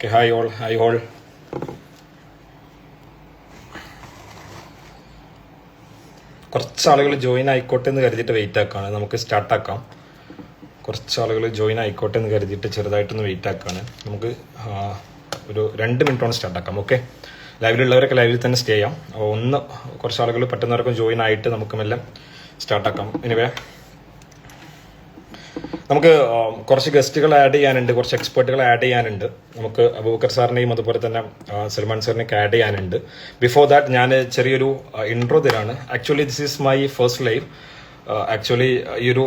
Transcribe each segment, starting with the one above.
Okay, hi all. കുറച്ച് ആളുകൾ join ആയിക്കോട്ടെ എന്ന് കരുതിയിട്ട് വെയിറ്റ് ആക്കാണ്. നമുക്ക് സ്റ്റാർട്ടാക്കാം. കുറച്ച് ആളുകൾ ജോയിൻ ആയിക്കോട്ടെ എന്ന് കരുതിയിട്ട് ചെറുതായിട്ടൊന്ന് വെയിറ്റ് ആക്കാണ്. നമുക്ക് ഒരു 2 മിനിറ്റോണ് സ്റ്റാർട്ടാക്കാം. ഓക്കെ, ലൈവിലുള്ളവരൊക്കെ ലൈവിൽ തന്നെ സ്റ്റേ ചെയ്യാം. കുറച്ച് ആളുകൾ പെട്ടെന്നവരൊക്കെ ജോയിൻ ആയിട്ട് നമുക്ക് മെല്ലെ സ്റ്റാർട്ടാക്കാം. എനിവേ, നമുക്ക് കുറച്ച് ഗസ്റ്റുകൾ ആഡ് ചെയ്യാനുണ്ട്, കുറച്ച് എക്സ്പേർട്ടുകൾ ആഡ് ചെയ്യാനുണ്ട്. നമുക്ക് അബൂബക്കർ സാറിനെയും അതുപോലെ തന്നെ സൽമാൻ സാറിനെയൊക്കെ ആഡ് ചെയ്യാനുണ്ട്. ബിഫോർ ദാറ്റ് ഞാൻ ചെറിയൊരു ഇൻട്രോ തരാണ്. Actually this is my first live. Actually ഈ ഒരു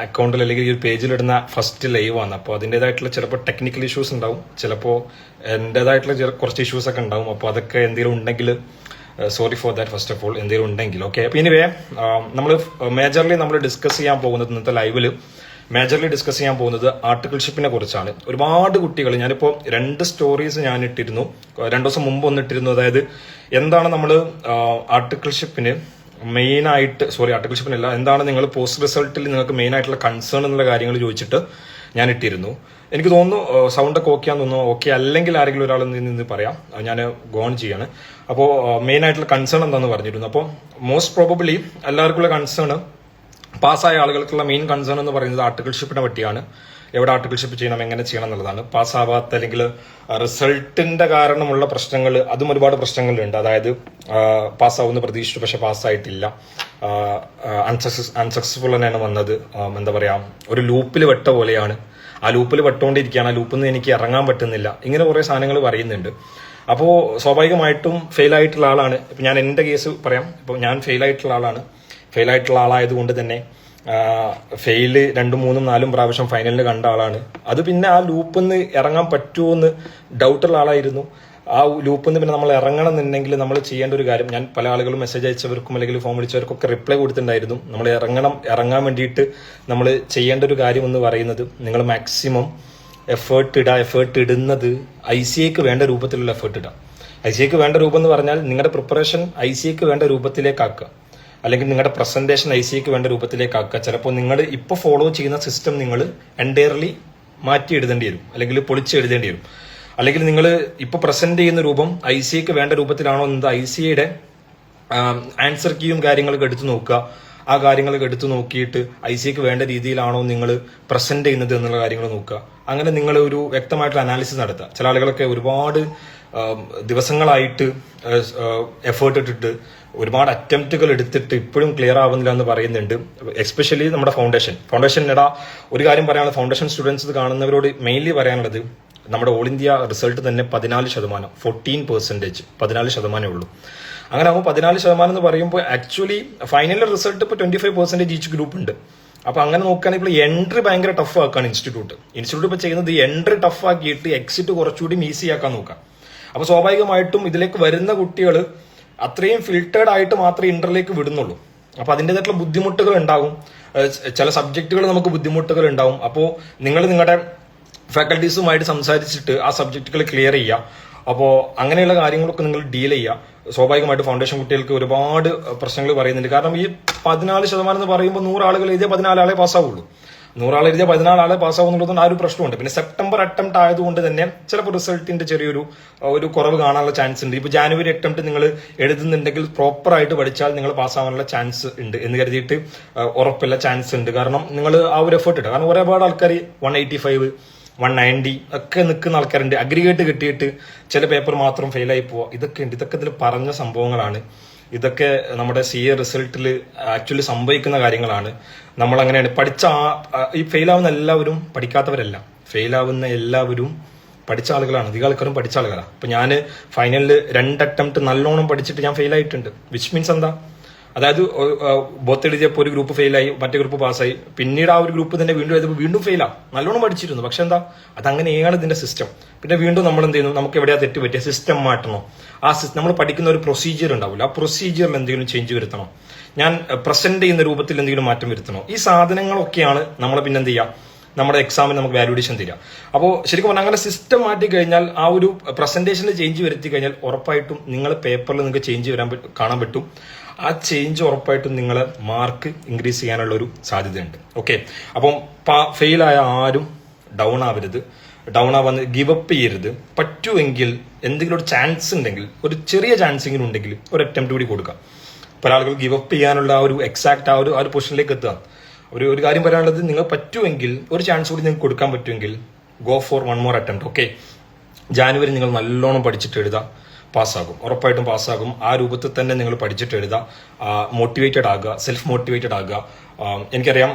അക്കൗണ്ടിൽ അല്ലെങ്കിൽ ഈ ഒരു പേജിലിടുന്ന ഫസ്റ്റ് ലൈവ് ആണ്. അപ്പോൾ അതിൻ്റെതായിട്ടുള്ള ചിലപ്പോൾ ടെക്നിക്കൽ ഇഷ്യൂസ് ഉണ്ടാവും, ചിലപ്പോൾ എൻ്റെതായിട്ടുള്ള കുറച്ച് ഇഷ്യൂസ് ഒക്കെ ഉണ്ടാവും. അപ്പോൾ അതൊക്കെ എന്തെങ്കിലും ഉണ്ടെങ്കിൽ sorry for that first of all, എന്തെങ്കിലും ഉണ്ടെങ്കിൽ. ഓക്കെ, അപ്പോൾ ഇനിവേ നമ്മൾ മേജർലി നമ്മൾ ഡിസ്കസ് ചെയ്യാൻ പോകുന്നത് ഇന്നത്തെ ലൈവിൽ മേജർലി ഡിസ്കസ് ചെയ്യാൻ പോകുന്നത് ആർട്ടിക്കിൾഷിപ്പിനെ കുറിച്ചാണ്. ഒരുപാട് കുട്ടികൾ, ഞാനിപ്പോൾ 2 സ്റ്റോറീസ് ഞാൻ ഇട്ടിരുന്നു, 2 ദിവസം മുമ്പ് ഒന്നിട്ടിരുന്നു. അതായത് എന്താണ് നമ്മൾ ആർട്ടിക്കിൾഷിപ്പിന് മെയിനായിട്ട്, ആർട്ടിക്കിൾഷിപ്പിനല്ല, എന്താണ് നിങ്ങൾ പോസ്റ്റ് റിസൾട്ടിൽ നിങ്ങൾക്ക് മെയിൻ ആയിട്ടുള്ള കൺസേൺ എന്നുള്ള കാര്യങ്ങൾ ചോദിച്ചിട്ട് ഞാൻ ഇട്ടിരുന്നു. എനിക്ക് തോന്നുന്നു സൗണ്ടൊക്കെ ഓക്കെ ആണെന്ന് തോന്നുന്നു. ഓക്കെ അല്ലെങ്കിൽ ആരെങ്കിലും ഒരാൾ നിന്ന് പറയാം, ഞാൻ ഗോൺ ചെയ്യാണ്. അപ്പോൾ മെയിൻ ആയിട്ടുള്ള കൺസേൺ എന്താണെന്ന് പറഞ്ഞിരുന്നു. അപ്പോൾ മോസ്റ്റ് പ്രോബബ്ലി എല്ലാവർക്കുള്ള കൺസേൺ, പാസ്സായ ആളുകൾക്കുള്ള മെയിൻ കൺസേൺ എന്ന് പറയുന്നത് ആർട്ടിക്കിൾഷിപ്പിനെ പറ്റിയാണ്. എവിടെ ആർട്ടിക്കിൾഷിപ്പ് ചെയ്യണം, എങ്ങനെ ചെയ്യണം എന്നുള്ളതാണ്. പാസ്സാവാത്ത അല്ലെങ്കിൽ റിസൾട്ടിന്റെ കാരണമുള്ള പ്രശ്നങ്ങൾ, അതും ഒരുപാട് പ്രശ്നങ്ങളുണ്ട്. അതായത് പാസ്സാവുന്ന പ്രതീക്ഷിച്ചു പക്ഷെ പാസ്സായിട്ടില്ല, അൺസക്സസ്ഫുൾ തന്നെയാണ് വന്നത്. എന്താ പറയാ, ഒരു ലൂപ്പിൽ വെട്ട പോലെയാണ്, ആ ലൂപ്പിൽ വെട്ടുകൊണ്ടിരിക്കുകയാണ്, ആ ലൂപ്പിൽ നിന്ന് എനിക്ക് ഇറങ്ങാൻ പറ്റുന്നില്ല, ഇങ്ങനെ കുറെ സാധനങ്ങൾ പറയുന്നുണ്ട്. അപ്പോൾ സ്വാഭാവികമായിട്ടും ഫെയിൽ ആയിട്ടുള്ള ആളാണ്. ഇപ്പം ഞാൻ എൻ്റെ കേസ് പറയാം. ഇപ്പോൾ ഞാൻ ഫെയിൽ ആയിട്ടുള്ള ആളായതുകൊണ്ട് തന്നെ ഫെയില് 2, 3, 4 പ്രാവശ്യം ഫൈനലിൽ കണ്ട ആളാണ്. അത് പിന്നെ ആ ലൂപ്പിൽ നിന്ന് ഇറങ്ങാൻ പറ്റുമോ എന്ന് ഡൗട്ടുള്ള ആളായിരുന്നു. ആ ലൂപ്പിൽ നിന്ന് പിന്നെ നമ്മൾ ഇറങ്ങണം എന്നുണ്ടെങ്കിൽ നമ്മൾ ചെയ്യേണ്ട ഒരു കാര്യം, ഞാൻ പല ആളുകളും മെസ്സേജ് അയച്ചവർക്കും അല്ലെങ്കിൽ ഫോം വിളിച്ചവർക്കൊക്കെ റിപ്ലൈ കൊടുത്തിട്ടുണ്ടായിരുന്നു. നമ്മൾ ഇറങ്ങാൻ വേണ്ടിയിട്ട് നമ്മൾ ചെയ്യേണ്ട ഒരു കാര്യം എന്ന് പറയുന്നത്, നിങ്ങൾ മാക്സിമം എഫേർട്ട് ഇടുന്നത് ICAക്ക് വേണ്ട രൂപത്തിലുള്ള എഫേർട്ട് ഇടുക. ICAക്ക് വേണ്ട രൂപം എന്ന് പറഞ്ഞാൽ നിങ്ങളുടെ പ്രിപ്പറേഷൻ ICAക്ക് വേണ്ട രൂപത്തിലേക്കാക്കുക, അല്ലെങ്കിൽ നിങ്ങളുടെ പ്രസന്റേഷൻ ICAക്ക് വേണ്ട രൂപത്തിലേക്കാക്കുക. ചിലപ്പോൾ നിങ്ങൾ ഇപ്പോൾ ഫോളോ ചെയ്യുന്ന സിസ്റ്റം നിങ്ങൾ എൻറ്റയർലി മാറ്റി എഴുതേണ്ടി വരും, അല്ലെങ്കിൽ പൊളിച്ച് എഴുതേണ്ടി വരും. അല്ലെങ്കിൽ നിങ്ങൾ ഇപ്പോൾ പ്രസന്റ് ചെയ്യുന്ന രൂപം ICAക്ക് വേണ്ട രൂപത്തിലാണോ എന്നത് ICAയുടെ ആൻസർ കീയും കാര്യങ്ങളൊക്കെ എടുത്തു നോക്കുക. ആ കാര്യങ്ങളൊക്കെ എടുത്തു നോക്കിയിട്ട് ICAക്ക് വേണ്ട രീതിയിലാണോ നിങ്ങൾ പ്രസന്റ് ചെയ്യുന്നത് എന്നുള്ള കാര്യങ്ങൾ നോക്കുക. അങ്ങനെ നിങ്ങൾ ഒരു വ്യക്തമായിട്ടുള്ള അനാലിസിസ് നടത്തുക. ചില ആളുകളൊക്കെ ഒരുപാട് ദിവസങ്ങളായിട്ട് എഫേർട്ട് ഇട്ടിട്ട് ഒരുപാട് അറ്റംപ്റ്റുകൾ എടുത്തിട്ട് ഇപ്പോഴും ക്ലിയർ ആവുന്നില്ല എന്ന് പറയുന്നുണ്ട്. എസ്പെഷ്യലി നമ്മുടെ ഫൗണ്ടേഷൻ ഇടാ ഒരു കാര്യം പറയാനുള്ളത്, ഫൗണ്ടേഷൻ സ്റ്റുഡൻസ് കാണുന്നവരോട് മെയിൻലി പറയാനുള്ളത്, നമ്മുടെ ഓൾ ഇന്ത്യ റിസൾട്ട് തന്നെ 14%, 14%, 14% ഉള്ളൂ. അങ്ങനെ ആകുമ്പോൾ 14% എന്ന് പറയുമ്പോൾ ആക്ച്വലി ഫൈനൽ റിസൾട്ട് ഇപ്പോൾ 25% ഈച്ച് ഗ്രൂപ്പ് ഉണ്ട്. അപ്പൊ അങ്ങനെ നോക്കുകയാണെങ്കിൽ ഇപ്പോൾ എൻട്രി ഭയങ്കര ടഫ് ആക്കാണ് ഇൻസ്റ്റിറ്റ്യൂട്ട് ഇപ്പോൾ ചെയ്യുന്നത്. എൻട്രി ടഫ് ആക്കിയിട്ട് എക്സിറ്റ് കുറച്ചുകൂടി ഈസി ആക്കാൻ നോക്കാം. അപ്പൊ സ്വാഭാവികമായിട്ടും ഇതിലേക്ക് വരുന്ന കുട്ടികൾ അത്രയും ഫിൽട്ടേർഡ് ആയിട്ട് മാത്രമേ ഇന്ററിലേക്ക് വിടുന്നുള്ളൂ. അപ്പൊ അതിൻ്റെതായിട്ടുള്ള ബുദ്ധിമുട്ടുകൾ ഉണ്ടാകും, ചില സബ്ജക്റ്റുകൾ നമുക്ക് ബുദ്ധിമുട്ടുകൾ ഉണ്ടാവും. അപ്പോൾ നിങ്ങൾ നിങ്ങളുടെ ഫാക്കൽറ്റീസുമായിട്ട് സംസാരിച്ചിട്ട് ആ സബ്ജക്റ്റുകൾ ക്ലിയർ ചെയ്യുക. അപ്പോൾ അങ്ങനെയുള്ള കാര്യങ്ങളൊക്കെ നിങ്ങൾ ഡീൽ ചെയ്യുക. സ്വാഭാവികമായിട്ട് ഫൗണ്ടേഷൻ കുട്ടികൾക്ക് ഒരുപാട് പ്രശ്നങ്ങൾ പറയുന്നുണ്ട്. കാരണം ഈ 14% എന്ന് പറയുമ്പോൾ 100 ആളുകൾ എഴുതിയ 14 ആളെ പാസ്സാവുള്ളൂ. 100 ആൾ എഴുതിയ 14 ആളെ പാസ്സാവുന്നുള്ളതുകൊണ്ട് ആ ഒരു പ്രശ്നമുണ്ട്. പിന്നെ സെപ്റ്റംബർ അറ്റംപ്റ്റ് ആയതുകൊണ്ട് തന്നെ ചിലപ്പോൾ റിസൾട്ടിന്റെ ചെറിയൊരു കുറവ് കാണാനുള്ള ചാൻസ് ഉണ്ട്. ഇപ്പോൾ ജാനുവരി അറ്റംപ്റ്റ് നിങ്ങൾ എഴുതുന്നുണ്ടെങ്കിൽ പ്രോപ്പർ ആയിട്ട് പഠിച്ചാൽ നിങ്ങൾ പാസ്സാവാനുള്ള ചാൻസ് ഉണ്ട് എന്ന് കരുതിയിട്ട് ഉറപ്പില്ല, ചാൻസ് ഉണ്ട്. കാരണം നിങ്ങൾ ആ ഒരു എഫേർട്ട് ഇടുക. കാരണം ഒരുപാട് ആൾക്കാർ 185, 190 ഒക്കെ നിൽക്കുന്ന ആൾക്കാരുണ്ട്. അഗ്രിഗേറ്റ് കിട്ടിയിട്ട് ചില പേപ്പർ മാത്രം ഫെയിലായി പോവുക, ഇതൊക്കെ ഉണ്ട്. ഇതൊക്കെ ഇതിൽ പറഞ്ഞ സംഭവങ്ങളാണ്. ഇതൊക്കെ നമ്മുടെ CA റിസൾട്ടിൽ ആക്ച്വലി സംഭവിക്കുന്ന കാര്യങ്ങളാണ്. നമ്മൾ അങ്ങനെയാണ് ഈ ഫെയിലാവുന്ന എല്ലാവരും പഠിക്കാത്തവരല്ല, ഫെയിലാവുന്ന എല്ലാവരും പഠിച്ച ആളുകളാണ്. അധികം ആൾക്കാരും പഠിച്ച ആളുകളാണ്. അപ്പൊ ഞാൻ ഫൈനലിൽ 2 അറ്റംപ്റ്റ് നല്ലോണം പഠിച്ചിട്ട് ഞാൻ ഫെയിലായിട്ടുണ്ട്. വിച്ച് മീൻസ് എന്താ, അതായത് ബോത്ത് എഴുതിയപ്പോൾ ഒരു ഗ്രൂപ്പ് ഫെയിലായി, മറ്റേ ഗ്രൂപ്പ് പാസ്സായി, പിന്നീട് ആ ഒരു ഗ്രൂപ്പ് തന്നെ വീണ്ടും എഴുതുമ്പോൾ വീണ്ടും ഫെയിലാണ്. നല്ലോണം പഠിച്ചിരുന്നു, പക്ഷെ എന്താ, അതങ്ങനെയാണ് ഇതിന്റെ സിസ്റ്റം. പിന്നെ വീണ്ടും നമ്മൾ എന്ത് ചെയ്യുന്നു, നമുക്ക് എവിടെയാ തെറ്റ് പറ്റിയ സിസ്റ്റം മാറ്റണം. നമ്മൾ പഠിക്കുന്ന ഒരു പ്രൊസീജിയർ ഉണ്ടാവില്ല, ആ പ്രൊസീജിയറിൽ എന്തെങ്കിലും ചേഞ്ച് വരുത്തണം. ഞാൻ പ്രസന്റ് ചെയ്യുന്ന രൂപത്തിൽ എന്തെങ്കിലും മാറ്റം വരുത്തണോ, ഈ സാധനങ്ങളൊക്കെയാണ് നമ്മളെ പിന്നെ എന്ത് ചെയ്യുക, നമ്മുടെ എക്സാമിന് നമുക്ക് വാല്യൂഡേഷൻ തരിക. അപ്പോൾ ശരിക്കും പറഞ്ഞാൽ അങ്ങനെ സിസ്റ്റം മാറ്റി കഴിഞ്ഞാൽ, ആ ഒരു പ്രസന്റേഷനിൽ ചേഞ്ച് വരുത്തി കഴിഞ്ഞാൽ ഉറപ്പായിട്ടും നിങ്ങൾ പേപ്പറിൽ നിങ്ങൾക്ക് ചേഞ്ച് കാണാൻ പറ്റും. ആ ചേഞ്ച് ഉറപ്പായിട്ടും നിങ്ങളെ മാർക്ക് ഇൻക്രീസ് ചെയ്യാനുള്ള ഒരു സാധ്യതയുണ്ട്. ഓക്കെ, അപ്പം ഫെയിലായ ആരും ഡൗൺ ആവരുത്, ഡൗൺ ആവാൻ ഗിവ് അപ്പ് ചെയ്യരുത്. പറ്റുമെങ്കിൽ എന്തെങ്കിലും ഒരു ചാൻസ് ഉണ്ടെങ്കിൽ, ഒരു ചെറിയ ചാൻസ് എങ്കിലും ഉണ്ടെങ്കിൽ ഒരു അറ്റംപ്റ്റ് കൂടി കൊടുക്കുക. പല ആളുകൾ ഗിവ് അപ്പ് ചെയ്യാനുള്ള ആ ഒരു എക്സാക്ട് ആ ഒരു പൊസിഷനിലേക്ക് എത്തുക. ഒരു കാര്യം പറയാനുള്ളത്, നിങ്ങൾ പറ്റുമെങ്കിൽ ഒരു ചാൻസ് കൂടി നിങ്ങൾക്ക് കൊടുക്കാൻ പറ്റുമെങ്കിൽ go for one more attempt. Okay, January നിങ്ങൾ നല്ലോണം പഠിച്ചിട്ട് എഴുതാം, പാസ്സാകും, ഉറപ്പായിട്ടും പാസ്സാകും. ആ രൂപത്തിൽ തന്നെ നിങ്ങൾ പഠിച്ചിട്ട് എഴുതാം, മോട്ടിവേറ്റഡ് ആകുക, സെൽഫ് മോട്ടിവേറ്റഡ് ആകുക. എനിക്കറിയാം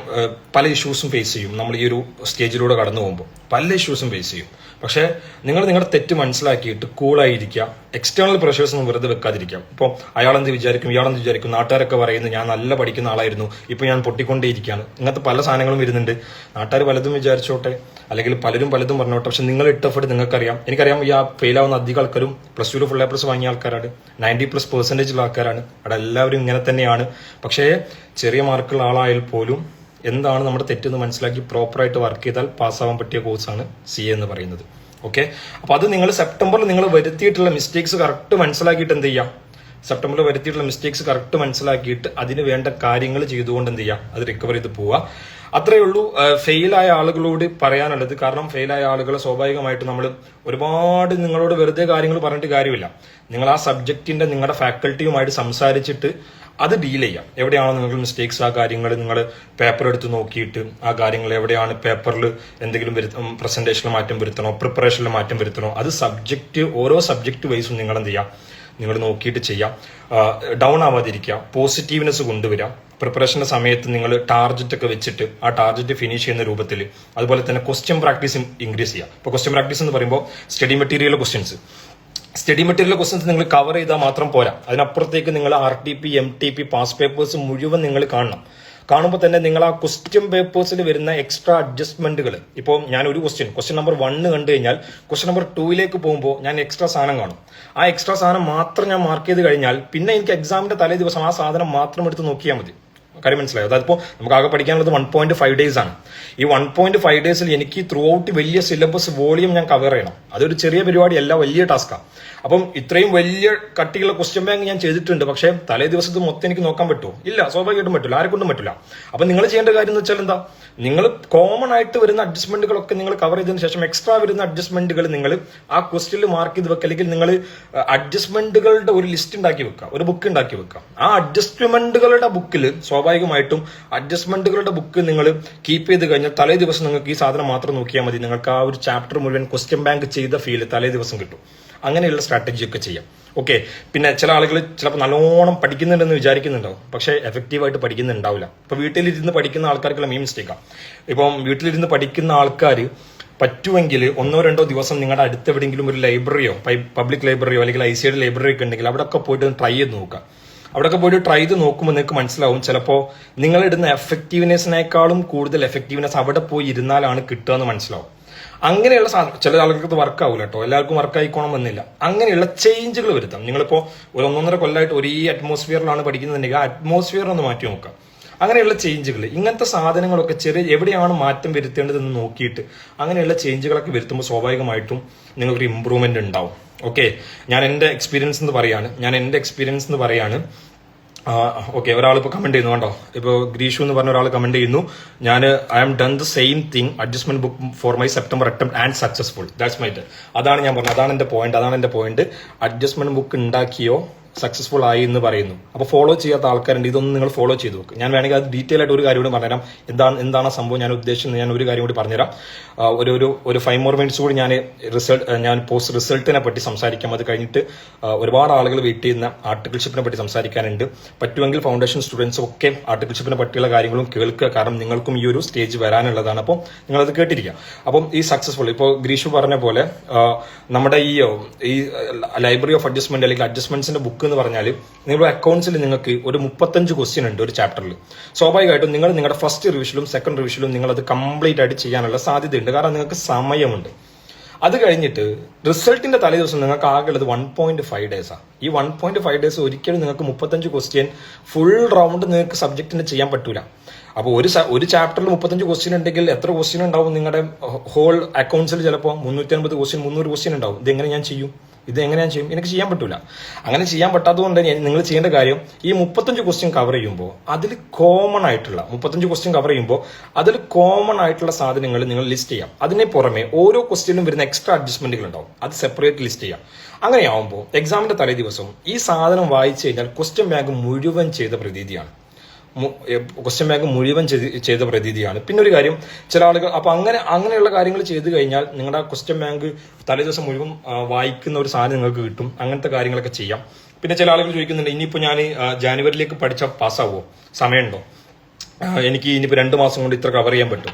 പല ഇഷ്യൂസും ഫേസ് ചെയ്യും നമ്മൾ ഈ ഒരു സ്റ്റേജിലൂടെ കടന്നു പോകുമ്പോൾ, പല ഇഷ്യൂസും ഫേസ് ചെയ്യും. പക്ഷേ നിങ്ങൾ നിങ്ങളുടെ തെറ്റ് മനസ്സിലാക്കിയിട്ട് കൂളായിരിക്കുക, എക്സ്റ്റേണൽ പ്രഷേഴ്സ് ഒന്നും വെറുതെ വെക്കാതിരിക്കാം. ഇപ്പോൾ അയാളെന്ത് വിചാരിക്കും, ഇയാളെന്ത് വിചാരിക്കും, നാട്ടുകാരൊക്കെ പറയുന്നു ഞാൻ നല്ല പഠിക്കുന്ന ആളായിരുന്നു, ഇപ്പോൾ ഞാൻ പൊട്ടിക്കൊണ്ടേയിരിക്കുകയാണ്. ഇങ്ങനത്തെ പല സാധനങ്ങളും വരുന്നുണ്ട്. നാട്ടുകാർ പലതും വിചാരിച്ചോട്ടെ, അല്ലെങ്കിൽ പലരും പലതും പറഞ്ഞോട്ടെ, പക്ഷെ നിങ്ങൾ ഇട്ട എഫർട്ട് നിങ്ങൾക്കറിയാം. എനിക്കറിയാം ഈ ഫെയിൽ ആവുന്ന അധികം ആൾക്കാരും പ്ലസ് 2 ഫുൾ A+ വാങ്ങിയ ആൾക്കാരാണ്, 90+% ഉള്ള ആൾക്കാരാണ്. അവിടെ എല്ലാവരും ഇങ്ങനെ തന്നെയാണ്. പക്ഷേ ചെറിയ മാർക്കുള്ള ആളായാൽ പോലും എന്താണ് നമ്മുടെ തെറ്റെന്ന് മനസ്സിലാക്കി പ്രോപ്പറായിട്ട് വർക്ക് ചെയ്താൽ പാസ്സാവാൻ പറ്റിയ കോഴ്സാണ് CA എന്ന് പറയുന്നത്. ഓക്കെ, അപ്പൊ അത് നിങ്ങൾ സെപ്റ്റംബറിൽ നിങ്ങൾ വരുത്തിയിട്ടുള്ള മിസ്റ്റേക്സ് കറക്റ്റ് മനസ്സിലാക്കിയിട്ട് എന്ത് ചെയ്യാം, സെപ്റ്റംബറിൽ വരുത്തിയിട്ടുള്ള മിസ്റ്റേക്സ് കറക്റ്റ് മനസ്സിലാക്കിയിട്ട് അതിന് വേണ്ട കാര്യങ്ങൾ ചെയ്തുകൊണ്ട് എന്ത് ചെയ്യാം, അത് റിക്കവർ ചെയ്ത് പോവുക. അത്രയേ ഉള്ളൂ ഫെയിലായ ആളുകളോട് പറയാനുള്ളത്. കാരണം ഫെയിലായ ആളുകളെ സ്വാഭാവികമായിട്ട് നമ്മൾ ഒരുപാട് നിങ്ങളോട് വെറുതെ കാര്യങ്ങൾ പറഞ്ഞിട്ട് കാര്യമില്ല. നിങ്ങൾ ആ സബ്ജക്റ്റിന്റെ നിങ്ങളുടെ ഫാക്കൽറ്റിയുമായിട്ട് സംസാരിച്ചിട്ട് അത് ഡീൽ ചെയ്യാം. എവിടെയാണോ നിങ്ങൾക്ക് മിസ്റ്റേക്സ്, ആ കാര്യങ്ങൾ നിങ്ങൾ പേപ്പർ എടുത്ത് നോക്കിയിട്ട് ആ കാര്യങ്ങൾ എവിടെയാണ് പേപ്പറിൽ എന്തെങ്കിലും പ്രസന്റേഷനിൽ മാറ്റം വരുത്തണോ, പ്രിപ്പറേഷനിൽ മാറ്റം വരുത്തണോ, അത് ഓരോ സബ്ജക്റ്റ് വൈസും നിങ്ങൾ എന്ത് ചെയ്യാം, നിങ്ങൾ നോക്കിയിട്ട് ചെയ്യാം. ഡൗൺ ആവാതിരിക്കുക, പോസിറ്റീവ്നെസ് കൊണ്ടുവരാം. പ്രിപ്പറേഷന്റെ സമയത്ത് നിങ്ങൾ ടാർഗറ്റ് ഒക്കെ വെച്ചിട്ട് ആ ടാർഗറ്റ് ഫിനിഷ് ചെയ്യുന്ന രൂപത്തിൽ, അതുപോലെ തന്നെ ക്വസ്റ്റ്യൻ പ്രാക്ടീസ് ഇൻക്രീസ് ചെയ്യാം. ഇപ്പോൾ ക്വസ്റ്റ്യൻ പ്രാക്ടീസ് എന്ന് പറയുമ്പോൾ സ്റ്റഡി മെറ്റീരിയൽ ക്വസ്റ്റ്യൻസ് നിങ്ങൾ കവർ ചെയ്താൽ മാത്രം പോരാ. അതിനപ്പുറത്തേക്ക് നിങ്ങൾ RTP, MTP, പാസ് പേപ്പേഴ്സ് മുഴുവൻ നിങ്ങൾ കാണുമ്പോൾ തന്നെ നിങ്ങൾ ആ ക്വസ്റ്റ്യൻ പേപ്പേഴ്സിൽ വരുന്ന എക്സ്ട്രാ അഡ്ജസ്റ്റ്മെന്റുകൾ, ഇപ്പോൾ ഞാൻ ഒരു ക്വസ്റ്റ്യൻ നമ്പർ 1 കണ്ടു കഴിഞ്ഞാൽ ക്വസ്റ്റ്യൻ നമ്പർ 2 പോകുമ്പോൾ ഞാൻ എക്സ്ട്രാ സാധനം കാണും. ആ എക്സ്ട്രാ സാധനം മാത്രം ഞാൻ മാർക്ക് ചെയ്ത് കഴിഞ്ഞാൽ പിന്നെ എനിക്ക് എക്സാമിന്റെ തലേ ദിവസം ആ സാധനം മാത്രം എടുത്ത് നോക്കിയാൽ മതി. കാര്യം മനസ്സിലായോ? അതിപ്പോൾ നമുക്ക് ആകെ പഠിക്കാനുള്ളത് 1.5 days ആണ്. ഈ 1.5 days എനിക്ക് ത്രൂ ഔട്ട് വലിയ സിലബസ് വോളിയം ഞാൻ കവർ ചെയ്യണം. അതൊരു ചെറിയ പരിപാടിയല്ല, വലിയ ടാസ്ക്കാണ്. അപ്പം ഇത്രയും വലിയ കട്ടിയുള്ള ക്വസ്റ്റ്യൻ ബാങ്ക് ഞാൻ ചെയ്തിട്ടുണ്ട്. പക്ഷേ തലേ ദിവസത്തെ മൊത്തം എനിക്ക് നോക്കാൻ പറ്റുമോ? ഇല്ല, സ്വാഭാവികമായിട്ടും പറ്റില്ല, ആരെക്കൊണ്ടും പറ്റില്ല. അപ്പൊ നിങ്ങൾ ചെയ്യേണ്ട കാര്യം എന്ന് വെച്ചാൽ എന്താ, നിങ്ങൾ കോമൺ ആയിട്ട് വരുന്ന അഡ്ജസ്റ്റ്മെന്റുകളൊക്കെ നിങ്ങൾ കവർ ചെയ്തതിനു ശേഷം എക്സ്ട്രാ വരുന്ന അഡ്ജസ്റ്റ്മെന്റുകൾ നിങ്ങൾ ആ ക്വസ്റ്റ്യനിൽ മാർക്ക് ചെയ്ത് വെക്കുക. അല്ലെങ്കിൽ നിങ്ങൾ അഡ്ജസ്റ്റ്മെന്റുകളുടെ ഒരു ലിസ്റ്റ് ഉണ്ടാക്കി വെക്കുക, ഒരു ബുക്ക് ഉണ്ടാക്കി വെക്കുക. ആ അഡ്ജസ്റ്റ്മെന്റുകളുടെ ബുക്കിൽ സ്വാഭാവികമായിട്ടും അഡ്ജസ്റ്റ്മെന്റുകളുടെ ബുക്ക് നിങ്ങൾ കീപ്പ് ചെയ്ത് കഴിഞ്ഞാൽ തലേ ദിവസം നിങ്ങൾക്ക് ഈ സാധനം മാത്രം നോക്കിയാൽ മതി. നിങ്ങൾക്ക് ആ ഒരു ചാപ്റ്റർ മുഴുവൻ ക്വസ്റ്റ്യൻ ബാങ്ക് ചെയ്ത ഫീല് തലേ ദിവസം കിട്ടും. അങ്ങനെയുള്ള സ്ട്രാറ്റജി ഒക്കെ ചെയ്യാം. ഓക്കെ, പിന്നെ ചില ആളുകൾ ചിലപ്പോൾ നല്ലോണം പഠിക്കുന്നുണ്ടെന്ന് വിചാരിക്കുന്നുണ്ടാവും, പക്ഷേ എഫക്റ്റീവായിട്ട് പഠിക്കുന്നുണ്ടാവില്ല. ഇപ്പൊ വീട്ടിലിരുന്ന് പഠിക്കുന്ന ആൾക്കാർക്കുള്ള മെയിൻ മിസ്റ്റേക്കാണ്. ഇപ്പം വീട്ടിലിരുന്ന് പഠിക്കുന്ന ആൾക്കാർ പറ്റുമെങ്കിൽ 1-2 ദിവസം നിങ്ങളുടെ അടുത്ത് എവിടെയെങ്കിലും ഒരു ലൈബ്രറിയോ, പബ്ലിക് ലൈബ്രറിയോ അല്ലെങ്കിൽ ICAയുടെ ലൈബ്രറി ഒക്കെ ഉണ്ടെങ്കിൽ അവിടെയൊക്കെ പോയിട്ട് ട്രൈ ചെയ്ത് നോക്കുക. അവിടെയൊക്കെ പോയിട്ട് ട്രൈ ചെയ്ത് നോക്കുമ്പോൾ നിങ്ങൾക്ക് മനസ്സിലാവും, ചിലപ്പോൾ നിങ്ങളിടുന്ന എഫക്റ്റീവ്നെസ്സിനേക്കാളും കൂടുതൽ എഫക്റ്റീവ്നെസ് അവിടെ പോയി ഇരുന്നാലാണ് കിട്ടുക എന്ന് മനസ്സിലാവും. അങ്ങനെയുള്ള ചില ആളുകൾക്ക് ഇത് വർക്ക് ആവില്ല കേട്ടോ, എല്ലാവർക്കും വർക്ക് ആയിക്കോണം എന്നില്ല. അങ്ങനെയുള്ള ചേഞ്ചുകൾ വരുത്താം. നിങ്ങളിപ്പോൾ ഒരു 1.5 കൊല്ലമായിട്ട് ഒരേ അറ്റ്മോസ്ഫിയറിലാണ് പഠിക്കുന്നുണ്ടെങ്കിൽ ആ അറ്റ്മോസ്ഫിയർ ഒന്ന് മാറ്റി നോക്കാം. അങ്ങനെയുള്ള ചേഞ്ചുകൾ, ഇങ്ങനത്തെ സാധനങ്ങളൊക്കെ എവിടെയാണ് മാറ്റം വരുത്തേണ്ടതെന്ന് നോക്കിയിട്ട് അങ്ങനെയുള്ള ചേഞ്ചുകളൊക്കെ വരുത്തുമ്പോൾ സ്വാഭാവികമായിട്ടും നിങ്ങൾക്കൊരു ഇമ്പ്രൂവ്മെന്റ് ഉണ്ടാവും. ഓക്കെ, ഞാൻ എൻ്റെ എക്സ്പീരിയൻസ് എന്ന് പറയാണ്. ഓക്കെ, ഒരാൾ ഇപ്പോൾ കമന്റ് ചെയ്യുന്നു കണ്ടോ, ഇപ്പോൾ ഗ്രീഷു എന്ന് പറഞ്ഞ ഒരാൾ കമന്റ് ചെയ്യുന്നു, I am done the same thing, adjustment book for my September attempt and successful. That's my അതാണ് ഞാൻ പറഞ്ഞത്, അതാണ് എന്റെ പോയിന്റ്. അഡ്ജസ്റ്റ്മെന്റ് ബുക്ക് ഉണ്ടാക്കിയോ സക്സസ്ഫുൾ ആയി എന്ന് പറയുന്നു. അപ്പോൾ ഫോളോ ചെയ്യാത്ത ആൾക്കാരുണ്ട്, ഇതൊന്നും നിങ്ങൾ ഫോളോ ചെയ്ത് നോക്ക്. ഞാൻ വേണമെങ്കിൽ അത് ഡീറ്റെയിൽ ആയിട്ട് ഒരു കാര്യം കൂടി പറഞ്ഞുതരാം. എന്താണ് സംഭവം ഞാൻ ഉദ്ദേശിച്ചത്, ഞാൻ ഒരു കാര്യം കൂടി പറഞ്ഞുതരാം. ഒരു 5 more minutes കൂടി ഞാൻ പോസ്റ്റ് റിസൾട്ടിനെ പറ്റി സംസാരിക്കാം. അത് കഴിഞ്ഞിട്ട് ഒരുപാട് ആളുകൾ വെയിറ്റ് ചെയ്യുന്ന ആർട്ടിക്കിൾഷിപ്പിനെ പറ്റി സംസാരിക്കാനുണ്ട്. പറ്റുമെങ്കിൽ ഫൗണ്ടേഷൻ സ്റ്റുഡൻസും ഒക്കെ ആർട്ടിക്കിൾഷിപ്പിനെ പറ്റിയുള്ള കാര്യങ്ങളും കേൾക്കുക. കാരണം നിങ്ങൾക്കും ഈ ഒരു സ്റ്റേജ് വരാനുള്ളതാണ്. അപ്പോൾ നിങ്ങളത് കേട്ടിരിക്കുക. അപ്പം ഈ സക്സസ്ഫുൾ, ഇപ്പോൾ ഗ്രീഷു പറഞ്ഞ പോലെ നമ്മുടെ ഈ ലൈബ്രറി ഓഫ് അഡ്ജസ്റ്റ്മെന്റ് അല്ലെങ്കിൽ അഡ്ജസ്റ്റ്മെന്റ്സിന്റെ ബുക്ക് എന്ന് പറഞ്ഞാൽ നിങ്ങളുടെ അക്കൗണ്ട്സിൽ നിങ്ങൾക്ക് ഒരു 35 ക്വസ്റ്റ്യൻ ഉണ്ട് ഒരു ചാപ്റ്ററിൽ. സ്വാഭാവികമായിട്ടും നിങ്ങളുടെ ഫസ്റ്റ് റിവിഷനിലും സെക്കൻഡ് റിവിഷനിലും നിങ്ങൾ അത് കംപ്ലീറ്റ് ആയിട്ട് ചെയ്യാനുള്ള സാധ്യതയുണ്ട്. കാരണം നിങ്ങൾക്ക് സമയമുണ്ട്. അത് കഴിഞ്ഞിട്ട് റിസൾട്ടിന്റെ തലേ ദിവസം നിങ്ങൾക്ക് ആകെയുള്ളത് 1.5 days. ഈ 1.5 days ഒരിക്കലും നിങ്ങൾക്ക് 35 ക്വസ്റ്റ്യൻ ഫുൾ റൗണ്ട് നിങ്ങൾക്ക് സബ്ജക്റ്റിന് ചെയ്യാൻ പറ്റൂല. അപ്പോൾ ഒരു ചാപ്റ്ററിൽ 35 ക്വസ്റ്റ്യൻ ഉണ്ടെങ്കിൽ എത്ര ക്വസ്റ്റ്യൻ ഉണ്ടാവും നിങ്ങളുടെ ഹോൾ അക്കൗണ്ട്സിൽ? ചിലപ്പോൾ 350 ക്വസ്റ്റ്യൻ, 300 ക്വസ്റ്റ്യൻ ഉണ്ടാവും. ഇതെങ്ങനെ ഞാൻ ചെയ്യും? ഇത് എങ്ങനെ ഞാൻ ചെയ്യും? എനിക്ക് ചെയ്യാൻ പറ്റൂല. അങ്ങനെ ചെയ്യാൻ പറ്റാത്തതുകൊണ്ട് നിങ്ങൾ ചെയ്യേണ്ട കാര്യം, ഈ 35 ക്വസ്റ്റ്യൻ കവർ ചെയ്യുമ്പോൾ അതിൽ കോമൺ ആയിട്ടുള്ള 35 ക്വസ്റ്റ്യൻ കവർ ചെയ്യുമ്പോൾ അതിൽ കോമൺ ആയിട്ടുള്ള സാധനങ്ങൾ നിങ്ങൾ ലിസ്റ്റ് ചെയ്യാം. അതിനെ പുറമെ ഓരോ ക്വസ്റ്റ്യനും വരുന്ന എക്സ്ട്രാ അഡ്ജസ്റ്റ്മെന്റുകൾ ഉണ്ടാവും, അത് സെപ്പറേറ്റ് ലിസ്റ്റ് ചെയ്യാം. അങ്ങനെയാവുമ്പോൾ എക്സാമിന്റെ തലേ ദിവസം ഈ സാധനം വായിച്ചു കഴിഞ്ഞാൽ ക്വസ്റ്റ്യൻ ബാങ്ക് മുഴുവൻ ചെയ്ത പ്രതീതിയാണ്. ക്വസ്റ്റ്യൻ ബാങ്ക് മുഴുവൻ ചെയ്ത പ്രതീതിയാണ്. പിന്നെ ഒരു കാര്യം, ചില ആളുകൾ അപ്പൊ അങ്ങനെയുള്ള കാര്യങ്ങൾ ചെയ്തു കഴിഞ്ഞാൽ നിങ്ങളുടെ ക്വസ്റ്റ്യൻ ബാങ്ക് തലേ ദിവസം മുഴുവൻ വായിക്കുന്ന ഒരു സാധനം നിങ്ങൾക്ക് കിട്ടും. അങ്ങനത്തെ കാര്യങ്ങളൊക്കെ ചെയ്യാം. പിന്നെ ചില ആളുകൾ ചോദിക്കുന്നുണ്ട്, ഇനിയിപ്പോ ഞാൻ ജാനുവരിയിലേക്ക് പഠിച്ചാൽ പാസ്സാവോ, സമയമുണ്ടോ, എനിക്ക് ഇനിയിപ്പോ 2 മാസം കൊണ്ട് ഇത്ര കവർ ചെയ്യാൻ പറ്റും?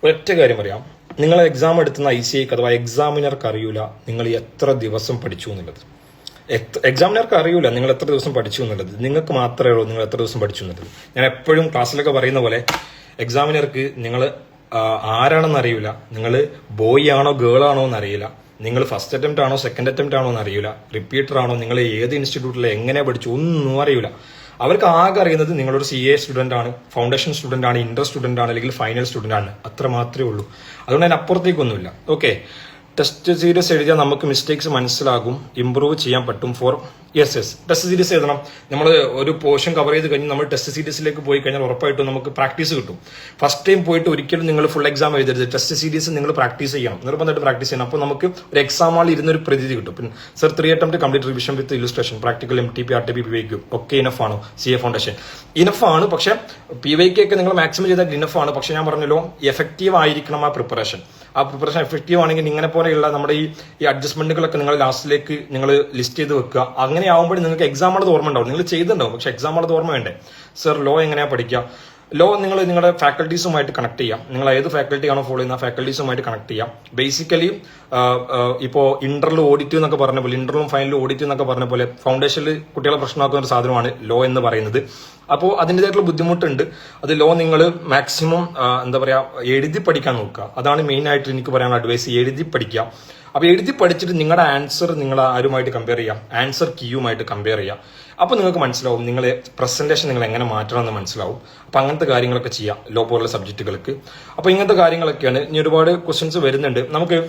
ഒറ്റ കാര്യം പറയാം, നിങ്ങൾ എക്സാം എടുത്തുന്ന ICAI അഥവാ എക്സാമിനർക്ക് അറിയൂല നിങ്ങൾ എത്ര ദിവസം പഠിച്ചു എന്നുള്ളത്. എക്സാമിനർക്ക് അറിയൂല നിങ്ങൾ എത്ര ദിവസം പഠിച്ചു എന്നുള്ളത്. നിങ്ങൾക്ക് മാത്രമേ ഉള്ളൂ നിങ്ങൾ എത്ര ദിവസം പഠിച്ചു എന്നുള്ളത്. ഞാൻ എപ്പോഴും ക്ലാസ്സിലൊക്കെ പറയുന്ന പോലെ, എക്സാമിനർക്ക് നിങ്ങൾ ആരാണെന്ന് അറിയില്ല, നിങ്ങൾ ബോയ് ആണോ ഗേൾ ആണോ എന്ന് അറിയില്ല, നിങ്ങൾ ഫസ്റ്റ് അറ്റംപ്റ്റ് ആണോ സെക്കൻഡ് അറ്റംപ്റ്റ് ആണോ എന്ന് അറിയില്ല, റിപ്പീറ്റർ ആണോ, നിങ്ങൾ ഏത് ഇൻസ്റ്റിറ്റ്യൂട്ടിൽ എങ്ങനെ പഠിച്ചു ഒന്നും അറിയില്ല. അവർക്ക് ആകെ അറിയുന്നത് നിങ്ങളൊരു CA സ്റ്റുഡന്റ് ആണ്, ഫൗണ്ടേഷൻ സ്റ്റുഡന്റ് ആണ്, ഇന്റർ സ്റ്റുഡന്റ് ആണ്, അല്ലെങ്കിൽ ഫൈനൽ സ്റ്റുഡന്റ് ആണ്, അത്ര മാത്രമേ ഉള്ളൂ. അതുകൊണ്ട് അതിന് അപ്പുറത്തേക്കൊന്നുമില്ല. ഓക്കെ, ടെസ്റ്റ് സീരീസ് എഴുതിയാൽ നമുക്ക് മിസ്റ്റേക്സ് മനസ്സിലാകും, ഇംപ്രൂവ് ചെയ്യാൻ പറ്റും. ടെസ്റ്റ് സീരീസ് എഴുതണം. നമ്മൾ ഒരു പോർഷൻ കവർ ചെയ്ത് കഴിഞ്ഞ് നമ്മൾ ടെസ്റ്റ് സീരീസിലേക്ക് പോയി കഴിഞ്ഞാൽ ഉറപ്പായിട്ടും നമുക്ക് പ്രാക്ടീസ് കിട്ടും. ഫസ്റ്റ് ടൈം പോയിട്ട് ഒരിക്കലും നിങ്ങൾ ഫുൾ എക്സാം എഴുതരുത്. ടെസ്റ്റ് സീരീസ് നിങ്ങൾ പ്രാക്ടീസ് ചെയ്യണം, നിർബന്ധമായിട്ട് പ്രാക്ടീസ് ചെയ്യണം. അപ്പോൾ നമുക്ക് ഒരു എക്സാം ആൾ ഇരുന്നൊരു പ്രതീതി കിട്ടും. പിന്നെ സർ 3 അറ്റംപ്റ്റ് കംപ്ലീറ്റ് റിവിഷൻ വിത്ത് illustration, practical MTP RTP PYQ ഒക്കെ ഇനഫ് ആണോ? CA ഫൗണ്ടേഷൻ ഇനഫ് ആണ്. പക്ഷെ PYQ ഒക്കെ നിങ്ങൾ മാക്സിമം ചെയ്താൽ ഇനഫ് ആണ്. പക്ഷെ ഞാൻ പറഞ്ഞല്ലോ, എഫക്റ്റീവ് ആയിരിക്കണം ആ പ്രിപ്പറേഷൻ എഫക്റ്റീവ് ആണെങ്കിൽ ഇങ്ങനെ പോലെയുള്ള നമ്മുടെ ഈ അഡ്ജസ്റ്റ്മെന്റുകളൊക്കെ നിങ്ങൾ ലാസ്റ്റിലേക്ക് നിങ്ങൾ ലിസ്റ്റ് ചെയ്ത് വെക്കുക. അങ്ങനെ ആവുമ്പോൾ നിങ്ങൾക്ക് എക്സാമുള്ളത് ഓർമ്മ ഉണ്ടാവും, നിങ്ങൾ ചെയ്തിട്ടുണ്ടാവും, പക്ഷെ എക്സാമുള്ളത് ഓർമ്മ വേണ്ടേ? സർ ലോ എങ്ങനെയാ പഠിക്കുക? ലോ നിങ്ങൾ നിങ്ങളുടെ ഫാക്കൽറ്റീസുമായിട്ട് കണക്ട് ചെയ്യാം. നിങ്ങൾ ഏത് ഫാക്കൽറ്റി ആണോ ഫോളോ ചെയ്യുന്ന ഫാക്കൽറ്റീസുമായിട്ട് കണക്ട് ചെയ്യാം. ബേസിക്കലി ഇപ്പോ ഇന്ററിൽ ഓഡിറ്റ് എന്നൊക്കെ പറഞ്ഞ പോലെ, ഇന്ററിലും ഫൈനലും ഓഡിറ്റ് എന്നൊക്കെ പറഞ്ഞ പോലെ ഫൗണ്ടേഷനിൽ കുട്ടികളെ പ്രശ്നമാക്കുന്ന ഒരു സാധനമാണ് ലോ എന്ന് പറയുന്നത്. അപ്പോൾ അതിൻ്റെതായിട്ടുള്ള ബുദ്ധിമുട്ടുണ്ട്. അത് ലോ നിങ്ങൾ മാക്സിമം എന്താ പറയാ എഴുതി പഠിക്കാൻ നോക്കുക. അതാണ് മെയിൻ ആയിട്ട് എനിക്ക് പറയാനുള്ള അഡ്വൈസ്, എഴുതി പഠിക്കുക. അപ്പൊ എഴുതി പഠിച്ചിട്ട് നിങ്ങളുടെ ആൻസർ നിങ്ങൾ ആരുമായിട്ട് കമ്പയർ ചെയ്യാം, ആൻസർ കീയുമായിട്ട് കമ്പയർ ചെയ്യാം. അപ്പൊ നിങ്ങൾക്ക് മനസ്സിലാവും നിങ്ങളെ പ്രസന്റേഷൻ നിങ്ങൾ എങ്ങനെ മാറ്റണം എന്ന് മനസ്സിലാവും. അപ്പൊ അങ്ങനത്തെ കാര്യങ്ങളൊക്കെ ചെയ്യാം ലോ പോലുള്ള സബ്ജക്റ്റുകൾക്ക്. അപ്പൊ ഇങ്ങനത്തെ കാര്യങ്ങളൊക്കെയാണ്. ഇനി ഒരുപാട് ക്വസ്റ്റ്യൻസ് വരുന്നുണ്ട്. നമുക്ക്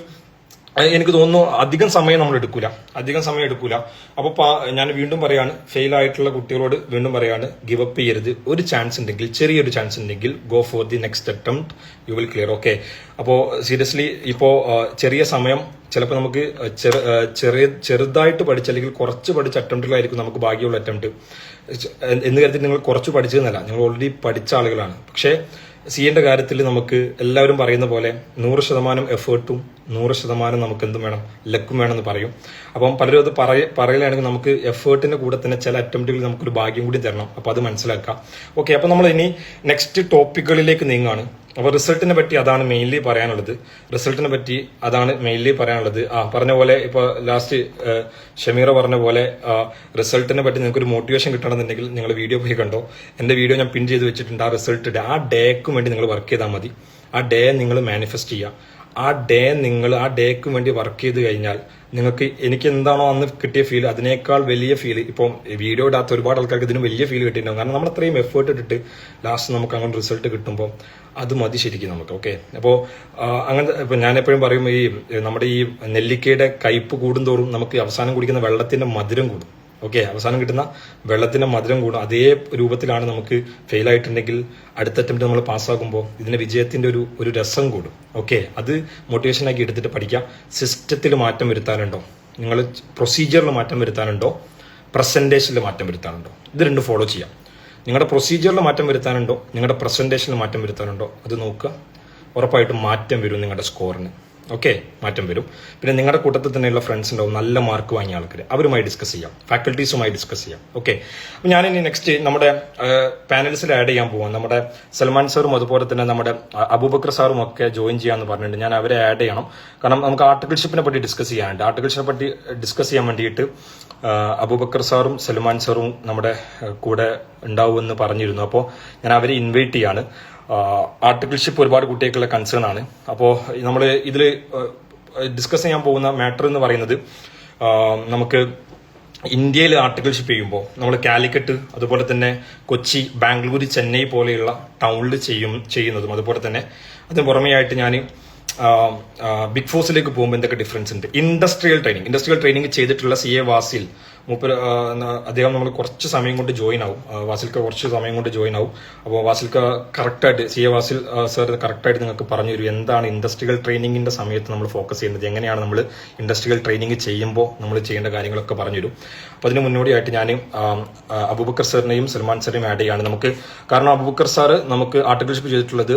എനിക്ക് തോന്നുന്നു അധികം സമയം നമ്മൾ എടുക്കൂല. അപ്പൊ ഞാൻ വീണ്ടും പറയാണ്, ഫെയിൽ ആയിട്ടുള്ള കുട്ടികളോട് വീണ്ടും പറയാണ്, ഗിവ് അപ്പ് ചെയ്യരുത്. ഒരു ചാൻസ് ഉണ്ടെങ്കിൽ, ചെറിയൊരു ചാൻസ് ഉണ്ടെങ്കിൽ, go for the next attempt, you will clear. Okay, അപ്പോ സീരിയസ്ലി ഇപ്പോ ചെറിയ സമയം, ചിലപ്പോൾ നമുക്ക് ചെറുതായിട്ട് പഠിച്ച അല്ലെങ്കിൽ കുറച്ച് പഠിച്ച അറ്റംപ്റ്റുകളായിരിക്കും നമുക്ക് ഭാഗ്യമുള്ള അറ്റംപ്റ്റ് എന്ന് കരുതി നിങ്ങൾ കുറച്ച് പഠിച്ചതെന്നല്ല, നിങ്ങൾ ഓൾറെഡി പഠിച്ച ആളുകളാണ്. പക്ഷേ CAന്റെ കാര്യത്തിൽ നമുക്ക് എല്ലാവരും പറയുന്ന പോലെ 100% എഫേർട്ടും 100% നമുക്ക് എന്തും വേണം, ലക്കും വേണമെന്ന് പറയും. അപ്പം പലരും അത് പറയലാണെങ്കിൽ നമുക്ക് എഫേർട്ടിന്റെ കൂടെ തന്നെ ചില അറ്റംപ്റ്റുകൾ നമുക്കൊരു ഭാഗ്യം കൂടി തരണം. അപ്പൊ അത് മനസ്സിലാക്കാം. ഓക്കെ, അപ്പൊ നമ്മൾ ഇനി നെക്സ്റ്റ് ടോപ്പിക്കുകളിലേക്ക് നീങ്ങാണ്. അപ്പൊ റിസൾട്ടിനെ പറ്റി അതാണ് മെയിൻലി പറയാനുള്ളത്. പറഞ്ഞ പോലെ ഇപ്പൊ ലാസ്റ്റ് ഷമീറ പറഞ്ഞ പോലെ റിസൾട്ടിനെ പറ്റി നിങ്ങൾക്ക് ഒരു മോട്ടിവേഷൻ കിട്ടണമെന്നുണ്ടെങ്കിൽ നിങ്ങൾ വീഡിയോ പോയി കണ്ടോ. എന്റെ വീഡിയോ ഞാൻ പിൻ ചെയ്ത് വെച്ചിട്ടുണ്ട്. ആ റിസൾട്ട് ആ ഡേക്കും വേണ്ടി നിങ്ങൾ വർക്ക് ചെയ്താൽ മതി. ആ ഡേ നിങ്ങൾ മാനിഫെസ്റ്റ് ചെയ്യുക. ആ ഡേക്ക് വേണ്ടി വർക്ക് ചെയ്ത് കഴിഞ്ഞാൽ നിങ്ങൾക്ക് എനിക്ക് എന്താണോ അന്ന് കിട്ടിയ ഫീൽ അതിനേക്കാൾ വലിയ ഫീൽ ഇപ്പം വീഡിയോ ഇടാത്ത ഒരുപാട് ആൾക്കാർക്ക് ഇതിനും വലിയ ഫീൽ കിട്ടിയിട്ടുണ്ടാവും. കാരണം നമ്മൾ അത്രയും എഫേർട്ട് ഇട്ടിട്ട് ലാസ്റ്റ് നമുക്ക് അങ്ങനെ റിസൾട്ട് കിട്ടുമ്പോൾ അത് മതി ശരിക്കും നമുക്ക്. ഓക്കെ, അപ്പോൾ അങ്ങനത്തെ ഇപ്പൊ ഞാൻ എപ്പോഴും പറയും, ഈ നമ്മുടെ ഈ നെല്ലിക്കയുടെ കയ്പ് കൂടുന്തോറും നമുക്ക് അവസാനം കുടിക്കുന്ന വെള്ളത്തിന്റെ മധുരം കൂടും. ഓക്കെ, അവസാനം കിട്ടുന്ന വെള്ളത്തിന്റെ മധുരം കൂടും. അതേ രൂപത്തിലാണ് നമുക്ക് ഫെയിൽ ആയിട്ടുണ്ടെങ്കിൽ അടുത്ത അറ്റംപ്റ്റ് നമ്മൾ പാസ്സാകുമ്പോൾ ഇതിന്റെ വിജയത്തിന്റെ ഒരു രസം കൂടും. ഓക്കെ, അത് മോട്ടിവേഷൻ ആക്കി എടുത്തിട്ട് പഠിക്കാം. സിസ്റ്റത്തിൽ മാറ്റം വരുത്താനുണ്ടോ, നിങ്ങൾ പ്രൊസീജിയറിൽ മാറ്റം വരുത്താനുണ്ടോ, പ്രസന്റേഷനിൽ മാറ്റം വരുത്താനുണ്ടോ, ഇത് രണ്ടും ഫോളോ ചെയ്യാം. നിങ്ങളുടെ പ്രൊസീജിയറിൽ മാറ്റം വരുത്താനുണ്ടോ, നിങ്ങളുടെ പ്രസന്റേഷനിൽ മാറ്റം വരുത്താനുണ്ടോ, അത് നോക്കുക. ഉറപ്പായിട്ടും മാറ്റം വരും നിങ്ങളുടെ സ്കോറിന്. ഓക്കെ, മാറ്റം വരും. പിന്നെ നിങ്ങളുടെ കൂട്ടത്തിൽ തന്നെയുള്ള ഫ്രണ്ട്സ് ഉണ്ടാവും നല്ല മാർക്ക് വാങ്ങിയ ആൾക്കാർ, അവരുമായി ഡിസ്കസ് ചെയ്യാം, ഫാക്കൽറ്റീസുമായി ഡിസ്കസ് ചെയ്യാം. ഓക്കെ, അപ്പം ഞാനിനി നെക്സ്റ്റ് നമ്മുടെ പാനലിസ്റ്റിൽ ആഡ് ചെയ്യാൻ പോവാം. നമ്മുടെ സൽമാൻ സാറും അതുപോലെ തന്നെ നമ്മുടെ അബൂബക്കർ സാറും ഒക്കെ ജോയിൻ ചെയ്യാന്ന് പറഞ്ഞിട്ടുണ്ട്. ഞാൻ അവരെ ആഡ് ചെയ്യണം. കാരണം നമുക്ക് ആർട്ടിക്കിൾഷിപ്പിനെ പറ്റി ഡിസ്കസ് ചെയ്യാനുണ്ട്. ആർട്ടിക്കിൾഷിപ്പിനെ പറ്റി ഡിസ്കസ് ചെയ്യാൻ വേണ്ടിയിട്ട് അബൂബക്കർ സാറും സൽമാൻ സാറും നമ്മുടെ കൂടെ ഉണ്ടാവുമെന്ന് പറഞ്ഞിരുന്നു. അപ്പോൾ ഞാൻ അവരെ ഇൻവൈറ്റ് ചെയ്യാണ്. ആർട്ടിക്കിൾഷിപ്പ് ഒരുപാട് കുട്ടികൾക്കുള്ള കൺസേൺ ആണ്. അപ്പോൾ നമ്മൾ ഇതിൽ ഡിസ്കസ് ചെയ്യാൻ പോകുന്ന മാറ്റർ എന്ന് പറയുന്നത്, നമുക്ക് ഇന്ത്യയിൽ ആർട്ടിക്കിൾഷിപ്പ് ചെയ്യുമ്പോൾ നമ്മൾ കാലിക്കറ്റ്, അതുപോലെ തന്നെ കൊച്ചി, ബാംഗ്ലൂർ, ചെന്നൈ പോലെയുള്ള ടൗണിൽ ചെയ്യുന്നതും അതുപോലെ തന്നെ അതിന് പുറമെയായിട്ട് ഞാൻ ബിഗ് ഫോഴ്സിലേക്ക് പോകുമ്പോൾ എന്തൊക്കെ ഡിഫറൻസ് ഉണ്ട്. ഇൻഡസ്ട്രിയൽ ട്രെയിനിങ് ചെയ്തിട്ടുള്ള CA വാസിൽ മൂപ്പര് അദ്ദേഹം നമ്മൾ കുറച്ച് സമയം കൊണ്ട് ജോയിൻ ആവും. വാസിൽക്ക് കുറച്ച് സമയം കൊണ്ട് ജോയിൻ ആവും. അപ്പോൾ വാസിൽക്ക് കറക്റ്റായിട്ട് CA വാസിൽ സർ കറക്റ്റായിട്ട് നിങ്ങൾക്ക് പറഞ്ഞു തരും എന്താണ് ഇൻഡസ്ട്രിയൽ ട്രെയിനിങ്ങിന്റെ സമയത്ത് നമ്മൾ ഫോക്കസ് ചെയ്യുന്നത്, എങ്ങനെയാണ് നമ്മൾ ഇൻഡസ്ട്രിയൽ ട്രെയിനിങ് ചെയ്യുമ്പോൾ നമ്മൾ ചെയ്യേണ്ട കാര്യങ്ങളൊക്കെ പറഞ്ഞു തരും. അപ്പോൾ അതിന് മുന്നോടിയായിട്ട് ഞാൻ അബൂബക്കർ സാറിനെയും സൽമാൻ സാറിനെയും ആഡ് ചെയ്യാണ് നമുക്ക്. കാരണം അബൂബക്കർ സാറ് നമുക്ക് ആർട്ടിക്കിൾഷിപ്പ് ചെയ്തിട്ടുള്ളത്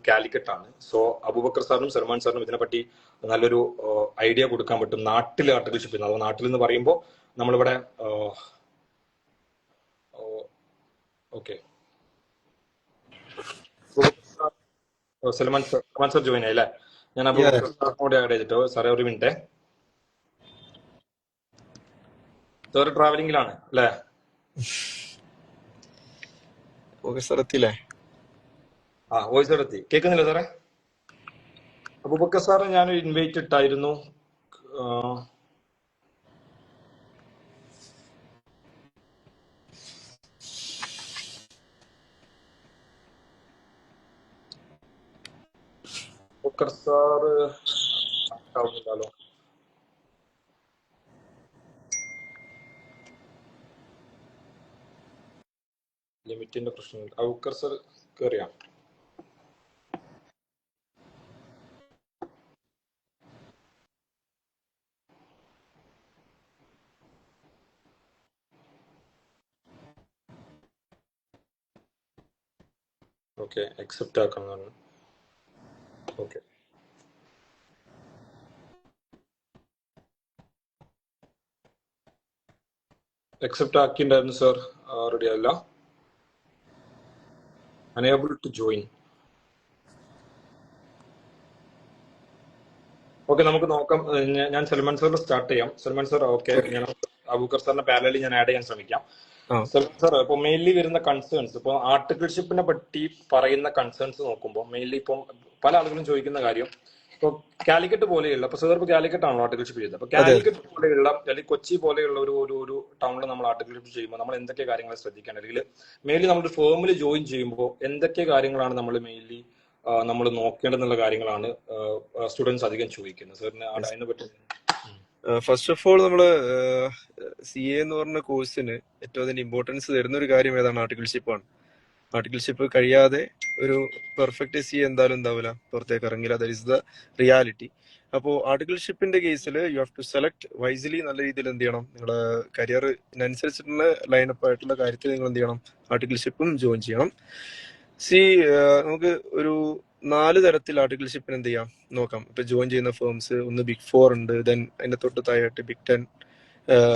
കാലിക്കറ്റാണ്. സോ അബൂബക്കർ സാറിനും സൽമാൻ സാറിനും ഇതിനെപ്പറ്റി നല്ലൊരു ഐഡിയ കൊടുക്കാൻ പറ്റും. നാട്ടിൽ ആർട്ടിക്കിൾഷിപ്പ് ചെയ്യുന്നത്, അപ്പോൾ നാട്ടിൽ എന്ന് പറയുമ്പോൾ നമ്മളിവിടെ ഓക്കെ സൽമാൻ സാർ ജോയിൻ ആയില്ലേ? ഞാൻ അബൂബക്കർ സാറിനോട് ആഡ് ചെയ്തിട്ടോ. സാറേ ഒരു മിനിറ്റ്, സാർ ട്രാവലിംഗിലാണ് അല്ലേ? വോയിസ് എടുത്തി കേൾക്കുന്നില്ല സാറേ? അബൂബക്കർ സാറ് ഞാൻ ഇൻവൈറ്റ് ഇട്ടായിരുന്നു. അബൂബക്കർ സാറ് ആവുന്നില്ലല്ലോ. ലിമിറ്റിന്റെ പ്രശ്നം. അബൂബക്കർ സാർ കയറിയാ? ഓക്കെ, അക്സെപ്റ്റ് ആക്കണം. ഓക്കെ, അക്സെപ്റ്റ് ആക്കിണ്ടായിരുന്നു സാർ. റെഡി അല്ല, അനേബിൾ ടു ജോയിൻ. ഓക്കെ, നമുക്ക് നോക്കാം. ഞാൻ സൽമാൻ സാറിൽ സ്റ്റാർട്ട് ചെയ്യാം. സൽമാൻ സാർ ഓക്കെ, ഞാൻ അബൂബക്കർ സാറിന്റെ പാരലി ഞാൻ ആഡ് ചെയ്യാൻ ശ്രമിക്കാം. സൽമാൻ സാർ, ഇപ്പൊ മെയിൻലി വരുന്ന കൺസേൺസ്, ഇപ്പൊ ആർട്ടിക്കിൾഷിപ്പിനെ പറ്റി പറയുന്ന കൺസേൺസ് നോക്കുമ്പോൾ മെയിൻലി ഇപ്പം പല ആളുകളും ചോദിക്കുന്ന കാര്യം, ഇപ്പൊ കാലിക്കറ്റ് പോലെയുള്ള, ഇപ്പൊ സാർ ഇപ്പൊ കാലിക്കറ്റ് ആണല്ലോ ആർട്ടിക്കിൾഷിപ്പ് ചെയ്തത്. അപ്പൊ കാലിക്കറ്റ് പോലെയുള്ള അല്ലെങ്കിൽ കൊച്ചി പോലെയുള്ള ഒരു ടൗണിൽ നമ്മൾ ആർട്ടിക്കിൾഷിപ്പ് ചെയ്യുമ്പോൾ നമ്മൾ എന്തൊക്കെ കാര്യങ്ങൾ ശ്രദ്ധിക്കണം, അല്ലെങ്കിൽ മെയിൻലി നമ്മുടെ ഫേമിൽ ജോയിൻ ചെയ്യുമ്പോൾ എന്തൊക്കെ കാര്യങ്ങളാണ് നമ്മൾ മെയിൻലി നമ്മൾ നോക്കേണ്ടെന്നുള്ള കാര്യങ്ങളാണ് സ്റ്റുഡൻസ് അധികം ചോദിക്കുന്നത്. സാറിന് അതിനെ പറ്റി? ഫസ്റ്റ് ഓഫ് ഓൾ, നമ്മള് CA എന്ന് പറഞ്ഞ കോഴ്സിന് ഏറ്റവും അതിന്റെ ഇമ്പോർട്ടൻസ് തരുന്ന ഒരു കാര്യം ഏതാണ്? ആർട്ടിക്കിൾഷിപ്പ് ആണ്. ആർട്ടിക്കിൾഷിപ്പ് കഴിയാതെ ഒരു പെർഫെക്റ്റ് CA എന്തായാലും ഉണ്ടാവില്ല, പുറത്തേക്ക് ഇറങ്ങില്ല. That is the reality. അപ്പോൾ ആർട്ടിക്കിൾഷിപ്പിന്റെ കേസിൽ you have to select wisely. നല്ല രീതിയിൽ എന്ത് ചെയ്യണം, നിങ്ങളുടെ കരിയറിനനുസരിച്ചിട്ടുള്ള ലൈനപ്പ് ആയിട്ടുള്ള കാര്യത്തിൽ നിങ്ങൾ എന്ത് ചെയ്യണം, ആർട്ടിക്കിൾഷിപ്പും ജോയിൻ ചെയ്യണം. നമുക്ക് ഒരു 4 തരത്തിൽ ആർട്ടിക്കിൾഷിപ്പിന് എന്ത് ചെയ്യാം നോക്കാം. ഇപ്പൊ ജോയിൻ ചെയ്യുന്ന ഫേംസ്, ഒന്ന് ബിഗ് 4 ഉണ്ട്, ദെൻ അതിന്റെ തൊട്ട് താഴെയായിട്ട് ബിഗ് 10.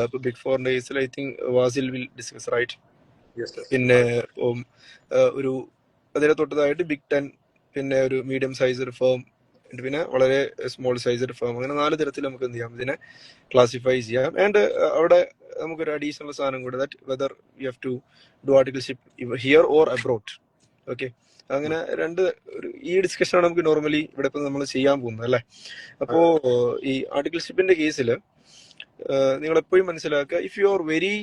ഇപ്പൊ ബിഗ് 4ന്റെ കേസിൽ I think Vasil will discuss, right? പിന്നെ ഒരു അതിന്റെ തൊട്ട് താഴെയായിട്ട് ബിഗ് 10, പിന്നെ ഒരു മീഡിയം സൈസ് ഒരു ഫേം, പിന്നെ വളരെ സ്മോൾ സൈസ് ഒരു ഫേം. അങ്ങനെ 4 തരത്തിൽ നമുക്ക് എന്ത് ചെയ്യാം, ഇതിനെ ക്ലാസിഫൈ ചെയ്യാം. ആൻഡ് അവിടെ നമുക്കൊരു അഡീഷണൽ സാധനം കൂടെ, that whether you have to do articleship here or abroad. Okay, അങ്ങനെ ഈ ഡിസ്കഷനാണ് നമുക്ക് നോർമലി ഇവിടെ ഇപ്പൊ നമ്മൾ ചെയ്യാൻ പോകുന്നത്, അല്ലെ? അപ്പോ ഈ ആർട്ടിക്കിൾഷിപ്പിന്റെ കേസിൽ നിങ്ങൾ എപ്പോഴും മനസ്സിലാക്കുക, if you are very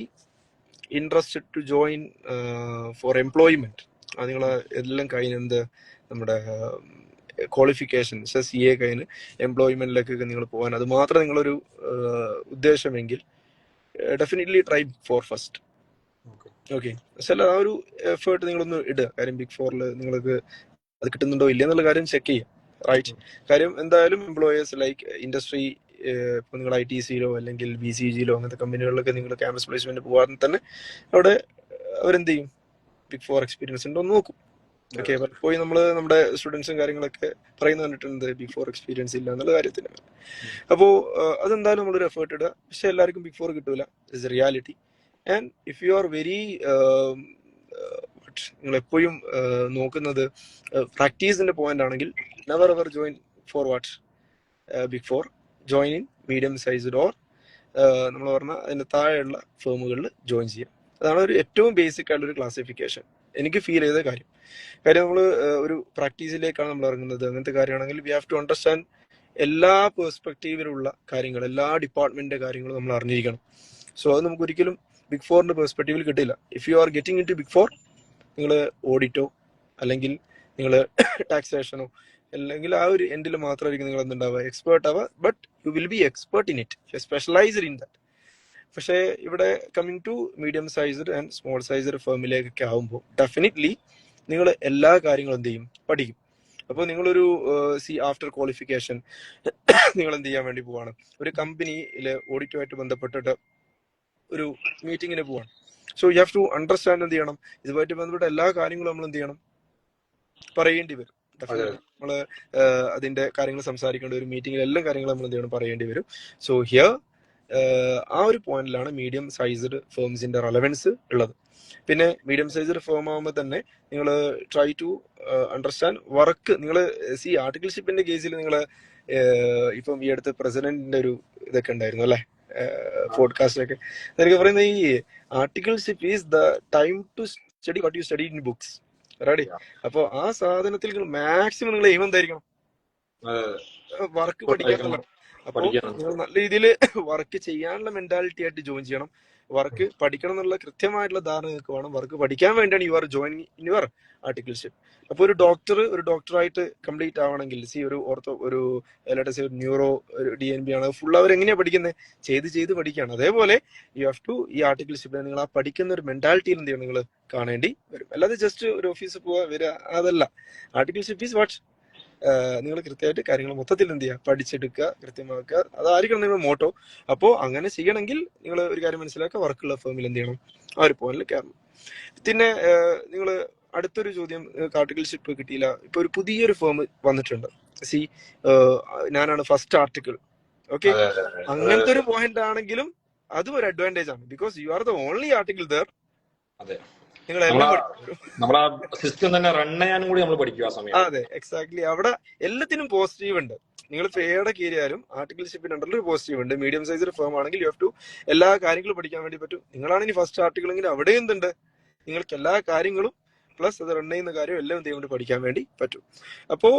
interested to join for employment, നിങ്ങളെ എല്ലാം കഴിഞ്ഞ് നമ്മുടെ ക്വാളിഫിക്കേഷൻ CA കഴിഞ്ഞ് എംപ്ലോയ്മെന്റിലേക്കൊക്കെ നിങ്ങൾ പോകാൻ അത് മാത്രം നിങ്ങളൊരു ഉദ്ദേശമെങ്കിൽ definitely try for first. Okay, പക്ഷേ ആ ഒരു എഫേർട്ട് നിങ്ങളൊന്ന് ഇടുക. കാര്യം ബിഗ് 4 നിങ്ങൾക്ക് അത് കിട്ടുന്നുണ്ടോ ഇല്ല എന്നുള്ള കാര്യം ചെക്ക് ചെയ്യാം, റൈറ്റ്? കാര്യം എന്തായാലും എംപ്ലോയേഴ്സ് ലൈക്ക് ഇൻഡസ്ട്രി, ഇപ്പൊ നിങ്ങൾ ITCയിലോ അല്ലെങ്കിൽ BCGയിലോ അങ്ങനത്തെ കമ്പനികളിലൊക്കെ നിങ്ങൾ ക്യാമ്പസ് പ്ലേസ്മെന്റ് പോകാതെ തന്നെ അവിടെ അവരെന്ത് ചെയ്യും, ബിഗ് 4 എക്സ്പീരിയൻസ് ഉണ്ടോ എന്ന് നോക്കും. ഓക്കെ, പലപ്പോഴും നമ്മുടെ സ്റ്റുഡൻസും കാര്യങ്ങളൊക്കെ പറയുന്നത് കണ്ടിട്ടുണ്ട് ബിഗ് 4 എക്സ്പീരിയൻസ് ഇല്ല എന്നുള്ള കാര്യത്തിന്. അപ്പോൾ അതെന്തായാലും നമ്മളൊരു എഫേർട്ട് ഇടുക. പക്ഷെ എല്ലാവർക്കും ബിഗ് 4 കിട്ടൂല, it's a reality. And if you are very നിങ്ങൾ എപ്പോഴും നോക്കുന്നത് പ്രാക്ടീസിന്റെ പോയിന്റ് ആണെങ്കിൽ, never ever join for big 4. Join in medium sized or നമ്മൾ പറഞ്ഞ അതിന്റെ താഴെയുള്ള ഫേമുകളിൽ ജോയിൻ ചെയ്യാം. അതാണ് ഒരു ഏറ്റവും ബേസിക് ആയിട്ടുള്ള ഒരു ക്ലാസിഫിക്കേഷൻ എനിക്ക് ഫീൽ ചെയ്ത കാര്യം. നമ്മൾ ഒരു പ്രാക്ടീസിലേക്കാണ് നമ്മൾ ഇറങ്ങുന്നത്. അങ്ങനത്തെ കാര്യമാണെങ്കിൽ വി ഹാവ് ടു അണ്ടർസ്റ്റാൻഡ് എല്ലാ പെർസ്പെക്റ്റീവിലുള്ള കാര്യങ്ങൾ, എല്ലാ ഡിപ്പാർട്ട്മെന്റിന്റെ കാര്യങ്ങളും നമ്മൾ അറിഞ്ഞിരിക്കണം. സോ അത് നമുക്ക് ഒരിക്കലും ബിഗ് 4ന്റെ പെർസ്പെക്റ്റീവിൽ കിട്ടില്ല. If you are getting into big 4, നിങ്ങൾ ഓഡിറ്റോ അല്ലെങ്കിൽ നിങ്ങൾ ടാക്സേഷനോ അല്ലെങ്കിൽ ആ ഒരു എൻഡിൽ മാത്രമായിരിക്കും നിങ്ങൾ എന്തുണ്ടാവുക, എക്സ്പേർട്ട് ആവുക. But you will be expert in it, specialised in that. പക്ഷേ ഇവിടെ coming to medium sized and small sized ഫേമിലേക്കൊക്കെ ആവുമ്പോൾ ഡെഫിനറ്റ്ലി നിങ്ങൾ എല്ലാ കാര്യങ്ങളും എന്ത് ചെയ്യും, പഠിക്കും. അപ്പോൾ നിങ്ങളൊരു ആഫ്റ്റർ ക്വാളിഫിക്കേഷൻ നിങ്ങൾ എന്ത് ചെയ്യാൻ വേണ്ടി പോവാണ്, ഒരു കമ്പനിയിലെ ഓഡിറ്റുമായിട്ട് ബന്ധപ്പെട്ടിട്ട് ഒരു മീറ്റിങ്ങിന് പോവാണ്. So you have to understand എന്ത് ചെയ്യണം, ഇതുമായിട്ട് ബന്ധപ്പെട്ട എല്ലാ കാര്യങ്ങളും നമ്മൾ എന്ത് ചെയ്യണം, പറയേണ്ടി വരും. ഡെഫിനറ്റ്ലി നമ്മള് അതിന്റെ കാര്യങ്ങൾ സംസാരിക്കേണ്ട ഒരു മീറ്റിംഗിൽ എല്ലാ കാര്യങ്ങളും നമ്മൾ എന്ത് ചെയ്യണം, പറയേണ്ടി വരും. സോ ഹിയർ ആ ഒരു പോയിന്റിലാണ് മീഡിയം സൈസ്ഡ് ഫേംസിന്റെ റെലവൻസ് ഉള്ളത്. പിന്നെ മീഡിയം സൈസ്ഡ് ഫേം ആകുമ്പോൾ തന്നെ നിങ്ങൾ ട്രൈ ടു അണ്ടർസ്റ്റാൻഡ് വർക്ക്. നിങ്ങൾ ആർട്ടിക്കിൾഷിപ്പിന്റെ കേസിൽ നിങ്ങൾ ഇപ്പം ഈ അടുത്ത് പ്രസിഡന്റിന്റെ ഒരു ഇതൊക്കെ ഉണ്ടായിരുന്നു അല്ലെ, പോഡ്കാസ്റ്റിലൊക്കെ. എനിക്ക് പറയുന്നത് ഈ articleship is the time to study what you study in books. Ready? അപ്പൊ ആ സാധനത്തിൽ മാക്സിമം നിങ്ങൾ എയിം എന്തായിരിക്കണം, വർക്ക് പഠിക്കാനുള്ള. അപ്പൊ നിങ്ങൾ നല്ല രീതിയിൽ വർക്ക് ചെയ്യാനുള്ള മെന്റാലിറ്റി ആയിട്ട് ജോയിൻ ചെയ്യണം. വർക്ക് പഠിക്കണം എന്നുള്ള കൃത്യമായിട്ടുള്ള ധാരണ നിങ്ങൾക്ക് വേണം. വർക്ക് പഠിക്കാൻ വേണ്ടിയാണ് you are join in your articleship. അപ്പൊ ഒരു ഡോക്ടറായിട്ട് കംപ്ലീറ്റ് ആവണമെങ്കിൽ ഒരു ഒരു ന്യൂറോ, ഒരു DNB ആണ്, ഫുൾ അവർ എങ്ങനെയാ പഠിക്കുന്നത്, ചെയ്ത് പഠിക്കുകയാണ്. അതേപോലെ യു ഹാവ് ടു ഈ ആർട്ടിക്കിൾഷിപ്പിൽ നിങ്ങൾ ആ പഠിക്കുന്ന ഒരു മെന്റാലിറ്റിയിൽ എന്ത് ചെയ്യണം, നിങ്ങൾ കാണേണ്ടി വരും. അല്ലാതെ ജസ്റ്റ് ഒരു ഓഫീസിൽ പോവാ വരിക അതല്ല. ആർട്ടിക്കിൾഷിപ്പ് ഈസ് വാട്ട്, നിങ്ങൾ കൃത്യമായിട്ട് കാര്യങ്ങൾ മൊത്തത്തിൽ എന്ത് ചെയ്യുക, പഠിച്ചെടുക്കുക, കൃത്യമാക്കുക. അതായിരിക്കണം നിങ്ങൾ മോട്ടോ. അപ്പോൾ അങ്ങനെ ചെയ്യണമെങ്കിൽ നിങ്ങൾ ഒരു കാര്യം മനസ്സിലാക്കുക, വർക്കുള്ള ഫേമിൽ എന്ത് ചെയ്യണം, ആ ഒരു പോയിന്റിൽ കയറണം. പിന്നെ നിങ്ങൾ അടുത്തൊരു ചോദ്യം, ആർട്ടിക്കിൾഷിപ്പ് കിട്ടിയില്ല, ഇപ്പൊ ഒരു പുതിയൊരു ഫേം വന്നിട്ടുണ്ട്, ഞാനാണ് ഫസ്റ്റ് ആർട്ടിക്കിൾ. ഓക്കെ, അങ്ങനത്തെ ഒരു പോയിന്റ് ആണെങ്കിലും അതും ഒരു അഡ്വാൻറ്റേജ് ആണ്. Because you are the only article there. നിങ്ങൾ എല്ലാം അതെ, എക്സാക്ട്ലി. അവിടെ എല്ലാത്തിനും പോസിറ്റീവ് ഉണ്ട്. നിങ്ങൾ ഫെയർഡ് കയറിയാലും ആർട്ടിക്കിൾഷിപ്പിന്റെ അണ്ടറിൽ ഒരു പോസിറ്റീവ് ഉണ്ട്. മീഡിയം സൈസ് ഫേം ആണെങ്കിൽ യു ഹാവ് ടു എല്ലാ കാര്യങ്ങളും പഠിക്കാൻ വേണ്ടി പറ്റും. നിങ്ങളാണ് ഇനി ഫസ്റ്റ് ആർട്ടിക്കിൾ എങ്കിൽ അവിടെ എന്തുണ്ട്, നിങ്ങൾക്ക് എല്ലാ കാര്യങ്ങളും പ്ലസ് അത് റൺ ചെയ്യുന്ന കാര്യം എല്ലാം എന്ത് ചെയ്യാൻ പഠിക്കാൻ വേണ്ടി പറ്റും. അപ്പോ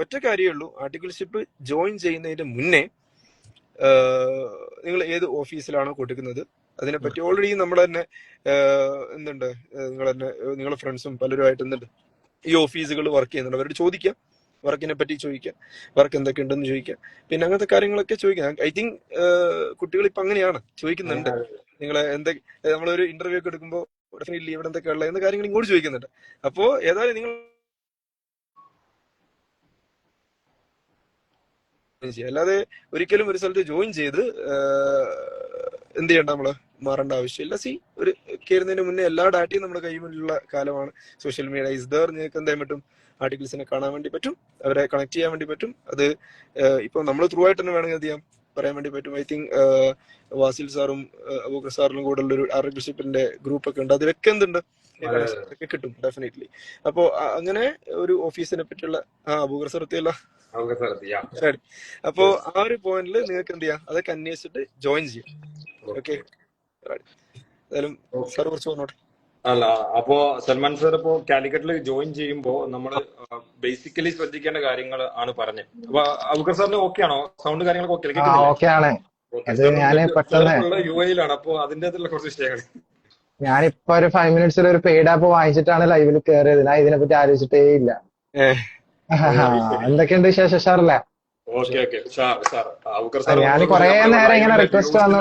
ഒറ്റ കാര്യമേ ഉള്ളൂ, ആർട്ടിക്കിൾഷിപ്പ് ജോയിൻ ചെയ്യുന്നതിന് മുന്നേ നിങ്ങൾ ഏത് ഓഫീസിലാണോ കൊടുക്കുന്നത് അതിനെപ്പറ്റി ഓൾറെഡി നമ്മൾ തന്നെ എന്തുണ്ട്, നിങ്ങളെ ഫ്രണ്ട്സും പലരുമായിട്ട് എന്തുണ്ട് ഈ ഓഫീസുകൾ വർക്ക് ചെയ്യുന്നുണ്ട്, അവരോട് ചോദിക്കാം, വർക്കിനെ പറ്റി ചോദിക്കാം, വർക്ക് എന്തൊക്കെ ഉണ്ടെന്ന് ചോദിക്കാം. പിന്നെ അങ്ങനത്തെ കാര്യങ്ങളൊക്കെ ചോദിക്കാം. ഐ തിങ്ക് കുട്ടികൾ ഇപ്പൊ അങ്ങനെയാണ് ചോദിക്കുന്നുണ്ട്. നിങ്ങളെ എന്തൊക്കെ, നമ്മളൊരു ഇന്റർവ്യൂ ഒക്കെ എടുക്കുമ്പോൾ ഡെഫിനറ്റ്ലി ഇവിടെ എന്തൊക്കെ ഉള്ളത് എന്ന കാര്യങ്ങൾ ഇങ്ങോട്ട് ചോദിക്കുന്നുണ്ട്. അപ്പോ ഏതായാലും നിങ്ങൾ അല്ലാതെ ഒരിക്കലും ഒരു സ്ഥലത്ത് ജോയിൻ ചെയ്ത് എന്ത് ചെയ്യണ്ട, നമ്മള് മാറേണ്ട ആവശ്യമില്ല. ഒരു കയറുന്നതിന് മുന്നേ എല്ലാ ഡാറ്റയും നമ്മുടെ കൈമുള്ള കാലമാണ്. Social media is there. നിങ്ങൾക്ക് എന്താ പറ്റും, ആർട്ടിക്കിൾസിനെ കാണാൻ വേണ്ടി പറ്റും, അവരെ കണക്ട് ചെയ്യാൻ വേണ്ടി പറ്റും. അത് ഇപ്പൊ നമ്മൾ ത്രൂ ആയിട്ട് തന്നെ വേണമെങ്കിൽ എന്ത് ചെയ്യാം, പറയാൻ വേണ്ടി പറ്റും. ഐ തിങ്ക് വാസിൽ സാറും അബൂബക്കർ സാറിനും കൂടെ ഉള്ള ഒരു ആർട്ടിക്കിൾഷിപ്പിന്റെ ഗ്രൂപ്പ് ഒക്കെ ഉണ്ട്. അതിലൊക്കെ എന്തുണ്ട് കിട്ടും ഡെഫിനറ്റ്ലി. അപ്പോ അങ്ങനെ ഒരു ഓഫീസിനെ പറ്റിയുള്ള അബൂബക്കർ സാർ എത്തിയല്ല. അപ്പോ ആ ഒരു പോയിന്റിൽ നിങ്ങൾക്ക് എന്ത് ചെയ്യാം, അതൊക്കെ അന്വേഷിച്ചിട്ട് ജോയിൻ ചെയ്യാം. ഓക്കെ, ഏതായാലും സാർ കുറച്ച് പറഞ്ഞോട്ടെ. അല്ല, അപ്പോ സൽമാൻ സാർ ഇപ്പോ കാലിക്കറ്റിൽ ജോയിൻ ചെയ്യുമ്പോ നമ്മള് ബേസിക്കലി ശ്രദ്ധിക്കേണ്ട കാര്യങ്ങൾ ആണ് പറഞ്ഞത്. അപ്പൊ അബൂബക്കർ സാറിന് ഓക്കെ ആണോ, സൗണ്ട് കാര്യങ്ങളൊക്കെ ഓക്കെ ആണ്? യു എയിലാണ്, അപ്പൊ അതിന്റെ കുറച്ച് വിഷയങ്ങൾ. ഞാനിപ്പോ ഒരു 5 മിനിറ്റ്സിൽ ഒരു പെയ്ഡ് ആപ്പ് വാങ്ങിച്ചിട്ടാണ് ലൈവിൽ കയറിയത്. ഞാൻ ഇതിനെപ്പറ്റി ആലോചിച്ചിട്ടേ ഇല്ല. എന്തൊക്കെയുണ്ട് വിശേഷം സാറല്ലേ? ഞാൻ കൊറേ നേരം ഇങ്ങനെ റിക്വസ്റ്റ് വന്നു.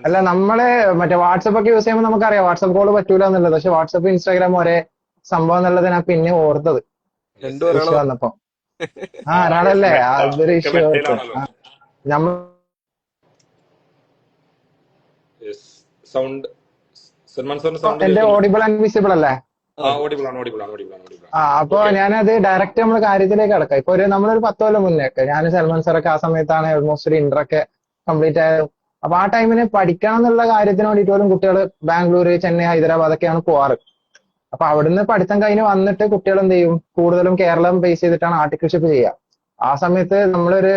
അല്ല, നമ്മള് മറ്റേ വാട്സപ്പ് ഒക്കെ യൂസ് ചെയ്യുമ്പോൾ നമുക്കറിയാം വാട്സപ്പ് കോള് പറ്റൂല എന്നുള്ളത്. പക്ഷെ വാട്സപ്പ് ഇൻസ്റ്റാഗ്രാം ഒരേ സംഭവം എന്നുള്ളത് ഞാൻ പിന്നെ ഓർത്തത് ഇഷ്യൂ വന്നപ്പോ. ഒരാളല്ലേ, അതൊരു ഇഷ്യൂ. എന്റെ ഓഡിബിൾ ആൻഡ് വിസിബിൾ അല്ലേ? അപ്പൊ ഞാനത് ഡയറക്റ്റ് നമ്മൾ കാര്യത്തിലേക്ക് കടക്കാം. ഇപ്പൊ നമ്മളൊരു 10 കൊല്ലം മുന്നേ ഒക്കെ ഞാൻ സൽമാൻ സാറൊക്കെ ആ സമയത്താണ് ഓൾമോസ്റ്റ് ഒരു ഇന്ററൊക്കെ കംപ്ലീറ്റ് ആയത്. അപ്പൊ ആ ടൈമിന് പഠിക്കണം എന്നുള്ള കാര്യത്തിന് വേണ്ടിയിട്ട് പോലും കുട്ടികൾ ബാംഗ്ലൂര്, ചെന്നൈ, ഹൈദരാബാദ് ഒക്കെയാണ് പോവാറ്. അപ്പൊ അവിടുന്ന് പഠിത്തം കഴിഞ്ഞ് വന്നിട്ട് കുട്ടികൾ എന്ത് ചെയ്യും, കൂടുതലും കേരളം ബേസ് ചെയ്തിട്ടാണ് ആർട്ടിക്കിൾഷിപ്പ് ചെയ്യുക. ആ സമയത്ത് നമ്മളൊരു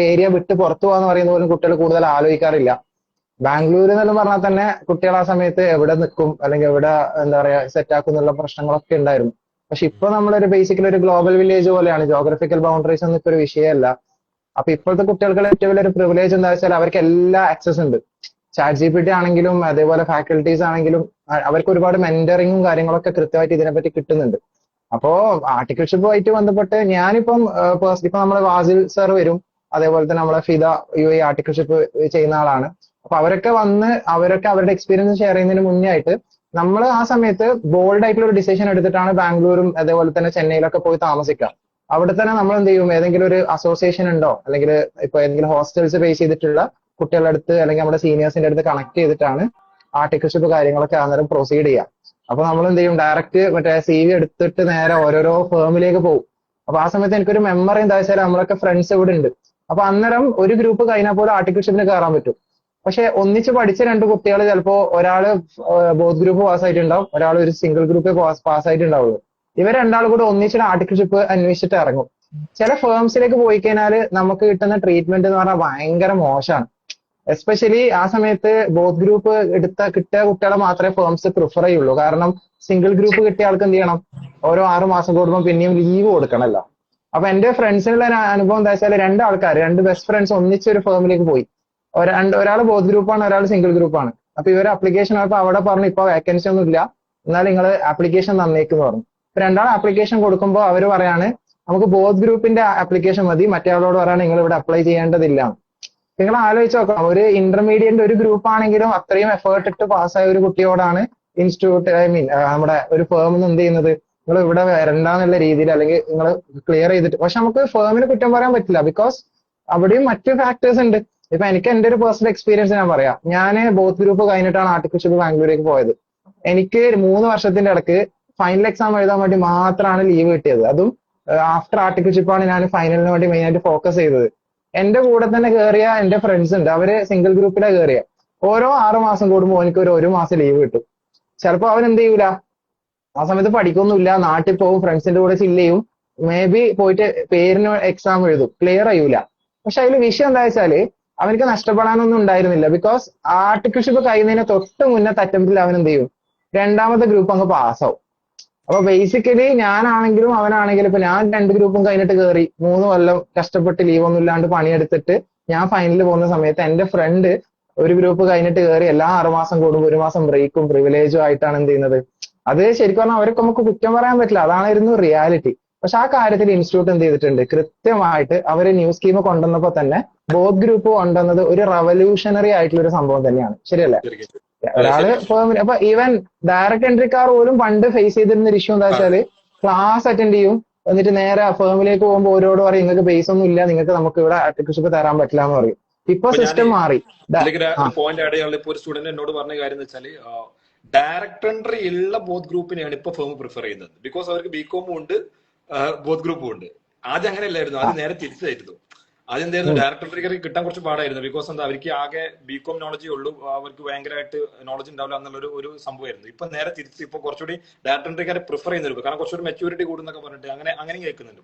ഏരിയ വിട്ട് പുറത്തു പോകാന്ന് പറയുന്ന പോലും കുട്ടികൾ കൂടുതൽ ആലോചിക്കാറില്ല. ബാംഗ്ലൂർ എന്നെല്ലാം പറഞ്ഞാൽ തന്നെ കുട്ടികൾ ആ സമയത്ത് എവിടെ നിൽക്കും അല്ലെങ്കിൽ എവിടെ എന്താ പറയാ സെറ്റ് ആക്കും എന്നുള്ള പ്രശ്നങ്ങളൊക്കെ ഉണ്ടായിരുന്നു. പക്ഷെ ഇപ്പൊ നമ്മളൊരു ബേസിക്കലി ഒരു ഗ്ലോബൽ വില്ലേജ് പോലെയാണ്. ജോഗ്രഫിക്കൽ ബൗണ്ടറീസ് ഒന്നും ഇപ്പൊ ഒരു വിഷയമല്ല. അപ്പൊ ഇപ്പോഴത്തെ കുട്ടികൾക്ക് ഏറ്റവും വലിയൊരു പ്രിവിലേജ് എന്താ വെച്ചാൽ അവർക്ക് എല്ലാ ആക്സസ് ഉണ്ട്. ChatGPT ആണെങ്കിലും അതേപോലെ ഫാക്കൽറ്റീസ് ആണെങ്കിലും അവർക്ക് ഒരുപാട് മെന്ററിങ്ങും കാര്യങ്ങളൊക്കെ കൃത്യമായിട്ട് ഇതിനെപ്പറ്റി കിട്ടുന്നുണ്ട്. അപ്പോ ആർട്ടിക്കിൾഷിപ്പുമായിട്ട് ബന്ധപ്പെട്ട് ഞാനിപ്പം ഇപ്പൊ നമ്മളെ വാസിൽ സർ വരും, അതേപോലെ തന്നെ നമ്മളെ ഫിദ UAE ആർട്ടിക്കിൾഷിപ്പ് ചെയ്യുന്ന ആളാണ്. അപ്പൊ അവരൊക്കെ അവരുടെ എക്സ്പീരിയൻസ് ഷെയർ ചെയ്യുന്നതിന് മുന്നേ ആയിട്ട് നമ്മൾ ആ സമയത്ത് ബോൾഡ് ആയിട്ടുള്ള ഒരു ഡിസിഷൻ എടുത്തിട്ടാണ് ബാംഗ്ലൂരും അതേപോലെ തന്നെ ചെന്നൈയിലൊക്കെ പോയി താമസിക്കുക. അവിടെ തന്നെ നമ്മൾ എന്ത് ചെയ്യും, ഏതെങ്കിലും ഒരു അസോസിയേഷൻ ഉണ്ടോ, അല്ലെങ്കിൽ ഇപ്പൊ ഏതെങ്കിലും ഹോസ്റ്റൽസ് ബേസ് ചെയ്തിട്ടുള്ള കുട്ടികളുടെ അടുത്ത് അല്ലെങ്കിൽ നമ്മുടെ സീനിയേഴ്സിന്റെ അടുത്ത് കണക്ട് ചെയ്തിട്ടാണ് ആർട്ടിക്കിൾഷിപ്പ് കാര്യങ്ങളൊക്കെ അന്നേരം പ്രൊസീഡ് ചെയ്യുക. അപ്പൊ നമ്മൾ എന്ത് ചെയ്യും, ഡയറക്റ്റ് മറ്റേ CV എടുത്തിട്ട് നേരെ ഓരോരോ ഫേമിലേക്ക് പോകും. അപ്പൊ ആ സമയത്ത് എനിക്കൊരു മെമ്മറി എന്താ വെച്ചാൽ നമ്മളൊക്കെ ഫ്രണ്ട്സ് ഇവിടെ ഉണ്ട്. അപ്പൊ അന്നേരം ഒരു ഗ്രൂപ്പ് കഴിഞ്ഞാൽ പോലും ആർട്ടിക്കിൾഷിപ്പിന് കയറാൻ പറ്റും. പക്ഷെ ഒന്നിച്ച് പഠിച്ച രണ്ട് കുട്ടികൾ ചിലപ്പോ ഒരാള് ബോത്ത് ഗ്രൂപ്പ് പാസ്സായിട്ടുണ്ടാവും, ഒരാൾ ഒരു സിംഗിൾ ഗ്രൂപ്പ് പാസ്സായിട്ടുണ്ടാവുള്ളൂ. ഇവർ രണ്ടാളും കൂടെ ഒന്നിച്ചിട്ട് ആർട്ടിക്കിൾഷിപ്പ് അന്വേഷിച്ചിട്ട് ഇറങ്ങും. ചില ഫേംസിലേക്ക് പോയി കഴിഞ്ഞാൽ നമുക്ക് കിട്ടുന്ന ട്രീറ്റ്മെന്റ് എന്ന് പറഞ്ഞാൽ ഭയങ്കര മോശമാണ്. എസ്പെഷ്യലി ആ സമയത്ത് ബോത്ത് ഗ്രൂപ്പ് കിട്ടിയ കുട്ടികളെ മാത്രമേ ഫേംസ് പ്രിഫർ ചെയ്യുള്ളൂ. കാരണം സിംഗിൾ ഗ്രൂപ്പ് കിട്ടിയ ആൾക്ക് എന്ത് ചെയ്യണം, ഓരോ 6 മാസം കൂടുമ്പോൾ പിന്നെയും ലീവ് കൊടുക്കണമല്ലോ. അപ്പൊ എന്റെ ഫ്രണ്ട്സിനുള്ള അനുഭവം എന്താ വെച്ചാൽ രണ്ട് ബെസ്റ്റ് ഫ്രണ്ട്സ് ഒന്നിച്ച് ഒരു ഫേമിലേക്ക് പോയി. ഒരാൾ ബോത്ത് ഗ്രൂപ്പാണ്, ഒരാൾ സിംഗിൾ ഗ്രൂപ്പാണ്. അപ്പൊ ഇവര് അപ്ലിക്കേഷൻ ആയപ്പോ അവിടെ പറഞ്ഞു ഇപ്പൊ വേക്കൻസി ഒന്നും ഇല്ല, എന്നാൽ നിങ്ങൾ ആപ്ലിക്കേഷൻ തന്നേക്കെന്ന് പറഞ്ഞു. ഇപ്പൊ രണ്ടാൾ ആപ്ലിക്കേഷൻ കൊടുക്കുമ്പോൾ അവര് പറയാണ് നമുക്ക് ബോത്ത് ഗ്രൂപ്പിന്റെ ആപ്ലിക്കേഷൻ മതി, മറ്റേ ആളോട് പറയാണ് നിങ്ങൾ ഇവിടെ അപ്ലൈ ചെയ്യേണ്ടതില്ല. നിങ്ങൾ ആലോചിച്ച് നോക്കാം, ഒരു ഇന്റർമീഡിയറ്റ് ഒരു ഗ്രൂപ്പ് ആണെങ്കിലും അത്രയും എഫേർട്ട് ഇട്ട് പാസ്സായ ഒരു കുട്ടിയോടാണ് നമ്മുടെ ഒരു ഫേം എന്ത് ചെയ്യുന്നത്, നിങ്ങൾ ഇവിടെ വരണ്ടെന്നുള്ള രീതിയിൽ അല്ലെങ്കിൽ നിങ്ങൾ ക്ലിയർ ചെയ്തിട്ട്. പക്ഷെ നമുക്ക് ഫേമിന് കുറ്റം പറയാൻ പറ്റില്ല, ബിക്കോസ് അവിടെയും മറ്റു ഫാക്ടേഴ്സ് ഉണ്ട്. ഇപ്പൊ എനിക്ക് എന്റെ ഒരു പേഴ്സണൽ എക്സ്പീരിയൻസ് ഞാൻ പറയാം. ഞാൻ ബോത്ത് ഗ്രൂപ്പ് കഴിഞ്ഞിട്ടാണ് ആർട്ടിക്കിൾഷിപ്പ് ബാംഗ്ലൂരേക്ക് പോയത്. എനിക്ക് 3 വർഷത്തിന്റെ ഇടയ്ക്ക് ഫൈനൽ എക്സാം എഴുതാൻ വേണ്ടി മാത്രമാണ് ലീവ് കിട്ടിയത്. അതും ആഫ്റ്റർ ആർട്ടിക്കിൾഷിപ്പാണ് ഞാൻ ഫൈനലിന് വേണ്ടി മെയിൻ ആയിട്ട് ഫോക്കസ് ചെയ്തത്. എന്റെ കൂടെ തന്നെ കയറിയ എന്റെ ഫ്രണ്ട്സ് ഉണ്ട്, അവര് സിംഗിൾ ഗ്രൂപ്പിലാണ് കയറിയ. ഓരോ 6 മാസം കൂടുമ്പോൾ എനിക്ക് ഒരു മാസം ലീവ് കിട്ടും. ചിലപ്പോ അവൻ എന്ത് ചെയ്യൂല, ആ സമയത്ത് പഠിക്കൊന്നുമില്ല, നാട്ടിൽ പോകും, ഫ്രണ്ട്സിന്റെ കൂടെ ചില്ല് ചെയ്യും, മേ ബി പോയിട്ട് പേരിന് എക്സാം എഴുതും, ക്ലിയർ ചെയ്യൂല. പക്ഷെ അതിൽ വിഷയം എന്താ വെച്ചാല് അവനക്ക് നഷ്ടപ്പെടാനൊന്നും ഉണ്ടായിരുന്നില്ല. ബിക്കോസ് ആർട്ടിക്കിൾഷിപ്പ് കഴിയുന്നതിന് തൊട്ട് മുന്നത്തെ അറ്റംപ്റ്റിൽ അവൻ എന്ത് ചെയ്യും, രണ്ടാമത്തെ ഗ്രൂപ്പ് അങ്ങ് പാസ്സാവും. അപ്പൊ ബേസിക്കലി ഞാനാണെങ്കിലും അവനാണെങ്കിലും ഇപ്പൊ ഞാൻ 2 ഗ്രൂപ്പും കഴിഞ്ഞിട്ട് കയറി 3 കൊല്ലം കഷ്ടപ്പെട്ട് ലീവ് ഒന്നും ഇല്ലാണ്ട് പണിയെടുത്തിട്ട് ഞാൻ ഫൈനലിൽ പോകുന്ന സമയത്ത് എന്റെ ഫ്രണ്ട് ഒരു ഗ്രൂപ്പ് കഴിഞ്ഞിട്ട് കയറി എല്ലാ 6 മാസം കൂടുമ്പോൾ 1 മാസം ബ്രേക്കും പ്രിവിലേജും ആയിട്ടാണ് എന്ത് ചെയ്യുന്നത്. അത് ശരിക്കും പറഞ്ഞാൽ അവർക്ക് നമുക്ക് കുറ്റം പറയാൻ പറ്റില്ല, അതായിരുന്നു റിയാലിറ്റി. പക്ഷെ ആ കാര്യത്തിൽ ഇൻസ്റ്റിറ്റ്യൂട്ട് എന്ത് ചെയ്തിട്ടുണ്ട്, കൃത്യമായിട്ട് അവര് ന്യൂ സ്കീം കൊണ്ടുവന്നപ്പോ തന്നെ ബോത്ത് ഗ്രൂപ്പ് കൊണ്ടുവന്നത് ഒരു റവല്യൂഷണറി ആയിട്ടുള്ള ഒരു സംഭവം തന്നെയാണ്. ശരിയല്ലേ? ഒരാള് അപ്പൊ ഈവൻ ഡയറക്ട് എൻട്രിക്കാർ പോലും പണ്ട് ഫേസ് ചെയ്തിരുന്ന ഒരു ഇഷ്യൂ എന്താ വെച്ചാല് ക്ലാസ് അറ്റൻഡ് ചെയ്യും, എന്നിട്ട് നേരെ ഫേമിലേക്ക് പോകുമ്പോൾ ഓരോട് പറയും നിങ്ങൾക്ക് ബേസ് ഒന്നും ഇല്ല, നിങ്ങൾക്ക് നമുക്ക് ഇവിടെ ആർട്ടിക്കിൾഷിപ്പ് തരാൻ പറ്റില്ല എന്ന് പറയും. ഇപ്പൊ സിസ്റ്റം മാറി. പോയിന്റ് ആഡ് ചെയ്യാനുള്ള ഇപ്പൊ ഒരു സ്റ്റുഡന്റ് എന്നോട് പറഞ്ഞ കാര്യം എന്ന് വെച്ചാല് ഡയറക്ട് എൻട്രി ഉള്ള ബോത്ത് ഗ്രൂപ്പിനെയാണ് ഇപ്പൊ ഫേം പ്രിഫർ ചെയ്യുന്നത്. ബിക്കോസ് അവർക്ക് ബികോമും ഉണ്ട് ബോത്ത് ഗ്രൂപ്പും ഉണ്ട്. ആദ്യം അങ്ങനെയല്ലായിരുന്നു, ആദ്യം നേരെ തിരിച്ചായിരുന്നു. ആദ്യം എന്തായിരുന്നു, ഡയറക്ട് എൻട്രി കിട്ടാൻ കുറച്ച് പാടായിരുന്നു. ബിക്കോസ് എന്താ, അവർക്ക് ആകെ ബികോം നോളജേ ഉള്ളൂ, അവർക്ക് ഭയങ്കരമായിട്ട് നോളജ് ഉണ്ടാവില്ല എന്നുള്ള ഒരു സംഭവമായിരുന്നു. ഇപ്പൊ നേരെ തിരിച്ച് ഇപ്പൊ കുറച്ചുകൂടി ഡയറക്ട് എൻട്രിക്കാരെ പ്രിഫർ ചെയ്യുന്നുണ്ട്, കാരണം കുറച്ചുകൂടി മെച്യൂരിറ്റി കൂടുന്നൊക്കെ പറഞ്ഞിട്ട് അങ്ങനെ കേൾക്കുന്നുണ്ട്.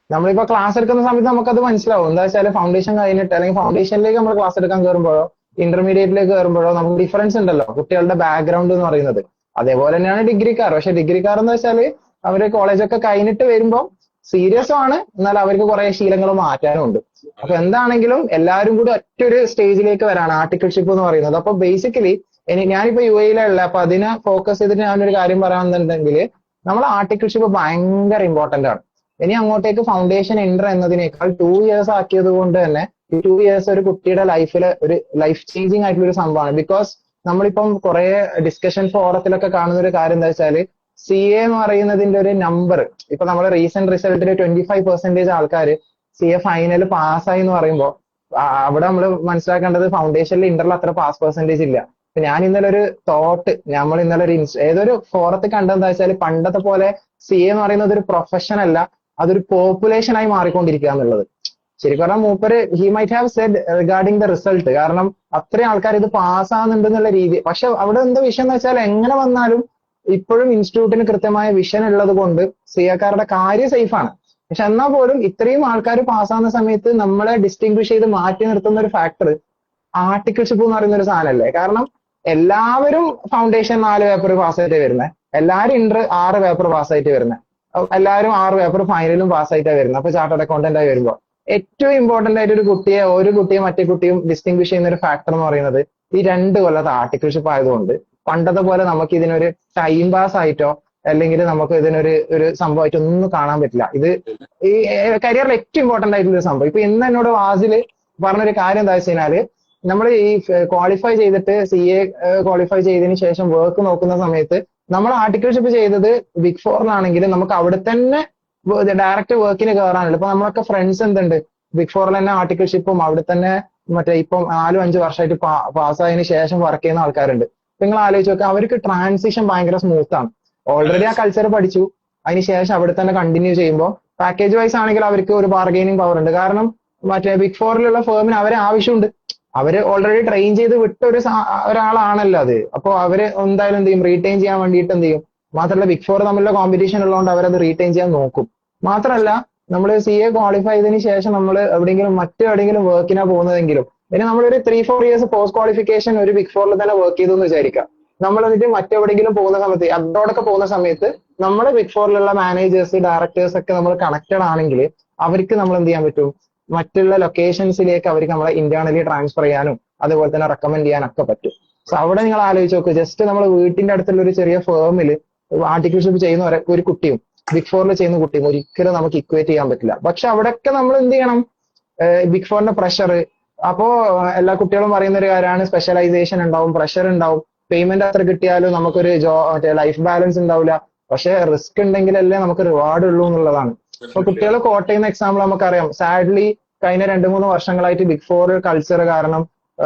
നമ്മളിപ്പോ ക്ലാസ് എടുക്കുന്ന സമയത്ത് നമുക്കത് മനസ്സിലാവും. എന്താ വെച്ചാൽ ഫൗണ്ടേഷൻ കഴിഞ്ഞിട്ട് അല്ലെങ്കിൽ ഫൗണ്ടേഷനിലേക്ക് നമ്മൾ ക്ലാസ് എടുക്കാൻ കയറുമ്പോഴോ ഇന്റർമീഡിയറ്റിലേക്ക് കയറുമ്പോഴോ നമുക്ക് ഡിഫറൻസ് ഉണ്ടല്ലോ കുട്ടികളുടെ ബാക്ക്ഗ്രൗണ്ട് എന്ന് പറയുന്നത്. അതേപോലെ തന്നെയാണ് ഡിഗ്രിക്കാർ. പക്ഷെ ഡിഗ്രിക്കാർ എന്ന് വെച്ചാല് അവര് കോളേജൊക്കെ കഴിഞ്ഞിട്ട് വരുമ്പോ സീരിയസും ആണ്, എന്നാൽ അവർക്ക് കുറെ ശീലങ്ങൾ മാറ്റാനും ഉണ്ട്. അപ്പൊ എന്താണെങ്കിലും എല്ലാവരും കൂടി ഒറ്റൊരു സ്റ്റേജിലേക്ക് വരാണ് ആർട്ടിക്കിൾഷിപ്പ് എന്ന് പറയുന്നത്. അപ്പൊ ബേസിക്കലി ഞാനിപ്പോ UAE-ലുള്ള, അപ്പൊ അതിനെ ഫോക്കസ് ചെയ്തിട്ട് ഞാനൊരു കാര്യം പറയാമെന്നുണ്ടെങ്കിൽ നമ്മൾ ആർട്ടിക്കിൾഷിപ്പ് ഭയങ്കര ഇമ്പോർട്ടന്റ് ആണ്. ഇനി അങ്ങോട്ടേക്ക് ഫൗണ്ടേഷൻ എൻട്രി എന്നതിനേക്കാൾ 2 years ആക്കിയത് കൊണ്ട് തന്നെ ഈ 2 years ഒരു കുട്ടിയുടെ ലൈഫിൽ ഒരു ലൈഫ് ചേഞ്ചിങ് ആയിട്ടുള്ള ഒരു സംഭവമാണ്. ബിക്കോസ് നമ്മളിപ്പം കുറെ ഡിസ്കഷൻ ഫോറത്തിലൊക്കെ കാണുന്ന ഒരു കാര്യം എന്താ വെച്ചാല് CA എന്ന് പറയുന്നതിന്റെ ഒരു നമ്പർ, ഇപ്പൊ നമ്മുടെ റീസെന്റ് റിസൾട്ടിൽ 25% ആൾക്കാർ CA ഫൈനൽ പാസ്സായി എന്ന് പറയുമ്പോൾ അവിടെ നമ്മൾ മനസ്സിലാക്കേണ്ടത് ഫൗണ്ടേഷനിൽ ഇന്ററിൽ അത്ര പാസ് പെർസെന്റേജ് ഇല്ല. ഞാൻ ഇന്നലെ ഒരു നമ്മൾ ഇന്നലെ ഒരു ഏതൊരു ഫോറത്തിൽ കണ്ടെന്താ വെച്ചാൽ പണ്ടത്തെ പോലെ CA എന്ന് പറയുന്നത് ഒരു പ്രൊഫഷൻ അല്ല, അതൊരു പോപ്പുലേഷൻ ആയി മാറിക്കൊണ്ടിരിക്കുക എന്നുള്ളത്. ശരിക്കും പറഞ്ഞാൽ മൂപ്പര് he might have said regarding the result, കാരണം അത്രയും ആൾക്കാർ ഇത് പാസ്സാകുന്നുണ്ടെന്നുള്ള രീതി. പക്ഷെ അവിടെ എന്താ വിഷയം എന്ന് വെച്ചാൽ എങ്ങനെ വന്നാലും ഇപ്പോഴും ഇൻസ്റ്റിറ്റ്യൂട്ടിന് കൃത്യമായ വിഷൻ ഉള്ളത് കൊണ്ട് സിയക്കാരുടെ കാര്യം സേഫ് ആണ്. പക്ഷെ എന്നാൽ പോലും ഇത്രയും ആൾക്കാർ പാസ്സാകുന്ന സമയത്ത് നമ്മളെ ഡിസ്റ്റിംഗ്വിഷ് ചെയ്ത് മാറ്റി നിർത്തുന്ന ഒരു ഫാക്ടർ ആർട്ടിക്കിൾഷിപ്പ് എന്ന് പറയുന്ന ഒരു സാധനമല്ലേ. കാരണം എല്ലാവരും ഫൗണ്ടേഷൻ 4 പേപ്പർ പാസ്സായിട്ട് വരുന്നത്, എല്ലാവരും ഇന്റർ 6 പേപ്പർ പാസ്സായിട്ട് വരുന്നത്, എല്ലാവരും 6 പേപ്പർ ഫൈനലും പാസ്സായിട്ടാണ് വരുന്നത്. അപ്പൊ ചാർട്ടേഡ് അക്കൗണ്ടന്റ് ആയി വരുമ്പോൾ ഏറ്റവും ഇമ്പോർട്ടന്റ് ആയിട്ട് ഒരു കുട്ടിയെ മറ്റേ കുട്ടിയും ഡിസ്റ്റിംഗ്വിഷ് ചെയ്യുന്ന ഒരു ഫാക്ടർ എന്ന് പറയുന്നത് ഈ 2 കൊല്ലത്തെ ആർട്ടിക്കിൾഷിപ്പ് ആയതുകൊണ്ട് പണ്ടത്തെ പോലെ നമുക്ക് ഇതിനൊരു ടൈം പാസ് ആയിട്ടോ അല്ലെങ്കിൽ നമുക്ക് ഇതിനൊരു സംഭവമായിട്ട് ഒന്നും കാണാൻ പറ്റില്ല. ഇത് ഈ കരിയറിൽ ഏറ്റവും ഇമ്പോർട്ടന്റ് ആയിട്ടുള്ള ഒരു സംഭവം. ഇപ്പൊ ഇന്ന് എന്നോട് വാസിൽ പറഞ്ഞൊരു കാര്യം എന്താ വെച്ച് കഴിഞ്ഞാല്, നമ്മൾ ഈ ക്വാളിഫൈ ചെയ്തിട്ട് CA ക്വാളിഫൈ ചെയ്തതിന് ശേഷം വർക്ക് നോക്കുന്ന സമയത്ത് നമ്മൾ ആർട്ടിക്കിൾഷിപ്പ് ചെയ്തത് ബിഗ് ഫോറിലാണെങ്കിൽ നമുക്ക് അവിടെ തന്നെ ഡയറക്റ്റ് വർക്കിന് കയറാനില്ല. ഇപ്പൊ നമ്മളൊക്കെ ഫ്രണ്ട്സ് എന്തുണ്ട് ബിഗ് ഫോറിൽ തന്നെ ആർട്ടിക്കിൾഷിപ്പും അവിടെ തന്നെ മറ്റേ ഇപ്പം 4-5 വർഷമായിട്ട് പാസ്സായതിനു ശേഷം വർക്ക് ചെയ്യുന്ന ആൾക്കാരുണ്ട്. നിങ്ങൾ ആലോചിച്ച് നോക്കുക, അവർക്ക് ട്രാൻസിഷൻ ഭയങ്കര സ്മൂത്ത് ആണ്. ഓൾറെഡി ആ കൾച്ചർ പഠിച്ചു, അതിനുശേഷം അവിടെ തന്നെ കണ്ടിന്യൂ ചെയ്യുമ്പോൾ പാക്കേജ് വൈസ് ആണെങ്കിൽ അവർക്ക് ഒരു ബാർഗെയിനിങ് പവർ ഉണ്ട്. കാരണം മറ്റേ ബിഗ് ഫോറിലുള്ള ഫേമിന് അവരെ ആവശ്യമുണ്ട്. അവര് ഓൾറെഡി ട്രെയിൻ ചെയ്ത് വിട്ട ഒരാളാണല്ലോ അത്. അപ്പൊ അവര് എന്തായാലും എന്ത് ചെയ്യും, റീറ്റെയിൻ ചെയ്യാൻ വേണ്ടിയിട്ട് എന്ത് ചെയ്യും. മാത്രമല്ല ബിഗ് ഫോർ തമ്മിലുള്ള കോമ്പറ്റീഷൻ ഉള്ളതുകൊണ്ട് അവരത് റീറ്റെയിൻ ചെയ്യാൻ നോക്കും. മാത്രമല്ല നമ്മൾ CA ക്വാളിഫൈ ചെയ്തതിന് ശേഷം നമ്മൾ മറ്റെവിടെയെങ്കിലും വർക്കിനാ പോകുന്നതെങ്കിലും ഇനി നമ്മളൊരു 3-4 ഇയേഴ്സ് പോസ്റ്റ് ക്വാളിഫിക്കേഷൻ ഒരു ബിഗ് ഫോറിൽ തന്നെ വർക്ക് ചെയ്തു എന്ന് വിചാരിക്കാം. നമ്മൾ എന്നിട്ട് മറ്റെവിടെയെങ്കിലും പോകുന്ന സമയത്ത്, അബ്രോഡൊക്കെ പോകുന്ന സമയത്ത് നമ്മുടെ ബിഗ് ഫോറിലുള്ള മാനേജേഴ്സ്, ഡയറക്ടേഴ്സ് ഒക്കെ നമ്മൾ കണക്റ്റഡ് ആണെങ്കിൽ അവർക്ക് നമ്മൾ എന്ത് ചെയ്യാൻ പറ്റും, മറ്റുള്ള ലൊക്കേഷൻസിലേക്ക് അവർക്ക് നമ്മളെ ഇന്റേണലി ട്രാൻസ്ഫർ ചെയ്യാനും അതുപോലെ തന്നെ റെക്കമെൻഡ് ചെയ്യാനൊക്കെ പറ്റും. സോ അവിടെ നിങ്ങൾ ആലോചിച്ച് നോക്ക്, ജസ്റ്റ് നമ്മൾ വീട്ടിന്റെ അടുത്തുള്ള ഒരു ചെറിയ ഫേമിൽ ആർട്ടിക്കിൾഷിപ്പ് ചെയ്യുന്ന ഒരു കുട്ടിയും ബിഗ് ഫോറിൽ ചെയ്യുന്ന കുട്ടിയും ഒരിക്കലും നമുക്ക് ഇക്വേറ്റ് ചെയ്യാൻ പറ്റില്ല. പക്ഷെ അവിടെയൊക്കെ നമ്മൾ എന്ത് ചെയ്യണം, ബിഗ് ഫോറിന്റെ പ്രഷർ. അപ്പോ എല്ലാ കുട്ടികളും പറയുന്ന ഒരു കാര്യമാണ്, സ്പെഷ്യലൈസേഷൻ ഉണ്ടാവും, പ്രഷർ ഉണ്ടാവും, പേയ്മെന്റ് അത്ര കിട്ടിയാലും നമുക്കൊരു ലൈഫ് ബാലൻസ് ഉണ്ടാവില്ല. പക്ഷെ റിസ്ക് ഉണ്ടെങ്കിലല്ലേ നമുക്ക് റിവാർഡ് ഉള്ളൂ എന്നുള്ളതാണ്. ഇപ്പൊ കുട്ടികൾ കോട്ടയുന്ന എക്സാമ്പിൾ നമുക്കറിയാം. സാഡ്ലി കഴിഞ്ഞ 2-3 വർഷങ്ങളായിട്ട് ബിഗ് ഫോർ കൾച്ചർ കാരണം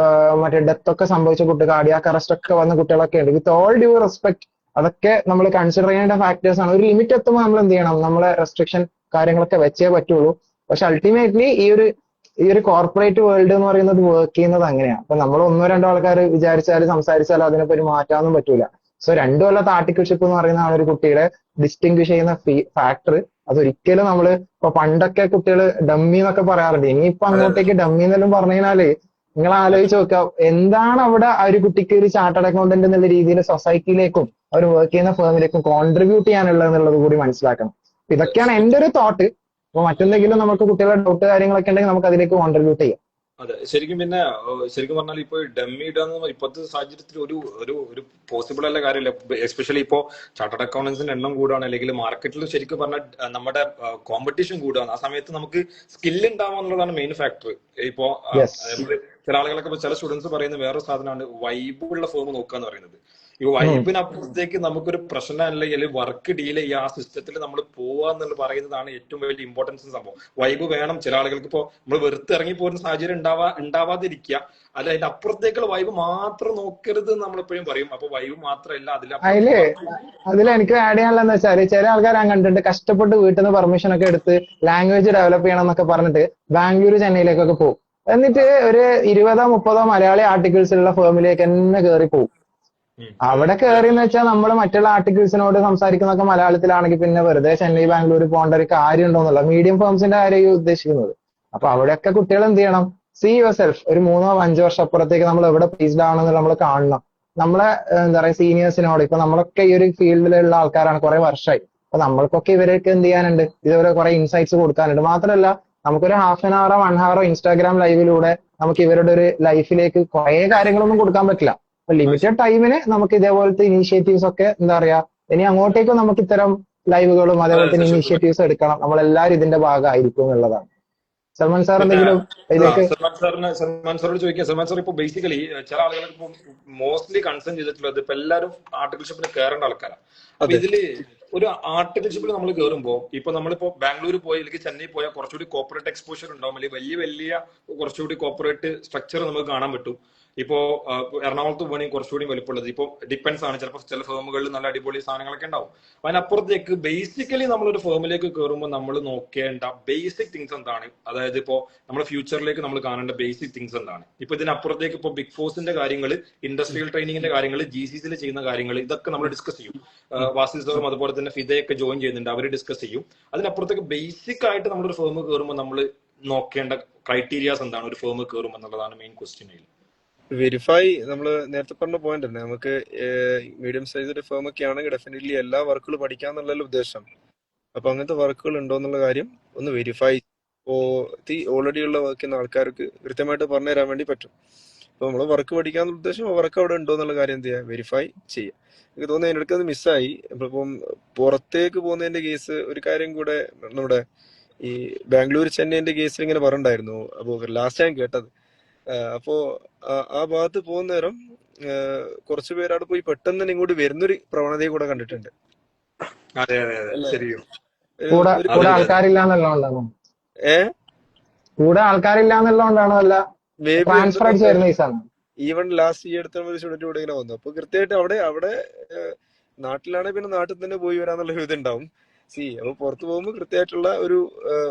മറ്റേ ഡെത്ത് ഒക്കെ സംഭവിച്ച കുട്ടി, കാർഡിയാക് അറസ്റ്റ് ഒക്കെ വന്ന കുട്ടികളൊക്കെ ഉണ്ട്. വിത്ത് ഓൾ ഡ്യൂ റെസ്പെക്ട്, അതൊക്കെ നമ്മൾ കൺസിഡർ ചെയ്യേണ്ട ഫാക്ടേഴ്സ് ആണ്. ഒരു ലിമിറ്റ് എത്തുമ്പോൾ നമ്മൾ എന്ത് ചെയ്യണം, നമ്മളെ റെസ്ട്രിക്ഷൻ കാര്യങ്ങളൊക്കെ വെച്ചേ പറ്റുള്ളൂ. പക്ഷെ അൾട്ടിമേറ്റ്ലി ഈ ഒരു കോർപ്പറേറ്റ് വേൾഡ് എന്ന് പറയുന്നത് വർക്ക് ചെയ്യുന്നത് അങ്ങനെയാണ്. അപ്പൊ നമ്മൾ 1-2 ആൾക്കാർ വിചാരിച്ചാലും സംസാരിച്ചാലും അതിനെപ്പോ ഒരു മാറ്റാനൊന്നും പറ്റൂല. സോ 2 കൊല്ലത്തെ ആർട്ടിക്കിൾഷിപ്പ് എന്ന് പറയുന്നതാണ് ഒരു കുട്ടിയുടെ ഡിസ്റ്റിങ്വിഷ് ചെയ്യുന്ന ഫാക്ടർ. അതൊരിക്കലും നമ്മള് ഇപ്പൊ പണ്ടൊക്കെ കുട്ടികൾ ഡമ്മി എന്നൊക്കെ പറയാറുണ്ട്. ഇനിയിപ്പൊ അങ്ങോട്ടേക്ക് ഡമ്മി എന്നെല്ലാം പറഞ്ഞു കഴിഞ്ഞാല് നിങ്ങൾ ആലോചിച്ച് നോക്കാം, എന്താണ് അവിടെ ആ ഒരു കുട്ടിക്ക് ഒരു ചാർട്ടേഡ് അക്കൗണ്ടന്റ് എന്നുള്ള രീതിയിൽ സൊസൈറ്റിയിലേക്കും അവർ വർക്ക് ചെയ്യുന്ന ഫേമിലേക്കും കോൺട്രിബ്യൂട്ട് ചെയ്യാനുള്ളത് എന്നുള്ളത് കൂടി മനസ്സിലാക്കണം. ഇതൊക്കെയാണ് എന്റെ ഒരു തോട്ട്. അപ്പൊ മറ്റെന്തെങ്കിലും നമുക്ക് കുട്ടികളുടെ ഡൗട്ട് കാര്യങ്ങളൊക്കെ ഉണ്ടെങ്കിൽ നമുക്ക് അതിലേക്ക് കോൺട്രിബ്യൂട്ട് ചെയ്യാം. അതെ, ശരിക്കും പിന്നെ ശരിക്കും പറഞ്ഞാൽ ഇപ്പൊ ഡമ്മി ഇടാന്ന് ഇപ്പോഴത്തെ സാഹചര്യത്തിൽ ഒരു ഒരു ഒരു പോസിബിൾ അല്ല കാര്യമില്ല. എസ്പെഷ്യലി ഇപ്പോ ചാർട്ടേഡ് അക്കൗണ്ടൻസിന്റെ എണ്ണം കൂടുകയാണ്, അല്ലെങ്കിൽ മാർക്കറ്റിൽ ശരിക്കും പറഞ്ഞാൽ നമ്മുടെ കോമ്പറ്റീഷൻ കൂടുകയാണ്. ആ സമയത്ത് നമുക്ക് സ്കില്ല് ഉണ്ടാവുക എന്നുള്ളതാണ് മെയിൻ ഫാക്ടർ. ഇപ്പോ ചില ആളുകളൊക്കെ ചില സ്റ്റുഡൻസ് പറയുന്ന വേറൊരു സാധനമാണ് വൈബുള്ള ഫോം നോക്കുക എന്ന് പറയുന്നത്. ഈ വൈബിനപ്പുറത്തേക്ക് നമുക്കൊരു പ്രശ്നം അല്ലെങ്കിൽ വർക്ക് ഡീൽ ചെയ്യുക, ആ സിസ്റ്റത്തിൽ നമ്മൾ പോവുക എന്നുള്ള പറയുന്നതാണ് ഏറ്റവും വലിയ ഇമ്പോർട്ടൻസ് സംഭവം. വൈബ് വേണം. ചില ആളുകൾക്ക് ഇപ്പോ നമ്മൾ വെറുതെ ഇറങ്ങി പോകുന്ന സാഹചര്യം ഉണ്ടാവാതിരിക്കുക, അല്ല അതിന്റെ അപ്പുറത്തേക്കുള്ള വൈബ് മാത്രം നോക്കരുത് നമ്മളെപ്പോഴും പറയും. അപ്പൊ വൈബ് മാത്രമല്ല അതിൽ എനിക്ക് ആഡ് ചെയ്യാനുള്ളതെന്ന് വെച്ചാല്, ചില ആൾക്കാർ ഞാൻ കണ്ടിട്ട് കഷ്ടപ്പെട്ട് വീട്ടിൽ നിന്ന് പെർമിഷൻ ഒക്കെ എടുത്ത് ലാംഗ്വേജ് ഡെവലപ്പ് ചെയ്യണം എന്നൊക്കെ പറഞ്ഞിട്ട് ബാംഗ്ലൂർ, ചെന്നൈയിലേക്കൊക്കെ പോകും. എന്നിട്ട് ഒരു 20-30 മലയാളി ആർട്ടിക്കിൾസ് ഉള്ള ഫേമിലേക്ക് തന്നെ കയറി പോകും. അവിടെ കയറിയെന്ന് വെച്ചാൽ നമ്മൾ മറ്റുള്ള ആർട്ടിക്കിൾസിനോട് സംസാരിക്കുന്നതൊക്കെ മലയാളത്തിലാണെങ്കിൽ പിന്നെ വെറുതെ ചെന്നൈ, ബാംഗ്ലൂർ പോകേണ്ട ഒരു കാര്യം ഉണ്ടോന്നുള്ള മീഡിയം ഫേംസിന്റെ കാര്യം ഉദ്ദേശിക്കുന്നത്. അപ്പൊ അവിടെയൊക്കെ കുട്ടികൾ എന്ത് ചെയ്യണം, സീ യുവർ സെൽഫ്. ഒരു 3-5 വർഷം അപ്പുറത്തേക്ക് നമ്മൾ എവിടെ പ്ലേസ്ഡ് ആണെന്ന് നമ്മൾ കാണണം. നമ്മളെ എന്താ പറയാ സീനിയേഴ്സിനോട്, ഇപ്പൊ നമ്മളൊക്കെ ഈ ഒരു ഫീൽഡിലുള്ള ആൾക്കാരാണ്, കുറെ വർഷമായി. അപ്പൊ നമ്മൾക്കൊക്കെ ഇവരൊക്കെ എന്ത് ചെയ്യാനുണ്ട്, ഇതുവരെ കുറെ ഇൻസൈറ്റ്സ് കൊടുക്കാനുണ്ട്. മാത്രമല്ല നമുക്കൊരു ഹാഫ് ആൻ അവറോ 1 ഹവറോ ഇൻസ്റ്റാഗ്രാം ലൈവിലൂടെ നമുക്ക് ഇവരുടെ ഒരു ലൈഫിലേക്ക് കുറെ കാര്യങ്ങളൊന്നും കൊടുക്കാൻ പറ്റില്ല. അപ്പൊ ലിമിറ്റഡ് ടൈമിന് നമുക്ക് ഇതേപോലത്തെ ഇനീഷ്യേറ്റീവ്സ് ഒക്കെ എന്താ പറയാ, ഇനി അങ്ങോട്ടേക്കും നമുക്ക് ഇത്തരം ലൈവുകളും അതേപോലെ തന്നെ ഇനീഷ്യേറ്റീവ്സ് എടുക്കണം. നമ്മളെല്ലാവരും ഇതിന്റെ ഭാഗമായിരിക്കും എന്നുള്ളതാണ്. സൽമാൻ സാർ എന്തെങ്കിലും ഇതിലേക്ക്? സൽമാൻ സാറോട് ചോദിക്കുക. സൽമാൻ സാർ ഇപ്പൊ ബേസിക്കലി ചില ആളുകൾക്ക് ഇപ്പൊ മോസ്റ്റ്ലി കൺസേൺ ചെയ്തിട്ടുള്ളത് ഇപ്പൊ എല്ലാവരും ആർട്ടിക്കിൾഷിപ്പിന് കയറേണ്ട ആൾക്കാരാണ്. അപ്പൊ ഇതില് ഒരു ആർട്ടിക്കിൾഷിപ്പിൽ നമ്മൾ കയറുമ്പോ ഇപ്പൊ നമ്മളിപ്പോ ബാംഗ്ലൂർ പോയി അല്ലെങ്കിൽ ചെന്നൈ പോയാൽ കുറച്ചുകൂടി കോർപ്പറേറ്റ് എക്സ്പോഷർ ഉണ്ടാവും, അല്ലെങ്കിൽ വലിയ വലിയ കുറച്ചുകൂടി കോർപ്പറേറ്റ് സ്ട്രക്ചർ നമുക്ക് കാണാൻ പറ്റും. ഇപ്പോ എറണാകുളത്ത് പോകണമെങ്കിൽ കുറച്ചുകൂടി വലുപ്പമുള്ളത്. ഇപ്പൊ ഡിപ്പെൻസ് ആണ്, ചിലപ്പോൾ ചില ഫേമുകളിൽ നല്ല അടിപൊളി സാധനങ്ങളൊക്കെ ഉണ്ടാവും. അതിനപ്പുറത്തേക്ക് ബേസിക്കലി നമ്മളൊരു ഫേമിലേക്ക് കയറുമ്പോൾ നമ്മൾ നോക്കേണ്ട ബേസിക് തിങ്സ് എന്താണ്, അതായത് ഇപ്പോ നമ്മുടെ ഫ്യൂച്ചറിലേക്ക് നമ്മൾ കാണേണ്ട ബേസിക് തിങ്സ് എന്താണ്. ഇപ്പൊ ഇതിനപ്പുറത്തേക്ക് ഇപ്പൊ ബിഗ് ഫോഴ്സിന്റെ കാര്യങ്ങൾ, ഇൻഡസ്ട്രിയൽ ട്രെയിനിങ്ങിന്റെ കാര്യങ്ങൾ, GCCയിൽ ചെയ്യുന്ന കാര്യങ്ങൾ, ഇതൊക്കെ നമ്മൾ ഡിസ്കസ് ചെയ്യും. വാസിൽ സാറും അതുപോലെ തന്നെ ഫിദയൊക്കെ ജോയിൻ ചെയ്യുന്നുണ്ട്, അവർ ഡിസ്കസ് ചെയ്യും. അതിനപ്പുറത്തേക്ക് ബേസിക് ആയിട്ട് നമ്മളൊരു ഫേം കയറുമ്പോൾ നമ്മൾ നോക്കേണ്ട ക്രൈറ്റീരിയാസ് എന്താണ് ഒരു ഫേം കയറുമ്പോൾ എന്നുള്ളതാണ് മെയിൻ ക്വസ്റ്റ്യൻ. വെരിഫൈ നമ്മൾ നേരത്തെ പറഞ്ഞ പോയിന്റ് തന്നെ, നമുക്ക് മീഡിയം സൈസ് ഒരു ഫേം ഒക്കെ ആണെങ്കിൽ ഡെഫിനറ്റ്ലി എല്ലാ വർക്കുകളും പഠിക്കാന്നുള്ള ഉദ്ദേശം. അപ്പൊ അങ്ങനത്തെ വർക്കുകൾ ഉണ്ടോ എന്നുള്ള കാര്യം ഒന്ന് വെരിഫൈ ഓൾറെഡി ഉള്ള വർക്ക് ചെയ്യുന്ന ആൾക്കാർക്ക് കൃത്യമായിട്ട് പറഞ്ഞു തരാൻ വേണ്ടി പറ്റും. അപ്പൊ നമ്മള് വർക്ക് പഠിക്കാന്നുള്ള ഉദ്ദേശം വർക്ക് അവിടെ ഉണ്ടോ എന്നുള്ള കാര്യം എന്ത് ചെയ്യുക, വെരിഫൈ ചെയ്യുക. എനിക്ക് തോന്നുന്നു എൻ്റെ അടുത്ത് അത് മിസ്സായി. ഇപ്പം പുറത്തേക്ക് പോകുന്നതിന്റെ കേസ് ഒരു കാര്യം കൂടെ നമ്മുടെ ഈ ബാംഗ്ലൂർ ചെന്നൈന്റെ കേസിൽ ഇങ്ങനെ പറഞ്ഞിട്ടുണ്ടായിരുന്നു. അപ്പൊ ലാസ്റ്റ് ഞാൻ കേട്ടത് അപ്പോ ആ ഭാഗത്ത് പോകുന്ന നേരം കുറച്ചു പേര് അവിടെ പോയി പെട്ടെന്ന് തന്നെ ഇങ്ങോട്ട് വരുന്നൊരു പ്രവണതയെ കൂടെ കണ്ടിട്ടുണ്ട്. അതെ അതെ അതെ അല്ലെ? ശരിയും. കൂടെ ഒരു കൂടെ അതെ അതെ ആൾക്കാരില്ല എന്നുള്ളതുകൊണ്ടാണോ? ഏ കൂടെ ആൾക്കാരില്ല എന്നുള്ളതുകൊണ്ടാണോ? അല്ല മേ ബി ട്രാൻസ്ഫർ അടിച്ച് എന്തുകൊണ്ടാണ് വരുന്ന കേസാണ്. ഈവൻ ലാസ്റ്റ് ഈ അടുത്ത ഒരു സ്റ്റുഡന്റ് കൂടെ ഇങ്ങനെ വന്നു. അപ്പൊ കൃത്യമായിട്ട് അവിടെ നാട്ടിലാണെങ്കിൽ പിന്നെ നാട്ടിൽ തന്നെ പോയി വരാന്നുള്ള ഒരു ഇതുണ്ടാവും. അപ്പൊ പുറത്ത് പോകുമ്പോൾ കൃത്യമായിട്ടുള്ള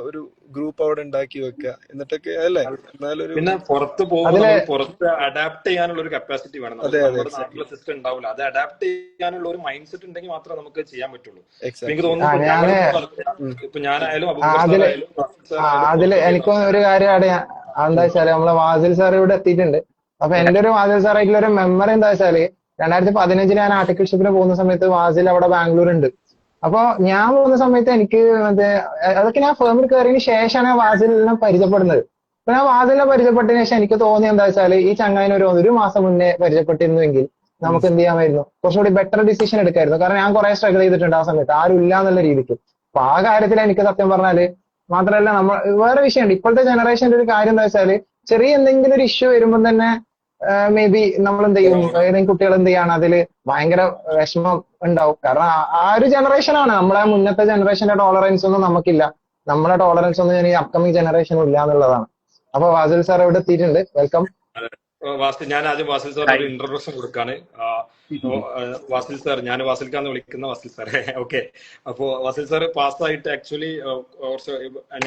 ഒരു ഗ്രൂപ്പ് അവിടെ ഉണ്ടാക്കി വെക്കുക, എന്നിട്ടൊക്കെ അല്ലേ, എന്നാലൊരു പിന്നെ പുറത്ത് പോകുമ്പോൾ അതില് നമുക്ക് പുറത്ത് അഡാപ്റ്റ് ചെയ്യാനുള്ള ഒരു കപ്പാസിറ്റി വേണം. നമുക്ക് അതെ അതെ നമ്മുടെ എക്സാക്ട്ലി നാട്ടിലെ സിസ്റ്റം ഉണ്ടാവില്ല. അത് അഡാപ്റ്റ് ചെയ്യാനുള്ള ഒരു മൈൻഡ് സെറ്റ് ഉണ്ടെങ്കിൽ മാത്രമേ നമുക്ക് ചെയ്യാൻ പറ്റുള്ളൂ. ഇപ്പൊ എനിക്ക് എക്സാക്ട്ലി. തോന്നുന്നു ഇപ്പൊ ഞാന് ഇപ്പൊ ഞാനായാലും ആ, അബൂബക്കർ അതില് സാറായാലും റാഫിക് സാറായാലും അതില് പുറത്തൊക്കെ എനിക്കും ഒരു കാര്യം എന്താ വെച്ചാല് നമ്മളെ വാസിൽ സാർ ഇവിടെ എത്തിയിട്ടുണ്ട്. അപ്പൊ എന്റെ ഒരു വാസിൽ സാറായിട്ടുള്ള ഒരു മെമ്മറി എന്താ വെച്ചാല് 2015 ഞാൻ ആർട്ടിക്കിൾഷിപ്പിന് പോകുന്ന സമയത്ത് വാസിൽ അവിടെ ബാംഗ്ലൂർ ഉണ്ട്. അപ്പൊ ഞാൻ പോകുന്ന സമയത്ത് എനിക്ക് മറ്റേ അതൊക്കെ ഞാൻ ഫേമിൽ കയറിയതിന് ശേഷമാണ് വാസിലിനെ പരിചയപ്പെടുന്നത്. അപ്പൊ ഞാൻ വാസിലിനെ പരിചയപ്പെട്ടതിന് ശേഷം എനിക്ക് തോന്നിയത് എന്താ വെച്ചാല് ഈ ചങ്ങായിനെ ഒരു മാസം മുന്നേ പരിചയപ്പെട്ടിരുന്നുവെങ്കിൽ നമുക്ക് എന്ത് ചെയ്യാമായിരുന്നു, കുറച്ചുകൂടി ബെറ്റർ ഡിസിഷൻ എടുക്കായിരുന്നു. കാരണം ഞാൻ കുറെ സ്ട്രഗിൾ ചെയ്തിട്ടുണ്ട് ആ സമയത്ത്, ആരും ഇല്ല എന്നുള്ള രീതിക്ക്. അപ്പൊ ആ കാര്യത്തിൽ എനിക്ക് സത്യം പറഞ്ഞാല് മാത്രമല്ല നമ്മൾ വേറെ വിഷയമുണ്ട്. ഇപ്പോഴത്തെ ജനറേഷന്റെ ഒരു കാര്യം എന്താ വെച്ചാല് ചെറിയ എന്തെങ്കിലും ഒരു ഇഷ്യൂ വരുമ്പോൾ തന്നെ മേ ബി നമ്മൾ എന്ത് ചെയ്യും, ഏതെങ്കിലും കുട്ടികൾ എന്ത് ചെയ്യാണ് അതില് ഭയങ്കര വിഷമം ഉണ്ടാവും. കാരണം ആ ഒരു ജനറേഷനാണ്. നമ്മളെ മുന്നത്തെ ജനറേഷന്റെ ടോളറൻസ് ഒന്നും നമുക്കില്ല. നമ്മളെ ടോളറൻസ് ഒന്നും ഈ അപ്കമിങ് ജനറേഷനും ഇല്ല എന്നുള്ളതാണ്. അപ്പൊ വാസിൽ സാർ ഇവിടെ എത്തിയിട്ടുണ്ട്, വെൽക്കം. ഞാൻ ആദ്യം വാസിൽ സാറിന് ഹായ്. ഒരു ഇൻട്രൊഡക്ഷൻ കൊടുക്കാണ്. വാസിൽ സാർ, ഞാൻ വാസിൽക്കാന്ന് വിളിക്കുന്ന വാസിൽ സാറേ. ഓക്കെ. അപ്പോ വാസിൽ സാർ പാസ്സായിട്ട് ആക്ച്വലി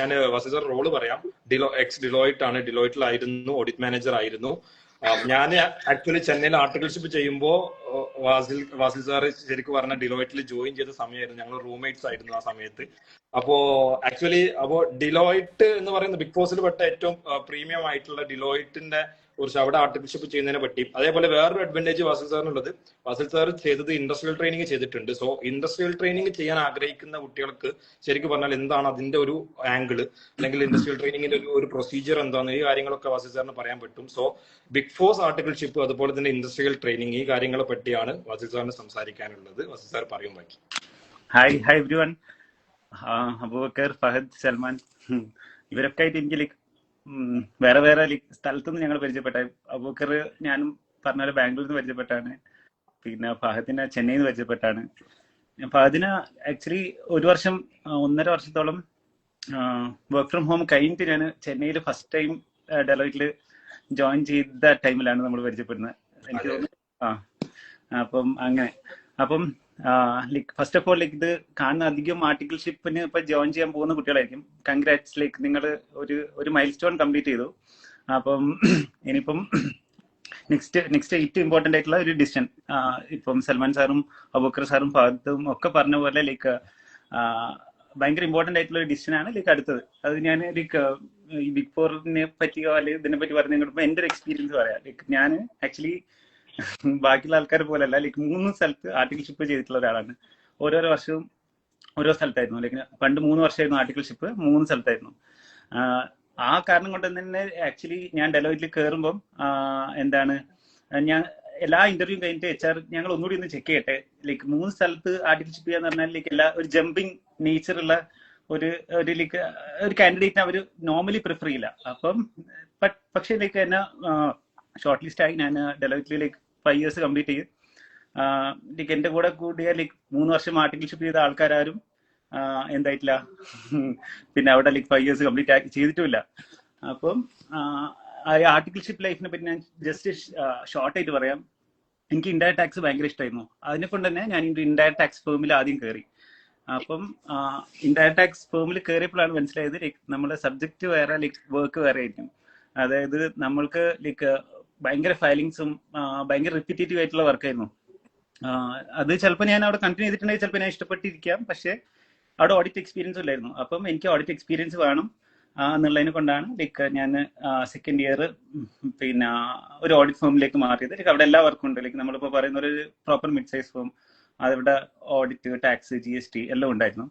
ഞാൻ വാസിൽ സാർ റോള് പറയാം. ഡിലോയിറ്റ് ആണ്. ഡിലോയിറ്റിലായിരുന്നു, ഓഡിറ്റ് മാനേജർ ആയിരുന്നു. ഞാൻ ആക്ച്വലി ചെന്നൈയിൽ ആർട്ടിക്കിൾഷിപ്പ് ചെയ്യുമ്പോൾ വാസിൽ സാറ് ശരിക്കും പറഞ്ഞ ഡിലോയിറ്റിൽ ജോയിൻ ചെയ്ത സമയമായിരുന്നു. ഞങ്ങൾ റൂംമേറ്റ്സ് ആയിരുന്നു ആ സമയത്ത്. അപ്പോ ഡിലോയിറ്റ് എന്ന് പറയുന്ന ബിഗ് ബോസിൽ പെട്ട ഏറ്റവും പ്രീമിയം ആയിട്ടുള്ള ഡിലോയിറ്റിന്റെ കുറിച്ച് അവിടെ ആർട്ടിക്കിൾഷിപ്പ് ചെയ്യുന്നതിനെ പറ്റി. അതേപോലെ വേറൊരു അഡ്വാൻറ്റേജ് വാസിൽ സാറിനുള്ളത്, വാസിൽ സാർ ചെയ്തത് ഇൻഡസ്ട്രിയൽ ട്രെയിനിങ് ചെയ്തിട്ടുണ്ട്. സോ ഇൻഡസ്ട്രിയൽ ട്രെയിനിങ് ചെയ്യാൻ ആഗ്രഹിക്കുന്ന കുട്ടികൾക്ക് ശരിക്കും പറഞ്ഞാൽ എന്താണ് അതിന്റെ ഒരു ആംഗിള്, അല്ലെങ്കിൽ ഇൻഡസ്ട്രിയൽ ട്രെയിനിങ്ങിന്റെ ഒരു പ്രൊസീജിയർ എന്താണ്, ഈ കാര്യങ്ങളൊക്കെ വാസിൽ സാറിന് പറയാൻ പറ്റും. സോ ബിഗ് ഫോസ് ആർട്ടിക്കിൾഷിപ്പ് അതുപോലെ തന്നെ ഇൻഡസ്ട്രിയൽ ട്രെയിനിങ്, ഈ കാര്യങ്ങളെ പറ്റിയാണ് വാസിൽ സാറിന് സംസാരിക്കാനുള്ളത്. വാസിൽ സാർ പറയും ബാക്കി. Hi everyone. Abubakar, Fahad, Salman ഇവരൊക്കെ ആയിട്ട് എനിക്ക് വേറെ വേറെ സ്ഥലത്തുനിന്ന് ഞങ്ങൾ പരിചയപ്പെട്ട. അബൂബക്കർ ഞാനും പറഞ്ഞ പോലെ ബാംഗ്ലൂരിൽ നിന്ന് പരിചയപ്പെട്ടാണ്. പിന്നെ ഫഹദിനെ ചെന്നൈയിൽ നിന്ന് പരിചയപ്പെട്ടാണ്. ഫഹദിന് ആക്ച്വലി 1.5 വർഷത്തോളം വർക്ക് ഫ്രം ഹോം കഴിഞ്ഞിട്ട് ഞാൻ ചെന്നൈയിൽ ഫസ്റ്റ് ടൈം ഡെലോയിറ്റിൽ ജോയിൻ ചെയ്ത ടൈമിലാണ് നമ്മൾ പരിചയപ്പെടുന്നത്, എനിക്ക് തോന്നുന്നു. അപ്പം അങ്ങനെ ഫസ്റ്റ് ഓഫ് ഓൾ ഇത് കാണുന്ന അധികം ആർട്ടിക്കിൾഷിപ്പിന് ഇപ്പൊ ജോയിൻ ചെയ്യാൻ പോകുന്ന കുട്ടികളായിരിക്കും. കൺഗ്രാറ്റ്സ്, നിങ്ങൾ ഒരു മൈൽ സ്റ്റോൺ കംപ്ലീറ്റ് ചെയ്തു. അപ്പം ഇനിയിപ്പം നെക്സ്റ്റ് ഏറ്റവും ഇമ്പോർട്ടന്റ് ആയിട്ടുള്ള ഒരു ഡിസിഷൻ, ഇപ്പം സൽമാൻ സാറും അബൂബക്കർ സാറും ഫഹദും ഒക്കെ പറഞ്ഞ പോലെ ഭയങ്കര ഇമ്പോർട്ടന്റ് ആയിട്ടുള്ള ഒരു ഡിസിഷൻ ആണ് അടുത്തത്. അത് ഞാൻ ഈ ബിഗ് ഫോറിനെ പറ്റിയോ അല്ലെങ്കിൽ ഇതിനെ പറ്റി പറഞ്ഞപ്പോൾ എന്റെ ഒരു എക്സ്പീരിയൻസ് പറയാം. ഞാൻ ആക്ച്വലി ബാക്കിയുള്ള ആൾക്കാർ പോലെയല്ല, 3 സ്ഥലത്ത് ആർട്ടിക്കിൾഷിപ്പ് ചെയ്തിട്ടുള്ള ഒരാളാണ്. ഓരോ വർഷവും ഓരോ സ്ഥലത്തായിരുന്നു. പണ്ട് 3 വർഷമായിരുന്നു ആർട്ടിക്കിൾഷിപ്പ്, 3 സ്ഥലത്തായിരുന്നു. ആ കാരണം കൊണ്ട് തന്നെ ആക്ച്വലി ഞാൻ ഡെലോയിറ്റിൽ കയറുമ്പം ഞാൻ എല്ലാ ഇന്റർവ്യൂ കഴിഞ്ഞിട്ട് HR ഞങ്ങൾ ഒന്നുകൂടി ഒന്ന് ചെക്ക് ചെയ്യട്ടെ, 3 സ്ഥലത്ത് ആർട്ടിക്കിൾഷിപ്പ് ചെയ്യാന്ന് പറഞ്ഞാൽ ഒരു ജമ്പിങ് നേച്ചറുള്ള ഒരു കാൻഡിഡേറ്റിനെ അവർ നോർമലി പ്രിഫർ ചെയ്യില്ല. അപ്പം പക്ഷേ എന്നെ ഷോർട്ട് ലിസ്റ്റ് ആയി. ഞാൻ ഡെലോയിറ്റിൽ 5 years കംപ്ലീറ്റ് ചെയ്ത് എന്റെ കൂടെ കൂടിയ 3 വർഷം ആർട്ടിക്കിൾഷിപ്പ് ചെയ്ത ആൾക്കാരും എന്തായിട്ടില്ല, പിന്നെ അവിടെ 5 years കംപ്ലീറ്റ് ചെയ്തിട്ടുമില്ല. അപ്പം ആർട്ടിക്കിൾഷിപ്പ് ലൈഫിനെ പറ്റി ഞാൻ ജസ്റ്റ് ഷോർട്ടായിട്ട് പറയാം. എനിക്ക് ഇൻഡയറക്ട് ടാക്സ് ഭയങ്കര ഇഷ്ടമായിരുന്നു. അതിനെ കൊണ്ട് തന്നെ ഞാൻ ഇൻഡയറക്ട് ടാക്സ് ഫേമിൽ ആദ്യം കയറി. അപ്പം ഇൻഡയറക്ട് ടാക്സ് ഫേമിൽ കയറിയപ്പോഴാണ് മനസ്സിലായത് നമ്മുടെ സബ്ജക്ട് വേറെ, വർക്ക് വേറെ ആയിരിക്കും. അതായത് നമ്മൾക്ക് ഭയങ്കര ഫയലിങ്സും ഭയങ്കര റിപ്പീറ്റേറ്റീവ് ആയിട്ടുള്ള വർക്കായിരുന്നു. അത് ചിലപ്പോൾ ഞാൻ അവിടെ കണ്ടിന്യൂ ചെയ്തിട്ടുണ്ടെങ്കിൽ ചിലപ്പോൾ ഞാൻ ഇഷ്ടപ്പെട്ടിരിക്കാം, പക്ഷെ അവിടെ ഓഡിറ്റ് എക്സ്പീരിയൻസ് ഇല്ലായിരുന്നു. അപ്പം എനിക്ക് ഓഡിറ്റ് എക്സ്പീരിയൻസ് വേണം എന്നുള്ളതിനെ കൊണ്ടാണ് ഞാൻ സെക്കൻഡ് ഇയർ പിന്നെ ഒരു ഓഡിറ്റ് ഫേമിലേക്ക് മാറിയത്. അവിടെ എല്ലാ വർക്കും ഉണ്ട്. നമ്മളിപ്പോൾ പറയുന്ന ഒരു പ്രോപ്പർ മിഡ് സൈസ് ഫേം, അതിവിടെ ഓഡിറ്റ്, ടാക്സ്, GST എല്ലാം ഉണ്ടായിരുന്നു.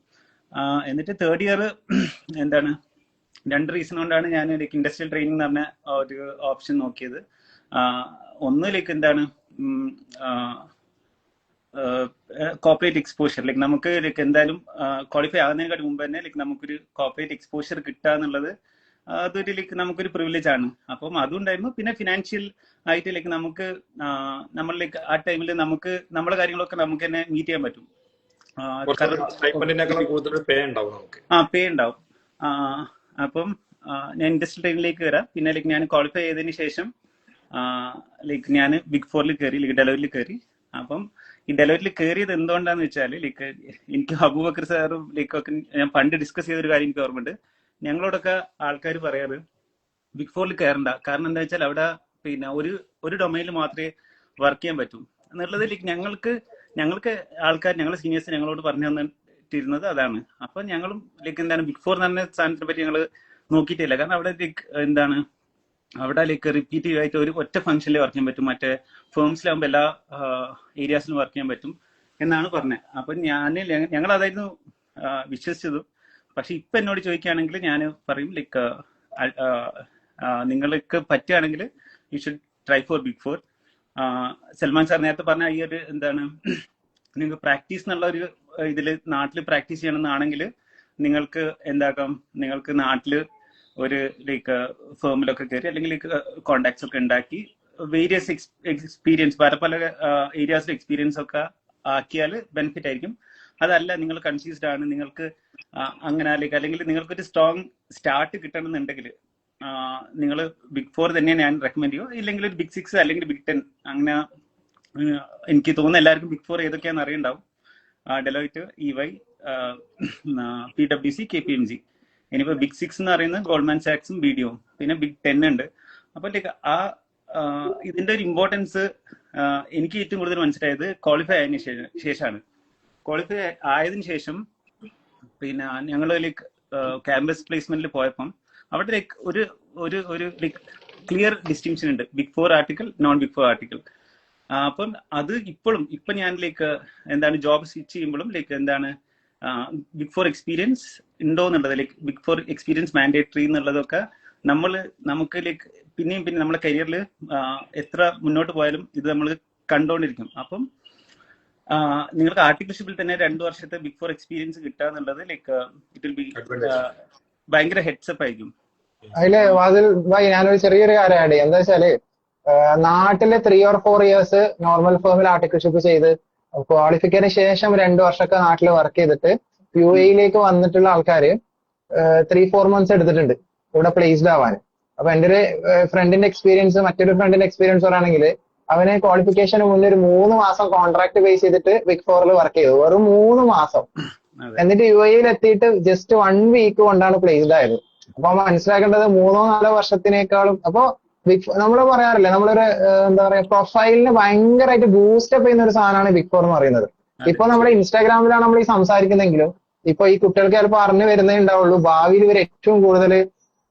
എന്നിട്ട് തേർഡ് ഇയർ 2 റീസൺ കൊണ്ടാണ് ഞാൻ ഇൻഡസ്ട്രിയൽ ട്രെയിനിങ് എന്ന് പറഞ്ഞ ഒരു ഓപ്ഷൻ നോക്കിയത്. ഒന്ന് ലൈക്ക് എന്താണ് കോർപ്പറേറ്റ് എക്സ്പോഷർ, ലൈക്ക് നമുക്ക് ലൈക്ക് എന്തായാലും ക്വാളിഫൈ ആകുന്നതിനെക്കാട്ടി മുമ്പ് തന്നെ ലൈക്ക് നമുക്കൊരു കോർപ്പറേറ്റ് എക്സ്പോഷർ കിട്ടുക എന്നുള്ളത് അതൊരു ലൈക്ക് നമുക്കൊരു പ്രിവിലേജ് ആണ്. അപ്പം അതുണ്ടായിരുന്നു. പിന്നെ ഫിനാൻഷ്യൽ ആയിട്ട് ലൈക്ക് നമുക്ക് നമ്മൾ ലൈക്ക് ആ ടൈമിൽ നമുക്ക് നമ്മുടെ കാര്യങ്ങളൊക്കെ നമുക്ക് തന്നെ മീറ്റ് ചെയ്യാൻ പറ്റും. കൂടുതൽ പേ ഉണ്ടാവും നമുക്ക്. പേ ഉണ്ടാവും. അപ്പം ഞാൻ ഇൻഡസ്ട്രിയൽ ട്രെയിനിലേക്ക് വരാം. പിന്നെ ലൈക്ക് ഞാൻ ക്വാളിഫൈ ചെയ്തതിന് ശേഷം ലൈക്ക് ഞാൻ ബിഗ് ഫോറിൽ കയറി, ലൈക്ക് ഡെലോയിറ്റിൽ കയറി. അപ്പം ഈ ഡെലോയിറ്റിൽ കയറിയത് എന്തുകൊണ്ടാന്ന് വെച്ചാൽ ലൈക്ക് എനിക്ക് അബൂബക്കർ സാറും ലൈക്ക് ഒക്കെ ഞാൻ പണ്ട് ഡിസ്കസ് ചെയ്തൊരു കാര്യം എനിക്ക് ഓർമ്മയുണ്ട്. ഞങ്ങളോടൊക്കെ ആൾക്കാർ പറയാറ് ബിഗ് ഫോറിൽ കയറണ്ട, കാരണം എന്താ വെച്ചാൽ അവിടെ പിന്നെ ഒരു ഡൊമൈനിൽ മാത്രമേ വർക്ക് ചെയ്യാൻ പറ്റൂ എന്നുള്ളത് ലൈക്ക് ഞങ്ങൾക്ക് ആൾക്കാർ, ഞങ്ങളുടെ സീനിയേഴ്സ് ഞങ്ങളോട് പറഞ്ഞു തന്നിട്ടിരുന്നത് അതാണ്. അപ്പൊ ഞങ്ങളും ലൈക്ക് എന്താണ് ബിഗ് ഫോർ എന്ന് പറഞ്ഞ സാധനത്തിനെ പറ്റി ഞങ്ങൾ നോക്കിയിട്ടില്ല. കാരണം അവിടെ ലൈക്ക് എന്താണ് അവിടെ ലൈക്ക് റിപ്പീറ്റീവ് ആയിട്ട് ഒരു ഒറ്റ ഫംഗ്ഷനിൽ വർക്ക് ചെയ്യാൻ പറ്റും, മറ്റേ ഫേംസിലാകുമ്പോൾ എല്ലാ ഏരിയാസിലും വർക്ക് ചെയ്യാൻ പറ്റും എന്നാണ് പറഞ്ഞത്. അപ്പൊ ഞങ്ങൾ അതായിരുന്നു വിശ്വസിച്ചത്. പക്ഷെ ഇപ്പൊ എന്നോട് ചോദിക്കുകയാണെങ്കിൽ ഞാൻ പറയും ലൈക്ക് നിങ്ങൾക്ക് പറ്റുകയാണെങ്കിൽ you should try for big four. Salman sir നേരത്തെ പറഞ്ഞ ഈ ഒരു എന്താണ് നിങ്ങൾക്ക് പ്രാക്ടീസ് എന്നുള്ള ഒരു ഇതിൽ നാട്ടിൽ പ്രാക്ടീസ് ചെയ്യണമെന്നാണെങ്കിൽ നിങ്ങൾക്ക് എന്താക്കാം, നിങ്ങൾക്ക് നാട്ടിൽ ഒരു ലൈക്ക് ഫേമിലൊക്കെ കയറി അല്ലെങ്കിൽ കോണ്ടാക്ട്സ് ഒക്കെ ഉണ്ടാക്കി വേരിയസ് എക്സ്പീരിയൻസ് പല ഏരിയാസിലെ എക്സ്പീരിയൻസ് ഒക്കെ ആക്കിയാൽ ബെനിഫിറ്റ് ആയിരിക്കും. അതല്ല നിങ്ങൾ കൺഫ്യൂസ്ഡ് ആണ്, നിങ്ങൾക്ക് അങ്ങനെ അല്ലെങ്കിൽ നിങ്ങൾക്കൊരു സ്ട്രോങ് സ്റ്റാർട്ട് കിട്ടണമെന്നുണ്ടെങ്കിൽ നിങ്ങൾ ബിഗ് ഫോർ തന്നെ ഞാൻ റെക്കമെൻഡ് ചെയ്യും. ഇല്ലെങ്കിൽ ഒരു ബിഗ് 6 അല്ലെങ്കിൽ ബിഗ് 10 അങ്ങനെ. എനിക്ക് തോന്നുന്നു എല്ലാവർക്കും ബിഗ് ഫോർ ഏതൊക്കെയാണെന്ന് അറിയണ്ടാവും. Deloitte, EY, PwC, KPMG. ഇനിയിപ്പോ ബിഗ് 6 എന്ന് പറയുന്നത് ഗോൾഡ്മാൻ സാക്സും BDO, പിന്നെ ബിഗ് 10 ഉണ്ട്. അപ്പൊ ലൈക്ക് ഇതിന്റെ ഒരു ഇമ്പോർട്ടൻസ് എനിക്ക് ഏറ്റവും കൂടുതൽ മനസ്സിലായത് ക്വാളിഫൈ ആയതിനു ശേഷമാണ്. ക്വാളിഫൈ ആയതിനു ശേഷം പിന്നെ ഞങ്ങൾ ലൈക്ക് ക്യാമ്പസ് പ്ലേസ്മെന്റിൽ പോയപ്പം അവിടെ ലൈക്ക് ഒരു ലൈക്ക് ക്ലിയർ ഡിസ്റ്റിങ്ഷൻ ഉണ്ട്, big four article, non big four article. അപ്പം അത് ഇപ്പൊ ഞാൻ ലൈക്ക് എന്താണ് ജോബ് സ്വിച്ച് ചെയ്യുമ്പോഴും ലൈക്ക് എന്താണ് ബിഗ് ഫോർ എക്സ്പീരിയൻസ് ഉണ്ടോ എന്നുള്ളത്, like big four experience mandatory എന്നുള്ളതൊക്കെ നമുക്ക് ലൈക്ക് പിന്നെയും പിന്നെ നമ്മുടെ കരിയറിൽ എത്ര മുന്നോട്ട് പോയാലും ഇത് നമ്മൾ കണ്ടോണ്ടിരിക്കും. അപ്പം നിങ്ങൾക്ക് ആർട്ടിക്കിൾഷിപ്പിൽ തന്നെ 2 വർഷത്തെ ബിഗ് ഫോർ എക്സ്പീരിയൻസ് കിട്ടുക എന്നുള്ളത് ലൈക്ക് ഇറ്റ് വിൽ ബി ഭയങ്കര ഹെഡ്സപ്പ് ആയിരിക്കും. അതില് വാതിൽ ഭായി ഞാനൊരു ചെറിയൊരു കാര്യം ആഡ് ചെയ്യാം. എന്താ വെച്ചാല് നാട്ടില് 3 or 4 years നോർമൽ ഫേമിൽ ആർട്ടിക്കിൾഷിപ്പ് ചെയ്ത് ക്വാളിഫിക്കേഷന് ശേഷം 2 വർഷമൊക്കെ നാട്ടിൽ വർക്ക് ചെയ്തിട്ട് UAE വന്നിട്ടുള്ള ആൾക്കാര് 3-4 months എടുത്തിട്ടുണ്ട് ഇവിടെ പ്ലേസ്ഡ് ആവാൻ. അപ്പൊ എന്റെ ഒരു ഫ്രണ്ടിന്റെ എക്സ്പീരിയൻസ് മറ്റൊരു ഫ്രണ്ടിന്റെ എക്സ്പീരിയൻസ് പറയുകയാണെങ്കിൽ അവന് ക്വാളിഫിക്കേഷന് മുന്നേ ഒരു 3 മാസം കോൺട്രാക്ട് ബേസ് ചെയ്തിട്ട് ബിഗ് ഫോറിൽ വർക്ക് ചെയ്തു, വെറും 3 മാസം. എന്നിട്ട് UAE എത്തിയിട്ട് ജസ്റ്റ് 1 week കൊണ്ടാണ് പ്ലേസ്ഡ് ആയത്. അപ്പൊ മനസ്സിലാക്കേണ്ടത് 3-4 വർഷത്തിനേക്കാളും. അപ്പൊ നമ്മള് പറയാറില്ലേ, നമ്മളൊരു എന്താ പറയാ പ്രൊഫൈലിന് ഭയങ്കരമായിട്ട് ബൂസ്റ്റപ്പ് ചെയ്യുന്ന ഒരു സാധനമാണ് ബിഗ് ഫോർ എന്ന് പറയുന്നത്. ഇപ്പൊ നമ്മുടെ ഇൻസ്റ്റാഗ്രാമിലാണ് നമ്മൾ ഈ സംസാരിക്കുന്നെങ്കിലും ഇപ്പൊ ഈ കുട്ടികൾക്ക് ചിലപ്പോൾ അറിഞ്ഞു വരുന്നേ ഉണ്ടാവുള്ളൂ. ഭാവിയിൽ ഇവർ ഏറ്റവും കൂടുതൽ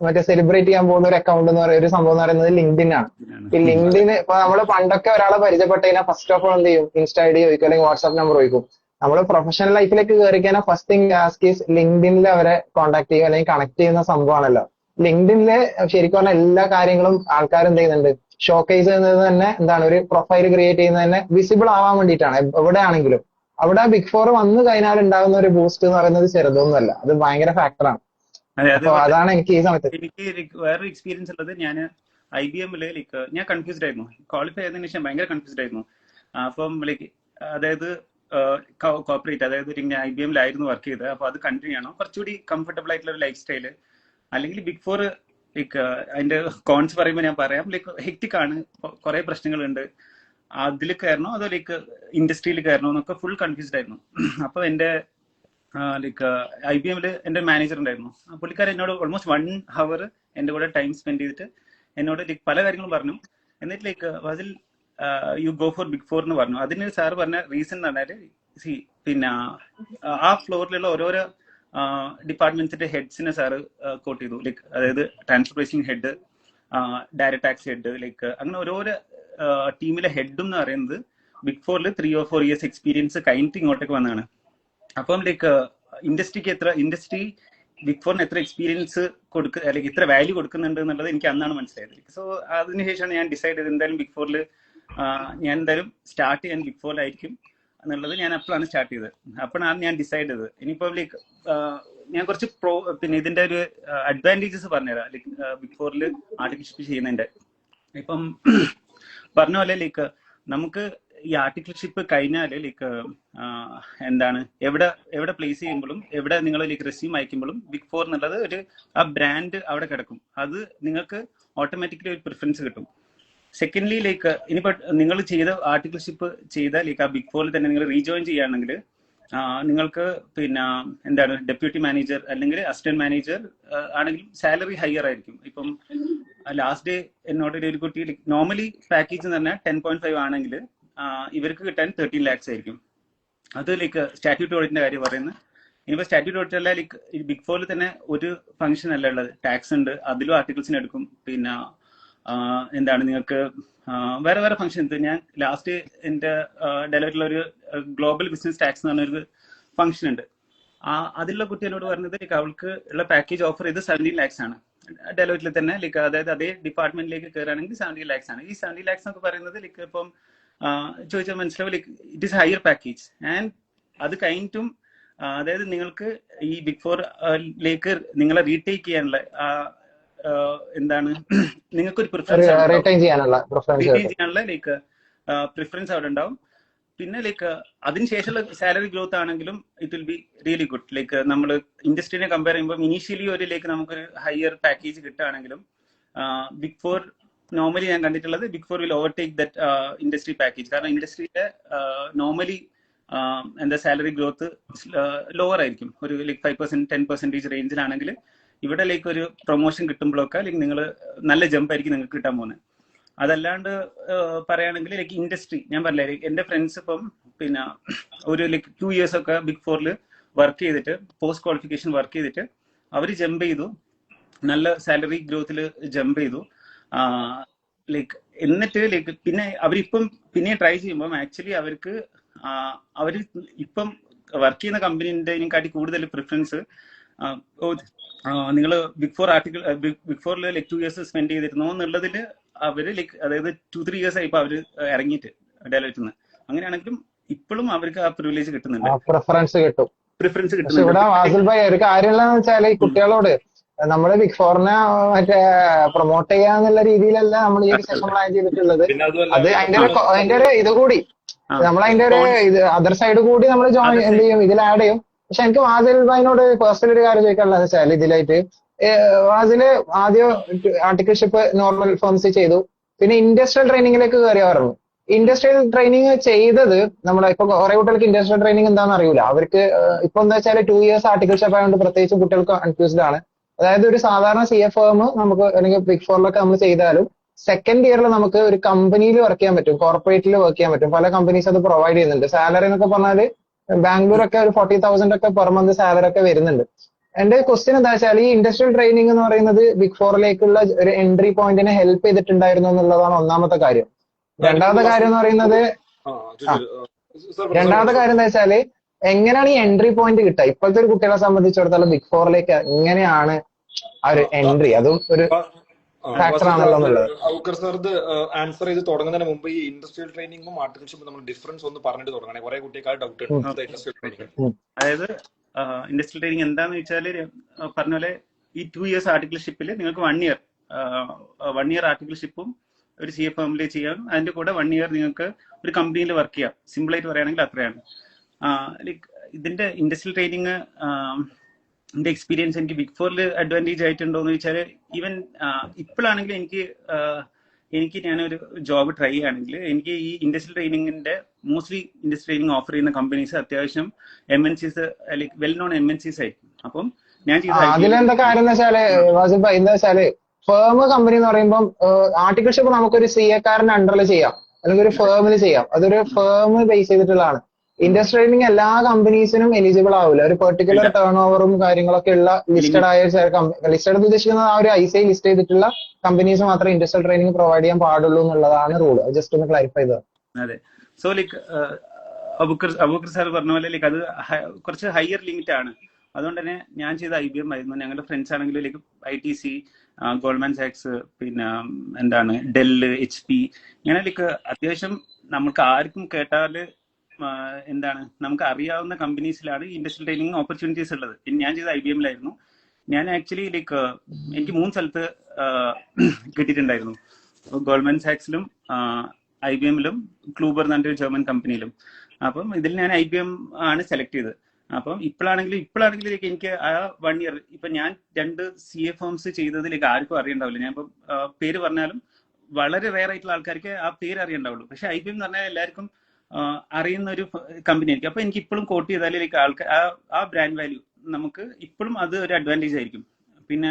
മറ്റേ സെലിബ്രേറ്റ് ചെയ്യാൻ പോകുന്ന ഒരു അക്കൗണ്ട് എന്ന് പറയുന്ന ഒരു സംഭവം എന്ന് പറയുന്നത് ലിങ്ക്ഡിൻ ആണ്. ഈ ലിങ്ക്ഡിൻ ഇപ്പൊ നമ്മള് പണ്ടൊക്കെ ഒരാളെ പരിചയപ്പെട്ട് കഴിഞ്ഞാൽ ഫസ്റ്റ് ഓഫ് ഓൾ എന്ത് ചെയ്യും, ഇൻസ്റ്റ ID ചോദിക്കും അല്ലെങ്കിൽ വാട്സ്ആപ്പ് നമ്പർ ചോദിക്കും. നമ്മൾ പ്രൊഫഷണൽ ലൈഫിലേക്ക് കയറി കഴിഞ്ഞാൽ ഫസ്റ്റ് തിങ് ആസ്ക് ഈസ് ലിങ്ക്ഡിനിൽ അവരെ കോൺടാക്ട് ചെയ്യും അല്ലെങ്കിൽ കണക്ട് ചെയ്യുന്ന സംഭവമാണല്ലോ. ലിങ്ക്ഡിനില് ശരിക്കും പറഞ്ഞാൽ എല്ലാ കാര്യങ്ങളും ആൾക്കാർ എന്ത് ചെയ്യുന്നുണ്ട്, ഷോക്കേസ് ചെയ്യുന്നത് തന്നെ എന്താണ്, ഒരു പ്രൊഫൈൽ ക്രിയേറ്റ് ചെയ്യുന്നത് തന്നെ വിസിബിൾ ആവാൻ വേണ്ടിയിട്ടാണ്. എവിടെയാണെങ്കിലും അവിടെ ബിഗ് ഫോർ വന്നു കഴിഞ്ഞാൽ ഉണ്ടാകുന്ന ഒരു ബൂസ്റ്റ് എന്ന് പറയുന്നത് ചെറുതൊന്നുമല്ല, അത് ഭയങ്കര ഫാക്ടറാണ്. അപ്പൊ അതാണ് എനിക്ക് ഈ സമയത്ത് വേറൊരു എക്സ്പീരിയൻസ് ഉള്ളത്. ഞാൻ IBM-ല് ലൈക്ക് ഞാൻ കൺഫ്യൂസ്ഡ് ആയിരുന്നു, ക്വാളിഫൈ ചെയ്തതിനു ശേഷം ഭയങ്കര കൺഫ്യൂസ്ഡ് ആയിരുന്നു. അപ്പം ലൈക്ക് അതായത് കോർപ്പറേറ്റ്, അതായത് ഞാൻ IBM-ലായിരുന്നു വർക്ക് ചെയ്തത്. അപ്പൊ അത് കണ്ടിന്യൂ ചെയ്യണം, കുറച്ചുകൂടി കംഫർട്ടബിൾ ആയിട്ടുള്ള ഒരു ലൈഫ് സ്റ്റൈല്, അല്ലെങ്കിൽ ബിഗ് ഫോർ ലൈക്ക് അതിന്റെ കോൺസ് പറയുമ്പോൾ ഞാൻ പറയാം ലൈക്ക് ഹെക്റ്റിക് ആണ്, കുറെ പ്രശ്നങ്ങളുണ്ട്, അതിൽ കയറണോ അതോ ലൈക്ക് ഇൻഡസ്ട്രിയിൽ കയറണോ എന്നൊക്കെ ഫുൾ കൺഫ്യൂസ്ഡ് ആയിരുന്നു. അപ്പൊ എന്റെ ലൈക്ക് IBM-ല് എന്റെ മാനേജർ ഉണ്ടായിരുന്നു. പുള്ളിക്കാരൻ എന്നോട് ഓൾമോസ്റ്റ് 1 hour എന്റെ കൂടെ ടൈം സ്പെൻഡ് ചെയ്തിട്ട് എന്നോട് ലൈക്ക് പല കാര്യങ്ങളും പറഞ്ഞു. എന്നിട്ട് ലൈക്ക് അതിൽ you go for big four എന്ന് പറഞ്ഞു. അതിന് സാർ പറഞ്ഞ റീസൺ എന്ന് പറഞ്ഞാല് പിന്നെ ആ ഫ്ലോറിലുള്ള ഓരോരോ ഡിപ്പാർട്ട്മെന്റ്സിന്റെ ഹെഡ്സിനെ സാറ് കോട്ട് ചെയ്തു. ലൈക്ക് അതായത് transfer pricing head, direct tax head, like അങ്ങനെ ഓരോരോ ടീമിലെ ഹെഡും എന്ന് പറയുന്നത് ബിഗ് ഫോറിൽ 3 or 4 years എക്സ്പീരിയൻസ് കഴിഞ്ഞിട്ട് ഇങ്ങോട്ടേക്ക് വന്നതാണ്. അപ്പം ലൈക്ക് ഇൻഡസ്ട്രി ബിഗ് ഫോറിന് എത്ര എക്സ്പീരിയൻസ് അല്ലെങ്കിൽ ഇത്ര വാല്യൂ കൊടുക്കുന്നുണ്ട് എന്നുള്ളത് എനിക്ക് അന്നാണ് മനസ്സിലായത്. സോ അതിനുശേഷമാണ് ഞാൻ ഡിസൈഡ് ചെയ്തത് എന്തായാലും ബിഗ് ഫോറിൽ ഞാൻ എന്തായാലും സ്റ്റാർട്ട് ചെയ്യാൻ ബിഗ് ഫോറിലായിരിക്കും എന്നുള്ളത് ഞാൻ അപ്പോഴാണ് സ്റ്റാർട്ട് ചെയ്തത്. അപ്പോഴാണ് ഞാൻ ഡിസൈഡ് ചെയ്തത്. ഇനിയിപ്പോൾ ലൈക്ക് ഞാൻ കുറച്ച് പിന്നെ ഇതിന്റെ ഒരു അഡ്വാൻറ്റേജസ് പറഞ്ഞുതരാം ലൈക്ക് ബിഗ് ഫോറിൽ ആർട്ടിഫിഷ്യൽ ചെയ്യുന്നതിന്റെ. ഇപ്പം പറഞ്ഞ പോലെ ലൈക്ക് നമുക്ക് ഈ ആർട്ടിക്കിൾഷിപ്പ് കഴിഞ്ഞാൽ ലൈക്ക് എന്താണ് എവിടെ പ്ലേസ് ചെയ്യുമ്പോഴും എവിടെ നിങ്ങൾ ലൈക്ക് റെസ്യൂം അയക്കുമ്പോഴും ബിഗ് ഫോർ എന്നുള്ളത് ഒരു ആ ബ്രാൻഡ് അവിടെ കിടക്കും. അത് നിങ്ങൾക്ക് ഓട്ടോമാറ്റിക്കലി ഒരു പ്രിഫറൻസ് കിട്ടും. സെക്കൻഡ്ലി ലൈക്ക് ഇനിയിപ്പോൾ നിങ്ങൾ ചെയ്ത ആർട്ടിക്കിൾഷിപ്പ് ചെയ്ത ലൈക്ക് ആ ബിഗ് ഫോറിൽ തന്നെ നിങ്ങൾ റീജോയിൻ ചെയ്യുകയാണെങ്കിൽ നിങ്ങൾക്ക് പിന്നെ എന്താണ് ഡെപ്യൂട്ടി മാനേജർ അല്ലെങ്കിൽ അസിസ്റ്റന്റ് മാനേജർ ആണെങ്കിലും സാലറി ഹയർ ആയിരിക്കും. ഇപ്പം ലാസ്റ്റ് ഡേ എന്നോട് ഒരു കുട്ടി നോർമലി പാക്കേജ് എന്ന് പറഞ്ഞാൽ 10.5 ആണെങ്കിൽ ഇവർക്ക് കിട്ടാൻ 13 lakhs ആയിരിക്കും. അത് ലൈക്ക് സ്റ്റാറ്റ്യൂട്ട് ഓഡിറ്റിന്റെ കാര്യം പറയുന്നത്. ഇനിയിപ്പോൾ സ്റ്റാറ്റ്യൂട്ട് ഓഡിറ്റ് അല്ല ലൈക്ക് ബിഗ് ഫോറിൽ തന്നെ ഒരു ഫംഗ്ഷൻ അല്ല ഉള്ളത്, ടാക്സ് ഉണ്ട്, അതിലും ആർട്ടിക്കിൾസിന് എടുക്കും. പിന്നെ എന്താണ് നിങ്ങൾക്ക് വേറെ വേറെ ഫംഗ്ഷൻ ഉണ്ട്. ഞാൻ ലാസ്റ്റ് എൻ്റെ ഡെലോയിറ്റിലുള്ള ഒരു ഗ്ലോബൽ ബിസിനസ് ടാക്സ് എന്ന് പറഞ്ഞൊരു ഫംഗ്ഷൻ ഉണ്ട്. അതിലുള്ള കുട്ടി എന്നോട് പറഞ്ഞത് ലൈക്ക് അവൾക്ക് ഉള്ള പാക്കേജ് ഓഫർ ചെയ്ത് 17 lakhs ആണ്. ഡെലോയിറ്റിൽ തന്നെ ലൈക്ക് അതായത് അതേ ഡിപ്പാർട്ട്മെന്റിലേക്ക് കയറുകയാണെങ്കിൽ 17 lakhs ആണ്. ഈ 17 lakhs എന്നൊക്കെ പറയുന്നത് ലൈക്ക് ഇപ്പം ചോദിച്ചാൽ മനസ്സിലാവും like it is higher package. And അത് കഴിഞ്ഞിട്ടും അതായത് നിങ്ങൾക്ക് ഈ ബിഗ് ഫോറിലേക്ക് നിങ്ങളെ റീടേക്ക് ചെയ്യാനുള്ള എന്താണ് നിങ്ങൾക്കൊരു പ്രിഫറൻസ് ചെയ്യാനുള്ള ലൈക്ക് പ്രിഫറൻസ് അവിടെ ഉണ്ടാവും. പിന്നെ ലൈക്ക് അതിനുശേഷമുള്ള സാലറി ഗ്രോത്ത് ആണെങ്കിലും it will be really good. Like നമ്മൾ ഇൻഡസ്ട്രീനെ കമ്പയർ ചെയ്യുമ്പോൾ ഇനീഷ്യലി ഒരു ലൈക്ക് നമുക്കൊരു ഹയർ പാക്കേജ് കിട്ടുകയാണെങ്കിലും ബിഗ് ഫോർ നോർമലി ഞാൻ കണ്ടിട്ടുള്ളത് big four will overtake that industry package. കാരണം ഇൻഡസ്ട്രിയിലെ നോർമലി എന്താ സാലറി ഗ്രോത്ത് ലോവർ ആയിരിക്കും, ഒരു ലൈക്ക് 5% 10% റേഞ്ചിലാണെങ്കിൽ ഇവിടെ ലൈക്ക് ഒരു പ്രൊമോഷൻ കിട്ടുമ്പോഴൊക്കെ ലൈക്ക് നിങ്ങൾ നല്ല ജമ്പ് ആയിരിക്കും നിങ്ങൾക്ക് കിട്ടാൻ പോകുന്നത്. അതല്ലാണ്ട് പറയുകയാണെങ്കിൽ ലൈക്ക് ഇൻഡസ്ട്രി ഞാൻ പറഞ്ഞില്ലേ എൻ്റെ ഫ്രണ്ട്സ് ഇപ്പം പിന്നെ ഒരു ലൈക്ക് 2 years ഒക്കെ ബിഗ് ഫോറിൽ വർക്ക് ചെയ്തിട്ട് പോസ്റ്റ് ക്വാളിഫിക്കേഷൻ വർക്ക് ചെയ്തിട്ട് അവർ ജമ്പ് ചെയ്തു, നല്ല സാലറി ഗ്രോത്തിൽ ജമ്പ് ചെയ്തു. ലൈക്ക് എന്നിട്ട് ലൈക്ക് പിന്നെ അവരിപ്പം പിന്നെ ട്രൈ ചെയ്യുമ്പോൾ ആക്ച്വലി അവർക്ക് അവർ ഇപ്പം വർക്ക് ചെയ്യുന്ന കമ്പനീൻ്റെതിനെക്കാട്ടി കൂടുതൽ പ്രിഫറൻസ് നിങ്ങൾ ബിഗ് ഫോറിൽ ലൈക്ക് 2 years സ്പെൻഡ് ചെയ്തിരുന്നോ എന്നുള്ളതിൽ അവര് ലൈക്ക് അതായത് 2-3 years ആയിപ്പോ അവര് ഇറങ്ങിയിട്ട് ഡെലോയിറ്റിൽ നിന്ന്. അങ്ങനെയാണെങ്കിലും ഇപ്പോഴും അവർക്ക് ആ പ്രിവിലേജ് കിട്ടുന്നുണ്ട്, പ്രിഫറൻസ് കിട്ടുന്നുണ്ട്. ഇവിടെ വാസിൽ ഭായി ഒരു കാര്യമുള്ളതെന്ന് വെച്ചാല് ഈ കുട്ടികളോട് നമ്മള് ബിഗ് ഫോറിനെ മറ്റേ പ്രൊമോട്ട് ചെയ്യാന്നുള്ള രീതിയിലല്ല നമ്മൾ ഈ ഒരു സെഷൻ പ്ലാൻ ചെയ്തിട്ടുള്ളത്. അത് അതിന്റെ ഒരു ഇത് കൂടി നമ്മൾ അതിന്റെ ഒരു ഇത് അതർ സൈഡ് കൂടി നമ്മൾ ജോയിൻ എന്ത് ചെയ്യും, ഇതിൽ ആഡ് ചെയ്യും. പക്ഷെ എനിക്ക് വാസിൽ ഭായിനോട് പേഴ്സണൽ ഒരു കാര്യം ചോദിക്കാനുള്ളത് വെച്ചാൽ ഇതിലായിട്ട് വാസില് ആദ്യം ആർട്ടിക്കിൾഷിപ്പ് നോർമൽ ഫേംസ് ചെയ്തു, പിന്നെ ഇൻഡസ്ട്രിയൽ ട്രെയിനിങ്ങിലേക്ക് കയറി പറഞ്ഞു. ഇൻഡസ്ട്രിയൽ ട്രെയിനിങ് ചെയ്തത് നമ്മുടെ ഇപ്പൊ കുറെ കുട്ടികൾക്ക് ഇൻഡസ്ട്രിയൽ ട്രെയിനിങ് എന്താണെന്ന് അറിയില്ല. അവർക്ക് ഇപ്പൊ എന്താ വെച്ചാൽ 2 years ആർട്ടിക്കിൾഷിപ്പ് ആയതുകൊണ്ട് പ്രത്യേകിച്ച് കുട്ടികൾക്ക് കൺഫ്യൂസ്ഡ് ആണ്. അതായത് ഒരു സാധാരണ CA ഫേം നമുക്ക് അല്ലെങ്കിൽ ബിഗ് ഫോറിലൊക്കെ നമ്മൾ ചെയ്താലും സെക്കൻഡ് ഇയറിൽ നമുക്ക് ഒരു കമ്പനിയിൽ വർക്ക് ചെയ്യാൻ പറ്റും, കോർപ്പറേറ്റിൽ വർക്ക് ചെയ്യാൻ പറ്റും. പല കമ്പനീസ് അത് പ്രൊവൈഡ് ചെയ്യുന്നുണ്ട്. സാലറി എന്നൊക്കെ പറഞ്ഞാൽ ബാംഗ്ലൂരൊക്കെ ഒരു 40,000 ഒക്കെ പെർ മന്ത് സാലറി ഒക്കെ വരുന്നുണ്ട്. എന്റെ ക്വസ്റ്റ്യൻ എന്താ വെച്ചാൽ ഈ ഇൻഡസ്ട്രിയൽ ട്രെയിനിങ് എന്ന് പറയുന്നത് ബിഗ് ഫോറിലേക്കുള്ള ഒരു എൻട്രി പോയിന്റിനെ ഹെൽപ്പ് ചെയ്തിട്ടുണ്ടായിരുന്നു എന്നുള്ളതാണ് ഒന്നാമത്തെ കാര്യം. രണ്ടാമത്തെ കാര്യം എന്ന് പറയുന്നത് എന്താ വെച്ചാല് എങ്ങനെയാണ് ഈ എൻട്രി പോയിന്റ് കിട്ടുക? ഇപ്പോഴത്തെ ഒരു കുട്ടികളെ സംബന്ധിച്ചിടത്തോളം ബിഗ് ഫോറിലേക്ക് എങ്ങനെയാണ് ആ ഒരു എൻട്രി, അതും ഒരു ഫാക്ടർ ആണല്ലോ എന്നുള്ളത്. ആൻസർ ചെയ്ത് തുടങ്ങുന്നതിന് മുമ്പ് ഈ ഇൻഡസ്ട്രിയൽ ട്രെയിനിങ്ങും ആർട്ടിഫിഷ്യൽ നമ്മൾ ഡിഫറൻസ് ഒന്ന് പറഞ്ഞിട്ട് തുടങ്ങണേ. കുറെ കുട്ടികൾക്ക് ഡൗട്ട് ഉണ്ട് ഇൻഡസ്ട്രിയൽ ട്രെയിനിങ്. അതായത് ഇൻഡസ്ട്രിയൽ ട്രെയിനിങ് എന്താന്ന് വെച്ചാല് പറഞ്ഞ പോലെ ഈ 2 years ആർട്ടിക്കിൾഷിപ്പിൽ നിങ്ങൾക്ക് 1 year ആർട്ടിക്കിൾഷിപ്പും ഒരു CA ഫേമിൽ ചെയ്യാം. അതിന്റെ കൂടെ 1 year നിങ്ങൾക്ക് ഒരു കമ്പനിയിൽ വർക്ക് ചെയ്യാം. സിമ്പിൾ ആയിട്ട് പറയുകയാണെങ്കിൽ അത്രയാണ്. ലൈക്ക് ഇതിന്റെ ഇൻഡസ്ട്രിയൽ ട്രെയിനിങ് എന്റെ എക്സ്പീരിയൻസ് എനിക്ക് ബിഗ് ഫോറിൽ അഡ്വാൻറ്റേജ് ആയിട്ടുണ്ടോ എന്ന് വെച്ചാൽ ഈവൻ ഇപ്പോഴാണെങ്കിൽ എനിക്ക് ഞാനൊരു ജോബ് ട്രൈ ചെയ്യുകയാണെങ്കിൽ എനിക്ക് ഈ ഇൻഡസ്ട്രിയൽ ട്രെയിനിങ്ങിന്റെ മോസ്റ്റ്ലി ഇൻഡസ്ട്രിയൽ ട്രെയിനിങ് ഓഫർ ചെയ്യുന്ന കമ്പനീസ് അത്യാവശ്യം MNCs like well known MNCs ആയിരിക്കും. അപ്പം ഞാൻ അതിലെന്താ കാര്യം എന്ന് വെച്ചാല് വാസിഫ് ഭായ് എന്താ വെച്ചാല് ഫേം കമ്പനി എന്ന് പറയുമ്പോൾ ആർട്ടിക്കിൾഷിപ്പ് നമുക്കൊരു CA കാരന്റെ അണ്ടറിൽ ചെയ്യാം അല്ലെങ്കിൽ ഒരു ഫേമിൽ ചെയ്യാം. അതൊരു ഫേം ബേസ് ചെയ്തിട്ടുള്ളതാണ്. ഇൻഡസ്ട്രിയൽ ട്രെയിനിങ് എല്ലാ കമ്പനീസിനും എലിജിബിൾ ആവില്ല. ഒരു പെർട്ടിക്കുലർ ടേൺ ഓവറും കാര്യങ്ങളൊക്കെ ഉള്ള ലിസ്റ്റഡ് ആയ ലിസ്റ്റഡ് ഉദ്ദേശിക്കുന്നത് ആ ഒരു ICI ലിസ്റ്റ് ചെയ്തിട്ടുള്ള കമ്പനീസ് മാത്രമേ ഇൻഡസ്ട്രിയൽ ട്രെയിനിങ് പ്രൊവൈഡ് ചെയ്യാൻ പാടുള്ളൂ എന്നുള്ളതാണ് റൂൾ. ജസ്റ്റ് ഒന്ന് ക്ലാരിഫൈ ചെയ്തത്. അതെ. സോ ലൈക്ക് അബൂക്കർ സാർ പറഞ്ഞ പോലെ ലൈക്ക് അത് കുറച്ച് ഹയർ ലിമിറ്റ് ആണ്. അതുകൊണ്ട് തന്നെ ഞാൻ ചെയ്ത IBM ആയിരുന്നു. ഞങ്ങളുടെ ഫ്രണ്ട്സ് ആണെങ്കിലും ലൈക്ക് ITC, ഗോൾഡ്മാൻ സാക്സ്, പിന്നെ എന്താണ് ഡെല്ല്, HP, ഇങ്ങനെ ലൈക്ക് അത്യാവശ്യം നമുക്ക് ആർക്കും കേട്ടാല് എന്താണ് നമുക്ക് അറിയാവുന്ന കമ്പനീസിലാണ് ഇൻഡസ്ട്രിയൽ ട്രെയിനിങ് ഓപ്പർച്യൂണിറ്റീസ് ഉള്ളത്. പിന്നെ ഞാൻ ചെയ്ത IBM-ലായിരുന്നു. ഞാൻ ആക്ച്വലി ലൈക്ക് എനിക്ക് 3 സ്ഥലത്ത് കിട്ടിയിട്ടുണ്ടായിരുന്നു. ഗോൾഡ്മാൻ സാക്സിലും IBM-ലും ക്ലൂബർ എന്ന് പറഞ്ഞൊരു ജർമ്മൻ കമ്പനിയിലും. അപ്പം ഇതിൽ ഞാൻ IBM ആണ് സെലക്ട് ചെയ്തത്. അപ്പം ഇപ്പോഴാണെങ്കിലും എനിക്ക് ആ 1 ഇയർ ഇപ്പൊ ഞാൻ 2 CA ഫേംസ് ചെയ്തതിലേക്ക് ആർക്കും അറിയണ്ടാവില്ല. ഞാൻ ഇപ്പം പേര് പറഞ്ഞാലും വളരെ റെയർ ആയിട്ടുള്ള ആൾക്കാർക്ക് ആ പേര് അറിയണ്ടാവുള്ളൂ. പക്ഷെ IBM എന്ന് പറഞ്ഞാൽ എല്ലാവർക്കും അറിയുന്ന ഒരു കമ്പനി ആയിരിക്കും. അപ്പൊ എനിക്ക് ഇപ്പോഴും കോട്ട് ചെയ്താലേക്ക് ആൾക്കാർ ആ ബ്രാൻഡ് വാല്യൂ നമുക്ക് ഇപ്പോഴും അത് ഒരു അഡ്വാൻറ്റേജ് ആയിരിക്കും. പിന്നെ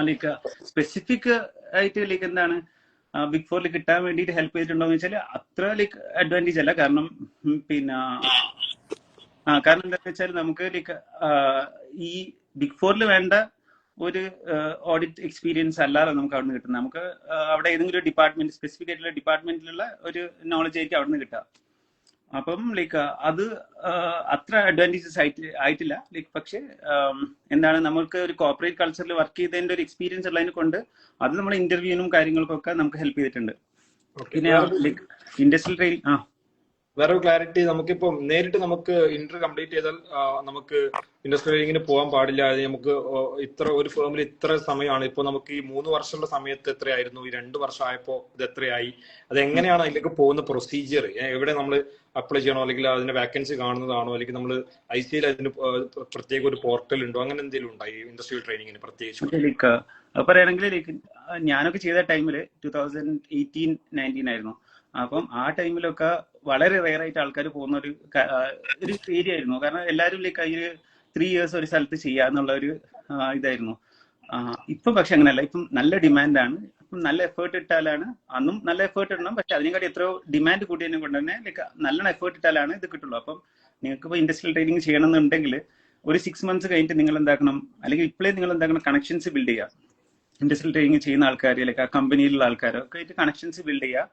ലൈക്ക് സ്പെസിഫിക് ആയിട്ട് ലൈക്ക് എന്താണ് ബിഗ് ഫോറിൽ കിട്ടാൻ വേണ്ടിയിട്ട് ഹെൽപ്പ് ചെയ്തിട്ടുണ്ടോ എന്ന് വെച്ചാൽ അത്ര ലൈക്ക് അഡ്വാൻറ്റേജ് അല്ല. കാരണം പിന്നെ കാരണം എന്താണെന്ന് വെച്ചാൽ നമുക്ക് ലൈക്ക് ഈ ബിഗ് ഫോറിൽ വേണ്ട ഒരു ഓഡിറ്റ് എക്സ്പീരിയൻസ് അല്ലാതെ നമുക്ക് അവിടെ നിന്ന് കിട്ടുന്നത്. നമുക്ക് അവിടെ ഏതെങ്കിലും ഒരു ഡിപ്പാർട്ട്മെന്റ്, സ്പെസിഫിക് ആയിട്ടുള്ള ഡിപ്പാർട്ട്മെന്റിലുള്ള ഒരു നോളജ് ആയിരിക്കും അവിടെ നിന്ന് കിട്ടുക. അപ്പം ലൈക്ക് അത് അത്ര അഡ്വാൻറ്റേജസ് ആയിട്ടില്ല ലൈക്ക്. പക്ഷെ എന്താണ് നമുക്ക് ഒരു കോർപ്പറേറ്റ് കൾച്ചറിൽ വർക്ക് ചെയ്തതിന്റെ ഒരു എക്സ്പീരിയൻസ് ഉള്ളതിനെ കൊണ്ട് അത് നമ്മുടെ ഇന്റർവ്യൂവിനും കാര്യങ്ങൾക്കൊക്കെ നമുക്ക് ഹെൽപ്പ് ചെയ്തിട്ടുണ്ട്. പിന്നെ ലൈക്ക് ഇൻഡസ്ട്രിയൽ ട്രെയിനിങ് വേറെ ക്ലാരിറ്റി, നമുക്കിപ്പം നേരിട്ട് നമുക്ക് ഇന്റർവ്യൂ കംപ്ലീറ്റ് ചെയ്താൽ നമുക്ക് ഇൻഡസ്ട്രിയൽ ട്രെയിനിങ്ങിന് പോകാൻ പാടില്ല. അത് നമുക്ക് ഇത്ര ഒരു ഫേമിൽ ഇത്ര സമയമാണ്. ഇപ്പൊ നമുക്ക് ഈ 3 വർഷമുള്ള സമയത്ത് എത്രയായിരുന്നു, ഈ 2 വർഷം ആയപ്പോ ഇത് എത്രയായി, അത് എങ്ങനെയാണ് അതിലേക്ക് പോകുന്ന പ്രൊസീജിയർ, എവിടെ നമ്മൾ അപ്ലൈ ചെയ്യണോ, അല്ലെങ്കിൽ അതിന്റെ വാക്കൻസി കാണുന്നതാണോ, അല്ലെങ്കിൽ നമ്മൾ ICAയിൽ അതിന് പ്രത്യേക ഒരു പോർട്ടൽ ഉണ്ടോ, അങ്ങനെ എന്തെങ്കിലും ഉണ്ടോ ഈ ഇൻഡസ്ട്രിയൽ ട്രെയിനിങ്ങിന് പ്രത്യേകിച്ച്? ലൈക്ക് പറയുകയാണെങ്കിൽ ലൈക്ക് ഞാനൊക്കെ ചെയ്ത ടൈമില് 2018-19 ആയിരുന്നു. അപ്പം ആ ടൈമിലൊക്കെ വളരെ റെയർ ആയിട്ട് ആൾക്കാർ പോകുന്ന ഒരു ഏരിയ ആയിരുന്നു. കാരണം എല്ലാവരും ലൈക്ക് അതിൽ 3 ഇയേഴ്സ് ഒരു സ്ഥലത്ത് ചെയ്യാന്നുള്ള ഒരു ഇതായിരുന്നു. ഇപ്പം പക്ഷെ അങ്ങനെയല്ല. ഇപ്പം നല്ല ഡിമാൻഡാണ്. ഇപ്പം നല്ല എഫേർട്ട് ഇട്ടാലാണ്, അന്നും നല്ല എഫേർട്ട് ഇടണം, പക്ഷെ അതിനെക്കാട്ടി എത്രയോ ഡിമാൻഡ് കൂട്ടിയതിനെ കൊണ്ട് തന്നെ ലൈക്ക് നല്ലോണം എഫേർട്ട് ഇട്ടാലാണ് ഇത് കിട്ടുള്ളൂ. അപ്പം നിങ്ങൾക്ക് ഇപ്പോൾ ഇൻഡസ്ട്രിയൽ ട്രെയിനിങ് ചെയ്യണമെന്നുണ്ടെങ്കിൽ ഒരു 6 മന്ത്സ് കഴിഞ്ഞിട്ട് നിങ്ങൾ എന്താക്കണം, അല്ലെങ്കിൽ ഇപ്പോഴേ നിങ്ങൾ എന്താക്കണം, കണക്ഷൻസ് ബിൽഡ് ചെയ്യുക. ഇൻഡസ്ട്രിയൽ ട്രെയിനിങ് ചെയ്യുന്ന ആൾക്കാർ, ലൈക്ക് ആ കമ്പനിയിലുള്ള ആൾക്കാരൊക്കെ ആയിട്ട് കണക്ഷൻസ് ബിൽഡ് ചെയ്യുക.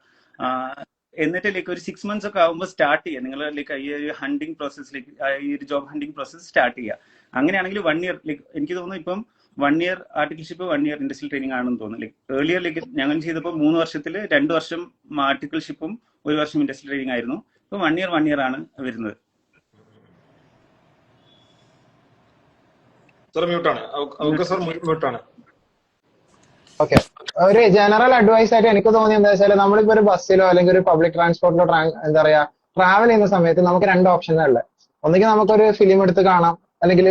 എന്നിട്ട് ലൈക്ക് ഒരു 6 മന്ത്സ് ഒക്കെ ആകുമ്പോൾ സ്റ്റാർട്ട് ചെയ്യുക. നിങ്ങൾ ലൈക്ക് ഈ ഒരു ഹണ്ടിങ് പ്രോസസ്സിലേക്ക്, ഈ ഒരു ജോബ് ഹണ്ടിങ് പ്രോസസ് സ്റ്റാർട്ട് ചെയ്യുക. അങ്ങനെയാണെങ്കിൽ 1 ഇയർ ലൈക്ക് എനിക്ക് തോന്നുന്നു ഇപ്പം 1 year articleship, 1 year industrial training ആണെന്ന് തോന്നുന്നു. ലൈക്ക് ഏർലിയർ ലൈക്ക് ഞങ്ങൾ ചെയ്തപ്പോൾ 3 വർഷത്തിൽ 2 വർഷം ആർട്ടിക്കിൾഷിപ്പും 1 വർഷം ഇൻഡസ്ട്രിയൽ ട്രെയിനിങ് ആയിരുന്നു. ഇപ്പൊ 1 ഇയർ ആണ് വരുന്നത്. ഓക്കെ, ഒരു ജനറൽ അഡ്വൈസ് ആയിട്ട് എനിക്ക് തോന്നിയത് എന്താ വെച്ചാൽ, നമ്മളിപ്പോ ഒരു ബസ്സിലോ അല്ലെങ്കിൽ ഒരു പബ്ലിക് ട്രാൻസ്പോർട്ടിലോ എന്താ പറയാ ട്രാവൽ ചെയ്യുന്ന സമയത്ത് നമുക്ക് 2 ഓപ്ഷനുകളല്ലേ. ഒന്നുകിൽ നമുക്കൊരു ഫിലിം എടുത്ത് കാണാം, അല്ലെങ്കിൽ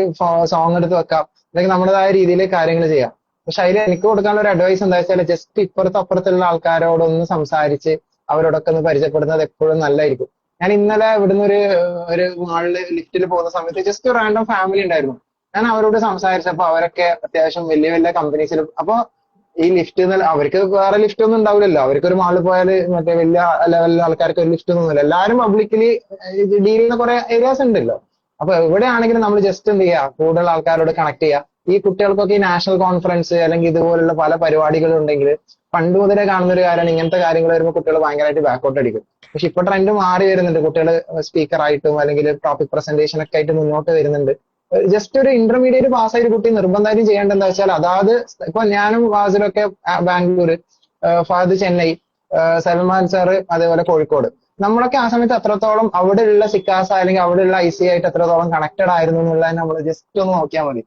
സോങ് എടുത്ത് വെക്കാം, അല്ലെങ്കിൽ നമ്മുടേതായ രീതിയിൽ കാര്യങ്ങൾ ചെയ്യാം. പക്ഷെ അതിൽ എനിക്ക് കൊടുക്കാനുള്ള ഒരു അഡ്വൈസ് എന്താ വെച്ചാൽ, ജസ്റ്റ് അപ്പുറത്തുള്ള ആൾക്കാരോടൊന്ന് സംസാരിച്ച് അവരോടൊക്കെ ഒന്ന് പരിചയപ്പെടുന്നത് എപ്പോഴും നല്ലതായിരിക്കും. ഞാൻ ഇന്നലെ ഇവിടുന്ന് ഒരു മാളില് ലിഫ്റ്റിൽ പോകുന്ന സമയത്ത് ജസ്റ്റ് ഒരു റാൻഡം ഫാമിലി ഉണ്ടായിരുന്നു. ഞാൻ അവരോട് സംസാരിച്ചപ്പോ അവരൊക്കെ അത്യാവശ്യം വലിയ വലിയ കമ്പനീസിൽ, അപ്പൊ ഈ ലിഫ്റ്റ് അവർക്ക് വേറെ ലിഫ്റ്റ് ഒന്നും ഉണ്ടാവില്ലല്ലോ. അവർക്ക് ഒരു മാളിൽ പോയാൽ മറ്റേ വലിയ ലെവലിലെ ആൾക്കാർക്ക് ഒരു ലിഫ്റ്റ് ഒന്നുമില്ല. എല്ലാവരും പബ്ലിക്കലി ഡീൽ ചെയ്യുന്ന കുറെ ഏരിയാസ് ഉണ്ടല്ലോ. അപ്പൊ എവിടെയാണെങ്കിലും നമ്മൾ ജസ്റ്റ് എന്ത് ചെയ്യുക, കൂടുതൽ ആൾക്കാരോട് കണക്ട് ചെയ്യുക. ഈ കുട്ടികൾക്കൊക്കെ ഈ നാഷണൽ കോൺഫറൻസ് അല്ലെങ്കിൽ ഇതുപോലുള്ള പല പരിപാടികളും ഉണ്ടെങ്കിൽ പണ്ട് മുതലേ കാണുന്ന ഒരു കാര്യമാണ്, ഇങ്ങനത്തെ കാര്യങ്ങൾ വരുമ്പോൾ കുട്ടികൾ ഭയങ്കരമായിട്ട് ബാക്കൗട്ട് അടിക്കും. പക്ഷെ ഇപ്പൊ ട്രെൻഡ് മാറി വരുന്നുണ്ട്. കുട്ടികൾ സ്പീക്കർ ആയിട്ടും അല്ലെങ്കിൽ ടോപ്പിക് പ്രസന്റേഷൻ ഒക്കെ ആയിട്ട് മുന്നോട്ട് വരുന്നുണ്ട്. ജസ്റ്റ് ഒരു ഇന്റർമീഡിയറ്റ് പാസ്സായ ഒരു കുട്ടി നിർബന്ധമായിട്ടും ചെയ്യേണ്ടത് എന്താ വെച്ചാൽ, അതായത് ഇപ്പൊ ഞാനും വാസിലൊക്കെ ബാംഗ്ലൂർ, ഫഹദ് ചെന്നൈ, സൽമാൻ സാറ് അതേപോലെ കോഴിക്കോട്, നമ്മളൊക്കെ ആ സമയത്ത് എത്രത്തോളം അവിടെയുള്ള സിക്കാസ അല്ലെങ്കിൽ അവിടെയുള്ള IC ആയിട്ട് എത്രത്തോളം കണക്റ്റഡ് ആയിരുന്നു എന്നുള്ളത് നമ്മൾ ജസ്റ്റ് ഒന്ന് നോക്കിയാൽ മതി.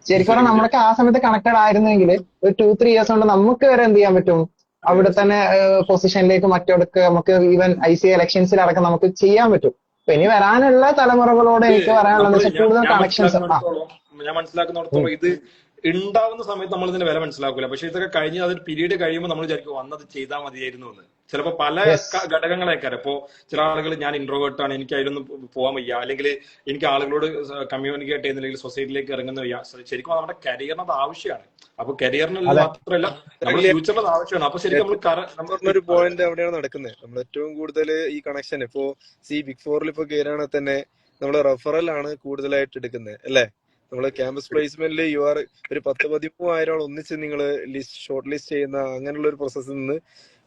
ശരിക്കും പറഞ്ഞാൽ നമ്മളൊക്കെ ആ സമയത്ത് കണക്റ്റഡ് ആയിരുന്നെങ്കിൽ ഒരു 2-3 ഇയേഴ്സ് കൊണ്ട് നമുക്ക് വരെ എന്ത് ചെയ്യാൻ പറ്റും, അവിടെ തന്നെ പൊസിഷനിലേക്ക് മറ്റൊടുക്ക് നമുക്ക് ഈവൻ IC ഇലക്ഷൻസിൽ അടക്കം നമുക്ക് ചെയ്യാൻ പറ്റും. അപ്പൊ ഇനി വരാനുള്ള തലമുറകളോട് എനിക്ക് പറയാനുള്ളത് കൂടുതൽ കണക്ഷൻസ്. ഞാൻ മനസ്സിലാക്കുന്നിടത്തോളം ഇത് ഉണ്ടാവുന്ന സമയത്ത് നമ്മൾ ഇതിന്റെ വില മനസ്സിലാക്കൂല. പക്ഷെ ഇതൊക്കെ കഴിഞ്ഞ് അതൊരു പീരീഡ് കഴിയുമ്പോൾ നമ്മൾ വിചാരിക്കും വന്നത് ചെയ്താൽ മതിയായിരുന്നു എന്ന്. ചിലപ്പോൾ പല ഘടകങ്ങളേക്കാരം. ഇപ്പോ ചില ആളുകൾ ഞാൻ ഇൻട്രോവേർട്ട് ആണ്, എനിക്ക് അതിലൊന്നും പോകാൻ വയ്യ, അല്ലെങ്കിൽ എനിക്ക് ആളുകളോട് കമ്മ്യൂണിക്കേറ്റ് ചെയ്യുന്നില്ലെങ്കിൽ സൊസൈറ്റിയിലേക്ക് ഇറങ്ങുന്ന വയ്യ. ശരിക്കും നമ്മുടെ കരിയറിന് അത് ആവശ്യമാണ്. അപ്പൊ കരിയറിന് മാത്രമല്ല നമ്മുടെ ഫ്യൂച്ചറിന് അത് ആവശ്യമാണ്. അപ്പൊ ശരിക്കും ഒരു പോയിന്റ് അവിടെയാണ് നടക്കുന്നത്. നമ്മൾ ഏറ്റവും കൂടുതൽ ഈ കണക്ഷൻ ഇപ്പോ ബിഗ് ഫോറിൽ ഇപ്പൊ കയറുകയാണെങ്കിൽ തന്നെ നമ്മൾ റെഫറൽ ആണ് കൂടുതലായിട്ട് എടുക്കുന്നത് അല്ലേ. നമ്മള് ക്യാമ്പസ് പ്ലേസ്മെന്റിൽ ഒരു 10-13,000 ഒന്നിച്ച് നിങ്ങൾ ഷോർട്ട് ലിസ്റ്റ് ചെയ്യുന്ന അങ്ങനെയുള്ള ഒരു പ്രോസസ്സിൽ നിന്ന്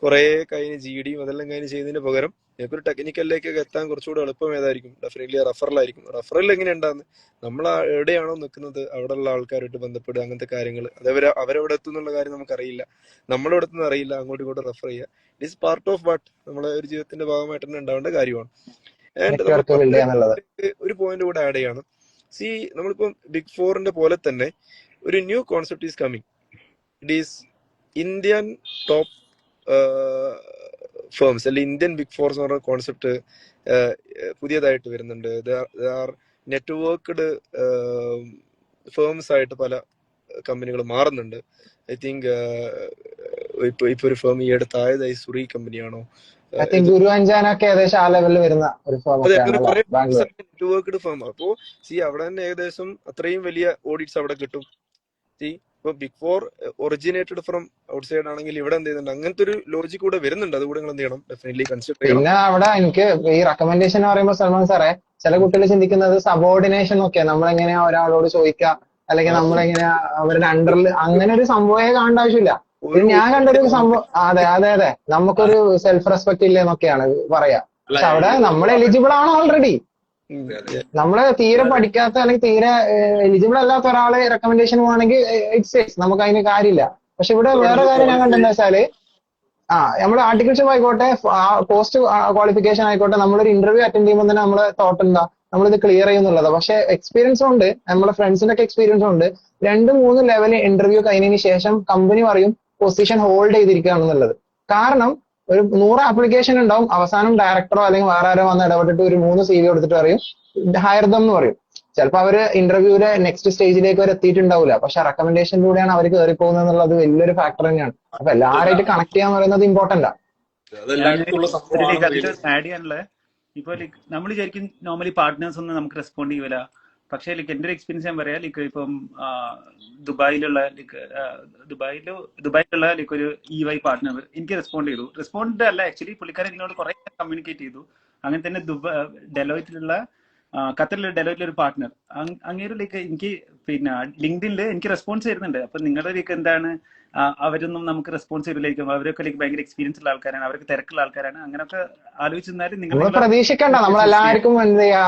കുറെ കഴിഞ്ഞ് GD അതെല്ലാം കഴിഞ്ഞ് ചെയ്യുന്നതിന് പകരം ഇപ്പൊ ഒരു ടെക്നിക്കലിലേക്കൊക്കെ എത്താൻ കുറച്ചുകൂടെ എളുപ്പം ഏതായിരിക്കും? ഡെഫിനറ്റ്ലി റഫറലായിരിക്കും. റഫറൽ എങ്ങനെ ഉണ്ടാകുന്നത്? നമ്മൾ എവിടെയാണോ നിൽക്കുന്നത് അവിടെയുള്ള ആൾക്കാരായിട്ട് ബന്ധപ്പെടുക, അങ്ങനത്തെ കാര്യങ്ങൾ. അതേപോലെ അവരെവിടെ എത്തും എന്നുള്ള കാര്യം നമുക്കറിയില്ല, നമ്മളെവിടെ എത്തുന്ന അറിയില്ല. അങ്ങോട്ടും ഇങ്ങോട്ടും റെഫർ ചെയ്യുക, it is part of what നമ്മളെ ഒരു ജീവിതത്തിന്റെ ഭാഗമായിട്ട് തന്നെ ഉണ്ടാവേണ്ട കാര്യമാണ്. ആൻഡ് നമ്മൾ നെറ്റ്വർക്ക് ബിൽഡ് ചെയ്യാന്നുള്ളത്. ഒരു പോയിന്റ് കൂടെ ആഡ് ചെയ്യണം. നമ്മളിപ്പം ബിഗ് ഫോറിന്റെ പോലെ തന്നെ ഒരു new concept is coming. It is Indian top firms, അല്ലെങ്കിൽ ഇന്ത്യൻ ബിഗ് ഫോർസ് എന്ന് പറഞ്ഞ കോൺസെപ്റ്റ് പുതിയതായിട്ട് വരുന്നുണ്ട്. ആർ നെറ്റ്വർക്ക്ഡ് ഫേംസ് ആയിട്ട് പല കമ്പനികൾ മാറുന്നുണ്ട്. ഐ തിങ്ക് ഇപ്പൊ ഒരു ഫേം ഈ അടുത്തായതായി സുറി കമ്പനിയാണോ, ഐ തിങ്ക് ഗുരു അഞ്ചാനൊക്കെ ഏകദേശം ആ ലെവലിൽ വരുന്ന ഒരു ഫോം അതെ, ഒക്കെ അങ്ങനെ ആണല്ലോ കുറെ ബാംഗ്ലൂർ. Networked firm. അപ്പോ അവിടെ തന്നെ ഏകദേശം അത്രയും വലിയ ഓഡിറ്റ്സ് അവിടെ കിട്ടും. ഇപ്പൊ big four originated from outside ആണെങ്കിൽ ഇവിടെ എന്ത് ചെയ്യുന്നുണ്ട്? അങ്ങനത്തെ ഒരു ലോജിക് കൂടെ വരുന്നുണ്ട്. അതുകൂടെ നിങ്ങൾ എന്ത് ചെയ്യണം? ഡെഫിനറ്റ്ലി കൺസിഡർ ചെയ്യണം. പിന്നെ അവിടെ എനിക്ക് ഈ റെക്കമെൻഡേഷൻ എന്ന് പറയുമ്പോൾ സൽമാൻ സാറേ, ചില കുട്ടികൾ ചിന്തിക്കുന്നത് സബോർഡിനേഷൻ ഒക്കെ നമ്മളെങ്ങനെയാ ഒരാളോട് ചോദിക്കുക, അല്ലെങ്കിൽ നമ്മളെങ്ങനെയാ അവരുടെ അണ്ടറിൽ, അങ്ങനെ ഒരു സംഭവമേ കാണേണ്ട ആവശ്യമില്ല. ഇത് ഞാൻ കണ്ടൊരു സംഭവം. അതെ അതെ അതെ, നമുക്കൊരു സെൽഫ് റെസ്പെക്ട് ഇല്ലെന്നൊക്കെയാണ് പറയാ. പക്ഷെ അവിടെ നമ്മൾ എലിജിബിൾ ആണ് ഓൾറെഡി. നമ്മള് തീരെ പഠിക്കാത്ത അല്ലെങ്കിൽ തീരെ എലിജിബിൾ അല്ലാത്ത ഒരാളെ റെക്കമെൻഡേഷൻ പോവാണെങ്കിൽ ഇറ്റ്സ് നമുക്ക് അതിന് കാര്യമില്ല. പക്ഷെ ഇവിടെ വേറെ കാര്യം ഞാൻ കണ്ടെന്ന് വെച്ചാല്, നമ്മൾ ആർട്ടിക്കിൾഷിപ്പ് ആയിക്കോട്ടെ, പോസ്റ്റ് ക്വാളിഫിക്കേഷൻ ആയിക്കോട്ടെ, നമ്മളൊരു ഇന്റർവ്യൂ അറ്റൻഡ് ചെയ്യുമ്പോൾ തന്നെ നമ്മളെ തോട്ട് എന്താ, നമ്മളിത് ക്ലിയർ ചെയ്യുന്നുള്ളത്. പക്ഷെ എക്സ്പീരിയൻസ് ഉണ്ട്, നമ്മളെ ഫ്രണ്ട്സിന്റെ ഒക്കെ എക്സ്പീരിയൻസ് ഉണ്ട്. 2-3 ലെവൽ ഇന്റർവ്യൂ കഴിഞ്ഞതിന് ശേഷം കമ്പനി പറയും പൊസിഷൻ ഹോൾഡ് ചെയ്തിരിക്കുകയാണെന്നുള്ളത്. കാരണം ഒരു 100 ആപ്ലിക്കേഷൻ ഉണ്ടാവും, അവസാനം ഡയറക്ടറോ അല്ലെങ്കിൽ വേറെ ആരോ വന്ന് ഇടപെട്ടിട്ട് ഒരു 3 CV കൊടുത്തിട്ട് പറയും ഹയർ ദം എന്ന് പറയും. ചിലപ്പോൾ അവര് ഇന്റർവ്യൂവിലെ നെക്സ്റ്റ് സ്റ്റേജിലേക്ക് വരെ എത്തിയിട്ടുണ്ടാവില്ല, പക്ഷെ റെക്കമെൻഡേഷനിലൂടെയാണ് അവർ കയറി പോകുന്നത് എന്നുള്ളത് വലിയൊരു ഫാക്ടർ തന്നെയാണ്. അപ്പൊ എല്ലാവരായിട്ട് കണക്ട് ചെയ്യാന്ന് പറയുന്നത് ഇമ്പോർട്ടന്റ് ആണ്. ആഡ് ചെയ്യാനുള്ള ഇപ്പൊ നമ്മൾ വിചാരിക്കും നോർമലി പാർട്ട്നേഴ്സ് ഒന്നും നമുക്ക് റെസ്പോണ്ട് ചെയ്യൂല. പക്ഷേ എന്റെ ഒരു എക്സ്പീരിയൻസ് ഞാൻ പറയാം. ഇപ്പം ദുബായിലുള്ള ഒരു EY പാർട്ട്ണർ എനിക്ക് റെസ്പോണ്ട് അല്ല ആക്ച്വലി, പുള്ളിക്കാരൻ എന്നോട് കുറെ കമ്മ്യൂണിക്കേറ്റ് ചെയ്തു. അങ്ങനെ തന്നെ ഖത്തറിലെ ഡെലോയിറ്റിലെ ഒരു പാർട്ട്ണർ അങ്ങേര് എനിക്ക് പിന്നെ ലിങ്ക്ഡിനിൽ എനിക്ക് റെസ്പോൺസ് തരുന്നുണ്ട്. അപ്പൊ നിങ്ങളുടെ എന്താണ്, അവരൊന്നും നമുക്ക് റെസ്പോൺസ് ചെയ്തില്ലായിരിക്കും, അവരൊക്കെ ഭയങ്കര എക്സ്പീരിയൻസ് ഉള്ള ആൾക്കാരാണ്, അവർക്ക് തിരക്കുള്ള ആൾക്കാരാണ്. അങ്ങനെയൊക്കെ ആലോചിച്ചാൽ നമ്മൾ പ്രതീക്ഷിക്കണ്ട, നമ്മളെല്ലാവർക്കും എന്ത് ചെയ്യാ,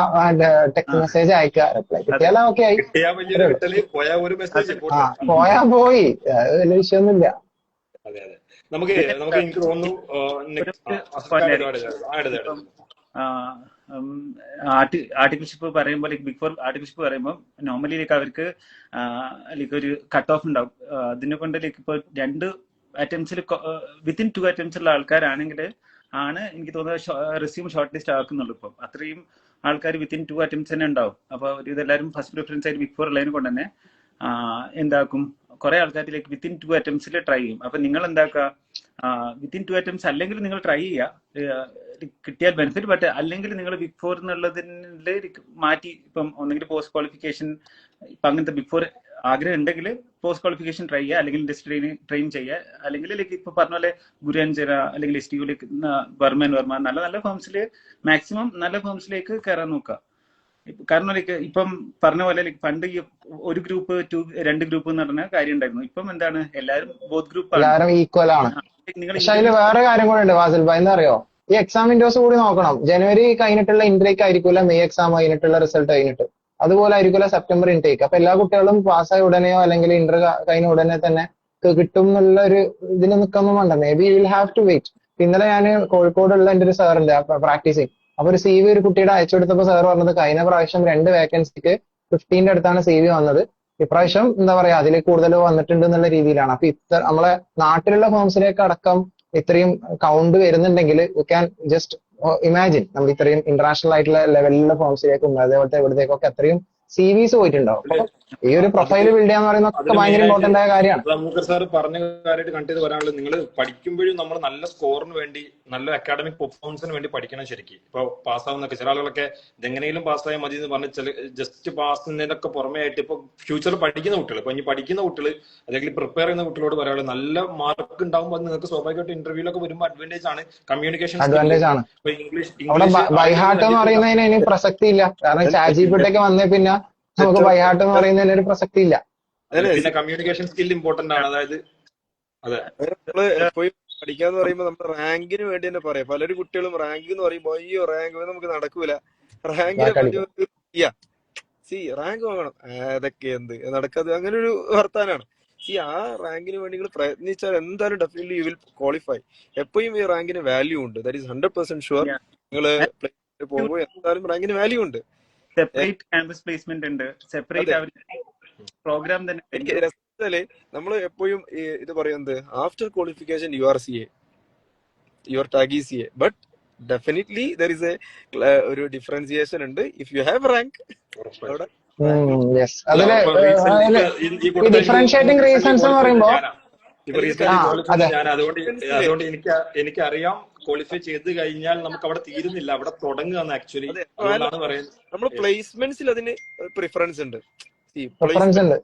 ടെക്സ്റ്റ് മെസ്സേജ് അയക്കുക, റിപ്ലൈ കിട്ടിയാലോ ഓക്കെ ആയി, പോയാ പോയി, വലിയ വിഷയമൊന്നുമില്ല. നമുക്ക് എനിക്ക് തോന്നുന്നു ആർട്ടിക്കിൾഷിപ്പ് പറയുമ്പോൾ ബിഗ് ഫോർ ആർട്ടിക്കിൾഷിപ്പ് പറയുമ്പോൾ നോർമലി അവർക്ക് ഒരു കട്ട് ഓഫ് ഉണ്ടാവും. അതിനെ കൊണ്ട് ഇപ്പോൾ 2 അറ്റംപ്റ്റ്സിൽ വിത്തിൻ 2 അറ്റംപ്റ്റ്സുള്ള ആൾക്കാരാണെങ്കിൽ ആണ് എനിക്ക് തോന്നുന്നത് റെസ്യൂം ഷോർട്ട് ലിസ്റ്റ് ആക്കുന്നുള്ളൂ. ഇപ്പം അത്രയും ആൾക്കാർ വിത്തിൻ 2 അറ്റംപ്റ്റ്സ് തന്നെ ഉണ്ടാവും. അപ്പൊ ഇതെല്ലാവരും ഫസ്റ്റ് പ്രിഫറൻസ് ആയിട്ട് ബിഗ് ഫോർ ഉള്ളതിനെ കൊണ്ട് തന്നെ എന്താക്കും, കുറെ ആൾക്കാരിലേക്ക് വിത്തിൻ 2 അറ്റംപ്റ്റ്സിൽ ട്രൈ ചെയ്യും. അപ്പൊ നിങ്ങൾ എന്താക്കുക, വിത്തിൻ 2 അറ്റംപ്റ്റ്സ് അല്ലെങ്കിൽ നിങ്ങൾ ട്രൈ ചെയ്യുക, കിട്ടിയാൽ ബെനിഫിറ്റ്. ബട്ട് അല്ലെങ്കിൽ നിങ്ങൾ ബിഗ് ഫോർ എന്നുള്ളതിന്റെ മാറ്റി ഇപ്പം ഒന്നെങ്കിൽ പോസ്റ്റ് ക്വാളിഫിക്കേഷൻ, ഇപ്പൊ അങ്ങനത്തെ ബിഗ് ഫോർ ആഗ്രഹം ഉണ്ടെങ്കിൽ പോസ്റ്റ് ക്വാളിഫിക്കേഷൻ ട്രൈ ചെയ്യുക, അല്ലെങ്കിൽ ഇൻഡസ്ട്രി ട്രെയിൻ ചെയ്യുക, അല്ലെങ്കിൽ ഇപ്പൊ പറഞ്ഞ പോലെ ഗുരുവഞ്ചര അല്ലെങ്കിൽ STU വർമ്മ നല്ല നല്ല ഫേംസിൽ മാക്സിമം നല്ല ഫേംസിലേക്ക് കയറാൻ നോക്കുക. കാരണം ഇപ്പം പറഞ്ഞ പോലെ പണ്ട് ഒരു ഗ്രൂപ്പ് 2 ഗ്രൂപ്പ് എന്ന് പറഞ്ഞ കാര്യം ഉണ്ടായിരുന്നു. ഇപ്പം എന്താണ്, എല്ലാവരും ബോത്ത് ഗ്രൂപ്പ് എല്ലാവരും ഈക്വൽ ആണ്. പക്ഷെ അതിൽ വേറെ കാര്യം കൂടെ ഉണ്ട് വാസിൽ ഭായ്, എന്താ അറിയോ, ഈ എക്സാം വിൻഡോസ് കൂടി നോക്കണം. ജനുവരി കഴിഞ്ഞിട്ടുള്ള ഇൻടേക്ക് ആയിരിക്കില്ല മെയ് എക്സാം കഴിഞ്ഞിട്ടുള്ള റിസൾട്ട് കഴിഞ്ഞിട്ട്, അതുപോലെ ആയിരിക്കില്ല സെപ്റ്റംബർ ഇൻടേക്ക്. അപ്പൊ എല്ലാ കുട്ടികളും പാസ്സായ ഉടനെയോ അല്ലെങ്കിൽ ഇന്റർ കഴിഞ്ഞ ഉടനെ തന്നെ കിട്ടും എന്നുള്ള ഒരു ഇതിന് നിൽക്കൊന്നും വേണ്ട. Maybe will have to wait. ഇന്നലെ ഞാൻ കോഴിക്കോടുള്ള എന്റെ ഒരു സാറുണ്ട് പ്രാക്ടീസിങ്, അപ്പൊ ഒരു CV ഒരു കുട്ടിയുടെ അയച്ചു കൊടുത്തപ്പോ സാർ പറഞ്ഞത് കഴിഞ്ഞ പ്രാവശ്യം 2 വേക്കൻസിക്ക് 15 അടുത്താണ് CV വന്നത്, ഇപ്രാവശ്യം എന്താ പറയാ അതിൽ കൂടുതൽ വന്നിട്ടുണ്ട് എന്നുള്ള രീതിയിലാണ്. അപ്പൊ നമ്മളെ നാട്ടിലുള്ള ഫേംസിലേക്ക് അടക്കം ഇത്രയും കൗണ്ട് വരുന്നുണ്ടെങ്കിൽ യു ക്യാൻ ജസ്റ്റ് ഇമാജിൻ നമ്മൾ ഇത്രയും ഇന്റർനാഷണൽ ആയിട്ടുള്ള ലെവലിലുള്ള ഫേംസിലേക്കും അതേപോലത്തെ ഇവിടത്തേക്കൊക്കെ അത്രയും CVs പോയിട്ടുണ്ടാവും. അപ്പൊ ഈ ഒരു പ്രൊഫൈൽ ബിൽഡ് ചെയ്യാന്ന് പറയുന്നത് ഭയങ്കര ഇമ്പോർട്ടന്റ് ആയ കാര്യമാണ്. മൂക്കർ സാർ പറഞ്ഞ കാര്യമായിട്ട് കണ്ടത് പറയാനുള്ളത്, നിങ്ങൾ പഠിക്കുമ്പോഴും നമ്മൾ നല്ല സ്കോറിന് വേണ്ടി, നല്ല അക്കാഡമിക് പെർഫോമൻസിന് വേണ്ടി പഠിക്കണം ശരിക്കും. ഇപ്പൊ പാസ്സാവുന്നൊക്കെ ചില ആളുകളൊക്കെ ഇതെങ്ങനെയും പാസ്സായാൽ മതി എന്ന് പറഞ്ഞ ചില ജസ്റ്റ് പാസ്സുന്നതിനൊക്കെ പുറമെ ആയിട്ട് ഇപ്പൊ ഫ്യൂച്ചറിൽ പഠിക്കുന്ന കുട്ടികൾ, ഇപ്പൊ ഇനി പഠിക്കുന്ന കുട്ടികൾ അല്ലെങ്കിൽ പ്രിപ്പയർ ചെയ്യുന്ന കുട്ടികളോട് പറയാനുള്ളത്, നല്ല മാർക്ക് ഉണ്ടാകുമ്പോൾ അത് നിങ്ങൾക്ക് സ്വാഭാവികമായിട്ട് ഇന്റർവ്യൂലൊക്കെ വരുമ്പോൾ അഡ്വാൻറ്റേജ് ആണ്. കമ്മ്യൂണിക്കേഷൻ അഡ്വാൻറ്റേജ് ആണ്. അവിടെ ബൈഹാർട്ട് എന്ന് പറയുന്നതിന് ഇനി പ്രസക്തി ഇല്ല. കാരണം ChatGPT ഒക്കെ വന്നേ പിന്നെ നമുക്ക് തെറ്റാണ്. ബൈഹാർട്ട് എന്ന് പറയുന്നതിന് ഒരു പ്രസക്തി ഇല്ല. അതെ പിന്നെ കമ്മ്യൂണിക്കേഷൻ സ്കിൽ ഇമ്പോർട്ടന്റ് ആണ്. അതായത് അതെ നമ്മള് എപ്പോഴും പഠിക്കാന്ന് പറയുമ്പോ നമ്മൾ റാങ്കിന് വേണ്ടി തന്നെ പറയാം. പലരും കുട്ടികളും റാങ്ക് എന്ന് പറയുമ്പോ അയ്യോ റാങ്ക് നമുക്ക് നടക്കൂല, റാങ്കിനെ പറ്റി ബാക്കടിക്കും. റാങ്ക് വാങ്ങണം, അതൊക്കെ എന്ത് നടക്കാതെ, അങ്ങനെ ഒരു വർത്താനാണ്. ആ റാങ്കിന് വേണ്ടി നിങ്ങൾ പ്രയത്നിച്ചാൽ എന്തായാലും ഡെഫിനറ്റ്ലി യു വിൽ ക്വാളിഫൈ. എപ്പോഴും ഈ റാങ്കിന് വാല്യൂ ഉണ്ട്, ദാറ്റ് ഈസ് 100% ഷുവർ. നിങ്ങള് പ്ലേസ്മെന്റ് പോകുമ്പോൾ എന്തായാലും റാങ്കിന് വാല്യൂ ഉണ്ട്. സെപ്പറേറ്റ് ക്യാമ്പസ് പ്ലേസ്മെന്റ് ഉണ്ട്, സെപ്പറേറ്റ് അവർ പ്രോഗ്രാം തന്നെ. എനിക്ക് രസത്തില് നമ്മള് എപ്പോഴും ഇത് പറയുന്നത് after qualification you are C A, your tag C A, but definitely there is A ഒരു ഡിഫറൻസിയേഷൻ ഉണ്ട്. ഇഫ് യു ഹാവ് റാങ്ക് അവിടെ യെസ്. അതില് ഈ ഡിഫറൻഷിയേറ്റിംഗ് റീസൺസ് എന്ന് പറയുമ്പോ ഞാൻ അതുകൊണ്ട് എനിക്കറിയാം ക്വാളിഫൈ ചെയ്ത് കഴിഞ്ഞാൽ നമുക്ക് അവിടെ തീരുന്നില്ല, അവിടെ തുടങ്ങുകയാണ് ആക്ച്വലി. അതുകൊണ്ടാണ് പറയുന്നത് നമ്മൾ പ്ലേസ്മെന്റ്സിൽ അതിന് പ്രിഫറൻസ് ഉണ്ട്. പ്രിഫറൻസ് ഉണ്ട്.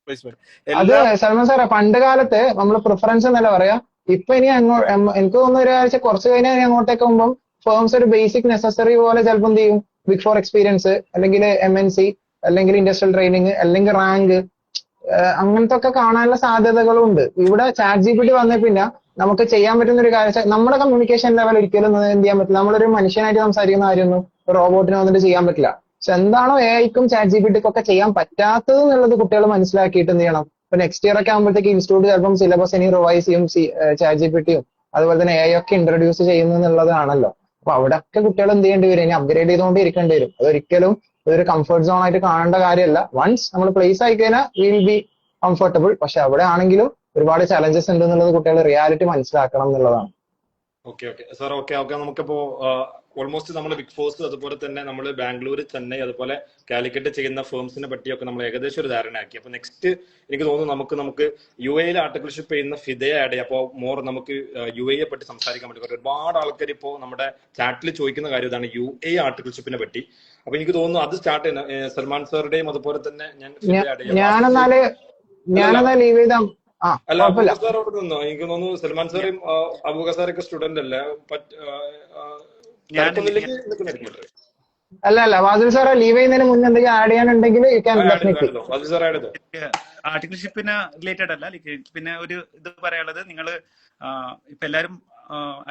പ്ലേസ്മെന്റ് അത് സൽമാൻ സാറേ, പണ്ട് കാലത്ത് നമ്മൾ പ്രിഫറൻസ് എന്നല്ല പറയാ. ഇപ്പൊ ഇനി എനിക്ക് തോന്നുന്ന ഒരാഴ്ച കുറച്ച് കഴിഞ്ഞാൽ അങ്ങോട്ടേക്ക് പോകുമ്പോൾ ഫേംസ് ഒരു ബേസിക് നെസസറി പോലെ ചിലപ്പോൾ എന്ത് ചെയ്യും, ബിഗ് ഫോർ എക്സ്പീരിയൻസ് അല്ലെങ്കിൽ MNC അല്ലെങ്കിൽ ഇൻഡസ്ട്രിയൽ ട്രെയിനിങ് അല്ലെങ്കിൽ റാങ്ക്, അങ്ങനത്തെ ഒക്കെ കാണാനുള്ള സാധ്യതകളും ഉണ്ട്. ഇവിടെ ചാറ്റ് GPT വന്നേ പിന്നെ നമുക്ക് ചെയ്യാൻ പറ്റുന്ന ഒരു കാര്യം, നമ്മുടെ കമ്മ്യൂണിക്കേഷൻ ലെവൽ ഒരിക്കലും എന്ത് ചെയ്യാൻ പറ്റില്ല. നമ്മളൊരു മനുഷ്യനായിട്ട് സംസാരിക്കുന്ന കാര്യമൊന്നും ഒരു റോബോട്ടിന് വന്നിട്ട് ചെയ്യാൻ പറ്റില്ല. പക്ഷെ എന്താണോ AIക്കും ചാറ്റ് GPTക്കും ഒക്കെ ചെയ്യാൻ പറ്റാത്തത് എന്നുള്ളത് കുട്ടികൾ മനസ്സിലാക്കിയിട്ട് എന്ത് ചെയ്യണം. ഇപ്പൊ നെക്സ്റ്റ് ഇയർ ഒക്കെ ആകുമ്പോഴത്തേക്ക് ഇൻസ്റ്റിറ്റ്യൂട്ട് ചിലപ്പം സിലബസ് ഇനി റിവൈസ് ചെയ്യും, ചാറ്റ് GPTയും അതുപോലെ തന്നെ AI ഒക്കെ ഇൻട്രൊഡ്യൂസ് ചെയ്യുന്നു എന്നുള്ളതാണല്ലോ. അപ്പൊ അവിടെ ഒക്കെ കുട്ടികൾ എന്ത് ചെയ്യേണ്ടി വരും, ഇനി അപ്ഗ്രേഡ് ചെയ്തുകൊണ്ട് ഇരിക്കേണ്ടി വരും. അതൊരിക്കലും ഒരു കംഫർട്ട് സോൺ ആയിട്ട് കാണേണ്ട കാര്യമല്ല. വൺസ് നമ്മൾ പ്ലേസ് ആയി കഴിഞ്ഞാൽ വിൽ ബി കംഫർട്ടബിൾ. പക്ഷെ അവിടെ ആണെങ്കിലും ഒരുപാട് ചലഞ്ചസ് ഉണ്ട് എന്നുള്ളത് കുട്ടികൾ റിയാലിറ്റി മനസ്സിലാക്കണം എന്നുള്ളതാണ്. Okay sir. നമുക്കിപ്പോ ഓൾമോസ്റ്റ് നമ്മൾ ബിഗ് ഫോഴ്സ് അതുപോലെ തന്നെ നമ്മൾ ബാംഗ്ലൂർ, ചെന്നൈ അതുപോലെ കാലിക്കറ്റ് ചെയ്യുന്ന ഫേംസിനെ പറ്റിയൊക്കെ നമ്മൾ ഏകദേശം ഒരു ധാരണയാക്കി. അപ്പൊ നെക്സ്റ്റ് എനിക്ക് തോന്നുന്നു നമുക്ക് UAE ആർട്ടിക്കിൾഷിപ്പ് ചെയ്യുന്ന ഫിദയെ ആഡ് ചെയ്യാം. അപ്പോൾ മോർ നമുക്ക് UAE പറ്റി സംസാരിക്കാൻ പറ്റും. ഒരുപാട് ആൾക്കാർ ഇപ്പോൾ നമ്മുടെ ചാറ്റിൽ ചോദിക്കുന്ന കാര്യം ഇതാണ്, UAE ആർട്ടിക്കിൾഷിപ്പിനെ പറ്റി. അപ്പൊ എനിക്ക് തോന്നുന്നു അത് സ്റ്റാർട്ട് ചെയ്യുന്ന സൽമാൻ സാറുടെയും അതുപോലെ തന്നെ ഞാനെന്നാ ലീവ് ചെയ്താ അല്ല അബൂബക്കർ സാറോട് നിന്നോ? എനിക്ക് തോന്നുന്നു സൽമാൻ സാറും അബൂബക്കർ സാറൊക്കെ സ്റ്റുഡന്റ് അല്ലേ? അല്ല വാസിൽ സാറെ, ലീവ് ചെയ്യുന്നതിന് മുന്നേ എന്തെങ്കിലും ആഡ് ചെയ്യാനുണ്ടെങ്കിൽ ആർട്ടിക്കിൾഷിപ്പിന് റിലേറ്റഡ് അല്ല. പിന്നെ ഒരു ഇത് പറയാനുള്ളത്, നിങ്ങൾ ഇപ്പൊ എല്ലാരും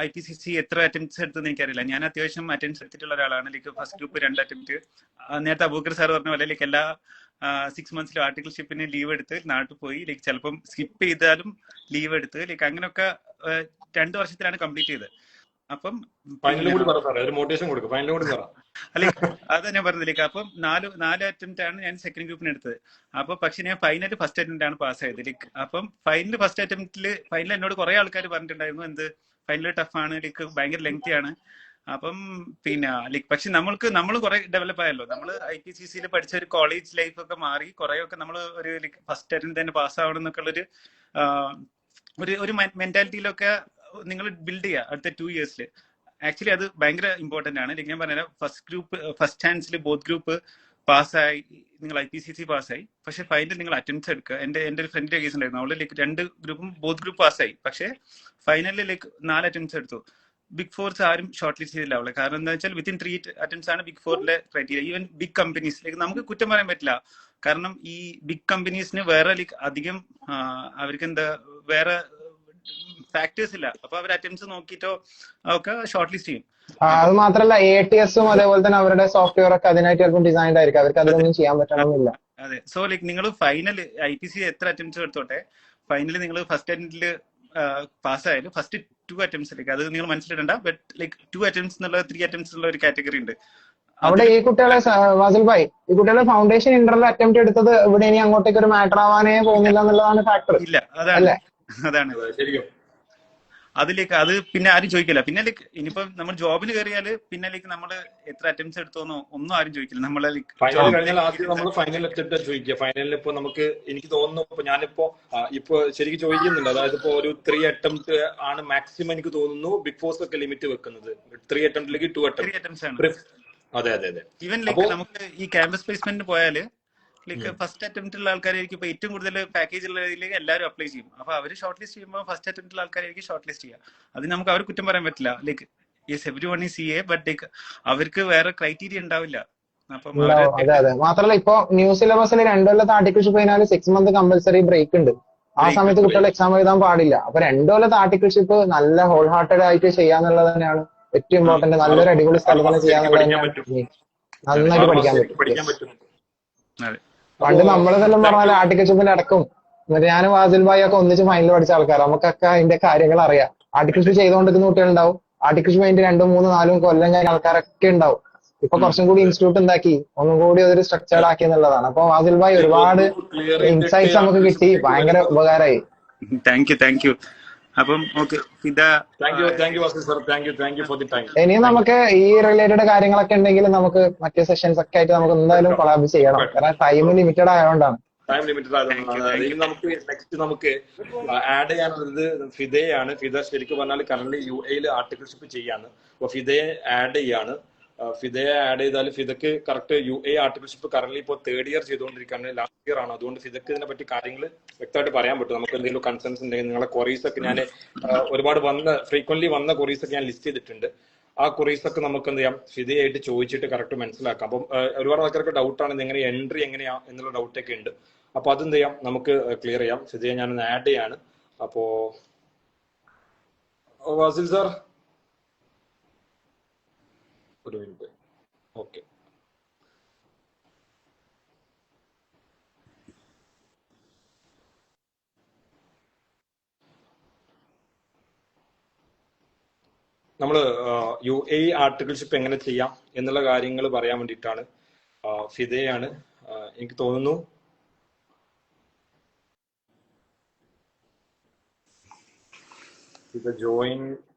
IPCC എത്ര അറ്റംപ്റ്റ്സ് എടുത്തെന്ന് എനിക്കറിയില്ല. ഞാൻ അത്യാവശ്യം അറ്റംപ്റ്റ്സ് എടുത്തിട്ടുള്ള ഒരാളാണ്. First group 2 attempt. നേരത്തെ അബൂബക്കർ സാർ പറഞ്ഞ പോലെ എല്ലാ 6 മന്ത്സിലും ആർട്ടിക്കിൾഷിപ്പിന് ലീവ് എടുത്ത് നാട്ടിൽ പോയി, ചിലപ്പം സ്കിപ്പ് ചെയ്താലും ലീവ് എടുത്ത് അങ്ങനെയൊക്കെ 2 വർഷത്തിലാണ് കംപ്ലീറ്റ് ചെയ്തത്. അപ്പം അല്ലെ അതാ ഞാൻ പറഞ്ഞത്. അപ്പം 4 അറ്റംപ്റ്റ് ആണ് ഞാൻ സെക്കൻഡ് ഗ്രൂപ്പിന് എടുത്തത്. അപ്പൊ പക്ഷെ ഞാൻ ഫൈനൽ ഫസ്റ്റ് അറ്റംപ്റ്റ് ആണ് പാസ്സായത്. അപ്പം ഫൈനൽ ഫസ്റ്റ് അറ്റംപ്റ്റില് എന്നോട് കുറെ ആൾക്കാർ പറഞ്ഞിട്ടുണ്ടായിരുന്നു, ഫൈനൽ ടഫ് ആണ്, ഭയങ്കര ലെങ്തി ആണ്. അപ്പം പിന്നെ പക്ഷെ നമ്മൾ കുറെ ഡെവലപ്പ് ആയല്ലോ. നമ്മൾ IPCC പഠിച്ച ഒരു കോളേജ് ലൈഫ് ഒക്കെ മാറി കുറെയൊക്കെ നമ്മൾ ഒരു ഫസ്റ്റ് അറ്റംപ്റ്റ് തന്നെ പാസ് ആവണം എന്നൊക്കെ ഉള്ളൊരു ഒരു മെന്റാലിറ്റിയിലൊക്കെ നിങ്ങൾ ബിൽഡ് ചെയ്യുക അടുത്ത 2 ഇയേഴ്സിൽ. ആക്ച്വലി അത് ഭയങ്കര ഇമ്പോർട്ടന്റ് ആണ്. ഞാൻ പറഞ്ഞാൽ ഫസ്റ്റ് ചാൻസിൽ ബോത്ത് ഗ്രൂപ്പ് പാസ്സായി, നിങ്ങൾ IPCC പാസ്സായി. പക്ഷെ ഫൈനൽ നിങ്ങൾ അറ്റംപ്റ്റ്സ് എടുക്കുക. എന്റെ ഒരു ഫ്രണ്ടിന്റെ കേസ് ഉണ്ടായിരുന്നു. അവള് 2 ഗ്രൂപ്പും ബോത്ത് ഗ്രൂപ്പ് പാസ്സായി, പക്ഷെ ഫൈനലിൽ 4 അറ്റംപ്റ്റ്സ് എടുത്തു. ബിഗ് ഫോർസ് ആരും ഷോർട്ട് ലിസ്റ്റ് ചെയ്തില്ല അവളെ. കാരണം എന്താ വെച്ചാൽ വിത്തിൻ 3 അറ്റംപ്റ്റ്സ് ആണ് ബിഗ് ഫോറിലെ ക്രൈറ്റീരിയ. ഈവൻ ബിഗ് കമ്പനീസിലേക്ക് നമുക്ക് കുറ്റം പറയാൻ പറ്റില്ല. കാരണം ഈ ബിഗ് കമ്പനീസിന് വേറെ അധികം അവർക്ക് വേറെ ഫാക്ടേഴ്സ് ഇല്ല. അപ്പൊ അവർ അറ്റംപ്റ്റ്സ് നോക്കിയിട്ടോ ഒക്കെ ഷോർട്ട് ലിസ്റ്റ് ചെയ്യും. അത് മാത്രല്ല ATSും അതേപോലെ തന്നെ അവരുടെ സോഫ്റ്റ്വെയർ ഒക്കെ അതിനായിട്ട് ചിലപ്പോൾ ഡിസൈൻഡ് ആയിരിക്കും. അവർക്ക് അതിലൊന്നും ചെയ്യാൻ പറ്റണമെന്നില്ല. അതെ. സോ നിങ്ങൾ ഫൈനൽ IPCC എത്ര അറ്റംപ്റ്റ്സ് എടുത്തോട്ടെ, ഫൈനൽ നിങ്ങൾ ഫസ്റ്റ് അറ്റംപ്റ്റില് പാസ്സായാലും ഫസ്റ്റ് 2 അറ്റംപ്റ്റ്സ് അത് നിങ്ങൾ മനസ്സിലിടണ്ട. ബട്ട് 2 അറ്റംപ്റ്റ്സ് എന്നുള്ള 3 അറ്റംപ്റ്റ്സ് ഉള്ള ഒരു കാറ്റഗറി ഉണ്ട്. അവിടെ ഈ കുട്ടികളെ വാസിൽ ഭായ്, ഈ കുട്ടികളെ ഫൗണ്ടേഷൻ ഇന്റർവ്യൂ അറ്റംപ്റ്റ് എടുത്തത് ഇവിടെ ഇനി അങ്ങോട്ടേക്ക് ഒരു മാറ്റർ ആവാനേ പോകുന്നില്ല എന്നുള്ളതാണ് ഫാക്ടർ. ഇല്ല, അതാണ് അത് പിന്നെ ആരും ചോദിക്കില്ല. പിന്നെ ഇനിയിപ്പോ നമ്മൾ ജോബിന് കയറിയാല് പിന്നെ നമ്മൾ എത്ര അറ്റംപ്റ്റ്സ് എടുത്തോന്നോ ഒന്നും ആരും ചോദിക്കില്ല. നമ്മളെ ഫൈനൽ കഴിഞ്ഞാൽ ആദ്യം നമ്മൾ ഫൈനൽ അറ്റംപ്റ്റ് ചോദിക്കുക. ഫൈനലിൽ ഇപ്പൊ നമുക്ക് എനിക്ക് തോന്നുന്നു ഞാനിപ്പോ ശരിക്കും ചോദിക്കുന്നുണ്ട്. അതായത് ഇപ്പൊ ഒരു 3 അറ്റംപ്റ്റ് ആണ് മാക്സിമം എനിക്ക് തോന്നുന്നു ബിഗ് ഫോഴ്സ് ഒക്കെ ലിമിറ്റ് വെക്കുന്നത്. 3 അറ്റംപ്റ്റിലേക്ക് 2 അറ്റംപ്റ്റ് ആണ്. അതെ. ഈവൻ നമുക്ക് ഈ ക്യാമ്പസ് പ്ലേസ്മെന്റിന് പോയാല് ഫസ്റ്റ് അറ്റംപ്റ്റുള്ള ആൾക്കാരായിരിക്കും ഇപ്പൊ ഏറ്റവും കൂടുതൽ പാക്കേജ് ഉള്ളതിലേക്ക് എല്ലാവരും അപ്ലൈ ചെയ്യും. അപ്പൊ അവർ ഷോർട്ട് ലിസ്റ്റ് ചെയ്യുമ്പോൾ ഫസ്റ്റ് അറ്റംപ്റ്റുള്ള ആൾക്കാരായിരിക്കും ഷോർട്ട് ലിസ്റ്റ് ചെയ്യുക. അത് നമുക്ക് അവർ കുറ്റം പറയാൻ പറ്റില്ല. Yes every one is CA, but അവർക്ക് വേറെ ക്രൈറ്റീരിയ ഉണ്ടാവില്ല. അപ്പം ഉണ്ടാവും. അതെ അതെ. മാത്രമല്ല ഇപ്പൊ ന്യൂ സിലബസിൽ 2 കൊല്ലത്തെ ആർട്ടിക്കിൾഷിപ്പ് കഴിഞ്ഞാൽ 6 മന്ത് കമ്പൽസറി ബ്രേക്ക് ഉണ്ട്. ആ ബ്രേക്ക് സമയത്ത് ഉണ്ട്. കുട്ടികൾ എക്സാം എഴുതാൻ പാടില്ല. അപ്പൊ 2 കൊല്ലത്തെ ആർട്ടിക്കിൾഷിപ്പ് നല്ല ഹോൾ ഹാർട്ടഡ് ആയിട്ട് ചെയ്യാന്നുള്ളത് തന്നെയാണ് ഏറ്റവും ആ, ഇമ്പോർട്ടന്റ്. 6 നല്ലൊരു അടിപൊളി മാസം സ്ഥലത്ത് തന്നെ ശരിക്കും ചെയ്യാന്നുള്ളത് പഠിക്കാൻ തന്നെയാണ് പറ്റും. അതെ നന്നായിട്ട് 6 മാസം പഠിക്കാൻ ശരിക്കും പറ്റും. പഠിക്കാൻ യെസ്. പറ്റും. അതെ. അപ്പോ പണ്ട് നമ്മളെന്നെല്ലാം താങ്ക് പറഞ്ഞാൽ യു. ആർട്ടിക്കിൾഷിപ്പിന്റെ അടക്കം എന്നിട്ട് ഞാനും വാസിൽ ഭായി ഒക്കെ ഒന്നിച്ച് ഫൈനൽ പഠിച്ച ആൾക്കാർ, നമുക്കൊക്കെ അതിന്റെ കാര്യങ്ങൾ അറിയാം. ആർട്ടിക്കിൾഷിപ്പ് ചെയ്തുകൊണ്ടിരിക്കുന്ന കുട്ടികളുണ്ടാവും, ആർട്ടിക്കിൾഷിപ്പ് കഴിഞ്ഞ് 2, 3, 4 കൊല്ലം കഴിഞ്ഞ ആൾക്കാരൊക്കെ ഉണ്ടാവും. ഇപ്പൊ ഉം. കുറച്ചും കൂടി ഇൻസ്റ്റിറ്റ്യൂട്ട് ഉണ്ടാക്കി ഒന്നും കൂടി അതൊരു സ്ട്രക്ചേർഡ് ആക്കി എന്നുള്ളതാണ്. അപ്പൊ വാസിൽ ഭായി ഒരുപാട് ഒന്നും ക്ലിയർ ചെയ്തിട്ട് ഇൻസൈറ്റ്സ് നമുക്ക് കിട്ടി, ആർട്ടിഫിഷ്യലിലേക്ക് ഭയങ്കര വരുന്നത്. ഉപകാരമായി. Thank you. അപ്പം okay Fida, thank you Vasil sir, thank you for the time. ഇനിയും താങ്ക് യു. നമുക്ക് ഈ റിലേറ്റഡ് കാര്യങ്ങളൊക്കെ ഉണ്ടെങ്കിൽ നമുക്ക് മറ്റേ സെഷൻസ് ഒക്കെ ആയിട്ട് നമുക്ക് എന്തായാലും വെൽക്കം, കൊളാബ് ചെയ്യണം, ഉറപ്പായിട്ടും കാരണം ടൈം ഉറപ്പായിട്ടും. ലിമിറ്റഡ് ആയതുകൊണ്ടാണ്. ടൈം ലിമിറ്റഡ് ആയതുകൊണ്ടാണ്. അതായത് താങ്ക് ഇനി യു. നമുക്ക് നെക്സ്റ്റ് ആഡ് ചെയ്യാനുള്ളത് ഫിദയാണ്. ഫിദ ശരിക്കും പറഞ്ഞാൽ കറന്റ് UAE ആർട്ടിക്കിൾഷിപ്പ് ചെയ്യാണ്. അപ്പൊ ഫിദയെ ആഡ് ചെയ്യാണ്. ഫിദയെ ആഡ് ചെയ്താൽ ഫിദക്ക് കറക്റ്റ് UAE ആർട്ടിക്കിൾഷിപ്പ് കറന്റ് ഇപ്പോൾ 3rd ഇയർ ചെയ്തുകൊണ്ടിരിക്കുകയാണ്, ലാസ്റ്റ് ഇയർ ആണ്. അതുകൊണ്ട് ഫിദക്ക് ഇതിനെ പറ്റി കാര്യങ്ങൾ വ്യക്തമായിട്ട് പറയാൻ പറ്റും. നമുക്ക് എന്തെങ്കിലും കൺസേൺസ് ഉണ്ടെങ്കിൽ നിങ്ങളെ ക്വറീസ് ഒക്കെ ഞാൻ ഒരുപാട് ഫ്രീക്വന്റ്ലി വന്ന ക്വറീസ് ഒക്കെ ഞാൻ ലിസ്റ്റ് ചെയ്തിട്ടുണ്ട്. ആ ക്വറീസ് ഒക്കെ നമുക്ക് എന്ത് ചെയ്യാം, ഫിദയായിട്ട് ചോദിച്ചിട്ട് കറക്റ്റ് മനസ്സിലാക്കാം. അപ്പം ഒരുപാട് ആൾക്കാർക്ക് ഡൗട്ടാണ് എങ്ങനെ എൻട്രി എങ്ങനെയാ എന്നുള്ള ഡൗട്ട് ഒക്കെ ഉണ്ട്. അപ്പൊ അതെന്ത് ചെയ്യാം, നമുക്ക് ക്ലിയർ ചെയ്യാം. ഫിദയെ ഞാനൊന്ന് ആഡ് ചെയ്യാണ്. അപ്പോ വാസിൽ സാർ ഒരു മിനിറ്റ്. ഓക്കെ, നമ്മള് UAE ആർട്ടിക്കിൾഷിപ്പ് എങ്ങനെ ചെയ്യാം എന്നുള്ള കാര്യങ്ങൾ പറയാൻ വേണ്ടിയിട്ടാണ്. ഫിദയാണ് എനിക്ക് തോന്നുന്നു ഇത് ജോയിൻ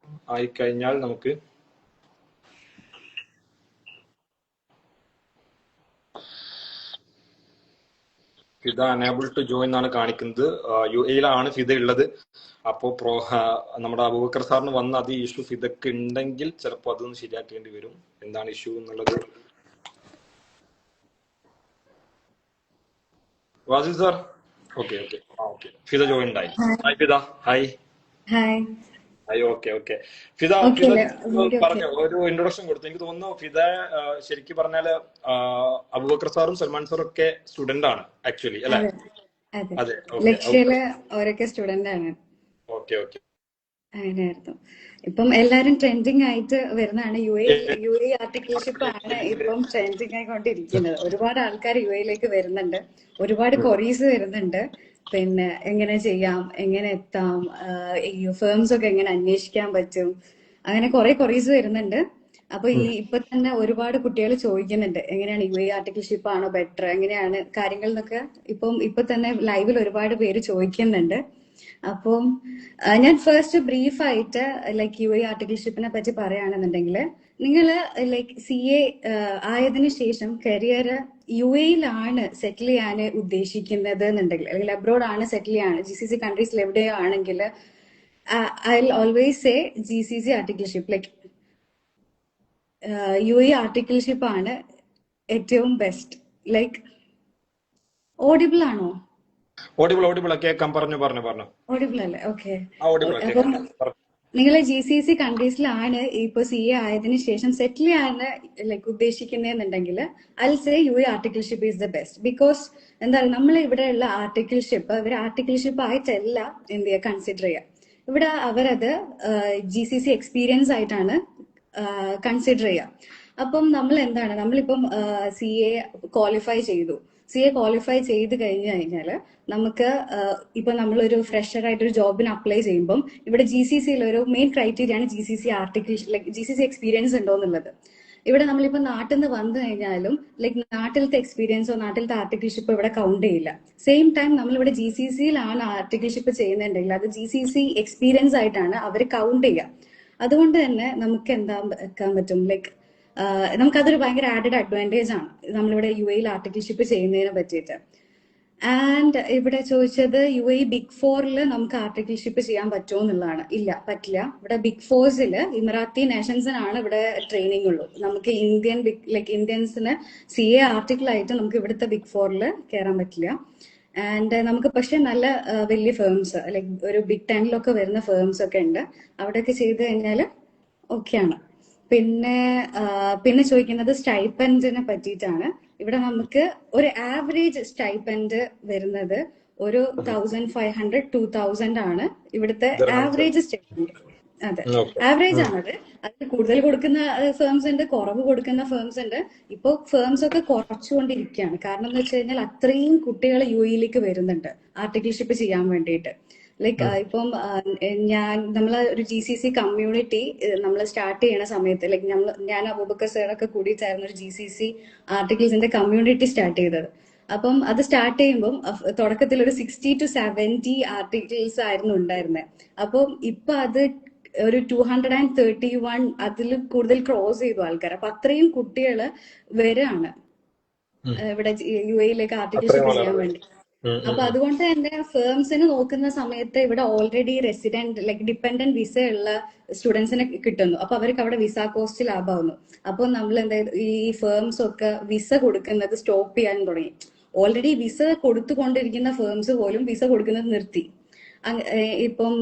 ആയി കഴിഞ്ഞാൽ നമുക്ക് ഫിദ അനേബിൾ ടു ജോയിൻ എന്നാണ് കാണിക്കുന്നത്. UAE ഫിദ ഉള്ളത്. അപ്പോ നമ്മുടെ അബൂബക്കർ സാറിന് വന്ന അതേ ഇഷ്യൂ ഫിദക്ക് ഉണ്ടെങ്കിൽ ചിലപ്പോൾ അതൊന്ന് ശരിയാക്കേണ്ടി വരും. എന്താണ് ഇഷ്യൂ എന്നുള്ളത്. Vasil sir okay Fida join ആയി. Hi Fida. Hi hi. Hi. Okay Fida okay അല്ലേ? Video okay. പറഞ്ഞു, ഒരു ഇൻട്രൊഡക്ഷൻ കൊടുത്തു. എനിക്ക് തോന്നുന്നു ഫിദ ശരിക്കും പറഞ്ഞാല് അബൂബക്കർ സാറും സൽമാൻ സാറും ഒക്കെ സ്റ്റുഡന്റ് ആണ് ആക്ച്വലി, അല്ലെ? അതെ അതെ. അതെ. ഓക്കെ ലക്ഷ്യയില് അവരൊക്കെ സ്റ്റുഡന്റ് ആണ്. ഓക്കെ അങ്ങനെയായിരുന്നു. ഇപ്പം എല്ലാരും ട്രെൻഡിങ് ആയിട്ട് വരുന്നതാണ്. യു എ ആർട്ടിക്കിൾഷിപ്പ് ആണ് ഇപ്പം ട്രെൻഡിങ് ആയിക്കൊണ്ടിരിക്കുന്നത്. ഒരുപാട് ആൾക്കാർ യിലേക്ക് വരുന്നുണ്ട്, ഒരുപാട് കൊറീസ് വരുന്നുണ്ട്. പിന്നെ എങ്ങനെ ചെയ്യാം, എങ്ങനെ എത്താം, ഈ ഫേംസ് ഒക്കെ എങ്ങനെ അന്വേഷിക്കാൻ പറ്റും, അങ്ങനെ കുറെ കൊറീസ് വരുന്നുണ്ട്. അപ്പൊ ഇപ്പൊ തന്നെ ഒരുപാട് കുട്ടികൾ ചോദിക്കുന്നുണ്ട് എങ്ങനെയാണ് UAE ആർട്ടിക്കിൾഷിപ്പ് ആണോ ബെറ്റർ, എങ്ങനെയാണ് കാര്യങ്ങൾ എന്നൊക്കെ ഇപ്പൊ തന്നെ ലൈവിൽ ഒരുപാട് പേര് ചോദിക്കുന്നുണ്ട്. അപ്പം ഞാൻ ഫസ്റ്റ് ബ്രീഫായിട്ട് UAE ആർട്ടിക്കിൾഷിപ്പിനെ പറ്റി പറയുകയാണെന്നുണ്ടെങ്കിൽ, നിങ്ങൾ CA ആയതിനു ശേഷം കരിയർ UAE സെറ്റിൽ ചെയ്യാൻ ഉദ്ദേശിക്കുന്നത് എന്നുണ്ടെങ്കിൽ, അല്ലെങ്കിൽ അബ്രോഡ് ആണ് സെറ്റിൽ ചെയ്യാണ്, GCC കൺട്രീസിൽ എവിടെയോ ആണെങ്കിൽ, I will always say GCC articleship UAE articleship ആണ് ഏറ്റവും ബെസ്റ്റ്. ഓഡിബിൾ ആണോ? ഓഡിബിൾ കേൾക്കാം. പറഞ്ഞു. ഓഡിബിൾ അല്ലേ? ഓക്കെ. ഓഡിബിൾ അപ്പം കേൾക്കാം. നിങ്ങൾ GCC കൺട്രീസിലാണ് ഇപ്പൊ CA ആയതിനു ശേഷം സെറ്റിൽ ചെയ്യാൻ ഉദ്ദേശിക്കുന്നതെന്നുണ്ടെങ്കിൽ, I say UAE articleship is the best. Because എന്താണ്, നമ്മൾ ഇവിടെയുള്ള ആർട്ടിക്കിൾഷിപ്പ് ഇവർ ആർട്ടിക്കിൾഷിപ്പ് ആയിട്ടല്ല എന്ത് ചെയ്യുക, കൺസിഡർ ചെയ്യുക. ഇവിടെ അവരത് GCC എക്സ്പീരിയൻസ് ആയിട്ടാണ് കൺസിഡർ ചെയ്യുക. അപ്പം നമ്മളിപ്പം CA ക്വാളിഫൈ ചെയ്തു. CA ക്വാളിഫൈ ചെയ്ത് കഴിഞ്ഞാൽ നമുക്ക് ഇപ്പൊ നമ്മളൊരു ഫ്രഷർ ആയിട്ട് ഒരു ജോബിന് അപ്ലൈ ചെയ്യുമ്പോൾ ഇവിടെ GCCയിൽ ഒരു മെയിൻ ക്രൈറ്റീരിയ ആണ് GCC GCC എക്സ്പീരിയൻസ് ഉണ്ടോ എന്നുള്ളത്. ഇവിടെ നമ്മളിപ്പോ നാട്ടിൽ നിന്ന് വന്നു കഴിഞ്ഞാലും നാട്ടിലത്തെ എക്സ്പീരിയൻസോ നാട്ടിലത്തെ ആർട്ടിക്കിൾഷിപ്പോ ഇവിടെ കൗണ്ട് ചെയ്യില്ല. സെയിം ടൈം നമ്മളിവിടെ GCCയിലാണ് ആർട്ടിക്കിൾഷിപ്പ് ചെയ്യുന്നുണ്ടെങ്കിൽ അത് GCC എക്സ്പീരിയൻസ് ആയിട്ടാണ് അവർ കൗണ്ട് ചെയ്യുക. അതുകൊണ്ട് തന്നെ നമുക്ക് എന്താക്കാൻ പറ്റും, നമുക്കതൊരു ഭയങ്കര ആഡഡ് അഡ്വാൻറ്റേജ് ആണ് നമ്മളിവിടെ UAE ആർട്ടിക്കിൾഷിപ്പ് ചെയ്യുന്നതിനെ പറ്റിയിട്ട്. ആൻഡ് ഇവിടെ ചോദിച്ചത് UAE ബിഗ് 4 നമുക്ക് ആർട്ടിക്കിൾഷിപ്പ് ചെയ്യാൻ പറ്റുമോ എന്നുള്ളതാണ്. ഇല്ല, പറ്റില്ല. ഇവിടെ ബിഗ് 4 ഇമറാത്തി നേഷൻസിനാണ് ഇവിടെ ട്രെയിനിങ് ഉള്ളൂ. നമുക്ക് ഇന്ത്യൻസിന് CA ആർട്ടിക്കിൾ ആയിട്ട് നമുക്ക് ഇവിടുത്തെ ബിഗ് 4 കയറാൻ പറ്റില്ല. ആൻഡ് നമുക്ക് പക്ഷെ നല്ല വലിയ ഫേംസ് ഒരു ബിഗ് 10 വരുന്ന ഫേംസ് ഒക്കെ ഉണ്ട്. അവിടെയൊക്കെ ചെയ്ത് കഴിഞ്ഞാൽ ഓക്കെയാണ്. പിന്നെ പിന്നെ ചോദിക്കുന്നത് സ്റ്റൈപ്പൻഡിനെ പറ്റിയിട്ടാണ്. ഇവിടെ നമുക്ക് ഒരു ആവറേജ് സ്റ്റൈപ്പൻഡ് വരുന്നത് ഒരു 1500 2000 ആണ് ഇവിടുത്തെ ആവറേജ് സ്റ്റൈപ്പൻഡ്. അതെ, ആവറേജ് ആണത്. അതിൽ കൂടുതൽ കൊടുക്കുന്ന ഫേംസ് ഉണ്ട്, കുറവ് കൊടുക്കുന്ന ഫേംസ് ഉണ്ട്. ഇപ്പൊ ഫേംസ് ഒക്കെ കുറച്ചുകൊണ്ടിരിക്കുകയാണ്. കാരണം എന്ന് വെച്ച് കഴിഞ്ഞാൽ അത്രയും കുട്ടികൾ യുഎയിലേക്ക് വരുന്നുണ്ട് ആർട്ടിക്കിൾഷിപ്പ് ചെയ്യാൻ വേണ്ടിയിട്ട്. ലൈക്ക് ഇപ്പം നമ്മളെ ഒരു GCC കമ്മ്യൂണിറ്റി നമ്മൾ സ്റ്റാർട്ട് ചെയ്യണ സമയത്ത് ലൈക്ക് ഞാൻ അബൂബക്കർ സാറൊക്കെ കൂടിയിട്ടായിരുന്നു ഒരു GCC ആർട്ടിക്കിൾസിന്റെ കമ്മ്യൂണിറ്റി സ്റ്റാർട്ട് ചെയ്തത്. അപ്പം അത് സ്റ്റാർട്ട് ചെയ്യുമ്പോൾ തുടക്കത്തിൽ ഒരു 60 to 70 ആർട്ടിക്കിൾസ് ആയിരുന്നു ഉണ്ടായിരുന്നത്. അപ്പം ഇപ്പൊ അത് ഒരു 231 അതിൽ കൂടുതൽ ക്രോസ് ചെയ്തു ആൾക്കാർ. അപ്പൊ അത്രയും കുട്ടികൾ വരാണ് ഇവിടെ യുഎയിലേക്ക് ആർട്ടിക്കിൾഷിപ്പ് ചെയ്യാൻ വേണ്ടി. അപ്പൊ അതുകൊണ്ട് തന്നെ ഫേംസിന് നോക്കുന്ന സമയത്ത് ഇവിടെ already resident like dependent visa ഉള്ള സ്റ്റുഡൻസിനെ കിട്ടുന്നു. അപ്പൊ അവർക്ക് അവിടെ വിസ കോസ്റ്റ് ലാഭമാവുന്നു. അപ്പൊ നമ്മൾ ഈ ഫേംസ് ഒക്കെ വിസ കൊടുക്കുന്നത് സ്റ്റോപ്പ് ചെയ്യാൻ തുടങ്ങി. ഓൾറെഡി വിസ കൊടുത്തുകൊണ്ടിരിക്കുന്ന ഫേംസ് പോലും വിസ കൊടുക്കുന്നത് നിർത്തി. ഇപ്പം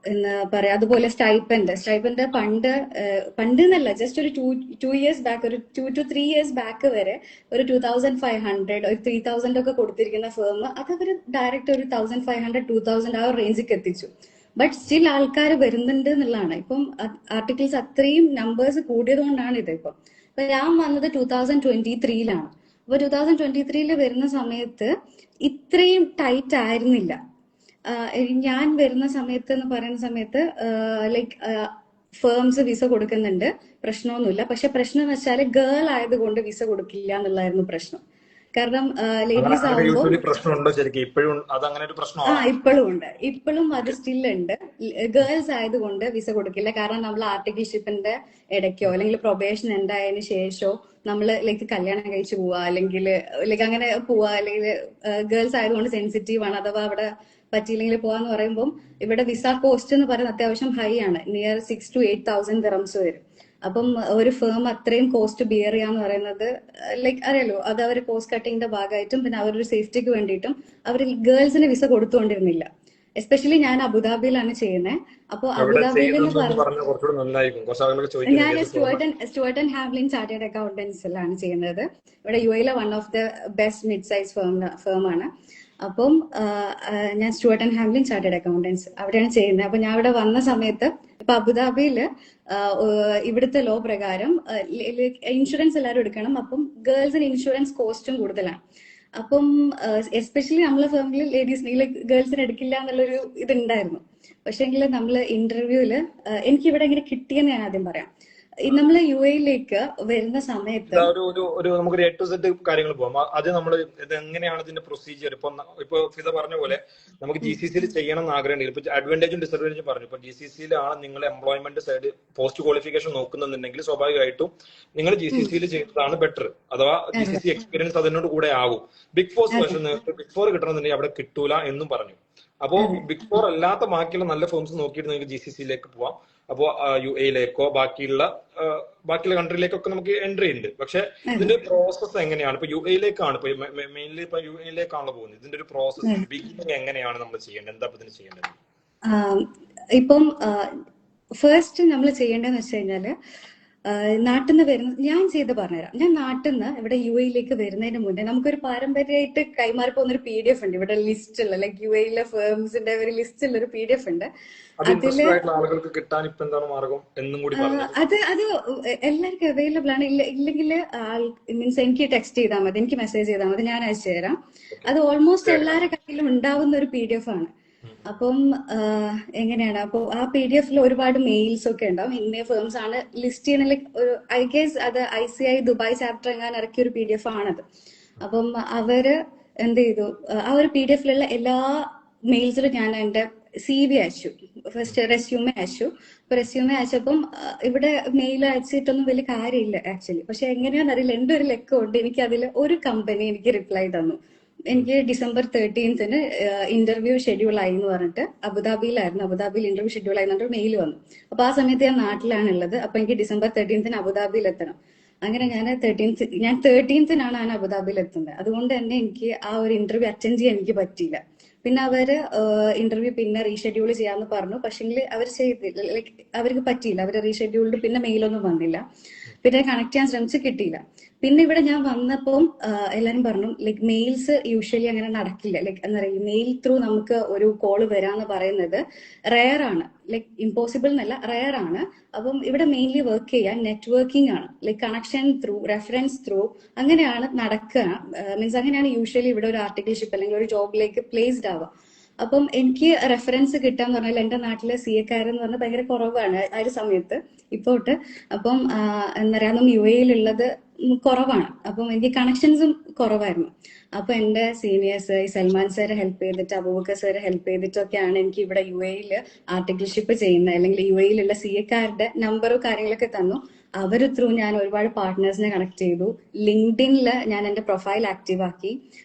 എന്താ പറയാ, അതുപോലെ സ്റ്റൈപ്പൻഡ് പണ്ട് എന്നല്ല, ജസ്റ്റ് ഒരു 2 years ബാക്ക്, ഒരു 2 to 3 years ബാക്ക് വരെ ഒരു 2500 ഒരു 3000 ഒക്കെ കൊടുത്തിരിക്കുന്ന ഫേം അത് അവർ ഡയറക്റ്റ് ഒരു 1500 2000 ആ റേഞ്ചിലേക്ക് എത്തിച്ചു. ബട്ട് സ്റ്റിൽ ആൾക്കാർ വരുന്നുണ്ട് എന്നുള്ളതാണ്. ഇപ്പം ആർട്ടിക്കിൾസ് അത്രയും നമ്പേഴ്സ് കൂടിയത് കൊണ്ടാണ് ഇത്. ഇപ്പൊ ഞാൻ വന്നത് 2023 അപ്പൊ 2023 വരുന്ന സമയത്ത് ഇത്രയും ടൈറ്റ് ആയിരുന്നില്ല. ഞാൻ വരുന്ന സമയത്ത് എന്ന് പറയുന്ന സമയത്ത് ലൈക്ക് ഫേംസ് വിസ കൊടുക്കുന്നുണ്ട്, പ്രശ്നമൊന്നുമില്ല. പക്ഷെ പ്രശ്നം എന്ന് വെച്ചാൽ ഗേൾ ആയതുകൊണ്ട് വിസ കൊടുക്കില്ല എന്നുള്ളായിരുന്നു പ്രശ്നം. കാരണം ലേഡീസ് ആവുമ്പോൾ പ്രശ്നമുണ്ടോ ശരിക്കും ഇപ്പോഴും? അത് അങ്ങനെ ഒരു പ്രശ്നമാണ്. ഇപ്പോഴും ഉണ്ട്, ഇപ്പോഴും അത് സ്റ്റിൽ ഉണ്ട്. ഗേൾസ് ആയതുകൊണ്ട് വിസ കൊടുക്കില്ല. കാരണം നമ്മൾ ആർട്ടിക്കിൾഷിപ്പിന്റെ ഇടയ്ക്കോ അല്ലെങ്കിൽ പ്രൊബേഷൻ ഉണ്ടായതിനു ശേഷമോ നമ്മൾ ലൈക്ക് കല്യാണം കഴിച്ചു പോവാ, അല്ലെങ്കിൽ ലൈക്ക് അങ്ങനെ പോവാ, അല്ലെങ്കിൽ ഗേൾസ് ആയതുകൊണ്ട് സെൻസിറ്റീവ് ആണ്, അഥവാ അവിടെ പറ്റിയില്ലെങ്കിൽ പോവാന്ന് പറയുമ്പോൾ ഇവിടെ വിസ കോസ്റ്റ് എന്ന് പറയുന്നത് അത്യാവശ്യം ഹൈ ആണ്. നിയർ 6,000 to 8,000 ദിറംസ് വരും. അപ്പം ഒരു ഫേം അത്രയും കോസ്റ്റ് ബിയർ ചെയ്യാന്ന് പറയുന്നത് ലൈക്ക് അറിയാലോ, അത് അവർ കോസ്റ്റ് കട്ടിങ്ങിന്റെ ഭാഗമായിട്ടും പിന്നെ അവരൊരു സേഫ്റ്റിക്ക് വേണ്ടിയിട്ടും അവർ ഗേൾസിന് വിസ കൊടുത്തുകൊണ്ടിരുന്നില്ല. എസ്പെഷ്യലി ഞാൻ അബുദാബിയിലാണ് ചെയ്യുന്നത്. അപ്പൊ അബുദാബിയിൽ ഞാൻ സ്റ്റുവർട്ട് ആൻഡ് ഹാവ്ലിൻ ചാർട്ടേഡ് അക്കൗണ്ടൻസിലാണ് ചെയ്യുന്നത്. ഇവിടെ യുഎയിലെ one of the best mid size firm ആണ്. അപ്പം ഞാൻ Stuart and Havlin chartered accountants അവിടെയാണ് ചെയ്യുന്നത്. അപ്പൊ ഞാൻ ഇവിടെ വന്ന സമയത്ത് ഇപ്പൊ അബുദാബിയില് ഇവിടുത്തെ ലോ പ്രകാരം ഇൻഷുറൻസ് എല്ലാവരും എടുക്കണം. അപ്പം ഗേൾസിന് ഇൻഷുറൻസ് കോസ്റ്റും കൂടുതലാണ്. അപ്പം എസ്പെഷ്യലി നമ്മളെ ഫാമിലി ലേഡീസിന് ഗേൾസിന് എടുക്കില്ല എന്നുള്ളൊരു ഇതുണ്ടായിരുന്നു. പക്ഷെങ്കിൽ നമ്മള് ഇന്റർവ്യൂല് എനിക്ക് ഇവിടെ ഇങ്ങനെ കിട്ടിയെന്ന് ഞാൻ ആദ്യം പറയാം. നമ്മള് യുഎയിലേക്ക് വരുന്ന സമയത്ത് നമുക്കൊരു A to Z കാര്യങ്ങൾ പോകാം. അത് നമ്മൾ ഇത് എങ്ങനെയാണ് ഇതിന്റെ പ്രൊസീജിയർ? ഇപ്പൊ ഫിദ പറഞ്ഞ പോലെ നമുക്ക് GCCയിൽ ചെയ്യണം എന്ന് ആഗ്രഹമുണ്ടെങ്കിൽ ഇപ്പൊ അഡ്വാൻറ്റേജും ഡിസഡ്വാൻറ്റേജും പറഞ്ഞു. ഇപ്പൊ GCCയിലാണ് നിങ്ങൾ എംപ്ലോയ്മെന്റ് സൈഡ് പോസ്റ്റ് ക്വാളിഫിക്കേഷൻ നോക്കുന്നുണ്ടെങ്കിൽ സ്വാഭാവികമായിട്ടും നിങ്ങൾ GCCയിൽ ചെയ്യുന്നതാണ് ബെറ്റർ. അഥവാ GCC എക്സ്പീരിയൻസ് അതിനോട് കൂടെ ആകും. ബിഗ് ഫോർ ബിഗ് ഫോർ കിട്ടണമെന്നുണ്ടെങ്കിൽ അവിടെ കിട്ടൂല എന്നും പറഞ്ഞു. അപ്പോ ബിഗ് ഫോർ അല്ലാത്ത ബാക്കിയുള്ള നല്ല ഫേംസ് നോക്കിയിട്ട് നിങ്ങൾക്ക് GCCയിലേക്ക് പോവാം. അപ്പോ UAയിലേക്കോ ബാക്കിയുള്ള കൺട്രിയിലേക്കൊക്കെ നമുക്ക് എൻട്രി ഉണ്ട്. പക്ഷെ ഇതിന്റെ പ്രോസസ് എങ്ങനെയാണ്? ഇപ്പൊ UAയിലേക്കാണ് ഇപ്പൊ മെയിൻലി ഇപ്പൊ UAയിലേക്കാണല്ലോ പോകുന്നത്. ഇതിന്റെ ഒരു പ്രോസസ് ബിഗിനിങ് എങ്ങനെയാണ് നമ്മൾ ചെയ്യേണ്ടത്? എന്താ ഇതിന് ചെയ്യേണ്ടത്? ഇപ്പം ഫസ്റ്റ് നമ്മൾ ചെയ്യേണ്ടതെന്ന് വെച്ച് കഴിഞ്ഞാല് നാട്ടിൽ നിന്ന് വരുന്ന ഞാൻ ചെയ്ത് പറഞ്ഞുതരാം. ഞാൻ നാട്ടിൽ നിന്ന് ഇവിടെ യുഎയിലേക്ക് വരുന്നതിന് മുന്നേ നമുക്കൊരു പാരമ്പര്യമായിട്ട് കൈമാറി പോകുന്ന ഒരു PDF ഉണ്ട്. ഇവിടെ ലിസ്റ്റ് ഉള്ള ലൈക്ക് യുഎയിലെ ഫേംസിന്റെ ഒരു ലിസ്റ്റ് ഉള്ള ഒരു PDF ഉണ്ട്. അതില് ആളുകൾക്ക് കിട്ടാൻ ഇപ്പൊ എന്താണ് മാർഗം എന്നും കൂടി അത് എല്ലാവർക്കും അവൈലബിൾ ആണ്. ഇല്ലെങ്കിൽ മീൻസ് എനിക്ക് ടെക്സ്റ്റ് ചെയ്താൽ മതി, എനിക്ക് മെസ്സേജ് ചെയ്താൽ മതി, ഞാൻ അയച്ചു തരാം. അത് ഓൾമോസ്റ്റ് എല്ലാവരുടെ കയ്യിലും ഉണ്ടാവുന്ന ഒരു PDF ആണ്. അപ്പം എങ്ങനെയാണ്, അപ്പൊ ആ PDF ഒരുപാട് മെയിൽസ് ഒക്കെ ഉണ്ടാവും. ഇന്ന ഫേംസ് ആണ് ലിസ്റ്റ് ചെയ്യുന്ന ഒരു ഐ ഗെസ് അത് ICI ദുബായ് ചാപ്റ്റർ എങ്ങാൻ ഇറക്കിയ ഒരു PDF ആണത്. അപ്പം അവര് എന്ത് ചെയ്തു, ആ ഒരു PDFലുള്ള എല്ലാ മെയിൽസിലും ഞാൻ എന്റെ CV അയച്ചു. ഫസ്റ്റ് റെസ്യൂമെ അയച്ചു. അപ്പൊ റെസ്യൂമെ അയച്ചപ്പം ഇവിടെ മെയിൽ അയച്ചിട്ടൊന്നും വലിയ കാര്യമില്ല ആക്ച്വലി. പക്ഷെ എങ്ങനെയാണെന്ന് അറിയില്ല, എന്റെ ഒരു ലക്കുണ്ട്, എനിക്ക് അതിൽ ഒരു കമ്പനി എനിക്ക് റിപ്ലൈ തന്നു. എനിക്ക് December 13th ഇന്റർവ്യൂ ഷെഡ്യൂൾ ആയി എന്ന് പറഞ്ഞിട്ട് അബുദാബിയിൽ ഇന്റർവ്യൂ ഷെഡ്യൂൾ ആയി എന്നിട്ട് മെയിൽ വന്നു. അപ്പൊ ആ സമയത്ത് ഞാൻ നാട്ടിലാണ് ഉള്ളത്. അപ്പൊ എനിക്ക് December 13th അബുദാബിയിൽ എത്തണം. അങ്ങനെ ഞാൻ 13th അബുദാബിയിൽ എത്തുന്നത്. അതുകൊണ്ട് തന്നെ എനിക്ക് ആ ഒരു ഇന്റർവ്യൂ അറ്റൻഡ് ചെയ്യാൻ എനിക്ക് പറ്റിയില്ല. പിന്നെ അവര് ഇന്റർവ്യൂ പിന്നെ റീഷെഡ്യൂൾ ചെയ്യാന്ന് പറഞ്ഞു. പക്ഷെങ്കിൽ അവർ ചെയ്തില്ല, ലൈക്ക് അവർക്ക് പറ്റിയില്ല. അവർ റീഷെഡ്യൂൾഡ് പിന്നെ മെയിലൊന്നും വന്നില്ല. പിന്നെ കണക്ട് ചെയ്യാൻ ശ്രമിച്ച് കിട്ടിയില്ല. പിന്നെ ഇവിടെ ഞാൻ വന്നപ്പം എല്ലാരും പറഞ്ഞു ലൈക്ക് മെയിൽസ് യൂഷ്വലി അങ്ങനെ നടക്കില്ല. ലൈക്ക് എന്താ പറയുക, മെയിൽ ത്രൂ നമുക്ക് ഒരു കോള് വരാന്ന് പറയുന്നത് റെയർ ആണ്. ലൈക്ക് ഇമ്പോസിബിൾ എന്നല്ല, റെയർ ആണ്. അപ്പം ഇവിടെ മെയിൻലി വർക്ക് ചെയ്യാൻ നെറ്റ്വർക്കിംഗ് ആണ്. Like connection through, reference through അങ്ങനെയാണ് നടക്കുക. മീൻസ് അങ്ങനെയാണ് യൂഷ്വലി ഇവിടെ ഒരു ആർട്ടിക്കിൾഷിപ്പ് അല്ലെങ്കിൽ ഒരു ജോബിലേക്ക് പ്ലേസ്ഡ് ആവുക. അപ്പം എനിക്ക് റെഫറൻസ് കിട്ടാന്ന് പറഞ്ഞാൽ എന്റെ നാട്ടിലെ CA-കാരെന്ന് പറഞ്ഞാൽ ഭയങ്കര കുറവാണ് ആ ഒരു സമയത്ത് ഇപ്പോട്ട്. അപ്പം എന്താ പറയാ, UAE-യിലുള്ളത് കുറവാണ്. അപ്പം എനിക്ക് കണക്ഷൻസും കുറവായിരുന്നു. അപ്പൊ എന്റെ സീനിയേഴ്സ് ഈ സൽമാൻ സാറെ ഹെൽപ്പ് ചെയ്തിട്ട്, അബൂബക്കർ സാറെ ഹെൽപ്പ് ചെയ്തിട്ടൊക്കെയാണ് എനിക്ക് ഇവിടെ UAE-യിൽ ആർട്ടിക്കിൾഷിപ്പ് ചെയ്യുന്നത്. അല്ലെങ്കിൽ UAE-യിലുള്ള CA-കാരുടെ നമ്പറും കാര്യങ്ങളൊക്കെ തന്നു. അവർ ത്രൂ ഞാൻ ഒരുപാട് പാർട്ട്നേഴ്സിനെ കണക്ട് ചെയ്തു. ലിങ്ക്ഡിനിൽ ഞാൻ എന്റെ പ്രൊഫൈൽ ആക്റ്റീവ് ആക്കി.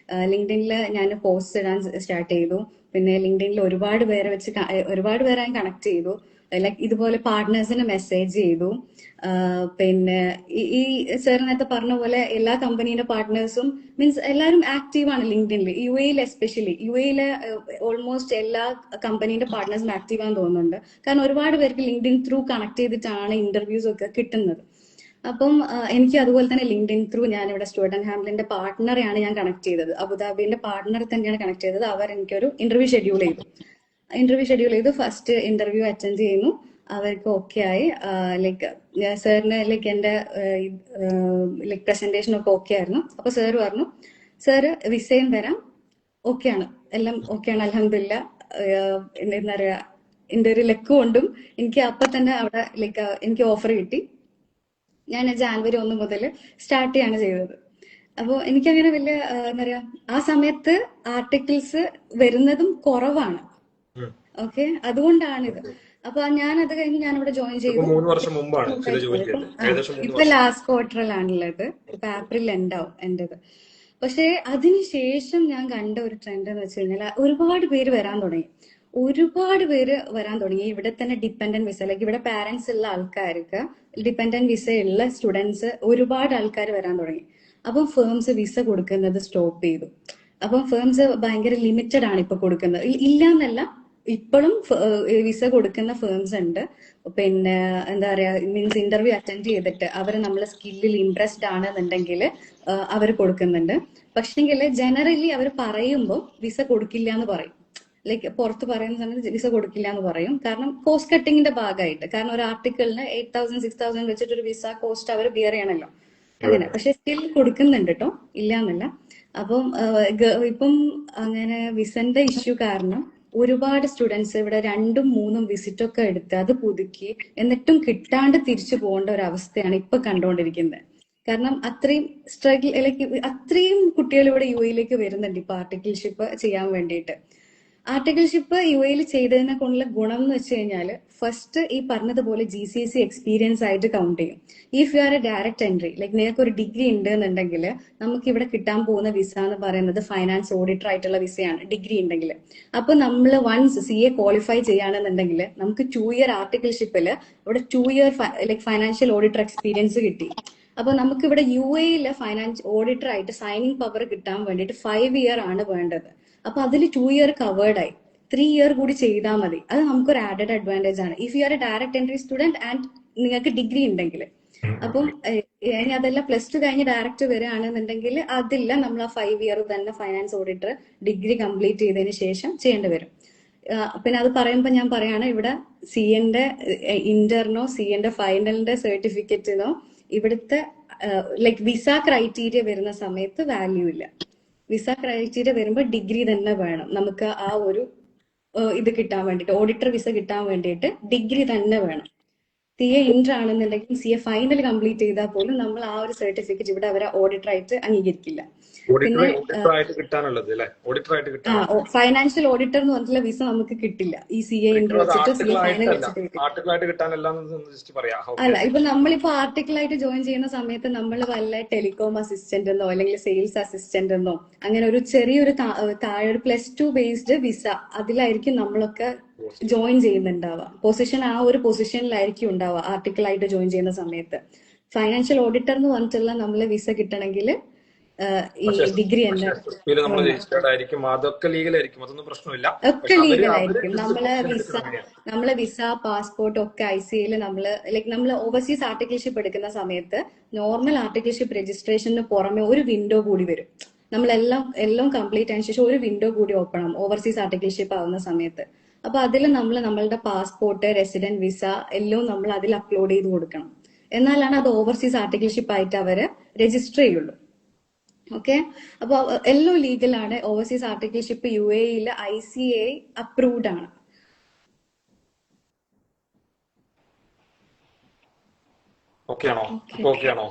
ലിങ്ക്ഡിനിൽ ഞാൻ പോസ്റ്റ് ഇടാൻ സ്റ്റാർട്ട് ചെയ്തു. പിന്നെ ലിങ്ക്ഡിനിൽ ഒരുപാട് പേരെ ഞാൻ കണക്ട് ചെയ്തു. ലൈക്ക് ഇതുപോലെ പാർട്ട്നേഴ്സിന് മെസ്സേജ് ചെയ്തു. പിന്നെ ഈ സാർ നേരത്തെ പറഞ്ഞ പോലെ എല്ലാ കമ്പനീന്റെ പാർട്ട്നേഴ്സും മീൻസ് എല്ലാവരും ആക്റ്റീവ് ആണ് ലിങ്ക്ഡിനിൽ. UAE-യിൽ എസ്പെഷ്യലി UAE-യിലെ ഓൾമോസ്റ്റ് എല്ലാ കമ്പനീന്റെ പാർട്ട്നേഴ്സും ആക്റ്റീവ് ആണെന്ന് തോന്നുന്നുണ്ട്. കാരണം ഒരുപാട് പേർക്ക് ലിങ്ക്ഡിൻ ത്രൂ കണക്ട് ചെയ്തിട്ടാണ് ഇന്റർവ്യൂസ് ഒക്കെ കിട്ടുന്നത്. അപ്പം എനിക്ക് അതുപോലെ തന്നെ ലിങ്ക്ഡിൻ ത്രൂ ഞാൻ ഇവിടെ സ്റ്റുഡന്റ് ഹാംലിന്റെ പാർട്ട്ണറെയാണ് ഞാൻ കണക്ട് ചെയ്തത്. അബുദാബിന്റെ പാർട്ട്ണറെ തന്നെയാണ് കണക്ട് ചെയ്തത്. അവർ എനിക്കൊരു ഇന്റർവ്യൂ ഷെഡ്യൂൾ ചെയ്തു. ഫസ്റ്റ് ഇന്റർവ്യൂ അറ്റൻഡ് ചെയ്യുന്നു. അവർക്ക് ഓക്കെ ആയി. ലൈക്ക് സാറിന് ലൈക്ക് എന്റെ ലൈക്ക് പ്രസന്റേഷൻ ഒക്കെ ഓക്കെ ആയിരുന്നു. അപ്പൊ സാർ പറഞ്ഞു, സാറ് വിസയും തരാം, ഓക്കെയാണ്, എല്ലാം ഓക്കെയാണ്, അൽഹംദുലില്ലാ. എന്താ പറയാ, എന്റെ ഒരു ലക്ക് കൊണ്ടും എനിക്ക് അപ്പൊ തന്നെ അവിടെ ലൈക്ക് എനിക്ക് ഓഫർ കിട്ടി. ഞാൻ ജാനുവരി 1 മുതൽ സ്റ്റാർട്ട് ചെയ്യാണ് ചെയ്തത്. അപ്പോൾ എനിക്കങ്ങനെ വലിയ എന്താ പറയാ, ആ സമയത്ത് ആർട്ടിക്കിൾസ് വരുന്നതും കുറവാണ്. ഓക്കെ, അതുകൊണ്ടാണിത്. അപ്പൊ ഞാൻ അത് കഴിഞ്ഞ് ഞാനിവിടെ ജോയിൻ ചെയ്തു. 3 വർഷം മുമ്പാണ് ഇത് ജോയിൻ ചെയ്തത്. ഏകദേശം 3 ഇപ്പൊ വർഷം. ലാസ്റ്റ് ക്വാർട്ടറിലാണുള്ളത്. ഇപ്പൊ ഏപ്രിൽ എൻഡാവും എന്റേത്. പക്ഷെ അതിനുശേഷം ഞാൻ കണ്ട ഒരു ട്രെൻഡ് എന്ന് വെച്ച് കഴിഞ്ഞാൽ ഒരുപാട് പേര് വരാൻ തുടങ്ങി. ഇവിടെ തന്നെ ഡിപ്പെൻഡന്റ് വിസ, ലൈക്ക് ഇവിടെ പാരന്റ്സ് ഉള്ള ആൾക്കാർക്ക് ഡിപ്പെൻഡന്റ് വിസ ഉള്ള സ്റ്റുഡൻസ് ഒരുപാട് ആൾക്കാർ വരാൻ തുടങ്ങി. അപ്പം ഫേംസ് വിസ കൊടുക്കുന്നത് സ്റ്റോപ്പ് ചെയ്തു. അപ്പം ഫേംസ് ഭയങ്കര ലിമിറ്റഡ് ആണ് ഇപ്പൊ കൊടുക്കുന്നത്. ഇല്ല എന്നല്ല, ഇപ്പോഴും വിസ കൊടുക്കുന്ന ഫേംസ് ഉണ്ട്. പിന്നെ എന്താ പറയാ, മീൻസ് ഇന്റർവ്യൂ അറ്റൻഡ് ചെയ്തിട്ട് അവർ നമ്മളെ സ്കില്ലിൽ ഇൻട്രസ്റ്റ് ആണെന്നുണ്ടെങ്കിൽ അവർ കൊടുക്കുന്നുണ്ട്. പക്ഷെങ്കിൽ ജനറലി അവർ പറയുമ്പോൾ വിസ കൊടുക്കില്ല എന്ന് പറയും. ലൈക്ക് പുറത്ത് പറയുന്ന സമയത്ത് വിസ കൊടുക്കില്ല എന്ന് പറയും. കാരണം കോസ്റ്റ് കട്ടിങ്ങിന്റെ ഭാഗമായിട്ട്. കാരണം ഒരു ആർട്ടിക്കിളിന് 8,000 6,000 വെച്ചിട്ട് ഒരു വിസ കോസ്റ്റ് അവർ ബിയർ ചെയ്യണല്ലോ. അങ്ങനെ പക്ഷെ സ്റ്റിൽ കൊടുക്കുന്നുണ്ട് കേട്ടോ, ഇല്ല എന്നല്ല. അപ്പം ഇപ്പം അങ്ങനെ വിസന്റെ ഇഷ്യൂ കാരണം ഒരുപാട് സ്റ്റുഡൻസ് ഇവിടെ 2ഉം 3ഉം വിസിറ്റ് ഒക്കെ എടുത്ത് അത് പുതുക്കി എന്നിട്ടും കിട്ടാണ്ട് തിരിച്ചു പോകേണ്ട ഒരു അവസ്ഥയാണ് ഇപ്പൊ കണ്ടുകൊണ്ടിരിക്കുന്നത്. കാരണം അത്രയും സ്ട്രഗിൾ, ലൈക്ക് അത്രയും കുട്ടികൾ ഇവിടെ UAE-യിലേക്ക് വരുന്നുണ്ട് ഇപ്പൊ ആർട്ടിക്കിൾഷിപ്പ് ചെയ്യാൻ വേണ്ടിയിട്ട്. ആർട്ടിക്കിൾഷിപ്പ് UAE-യിൽ ചെയ്തതിനെ കൊണ്ടുള്ള ഗുണം എന്ന് വെച്ച് കഴിഞ്ഞാൽ ഫസ്റ്റ് ഈ പറഞ്ഞതുപോലെ GCSE എക്സ്പീരിയൻസ് ആയിട്ട് കൗണ്ട് ചെയ്യും. If you R A direct entry, like നിങ്ങൾക്ക് ഒരു ഡിഗ്രി ഉണ്ട് എന്നുണ്ടെങ്കിൽ നമുക്ക് ഇവിടെ കിട്ടാൻ പോകുന്ന വിസ എന്ന് പറയുന്നത് ഫൈനാൻസ് ഓഡിറ്റർ ആയിട്ടുള്ള വിസയാണ്, ഡിഗ്രി ഉണ്ടെങ്കിൽ. അപ്പൊ നമ്മൾ വൺസ് CA ക്വാളിഫൈ ചെയ്യുകയാണെന്നുണ്ടെങ്കിൽ നമുക്ക് 2 ഇയർ ആർട്ടിക്കിൾഷിപ്പിൽ ഇവിടെ 2 year like financial auditor experience കിട്ടി. അപ്പൊ നമുക്ക് ഇവിടെ UAE-യിലെ ഫൈനാൻസ് ഓഡിറ്റർ ആയിട്ട് സൈനിങ് പവർ കിട്ടാൻ വേണ്ടിയിട്ട് 5 ഇയർ ആണ് വേണ്ടത്. അപ്പൊ അതിൽ 2 ഇയർ കവേർഡ് ആയി. 3 ഇയർ കൂടി ചെയ്താൽ മതി. അത് നമുക്കൊരു ആഡഡ് അഡ്വാൻറ്റേജ് ആണ് if you R A direct entry student and നിങ്ങൾക്ക് ഡിഗ്രി ഉണ്ടെങ്കിൽ. അപ്പം ഇനി അതല്ല +2 കഴിഞ്ഞ് ഡയറക്റ്റ് വരികയാണെന്നുണ്ടെങ്കിൽ അതില്ല, നമ്മൾ ആ 5 ഇയർ തന്നെ ഫൈനാൻസ് ഓഡിറ്റർ ഡിഗ്രി കംപ്ലീറ്റ് ചെയ്തതിന് ശേഷം ചെയ്യേണ്ടി വരും. പിന്നെ അത് പറയുമ്പോൾ ഞാൻ പറയാണ്, ഇവിടെ CA-ന്റെ ഇന്റർനോ CA-ന്റെ ഫൈനലിന്റെ സർട്ടിഫിക്കറ്റിനോ ഇവിടുത്തെ ലൈക്ക് വിസ ക്രൈറ്റീരിയ വരുന്ന സമയത്ത് വാല്യൂ ഇല്ല. വിസ ക്രൈറ്റീരിയ വരുമ്പോൾ ഡിഗ്രി തന്നെ വേണം നമുക്ക് ആ ഒരു ഇത് കിട്ടാൻ വേണ്ടിയിട്ട്. ഓഡിറ്റർ വിസ കിട്ടാൻ വേണ്ടിയിട്ട് ഡിഗ്രി തന്നെ വേണം. CA ഇന്റർ ആണെന്നുണ്ടെങ്കിൽ CA ഫൈനൽ കംപ്ലീറ്റ് ചെയ്താൽ പോലും നമ്മൾ ആ ഒരു സർട്ടിഫിക്കറ്റ് ഇവിടെ അവരെ ഓഡിറ്റർ ആയിട്ട് അംഗീകരിക്കില്ല. പിന്നെ ഫൈനാൻഷ്യൽ ഓഡിറ്റർ എന്ന് പറഞ്ഞിട്ടുള്ള വിസ നമുക്ക് കിട്ടില്ല ഈ CA ഇന്റർ വെച്ചിട്ട് CA ഫൈനൽ വെച്ചിട്ട്. അല്ല, ഇപ്പൊ നമ്മളിപ്പോ ആർട്ടിക്കിളായിട്ട് ജോയിൻ ചെയ്യുന്ന സമയത്ത് നമ്മൾ വല്ല ടെലികോം അസിസ്റ്റന്റ് എന്നോ അല്ലെങ്കിൽ സെയിൽസ് അസിസ്റ്റന്റ് എന്നോ അങ്ങനെ ഒരു ചെറിയൊരു താഴെ ഒരു +2 ബേസ്ഡ് വിസ അതിലായിരിക്കും നമ്മളൊക്കെ ജോയിൻ ചെയ്യുന്നുണ്ടാവുക. പൊസിഷൻ ആ ഒരു പൊസിഷനിലായിരിക്കും ഉണ്ടാവുക ആർട്ടിക്കിളായിട്ട് ജോയിൻ ചെയ്യുന്ന സമയത്ത്. ഫൈനാൻഷ്യൽ ഓഡിറ്റർ എന്ന് പറഞ്ഞിട്ടുള്ള നമ്മള് വിസ കിട്ടണമെങ്കിൽ ഈ പക്ഷെ ഡിഗ്രി പക്ഷെ തന്നെ എസ് എസ് പിയിൽ നമ്മൾ വേണം. രജിസ്റ്റേർഡ് ആയിരിക്കും, അതൊക്കെ ലീഗലായിരിക്കും, അതൊന്നും പ്രശ്നമില്ല. ഒക്കെ പക്ഷെ അവര് ലീഗൽ അവര് ആയിരിക്കും. ജസ്റ്റ് പ്രൊഫഷൻ എടുക്കുന്നത് അങ്ങനെയാണ്. നമ്മളെ വിസ പാസ്പോർട്ട് ഒക്കെ ICAയിൽ നമ്മൾ ഓവർസീസ് ആർട്ടിക്കിൾഷിപ്പ് എടുക്കുന്ന സമയത്ത് നോർമൽ ആർട്ടിക്കിൾഷിപ്പ് രജിസ്ട്രേഷന് പുറമെ ഒരു വിൻഡോ കൂടി വരും. എല്ലാം കംപ്ലീറ്റ് ആയതിനു ശേഷം ഒരു വിൻഡോ കൂടി ഓപ്പൺ ആവും ഓവർസീസ് ആർട്ടിക്കിൾഷിപ്പ് ആവുന്ന സമയത്ത്. അപ്പൊ അതിൽ നമ്മളുടെ പാസ്പോർട്ട്, റെസിഡന്റ് വിസ എല്ലാം നമ്മൾ അതിൽ അപ്ലോഡ് ചെയ്ത് കൊടുക്കണം. എന്നാലാണ് അത് ഓവർസീസ് ആർട്ടിക്കിൾഷിപ്പ് ആയിട്ട് അവര് രജിസ്റ്റർ ചെയ്യുള്ളൂ. ഓക്കെ, അപ്പൊ എല്ലാം ലീഗലാണ്. ഓവർസീസ് ആർട്ടിക്കിൾഷിപ്പ് UAEയിൽ ICA അപ്രൂവ്ഡ് ആണ്. ഓക്കെ ആണോ? ഓക്കെ ഇപ്പൊ ഓക്കെ ആണോ?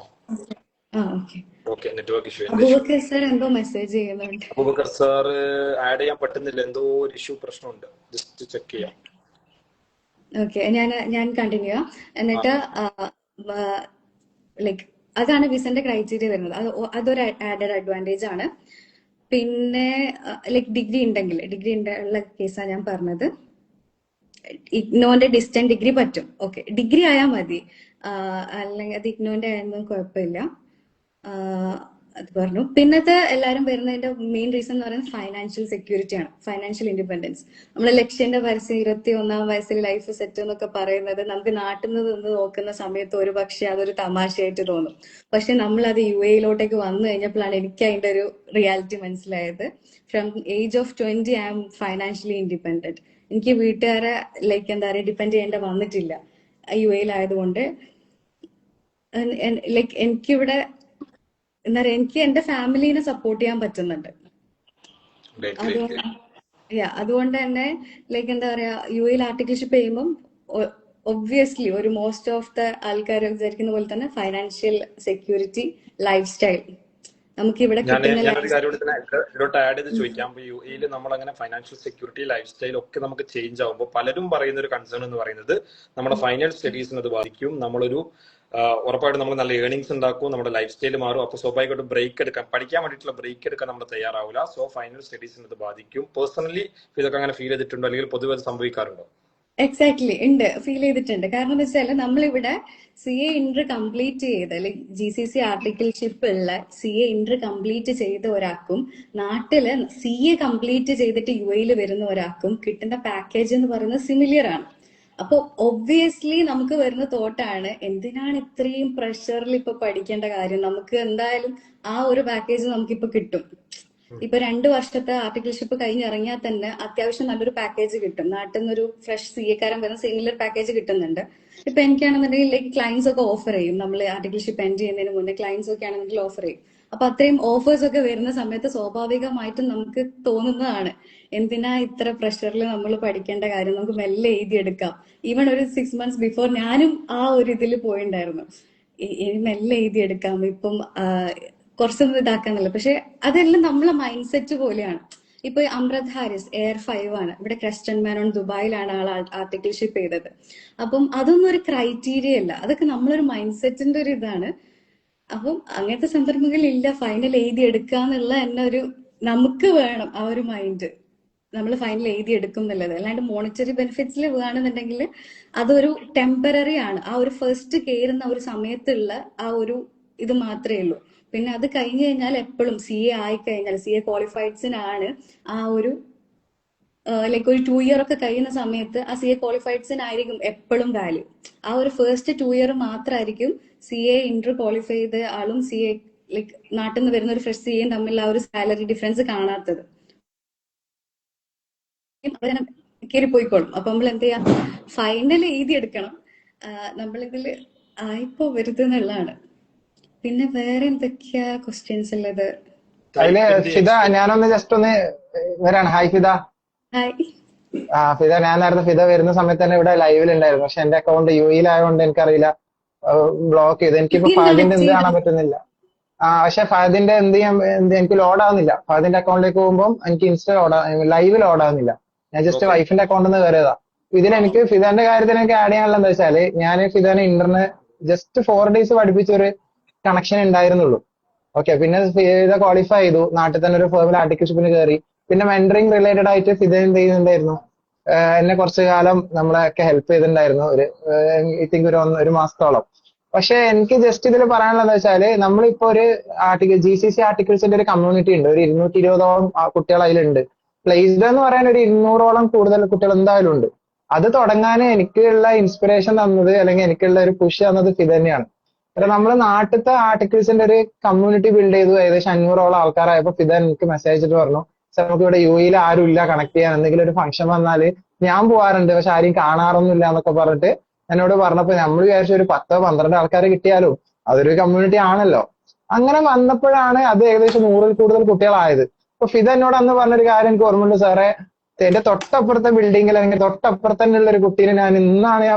Okay. Okay, network issue. Abubakar sir എന്തോ മെസ്സേജ് ചെയ്യുന്നുണ്ട്. അബൂബക്കർ സാർ ആഡ് ചെയ്യാൻ പറ്റുന്നില്ല, എന്തോ ഒരു ഇഷ്യൂ പ്രശ്നമുണ്ട്, ജസ്റ്റ് ചെക്ക് ചെയ്യാം. ഓക്കെ, ഞാൻ കണ്ടിന്യൂ ചെയ്യാം. എന്നിട്ട് ലൈക്ക് അതാണ് വിസന്റെ ക്രൈറ്റീരിയ വരുന്നത്. അതൊരു ആഡഡ് അഡ്വാൻറ്റേജ് ആണ്. പിന്നെ ലൈക്ക് ഡിഗ്രി ഉള്ള കേസാണ് ഞാൻ പറഞ്ഞത്. ഇഗ്നോന്റെ ഡിസ്റ്റന്റ് ഡിഗ്രി പറ്റും. ഓക്കെ, ഡിഗ്രി ആയാൽ മതി, അല്ലെങ്കിൽ അത് ഇഗ്നോന്റെ ആയൊന്നും കുഴപ്പമില്ല. അത് പറഞ്ഞു. പിന്നത്തെ എല്ലാവരും വരുന്നതിന്റെ മെയിൻ റീസൺ എന്ന് പറയുന്നത് ഫൈനാൻഷ്യൽ സെക്യൂരിറ്റി ആണ്, ഫൈനാൻഷ്യൽ ഇൻഡിപെൻഡൻസ്. നമ്മളെ ലക്ഷ്യന്റെ പരസ്യം 21-ാം വയസ്സിൽ ലൈഫ് സെറ്റ് എന്നൊക്കെ പറയുന്നത് നമുക്ക് നാട്ടിൽ നിന്ന് നോക്കുന്ന സമയത്ത് ഒരു പക്ഷെ അതൊരു തമാശയായിട്ട് തോന്നും. പക്ഷെ നമ്മൾ അത് UAEയിലോട്ടേക്ക് വന്നു കഴിഞ്ഞപ്പോഴാണ് എനിക്ക് അതിന്റെ ഒരു റിയാലിറ്റി മനസ്സിലായത്. From age of 20 I am financially independent. എനിക്ക് വീട്ടുകാരെ ഡിപ്പെൻഡ് ചെയ്യേണ്ട വന്നിട്ടില്ല UAEയിലായതുകൊണ്ട്. എനിക്കിവിടെ എന്താ പറയാ, എനിക്ക് എന്റെ ഫാമിലിനെ സപ്പോർട്ട് ചെയ്യാൻ പറ്റുന്നുണ്ട്. അതുകൊണ്ട് തന്നെ എന്താ പറയാ, UAEയിൽ ആർട്ടിക്കിൾഷിപ്പ് ചെയ്യുമ്പോൾ ഒബ്വിയസ്ലി ഒരു മോസ്റ്റ് ഓഫ് ദ ആൾക്കാർ വിചാരിക്കുന്ന പോലെ തന്നെ ഫൈനാൻഷ്യൽ സെക്യൂരിറ്റി, ലൈഫ് സ്റ്റൈൽ നമുക്ക് ഇവിടെ കിട്ടുന്ന ഞാനൊരു കാര്യം ഇതിലോട്ട് ആഡ് ചെയ്ത് ചോദിക്കാം. UAEയിൽ നമ്മൾ അങ്ങനെ ഫൈനാൻഷ്യൽ സെക്യൂരിറ്റി, ലൈഫ് സ്റ്റൈൽ ഒക്കെ നമുക്ക് ചേഞ്ച് ആകുമ്പോൾ പലരും പറയുന്ന ഒരു കൺസേൺ എന്ന് പറയുന്നത് നമ്മുടെ ഫൈനൽ സ്റ്റഡീസിന് അത് ബാധിക്കും. നമ്മളൊരു ഉറപ്പായിട്ടും നമ്മൾ നല്ല ഏർണിങ്സ് ഉണ്ടാക്കും, നമ്മുടെ ലൈഫ് സ്റ്റൈൽ മാറും. അപ്പോൾ സ്വാഭാവികമായിട്ടും ബ്രേക്ക് എടുക്കാൻ, പഠിക്കാൻ വേണ്ടിയിട്ടുള്ള ബ്രേക്ക് എടുക്കാൻ നമ്മൾ തയ്യാറാവില്ല. സോ ഫൈനൽ സ്റ്റഡീസിന് അത് ബാധിക്കും. പേഴ്സണലി ഇതൊക്കെ അങ്ങനെ ഫീൽ ചെയ്തിട്ടുണ്ടോ, അല്ലെങ്കിൽ പൊതുവെ അത് സംഭവിക്കാറുണ്ടോ? എക്സാക്ട്ലി ഉണ്ട്, ഫീൽ ചെയ്തിട്ടുണ്ട്. കാരണം എന്ന് വെച്ചാൽ നമ്മളിവിടെ CA ഇന്റർ കംപ്ലീറ്റ് ചെയ്ത് GCC ആർട്ടിക്കിൾഷിപ്പ് ഉള്ള CA ഇന്റർ കംപ്ലീറ്റ് ചെയ്ത ഒരാൾക്കും നാട്ടില് CA കംപ്ലീറ്റ് ചെയ്തിട്ട് UAEയിൽ വരുന്ന ഒരാൾക്കും കിട്ടുന്ന പാക്കേജ് എന്ന് പറയുന്നത് സിമിലിയർ ആണ്. അപ്പൊ ഒബ്വിയസ്ലി നമുക്ക് വരുന്ന തോട്ടാണ്, എന്തിനാണ് ഇത്രയും പ്രഷറിൽ ഇപ്പൊ പഠിക്കേണ്ട കാര്യം, നമുക്ക് എന്തായാലും ആ ഒരു പാക്കേജ് നമുക്കിപ്പോ കിട്ടും. ഇപ്പൊ 2 വർഷത്തെ ആർട്ടിക്കിൾഷിപ്പ് കഴിഞ്ഞിറങ്ങിയാൽ തന്നെ അത്യാവശ്യം നല്ലൊരു പാക്കേജ് കിട്ടും. നാട്ടിൽ നിന്നൊരു ഫ്രഷ് CA-കാരൻ വരുന്ന സിമിലർ പാക്കേജ് കിട്ടുന്നുണ്ട്. ഇപ്പൊ എനിക്കാണെന്നുണ്ടെങ്കിൽ ക്ലയൻസ് ഒക്കെ ഓഫർ ചെയ്യും, നമ്മൾ ആർട്ടിക്കിൾഷിപ്പ് എൻഡ് ചെയ്യുന്നതിന് മുന്നേ ക്ലയൻസ് ഒക്കെ ആണെന്നുണ്ടെങ്കിൽ ഓഫർ ചെയ്യും. അപ്പൊ അത്രയും ഓഫേഴ്സ് ഒക്കെ വരുന്ന സമയത്ത് സ്വാഭാവികമായിട്ടും നമുക്ക് തോന്നുന്നതാണ്, എന്തിനാ ഇത്ര പ്രഷറിൽ നമ്മൾ പഠിക്കേണ്ട കാര്യം, നമുക്ക് മെല്ലെ എഴുതിയെടുക്കാം. ഈവൻ ഒരു 6 months ബിഫോർ ഞാനും ആ ഒരു ഇതിൽ പോയിണ്ടായിരുന്നു, മെല്ലെ എഴുതിയെടുക്കാം, ഇപ്പം കുറച്ചൊന്നും ഇതാക്കാന്നല്ല. പക്ഷെ അതെല്ലാം നമ്മളെ മൈൻഡ് സെറ്റ് പോലെയാണ്. ഇപ്പൊ അമ്രത് ഹാരിസ് Air 5 ആണ്, ഇവിടെ ക്രിസ്റ്റ്യൻ മാനോൺ ദുബായിലാണ് ആൾ ആർട്ടിക്കിൾഷിപ്പ് ചെയ്തത്. അപ്പം അതൊന്നും ഒരു ക്രൈറ്റീരിയ അല്ല, അതൊക്കെ നമ്മളൊരു മൈൻഡ് സെറ്റിന്റെ ഒരു ഇതാണ്. അപ്പം അങ്ങനത്തെ സന്ദർഭങ്ങളിൽ ഇല്ല, ഫൈനൽ എഴുതി എടുക്കാന്നുള്ള തന്നെ ഒരു നമുക്ക് വേണം ആ ഒരു മൈൻഡ്, നമ്മൾ ഫൈനൽ എഴുതി എടുക്കും എന്നുള്ളത്. അല്ലാണ്ട് മോണിറ്ററി ബെനിഫിറ്റ്സിൽ വേണമെന്നുണ്ടെങ്കിൽ അതൊരു ടെമ്പററി ആണ്. ആ ഒരു ഫസ്റ്റ് കയറുന്ന ഒരു സമയത്തുള്ള ആ ഒരു ഇത് മാത്രമേ ഉള്ളൂ. പിന്നെ അത് കഴിഞ്ഞു കഴിഞ്ഞാൽ എപ്പോഴും CA ആയിക്കഴിഞ്ഞാൽ CA ക്വാളിഫൈഡ്സിനാണ് ആ ഒരു ഒരു 2 year ഒക്കെ കഴിയുന്ന സമയത്ത് ആ CA ക്വാളിഫൈഡ്സിനായിരിക്കും എപ്പോഴും വാല്യൂ. ആ ഒരു ഫസ്റ്റ് 2 year മാത്രമായിരിക്കും CA ഇന്റർ ക്വാളിഫൈ ചെയ്ത ആളും CA നാട്ടിൽ നിന്ന് വരുന്ന ഒരു ഫ്രഷ് CAയും തമ്മിൽ ആ ഒരു സാലറി ഡിഫറൻസ് കാണാത്തത്. അവരെ കയറി പോയിക്കോളും. അപ്പൊ നമ്മൾ എന്ത് ചെയ്യാം, ഫൈനൽ എഴുതിയെടുക്കണം, നമ്മളിതിൽ ആയിപ്പോ വരുത്തുന്നുള്ളതാണ്. പിന്നെ വേറെ എന്തൊക്കെയാ ക്വസ്റ്റ്യൻസ് ഉള്ളത്? അതില് ഫിദ, ഞാനൊന്ന് ജസ്റ്റ് ഒന്ന് വരാണ്. ഹായ് ഫിദ. ഹായ്. ഫിദ, ഞാൻ നേരത്തെ ഫിദ വരുന്ന സമയത്ത് തന്നെ ഇവിടെ ലൈവിൽ ഉണ്ടായിരുന്നു. പക്ഷെ എന്റെ അക്കൗണ്ട് UAEയിലായതുകൊണ്ട് എനിക്കറിയില്ല, ബ്ലോക്ക് ചെയ്ത്. എനിക്കിപ്പോ ഫഹദിന്റെ എന്ത് കാണാൻ പറ്റുന്നില്ല. പക്ഷെ ഫഹദിന്റെ എനിക്ക് ലോഡ് ആവുന്നില്ല. ഫഹദിന്റെ അക്കൗണ്ടിലേക്ക് പോകുമ്പോൾ എനിക്ക് ലൈവ് ലോഡ് ആവുന്നില്ല. ഞാൻ ജസ്റ്റ് വൈഫിന്റെ അക്കൗണ്ടിൽ നിന്ന് കയറിയതാ. ഇതിലെനിക്ക് ഫിദാന്റെ കാര്യത്തിൽ എനിക്ക് ആഡ് ചെയ്യാനുള്ള എന്താ വെച്ചാല്, ഞാൻ ഫിദാനെ ഇന്റർന് ജസ്റ്റ് 4 days പഠിപ്പിച്ചൊരു കണക്ഷൻ ഉണ്ടായിരുന്നുള്ളൂ. ഓക്കെ, പിന്നെ ഫിദ ക്വാളിഫൈ ചെയ്തു, നാട്ടിൽ തന്നെ ഒരു ഫേമിൽ ആർട്ടിക്കിൾഷിപ്പിന് കയറി. പിന്നെ മെന്ററിങ് റിലേറ്റഡ് ആയിട്ട് ഫിദ എന്ത് ചെയ്യുന്നുണ്ടായിരുന്നു, എന്നെ കുറച്ചു കാലം നമ്മളെയൊക്കെ ഹെൽപ്പ് ചെയ്തിട്ടുണ്ടായിരുന്നു, ഐ തിങ്ക് ഒരു 1 മാസത്തോളം. പക്ഷെ എനിക്ക് ജസ്റ്റ് ഇതിൽ പറയാനുള്ളത് വെച്ചാല് നമ്മളിപ്പോ ഒരു ആർട്ടിക്കിൾ GCC ആർട്ടിക്കിൾസിന്റെ ഒരു കമ്മ്യൂണിറ്റി ഉണ്ട്. ഒരു 220ഓളം കുട്ടികൾ അതിലുണ്ട്. പ്ലേസ്ഡ് എന്ന് പറയാൻ ഒരു 200ഓളം കൂടുതൽ കുട്ടികൾ എന്തായാലും ഉണ്ട്. അത് തുടങ്ങാൻ എനിക്കുള്ള ഇൻസ്പിറേഷൻ തന്നത് അല്ലെങ്കിൽ എനിക്കുള്ള ഒരു പുഷ് തന്നത് ഫിദ തന്നെയാണ്. കാരണം നമ്മൾ നാട്ടിലത്തെ ആർട്ടിക്കിൾസിന്റെ ഒരു കമ്മ്യൂണിറ്റി ബിൽഡ് ചെയ്തു. ഏകദേശം 500ഓളം ആൾക്കാരായപ്പോ ഫിദ എനിക്ക് മെസ്സേജ് അയച്ചിട്ട് പറഞ്ഞു, "സർ, നമുക്ക് ഇവിടെ UAE ആരും ഇല്ല കണക്ട് ചെയ്യാൻ. എന്തെങ്കിലും ഒരു ഫംഗ്ഷൻ വന്നാല് ഞാൻ പോവാറുണ്ട്, പക്ഷെ ആരും കാണാറൊന്നുമില്ല" എന്നൊക്കെ പറഞ്ഞിട്ട് എന്നോട് പറഞ്ഞപ്പോ നമ്മൾ വിചാരിച്ച ഒരു 10-12 ആൾക്കാർ കിട്ടിയാലും അതൊരു കമ്മ്യൂണിറ്റി ആണല്ലോ. അങ്ങനെ വന്നപ്പോഴാണ് അത് ഏകദേശം 100ൽ കൂടുതൽ കുട്ടികളായത്. അപ്പൊ ഫിദ എന്നോട് അന്ന് പറഞ്ഞൊരു കാര്യം എനിക്ക് ഓർമ്മയുണ്ട്, "സാറേ, എന്റെ തൊട്ടപ്പുറത്തെ ബിൽഡിങ്ങിൽ അല്ലെങ്കിൽ തൊട്ടപ്പുറത്ത് തന്നെയുള്ള ഒരു കുട്ടീനെ ഞാൻ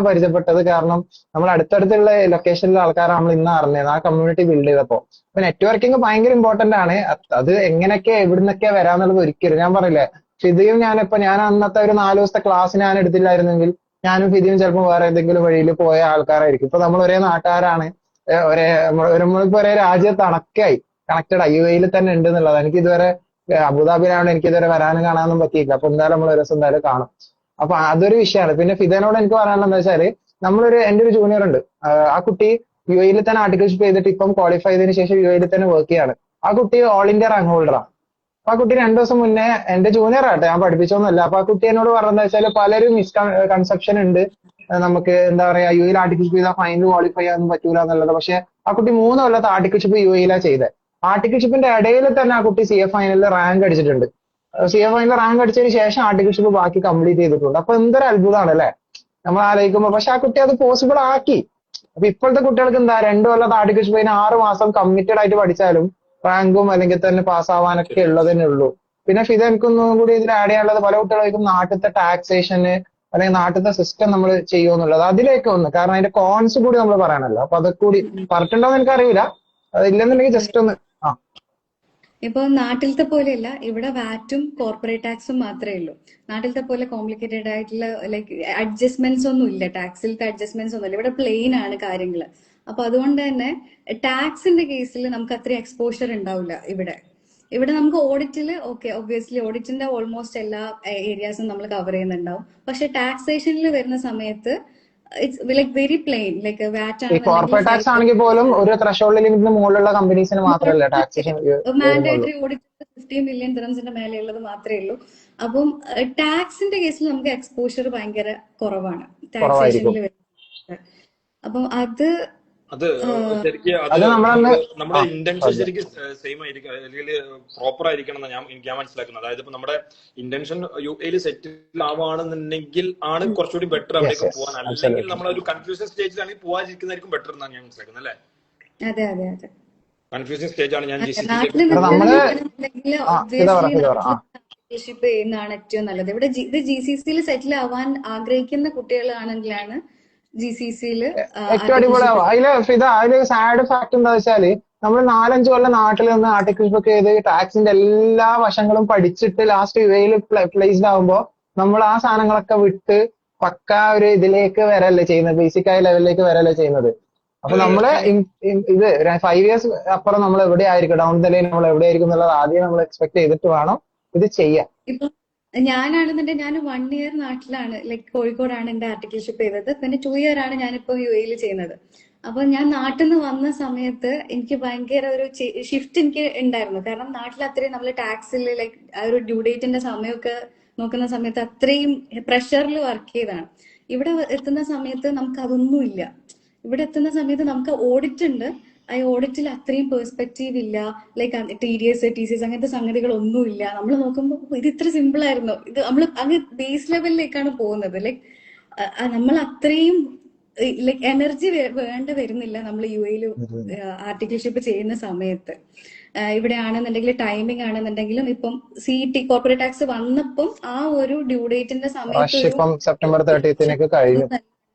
പരിചയപ്പെട്ടത്. കാരണം നമ്മൾ അടുത്തടുത്തുള്ള ലൊക്കേഷനിലെ ആൾക്കാരെ നമ്മൾ ഇന്ന് അറിഞ്ഞത് ആ കമ്മ്യൂണിറ്റി ബിൽഡ് ചെയ്തപ്പോ." അപ്പൊ നെറ്റ്വർക്കിംഗ് ഭയങ്കര ഇമ്പോർട്ടന്റ് ആണ്. അത് എങ്ങനെയൊക്കെ എവിടുന്നൊക്കെ വരാന്നുള്ളത് ഒരിക്കലും ഞാൻ പറയില്ലേ, ഫിദയും ഞാൻ അന്നത്തെ ഒരു 4 ദിവസത്തെ ക്ലാസ് ഞാൻ എടുത്തില്ലായിരുന്നെങ്കിൽ ഞാനും ഫിദയും ചിലപ്പോൾ വേറെ ഏതെങ്കിലും വഴിയിൽ പോയ ആൾക്കാരായിരിക്കും. ഇപ്പൊ നമ്മൾ ഒരേ നാട്ടുകാരാണ്, നമ്മളിപ്പോ ഒരേ രാജ്യത്ത് കണക്റ്റഡ് UAE തന്നെ ഉണ്ട് എന്നുള്ളത്. എനിക്ക് ഇതുവരെ അബുദാബിയിലാണ്ട് എനിക്ക് ഇതുവരെ വരാനും കാണാനൊന്നും പറ്റിയില്ല. അപ്പൊ എന്തായാലും നമ്മൾ ഒരു ദിവസം എന്തായാലും കാണും. അപ്പൊ അതൊരു വിഷയമാണ്. പിന്നെ ഫിദനോട് എനിക്ക് പറയാനുള്ളത് എന്താ വെച്ചാല്, എന്റെ ഒരു ജൂനിയർ ഉണ്ട്. ആ കുട്ടി UAE തന്നെ ആർട്ടിക്കിൾഷിപ്പ് ചെയ്തിട്ട് ഇപ്പം ക്വാളിഫൈ ചെയ്തതിനു ശേഷം UAE തന്നെ വർക്ക് ചെയ്യാണ്. ആ കുട്ടി ഓൾ ഇന്ത്യ റാങ്ക് ഹോൾഡറാണ്. അപ്പൊ ആ കുട്ടി 2 ദിവസം മുന്നേ എന്റെ ജൂനിയർ ആട്ടെ, ഞാൻ പഠിപ്പിച്ചൊന്നുമല്ല. അപ്പൊ ആ കുട്ടി എന്നോട് പറഞ്ഞതെന്ന് വെച്ചാല് പലരും കൺസെപ്ഷൻ ഉണ്ട്, നമുക്ക് എന്താ പറയാ UAE ആർട്ടിക്കിൾഷിപ്പ് ചെയ്താൽ ഫൈനൽ ക്വാളിഫൈ ചെയ്യാനൊന്നും പറ്റൂല എന്നുള്ളത്. പക്ഷെ ആ കുട്ടി 3 കൊല്ലത്തെ ആർട്ടിക്കിൾഷിപ്പ് UAE ചെയ്തത്. ആർട്ടിക്കിൾഷിപ്പിന്റെ ഇടയിൽ തന്നെ ആ കുട്ടി CA ഫൈനലിൽ റാങ്ക് അടിച്ചിട്ടുണ്ട്. CA ഫൈനലിൽ റാങ്ക് അടിച്ചതിന് ശേഷം ആർട്ടിക്കിൾഷിപ്പ് ബാക്കി കംപ്ലീറ്റ് ചെയ്തിട്ടുണ്ട്. അപ്പൊ എന്തൊരു അത്ഭുതമാണ് അല്ലെ നമ്മൾ ആലോചിക്കുമ്പോ. പക്ഷെ ആ കുട്ടി അത് പോസിബിൾ ആക്കി. അപ്പൊ ഇപ്പോഴത്തെ കുട്ടികൾക്ക് എന്താ 2 കൊല്ലത്തെ ആർട്ടിക്കിൾഷിപ്പ് 6 മാസം കമ്മിറ്റഡ് ആയിട്ട് പഠിച്ചാലും റാങ്കും അല്ലെങ്കിൽ തന്നെ പാസ്സാവാനൊക്കെ ഉള്ളതന്നെ ഉള്ളൂ. പിന്നെ ഫിദ എനിക്കൊന്നും കൂടി ഇതിൽ ആഡ് ചെയ്യാനുള്ളത്, പല കുട്ടികൾക്കും നാട്ടിലത്തെ ടാക്സേഷന് അല്ലെങ്കിൽ നാട്ടിലത്തെ സിസ്റ്റം നമ്മൾ ചെയ്യുമെന്നുള്ളത് അതിലേക്ക് ഒന്ന്, കാരണം അതിന്റെ കോൺസ് കൂടി നമ്മൾ പറയാനല്ലോ. അപ്പൊ അതൊക്കെ കൂടി പറഞ്ഞിട്ടുണ്ടോന്ന് എനിക്കറിയില്ല. അതില്ലെന്നുണ്ടെങ്കിൽ ജസ്റ്റ് ഒന്ന് ഇപ്പൊ നാട്ടിലത്തെ പോലെയല്ല, ഇവിടെ വാറ്റും കോർപ്പറേറ്റ് ടാക്സും മാത്രമേ ഉള്ളൂ. നാട്ടിലത്തെ പോലെ കോംപ്ലിക്കേറ്റഡ് ആയിട്ടുള്ള ലൈക്ക് അഡ്ജസ്റ്റ്മെന്റ്സ് ഒന്നും ഇല്ല. ടാക്സിലത്തെ അഡ്ജസ്റ്റ്മെന്റ്സ് ഒന്നും ഇല്ല. ഇവിടെ പ്ലെയിൻ ആണ് കാര്യങ്ങൾ. അപ്പൊ അതുകൊണ്ട് തന്നെ ടാക്സിന്റെ കേസിൽ നമുക്ക് അത്രയും എക്സ്പോഷർ ഉണ്ടാവില്ല ഇവിടെ നമുക്ക് ഓഡിറ്റിൽ ഒബ്വിയസ്ലി ഓഡിറ്റിന്റെ ഓൾമോസ്റ്റ് എല്ലാ ഏരിയാസും നമ്മൾ കവർ ചെയ്യുന്നുണ്ടാവും. പക്ഷെ ടാക്സേഷനിൽ വരുന്ന സമയത്ത് it's like very plain. Like VAT ഈ കോർപ്പറേറ്റ് ടാക്സ് ആണെങ്കിൽ പോലും ഒരു ത്രഷോൾഡ് ലിമിറ്റിന് മുകളിലുള്ള കമ്പനീസിന് മാത്രമല്ല ടാക്സേഷൻ മാൻഡേറ്ററി ഓഡിറ്റ് 50 മില്യൺ ദിറംസിന്റെ മേലെയുള്ളത് മാത്രമേ ഉള്ളൂ. അപ്പം ടാക്സിന്റെ കേസിൽ നമുക്ക് എക്സ്പോഷർ ഭയങ്കര കുറവാണ് ടാക്സേഷനിൽ വരുന്നത്. അപ്പം അത് ശരിക്കും അത് നമ്മുടെ ഇന്റൻഷൻ ശരിക്കും സെയിം ആയിരിക്കും, അല്ലെങ്കിൽ പ്രോപ്പർ ആയിരിക്കണം എന്ന് ഞാൻ മനസ്സിലാക്കുന്നത്. അതായത് ഇപ്പൊ നമ്മുടെ ഇന്റൻഷൻ UAE സെറ്റിൽ ആവുകയാണെന്നുണ്ടെങ്കിൽ ആണ് കുറച്ചുകൂടി ബെറ്റർ അവിടേക്ക് പോകാൻ. അല്ലെങ്കിൽ നമ്മളൊരു കൺഫ്യൂഷൻ സ്റ്റേജിലാണെങ്കിൽ പോവാതിരിക്കുന്നതായിരിക്കും ബെറ്റർ എന്നാണ് ഞാൻ മനസ്സിലാക്കുന്നത് അല്ലേ? അതെ അതെ അതെ കൺഫ്യൂസിങ് സ്റ്റേജ് ആണ്. ഞാൻ ഷിപ്പ് ചെയ്യുന്നതാണ് ഏറ്റവും നല്ലത്. ഇവിടെ ഇത് GCCയിൽ സെറ്റിൽ ആവാൻ ആഗ്രഹിക്കുന്ന കുട്ടികളാണെങ്കിലാണ് GCCയിൽ ഏറ്റവും അടിപൊളിയാവും. അതില് സാഡ് ഫാക്ട് എന്താ വെച്ചാല്, നമ്മൾ 4-5 കൊല്ലം നാട്ടിൽ നിന്ന് ആർട്ടിക്കിൾഷിപ്പ് ചെയ്ത് ടാക്സിന്റെ എല്ലാ വശങ്ങളും പഠിച്ചിട്ട് ലാസ്റ്റ് UAE പ്ലേസ്ഡ് ആവുമ്പോ നമ്മൾ ആ സാധനങ്ങളൊക്കെ വിട്ട് പക്ക ഒരു ഇതിലേക്ക് വരല്ലേ ചെയ്യുന്നത്, ബേസിക് ആയ ലെവലിലേക്ക് വരല്ലേ ചെയ്യുന്നത്. അപ്പൊ നമ്മള് ഇത് 5 years അപ്പുറം നമ്മൾ എവിടെ ആയിരിക്കും, ഡൗൺ ദ ലൈൻ നമ്മൾ എവിടെ ആയിരിക്കും എന്നുള്ളത് ആദ്യം നമ്മൾ എക്സ്പെക്ട് ചെയ്തിട്ട് വേണം ഇത് ചെയ്യാൻ. ഇപ്പൊ ഞാനാണെന്നുണ്ടെങ്കിൽ ഞാൻ 1 year നാട്ടിലാണ്, ലൈക്ക് കോഴിക്കോടാണ് എന്റെ ആർട്ടിക്കിൾഷിപ്പ് ചെയ്തത്. പിന്നെ 2 year ആണ് ഞാനിപ്പോ UAE ചെയ്യുന്നത്. അപ്പൊ ഞാൻ നാട്ടിൽ നിന്ന് വന്ന സമയത്ത് എനിക്ക് ഭയങ്കര ഒരു ഷിഫ്റ്റ് എനിക്ക് ഉണ്ടായിരുന്നു. കാരണം നാട്ടിൽ അത്രയും നമ്മൾ ടാക്സിൽ ലൈക്ക് ആ ഒരു ഡ്യൂ ഡേറ്റിന്റെ സമയമൊക്കെ നോക്കുന്ന സമയത്ത് അത്രയും പ്രഷറിൽ വർക്ക് ചെയ്താണ്. ഇവിടെ എത്തുന്ന സമയത്ത് നമുക്ക് അതൊന്നും ഇല്ല. ഇവിടെ എത്തുന്ന സമയത്ത് നമുക്ക് ഓഡിറ്റ് ഉണ്ട്. ആ ഓഡിറ്റിൽ അത്രയും പെർസ്പെക്റ്റീവ് ഇല്ല. ലൈക്ക് TDS TCS അങ്ങനത്തെ സംഗതികളൊന്നും ഇല്ല. നമ്മൾ നോക്കുമ്പോൾ ഇത് ഇത്ര സിമ്പിൾ ആയിരുന്നു. ഇത് നമ്മൾ അങ്ങ് ബേസ് ലെവലിലേക്കാണ് പോകുന്നത്. ലൈക്ക് നമ്മൾ അത്രയും ലൈക്ക് എനർജി വേണ്ട വരുന്നില്ല നമ്മൾ UAE ആർട്ടിക്കിൾഷിപ്പ് ചെയ്യുന്ന സമയത്ത്. ഇവിടെ ആണെന്നുണ്ടെങ്കിൽ ടൈമിംഗ് ആണെന്നുണ്ടെങ്കിലും ഇപ്പം CT കോർപ്പറേറ്റ് ടാക്സ് വന്നപ്പം ആ ഒരു ഡ്യൂ ഡേറ്റിന്റെ സമയത്ത് സെപ്റ്റംബർ 30 കഴിഞ്ഞു.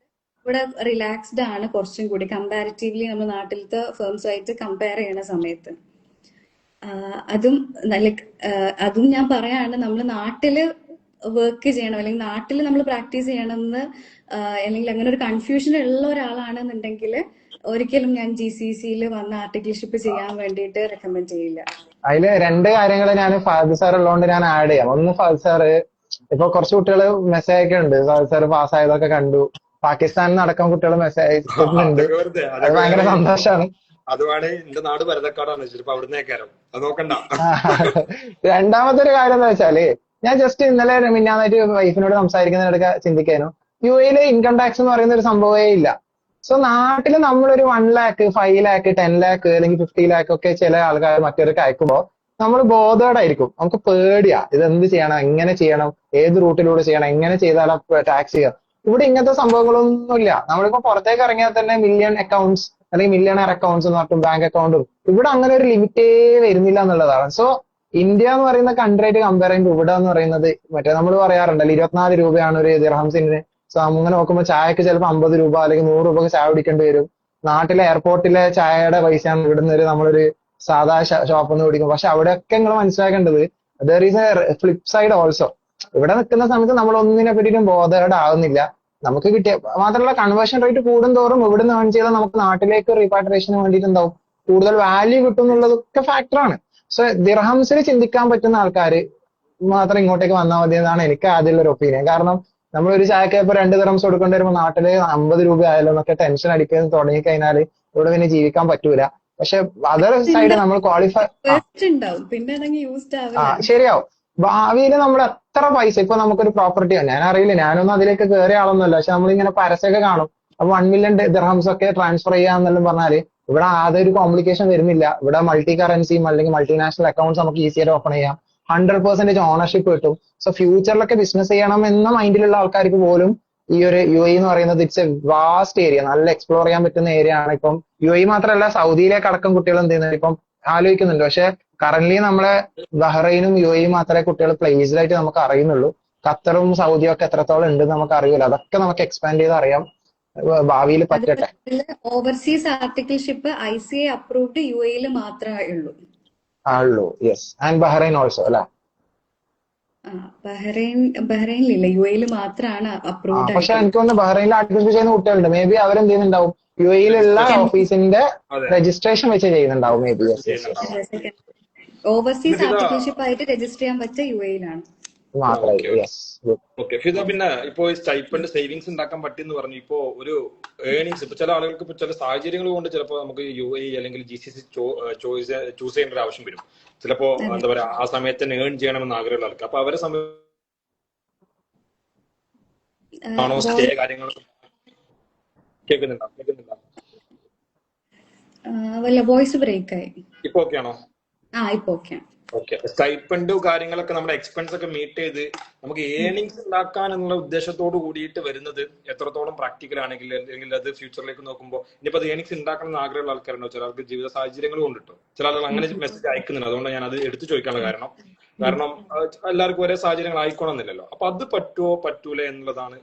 ഇവിടെ റിലാക്സ്ഡ് ആണ് കുറച്ചും കൂടി കമ്പാരിറ്റീവ്ലി നമ്മൾ നാട്ടിലത്തെ ഫേംസുമായിട്ട് കമ്പയർ ചെയ്യുന്ന സമയത്ത്. അതും ഞാൻ പറയാണ്, നമ്മൾ നാട്ടില് വർക്ക് ചെയ്യണം അല്ലെങ്കിൽ നാട്ടിൽ നമ്മൾ പ്രാക്ടീസ് ചെയ്യണമെന്ന് അല്ലെങ്കിൽ അങ്ങനെ ഒരു കൺഫ്യൂഷൻ ഉള്ള ഒരാളാണെന്നുണ്ടെങ്കിൽ ഒരിക്കലും ഞാൻ GCCയിൽ വന്ന് ആർട്ടിക്കിൾഷിപ്പ് ചെയ്യാൻ വേണ്ടിയിട്ട് റെക്കമെൻഡ് ചെയ്യില്ല. അതില് 2 കാര്യങ്ങൾ ഞാൻ ഫാദ് സാർ ഉള്ളതുകൊണ്ട് ഞാൻ ആഡ് ചെയ്യാം. ഒന്ന്, ഫാദ് സാറ് ഇപ്പൊ കുറച്ച് കുട്ടികൾ മെസ്സേജ് ഒക്കെ ഉണ്ട്, ഫാദ് സാർ പാസ്സായതൊക്കെ കണ്ടു, പാകിസ്ഥാനിൽ നിന്ന് അടക്കം കുട്ടികൾ മെസ്സേജ് അയക്കുന്നുണ്ട്. അതൊക്കെ വെറുതെ, അത് അതൊക്കെ ഭയങ്കര വേണേ സന്തോഷമാണ്. അത് വേണേ എന്റെ നാട് ഭരതക്കാടാണ്, ചിലപ്പോ അവിടുന്ന് കേൾക്കാരം, അത് നോക്കണ്ട. രണ്ടാമത്തെ ഒരു കാര്യം എന്താ വെച്ചാല്, ഞാൻ ജസ്റ്റ് ഇന്നലെ മിന്നാന്നായിട്ട് വൈഫിനോട് സംസാരിക്കുന്നതിനിടയ്ക്ക് ചിന്തിക്കാനും, യു എയില് ഇൻകം ടാക്സ് എന്ന് പറയുന്ന ഒരു സംഭവമേ ഇല്ല. സോ നാട്ടില് നമ്മളൊരു 1 lakh 5 lakh 10 lakh അല്ലെങ്കിൽ 50 lakh ഒക്കെ ചില ആൾക്കാർ മറ്റവർക്ക് അയക്കുമ്പോ നമ്മൾ ബോധേഡായിരിക്കും, നമുക്ക് പേടിയാ ഇത് എന്ത് ചെയ്യണം, എങ്ങനെ ചെയ്യണം, ഏത് റൂട്ടിലൂടെ ചെയ്യണം, എങ്ങനെ ചെയ്താലാ ടാക്സ് ചെയ്യാം. ഇവിടെ ഇങ്ങനത്തെ സംഭവങ്ങളൊന്നുമില്ല. നമ്മളിപ്പോ പുറത്തേക്ക് ഇറങ്ങിയാൽ തന്നെ മില്യൺ അക്കൗണ്ട്സ് അല്ലെങ്കിൽ മില്യണർ അക്കൗണ്ട്സ് എന്ന് പറഞ്ഞിട്ടും ബാങ്ക് അക്കൗണ്ടും, ഇവിടെ അങ്ങനെ ഒരു ലിമിറ്റേ വരുന്നില്ല എന്നുള്ളതാണ്. സോ ഇന്ത്യ എന്ന് പറയുന്ന കൺട്രി ആയിട്ട് കമ്പയർ ചെയ്യുമ്പോൾ ഇവിടെ എന്ന് പറയുന്നത്, മറ്റേ നമ്മൾ പറയാറുണ്ടല്ലോ 24 രൂപയാണ് ഒരു ദിർഹംസിന്. സോ അങ്ങനെ നോക്കുമ്പോൾ ചായക്ക് ചിലപ്പോൾ 50 രൂപ അല്ലെങ്കിൽ 100 രൂപക്ക് ചായ കുടിക്കേണ്ടി വരും. നാട്ടിലെ എയർപോർട്ടിലെ ചായയുടെ പൈസയാണ് ഇവിടുന്ന് നമ്മളൊരു സാധാ ഷോപ്പിൽ നിന്ന് കുടിക്കും. പക്ഷെ അവിടെയൊക്കെ നിങ്ങൾ മനസ്സിലാക്കേണ്ടത് there is A flip side also. ഇവിടെ നിൽക്കുന്ന സമയത്ത് നമ്മൾ ഒന്നിനെ പറ്റിയിട്ടും ബോധേഡ് ആവുന്നില്ല. നമുക്ക് കിട്ടിയ മാത്രമല്ല, കൺവേർഷൻ റേറ്റ് കൂടുന്തോറും ഇവിടുന്ന് ഏൺ ചെയ്താൽ നമുക്ക് നാട്ടിലേക്ക് റീപാട്രിയേഷന് വേണ്ടിയിട്ടുണ്ടാവും കൂടുതൽ വാല്യൂ കിട്ടും എന്നുള്ളതൊക്കെ ഫാക്ടറാണ്. സോ ദിർഹംസിൽ ചിന്തിക്കാൻ പറ്റുന്ന ആൾക്കാർ മാത്രം ഇങ്ങോട്ടേക്ക് വന്നാൽ മതി എന്നാണ് എനിക്ക് ആദ്യമുള്ള ഒരു ഒപ്പീനിയൻ. കാരണം നമ്മൾ ഒരു ചായക്ക് ഇപ്പൊ 2 ദിർഹംസ് കൊടുക്കേണ്ടി വരുമ്പോൾ നാട്ടില് 50 രൂപ ആയാലും എന്നൊക്കെ ടെൻഷൻ അടിക്കാൻ തുടങ്ങി കഴിഞ്ഞാൽ ഇവിടെ പിന്നെ ജീവിക്കാൻ പറ്റൂല. പക്ഷെ അതർ സൈഡ് നമ്മൾ ക്വാളിഫൈ ഉണ്ടാവും, പിന്നെ അതങ്ങ് യൂസ്ഡ് ആവില്ല. ശരിയാവും. ഭാവിയിൽ നമ്മൾ എത്ര പൈസ, ഇപ്പൊ നമുക്കൊരു പ്രോപ്പർട്ടി, ഞാൻ അറിയില്ല, ഞാനൊന്നും അതിലേക്ക് കയറിയ ആളൊന്നുമല്ല, പക്ഷെ നമ്മളിങ്ങനെ പരസ്യമൊക്കെ കാണും. അപ്പൊ 1 million ദിർഹംസ് ഒക്കെ ട്രാൻസ്ഫർ ചെയ്യാന്നെല്ലാം പറഞ്ഞാല് ഇവിടെ ആദ്യം ഒരു കോംപ്ലിക്കേഷൻ വരുന്നില്ല. ഇവിടെ മൾട്ടി കറൻസിയും അല്ലെങ്കിൽ മൾട്ടിനാഷണൽ അക്കൗണ്ട്സ് നമുക്ക് ഈസിയായിട്ട് ഓപ്പൺ ചെയ്യാം. 100% ഓണർഷിപ്പ് കിട്ടും. സോ ഫ്യൂച്ചറിലൊക്കെ ബിസിനസ് ചെയ്യണം എന്ന മൈൻഡിലുള്ള ആൾക്കാർക്ക് പോലും ഈ ഒരു യു എ എന്ന് പറയുന്നത് ഇറ്റ്സ് എ വാസ്റ്റ് ഏരിയ, നല്ല എക്സ്പ്ലോർ ചെയ്യാൻ പറ്റുന്ന ഏരിയ ആണ്. ഇപ്പം യു എ മാത്രമല്ല, സൗദിയിലേക്ക് അടക്കം കുട്ടികൾ എന്ത് ചെയ്യുന്നത് ഇപ്പം ആലോചിക്കുന്നുണ്ട്. പക്ഷെ കറന്റ്ലി നമ്മളെ ബഹ്റൈനും യു എയും മാത്രമേ കുട്ടികൾ പ്ലേസ്ഡ് ആയിട്ട് നമുക്ക് അറിയുന്നുള്ളൂ. ഖത്തറും സൗദിയും ഒക്കെ എത്രത്തോളം ഉണ്ട് നമുക്ക് അറിയില്ല. അതൊക്കെ നമുക്ക് എക്സ്പാൻഡ് ചെയ്ത് അറിയാം ഭാവിയിൽ പറ്റട്ടെ. ഓവർസീസ് ആർട്ടിക്കിൾഷിപ്പ് ICA അപ്രൂവ്ഡ് യു എയിൽ മാത്രമേ ഉള്ളൂ. യെസ്, ആൻഡ് ബഹ്റൈൻ ഓൾസോ അല്ലെ. ബഹ്റൈനിലില്ല, യു എയിൽ മാത്രമാണ് അപ്രൂവ്ഡ് പക്ഷെ ആയിട്ടുള്ളത്. എനിക്ക് തോന്നുന്നു ബഹ്റൈനിൽ ആർട്ടിക്കിൾ ചെയ്യുന്ന കുട്ടികളുണ്ട്. മേ ബി അവരെന്ത് ചെയ്യുന്നുണ്ടാവും, യു എയിലുള്ള ഓഫീസിന്റെ അതെ, രജിസ്ട്രേഷൻ വെച്ച് ചെയ്യുന്നുണ്ടാവും maybe. Yes yes yes ചെയ്യുന്നുണ്ടാവാം. ഓവർസീസ് ഫിദ, ആർട്ടിക്കിൾഷിപ്പ് ആയിട്ട് രജിസ്റ്റർ ചെയ്യാൻ പറ്റുക യു എയിലാണ്. മാത്രമേ. യെസ്, ഓക്കെ ഫിദ, പിന്നെ ഇപ്പോ സ്റ്റൈപ്പൻഡ് സേവിങ്സ് ഉണ്ടാക്കാൻ പറ്റിയെന്ന് പറഞ്ഞു. ഇപ്പോ ഒരു ഏണിങ്സ്, ഇപ്പൊ ചില ആളുകൾക്ക് ഇപ്പൊ ചില സാഹചര്യങ്ങൾ കൊണ്ട് ചിലപ്പോൾ നമുക്ക് UAE അല്ലെങ്കിൽ GCC ചൂസ് ചെയ്യേണ്ട ഒരു ആവശ്യം വരും. ചിലപ്പോ അതെ. എന്താ പറയാ, ആ സമയത്ത് തന്നെ ഏൺ ചെയ്യണമെന്ന് ആഗ്രഹമുള്ള ആൾക്ക്. അപ്പൊ അവരെ സമയത്താണോ സ്റ്റേ കാര്യങ്ങളൊക്കെ കേൾക്കുന്നുണ്ടോ? വല്ല വോയിസ് ബ്രേക്ക് ആയി. ഇപ്പൊ ഓക്കെ ആണോ? ഇപ്പൊ ഓക്കെ. ഓക്കെ, സ്റ്റൈപ്പൻഡ് കാര്യങ്ങളൊക്കെ നമ്മുടെ എക്സ്പെൻസ് ഒക്കെ മീറ്റ് ചെയ്ത് നമുക്ക് ഏണിങ്സ് ഉണ്ടാക്കാൻ എന്നുള്ള ഉദ്ദേശത്തോട് കൂടിയിട്ട് വരുന്നത് എത്രത്തോളം പ്രാക്ടിക്കൽ ആണെങ്കിൽ, അല്ലെങ്കിൽ അത് ഫ്യൂച്ചറിലേക്ക് നോക്കുമ്പോൾ ഇനിയിപ്പോ അത് ഏണിങ്സ് ഉണ്ടാക്കണം എന്ന് ആഗ്രഹമുള്ള ആൾക്കാരുണ്ടോ? ചില ആൾക്ക് ജീവിത സാഹചര്യങ്ങൾ കൊണ്ടിട്ടോ ചില ആളുകൾ അങ്ങനെ മെസ്സേജ് അയക്കുന്നുണ്ട്. അതുകൊണ്ട് ഞാൻ അത് എടുത്തു ചോദിക്കാനുള്ള കാരണം എല്ലാവർക്കും ഒരേ സാഹചര്യങ്ങൾ ആയിക്കോണമെന്നില്ലല്ലോ. അപ്പൊ അത് പറ്റുമോ പറ്റൂല എന്നുള്ളതാണ്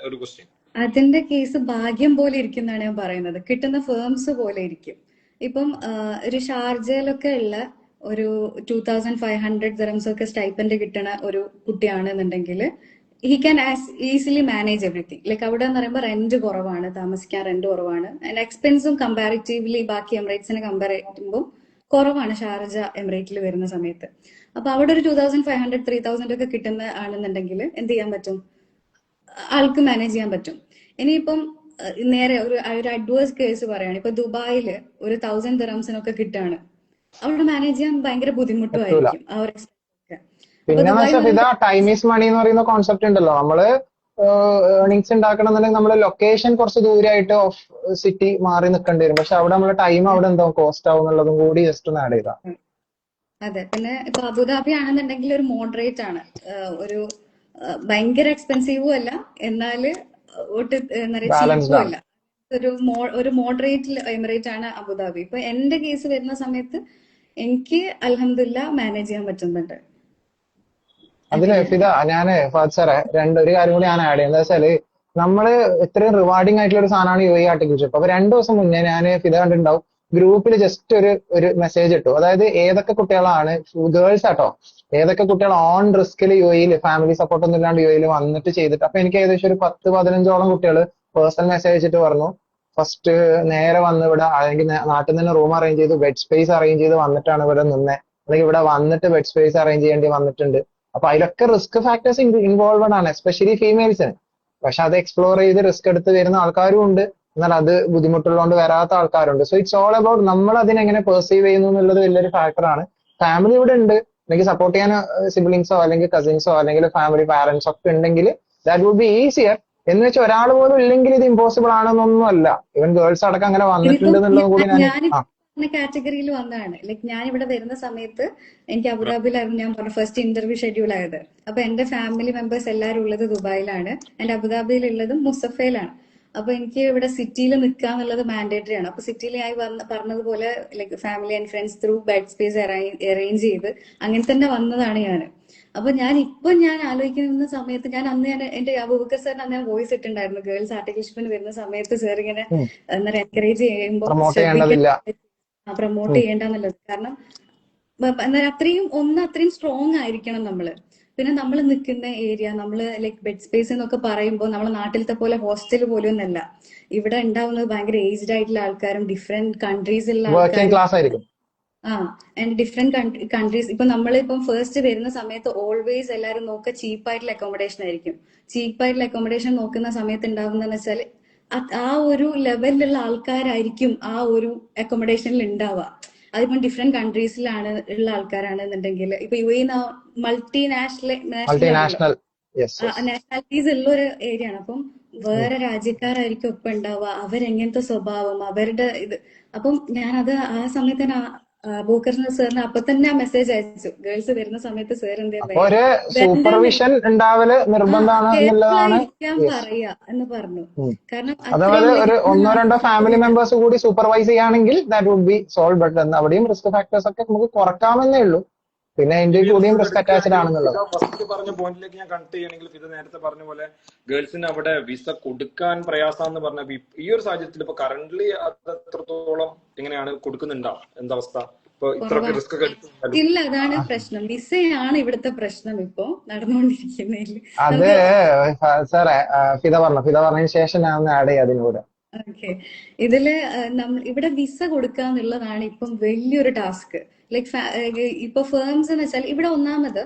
ഒരു ക്വസ്റ്റ്യൻ. അതിന്റെ കേസ് ഭാഗ്യം പോലെ ഇരിക്കും എന്നാണ് ഞാൻ പറയുന്നത്. കിട്ടുന്ന ഫേംസ് പോലെ ഇരിക്കും. ഇപ്പം ഒരു ഷാർജയിലൊക്കെ ഉള്ള ഒരു 2500 ദിർഹംസ് ഒക്കെ സ്റ്റൈപ്പൻഡ് കിട്ടണ ഒരു കുട്ടിയാണെന്നുണ്ടെങ്കിൽ he can easily manage everything. Like അവിടെ എന്ന് പറയുമ്പോൾ റെന്റ് കുറവാണ്, താമസിക്കാൻ റെന്റ് കുറവാണ്, ആൻഡ് എക്സ്പെൻസും കമ്പാരിറ്റീവ്ലി ബാക്കി എമിറേറ്റ്സിനെ കമ്പയർ ചെയ്യുമ്പോൾ കുറവാണ് ഷാർജ എമിറേറ്റിൽ വരുന്ന സമയത്ത്. അപ്പൊ അവിടെ ഒരു 2500 3000 ഒക്കെ കിട്ടുന്ന ആണെന്നുണ്ടെങ്കിൽ എന്ത് ചെയ്യാൻ പറ്റും, ആൾക്ക് മാനേജ് ചെയ്യാൻ പറ്റും. ഇനിയിപ്പം നേരെ ഒരു അഡ്വേഴ്സ് കേസ് പറയുകയാണ്, ഇപ്പൊ ദുബായില് ഒരു 1000 ദിർഹംസിനൊക്കെ കിട്ടുകയാണ്, അവിടെ മാനേജ് ചെയ്യാൻ ഭയങ്കര ബുദ്ധിമുട്ടുമായിരിക്കും ആ ഒരു എക്സ്പെൻസ് ഒക്കെ. പിന്നെ ഇതാ ടൈം ഈസ് മണി എന്ന് പറയുന്ന കോൺസെപ്റ്റ് ഉണ്ടല്ലോ. നമ്മള് ഏർണിങ്സ് ഉണ്ടാക്കണം എന്നുണ്ടെങ്കിൽ നമ്മള് ലൊക്കേഷൻ കുറച്ച് ദൂരമായിട്ട് ഓഫ് സിറ്റി മാറി നിൽക്കേണ്ടി വരും. പക്ഷെ അവിടെ നമ്മളെ ടൈം അവിടെ എന്താവും കോസ്റ്റ് ആവും എന്നുള്ളതും കൂടി ജസ്റ്റ് ഒന്ന് ആഡ് ചെയ്താ. അതെ. പിന്നെ ഇപ്പൊ അബുദാബി ആണെന്നുണ്ടെങ്കിൽ ഒരു മോഡറേറ്റ് ആണ്, ഒരു ഭയങ്കര എക്സ്പെൻസീവും അല്ല, എന്നാല് ഒട്ട് ചീപ്പും അല്ല, ഒരു മോഡറേറ്റ് എമിറേറ്റ് ആണ് അബുദാബി. ഇപ്പൊ എന്റെ കേസ് വരുന്ന സമയത്ത് എനിക്ക് അൽഹംദുലില്ലാ മാനേജ് ചെയ്യാൻ പറ്റുന്നുണ്ട്. അതില് ഫിദ, ഞാന് ഫാദ് സാറേ ഒരു കാര്യം കൂടി ഞാൻ ആഡ് ചെയ്യാം. എന്താ വെച്ചാല് നമ്മള് ഇത്രയും റിവാർഡിംഗ് ആയിട്ടുള്ള ഒരു സാധനമാണ് UAE ആർട്ടിക്കിൾഷിപ്പ്. അപ്പൊ 2 ദിവസം മുന്നേ ഞാൻ ഫിദ കണ്ടിട്ടുണ്ടാവും ഗ്രൂപ്പിൽ ജസ്റ്റ് ഒരു മെസ്സേജ് ഇട്ടു. അതായത് ഏതൊക്കെ കുട്ടികളാണ്, ഗേൾസ് ആട്ടോ, ഏതൊക്കെ കുട്ടികൾ ഓൺ റിസ്കിൽ UAE ഫാമിലി സപ്പോർട്ട് ഒന്നും ഇല്ലാണ്ട് UAE വന്നിട്ട് ചെയ്തിട്ട്. അപ്പൊ എനിക്ക് ഏകദേശം ഒരു 10-15ഓളം കുട്ടികൾ പേഴ്സണൽ മെസ്സേജ് അയച്ചിട്ട് പറഞ്ഞു, ഫസ്റ്റ് നേരെ വന്ന് ഇവിടെ അല്ലെങ്കിൽ നാട്ടിൽ നിന്ന് റൂം അറേഞ്ച് ചെയ്ത് ബെഡ് സ്പേസ് അറേഞ്ച് ചെയ്ത് വന്നിട്ടാണ് ഇവിടെ നിന്നെ, അല്ലെങ്കിൽ ഇവിടെ വന്നിട്ട് ബെഡ് സ്പേസ് അറേഞ്ച് ചെയ്യേണ്ടി വന്നിട്ടുണ്ട്. അപ്പൊ അതിലൊക്കെ റിസ്ക് ഫാക്ടേഴ്സ് ഇൻവോൾവഡ് ആണ്, എസ്പെഷ്യലി ഫീമെയിൽസിന്. പക്ഷെ അത് എക്സ്പ്ലോർ ചെയ്ത് റിസ്ക് എടുത്ത് വരുന്ന ആൾക്കാരും ഉണ്ട്, എന്നാൽ അത് ബുദ്ധിമുട്ടുള്ളതുകൊണ്ട് വരാത്ത ആൾക്കാരുണ്ട്. സോ ഇറ്റ്സ് ഓൾ അബൌട്ട് നമ്മൾ അതിനെങ്ങനെ പെർസീവ് ചെയ്യുന്നു എന്നുള്ളത് വലിയൊരു ഫാക്ടറാണ്. ഫാമിലി ഇവിടെ ഉണ്ട്, എനിക്ക് സപ്പോർട്ട് ചെയ്യാൻ സിബ്ലിങ്സോ അല്ലെങ്കിൽ കസിൻസോ അല്ലെങ്കിൽ ഫാമിലി പാരന്റ്സ് ഒക്കെ ഉണ്ടെങ്കിൽ ദാറ്റ് വുഡ് ബി ഈസിയർ. എന്ന് വെച്ചാൽ ഒരാൾ പോലും ഇല്ലെങ്കിൽ ഇത് ഇമ്പോസിബിൾ ആണെന്നൊന്നും അല്ല. ഈവൻ ഗേൾസ് അടക്കം അങ്ങനെ വന്നിട്ടുണ്ട് എന്നുള്ളത് കൂടി ഞാനിപ്പോ കാറ്റഗറിയിൽ വന്നതാണ്. ലൈക് ഞാൻ ഇവിടെ വരുന്ന സമയത്ത് എനിക്ക് അബുദാബിയിലായിരുന്നു ഞാൻ പറഞ്ഞ ഫസ്റ്റ് ഇന്റർവ്യൂ ഷെഡ്യൂൾ ആയത്. അപ്പൊ എന്റെ ഫാമിലി മെമ്പേഴ്സ് എല്ലാവരും ഉള്ളത് ദുബായിലാണ്, എന്റെ അബുദാബിയിലുള്ളതും മുസഫയിലാണ്. അപ്പൊ എനിക്ക് ഇവിടെ സിറ്റിയിൽ നിൽക്കുക എന്നുള്ളത് മാൻഡേറ്ററി ആണ്. അപ്പൊ സിറ്റിയിൽ ഞാൻ പറഞ്ഞതുപോലെ like family and friends through bed space arrange ചെയ്ത് അങ്ങനെ തന്നെ വന്നതാണ് ഞാൻ. അപ്പൊ ഞാൻ ആലോചിക്കുന്ന സമയത്ത് ഞാൻ എന്റെ അബൂബക്കർ സാറിന് അന്ന് ഞാൻ വോയിസ് ഇട്ടുണ്ടായിരുന്നു. ഗേൾസ് ആർട്ടിക്കിൾഷിപ്പിന് വരുന്ന സമയത്ത് സാർ ഇങ്ങനെ എന്താ എൻകറേജ് ചെയ്യുമ്പോൾ പ്രൊമോട്ട് ചെയ്യേണ്ടതില്ല, പ്രൊമോട്ട് ചെയ്യേണ്ടെന്നുള്ളത്. കാരണം അത്രയും സ്ട്രോങ് ആയിരിക്കണം നമ്മള്. പിന്നെ നമ്മൾ നിൽക്കുന്ന ഏരിയ നമ്മള് ലൈക് ബെഡ് സ്പേസ് എന്നൊക്കെ പറയുമ്പോൾ നമ്മളെ നാട്ടിലത്തെ പോലെ ഹോസ്റ്റൽ പോലും ഒന്നല്ല. ഇവിടെ ഉണ്ടാവുന്നത് ഭയങ്കര ഏജ്ഡ് ആയിട്ടുള്ള ആൾക്കാരും ഡിഫറെന്റ് കൺട്രീസിലുള്ള വർക്കിംഗ് ക്ലാസ് ആയിരിക്കും. And different countries. ഇപ്പൊ നമ്മളിപ്പം ഫസ്റ്റ് വരുന്ന സമയത്ത് ഓൾവേസ് എല്ലാവരും നോക്കുക ചീപ്പായിട്ടുള്ള അക്കോമഡേഷൻ ആയിരിക്കും. ചീപ്പായിട്ടുള്ള അക്കോമഡേഷൻ നോക്കുന്ന സമയത്ത് ഉണ്ടാവുന്നതെന്ന് വെച്ചാൽ ആ ഒരു ലെവലിലുള്ള ആൾക്കാരായിരിക്കും ആ ഒരു അക്കോമഡേഷനിൽ ഉണ്ടാവുക. അതിപ്പം ഡിഫറെന്റ് കൺട്രീസിലാണ് ഉള്ള ആൾക്കാരാണെന്നുണ്ടെങ്കിൽ ഇപ്പൊ മൾട്ടിനാഷണൽ നാഷണാലിറ്റീസ് ഉള്ള ഒരു ഏരിയ ആണ്. അപ്പം വേറെ രാജ്യക്കാരായിരിക്കും ഒപ്പം ഉണ്ടാവുക. അവരെങ്ങനത്തെ സ്വഭാവം, അവരുടെ ഇത്. അപ്പം ഞാനത് ആ സമയത്ത് ബൂക്കർ സാറിന് അപ്പൊ തന്നെ ആ മെസ്സേജ് അയച്ചു. ഗേൾസ് വരുന്ന സമയത്ത് സാർ ഒരു സൂപ്പർവിഷൻ ഉണ്ടാവല് നിർബന്ധമാണ് എന്നുള്ളതാണ് പറയാ എന്ന് പറഞ്ഞു. കാരണം അതായത് ഒരു 1-2 ഫാമിലി മെമ്പേഴ്സ് കൂടി സൂപ്പർവൈസ് ചെയ്യുകയാണെങ്കിൽ that would be solve. But അവിടെയും റിസ്ക് ഫാക്ടേഴ്സ് ഒക്കെ നമുക്ക് കുറക്കാമെന്നേ ഉള്ളൂ. പിന്നെ അതിന്റെ കൂടിയും റിസ്ക് അറ്റാച്ച്ഡ് ആണെന്നുള്ളത്. ഫസ്റ്റ് പറഞ്ഞ പോയിന്റിലേക്ക് ഞാൻ കണക്ട് ചെയ്യണമെങ്കിൽ ഇത് നേരത്തെ പറഞ്ഞ പോലെ ഗേൾസിന് അവിടെ വിസ കൊടുക്കാൻ പ്രയാസാന്ന് പറഞ്ഞ ഈ ഒരു സാഹചര്യത്തിൽ ഇപ്പൊ കറന്റ്ലി അത് എത്രത്തോളം എങ്ങനെയാണ് കൊടുക്കുന്നുണ്ടോ? എന്താ അവസ്ഥ? ഇപ്പൊ ഇത്രയൊക്കെ റിസ്ക് ഒക്കെ ഇല്ല, അതാണ് പ്രശ്നം. വിസയാണ് ഇവിടുത്തെ പ്രശ്നം ഇപ്പൊ നടന്നുകൊണ്ടിരിക്കുന്നതിൽ. അത് സാറേ ഫിദ പറഞ്ഞതിന് ശേഷം ഞാൻ ഒന്ന് ആഡ് ചെയ്യാം അതിനൂടെ. ഓക്കെ, ഇതില് ഇവിടെ വിസ കൊടുക്കാന്നുള്ളതാണ് ഇപ്പം വലിയൊരു ടാസ്ക്. ലൈക് ഇപ്പൊ ഫേംസ് എന്ന് വെച്ചാൽ ഇവിടെ ഒന്നാമത്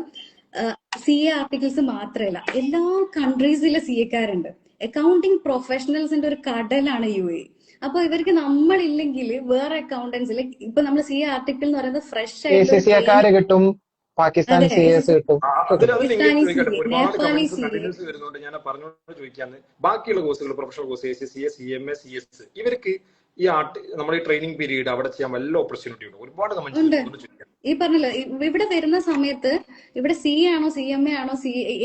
CA ആർട്ടിക്കിൾസ് മാത്രമല്ല, എല്ലാ കൺട്രീസിലെ CA-ക്കാരുണ്ട്. അക്കൗണ്ടിങ് പ്രൊഫഷണൽസിന്റെ ഒരു കടലാണ് UAE. അപ്പൊ ഇവർക്ക് നമ്മളില്ലെങ്കിൽ വേറെ അക്കൗണ്ടൻസ് ലൈക് ഇപ്പൊ നമ്മൾ CA ആർട്ടിക്കിൾ എന്ന് പറയുന്നത് ഫ്രഷ് ആയിട്ട് കിട്ടും, പാകിസ്ഥാൻ CS കിട്ടും. വരുന്നുണ്ട്. ഞാൻ പറഞ്ഞോണ്ട് ചോദിക്കാന്ന് ബാക്കിയുള്ള കോഴ്സുകൾ professional course ACCA, CMA, CS ഇവർക്ക് ഈ നമ്മുടെ ഈ ട്രെയിനിങ് പീരീഡ് അവിടെ ചെയ്യാൻ വല്ല ഓപ്പർച്യൂണിറ്റി ഉണ്ട്? ഒരുപാട് ഈ പറഞ്ഞല്ലോ ഇവിടെ വരുന്ന സമയത്ത് ഇവിടെ CA ആണോ CMA ആണോ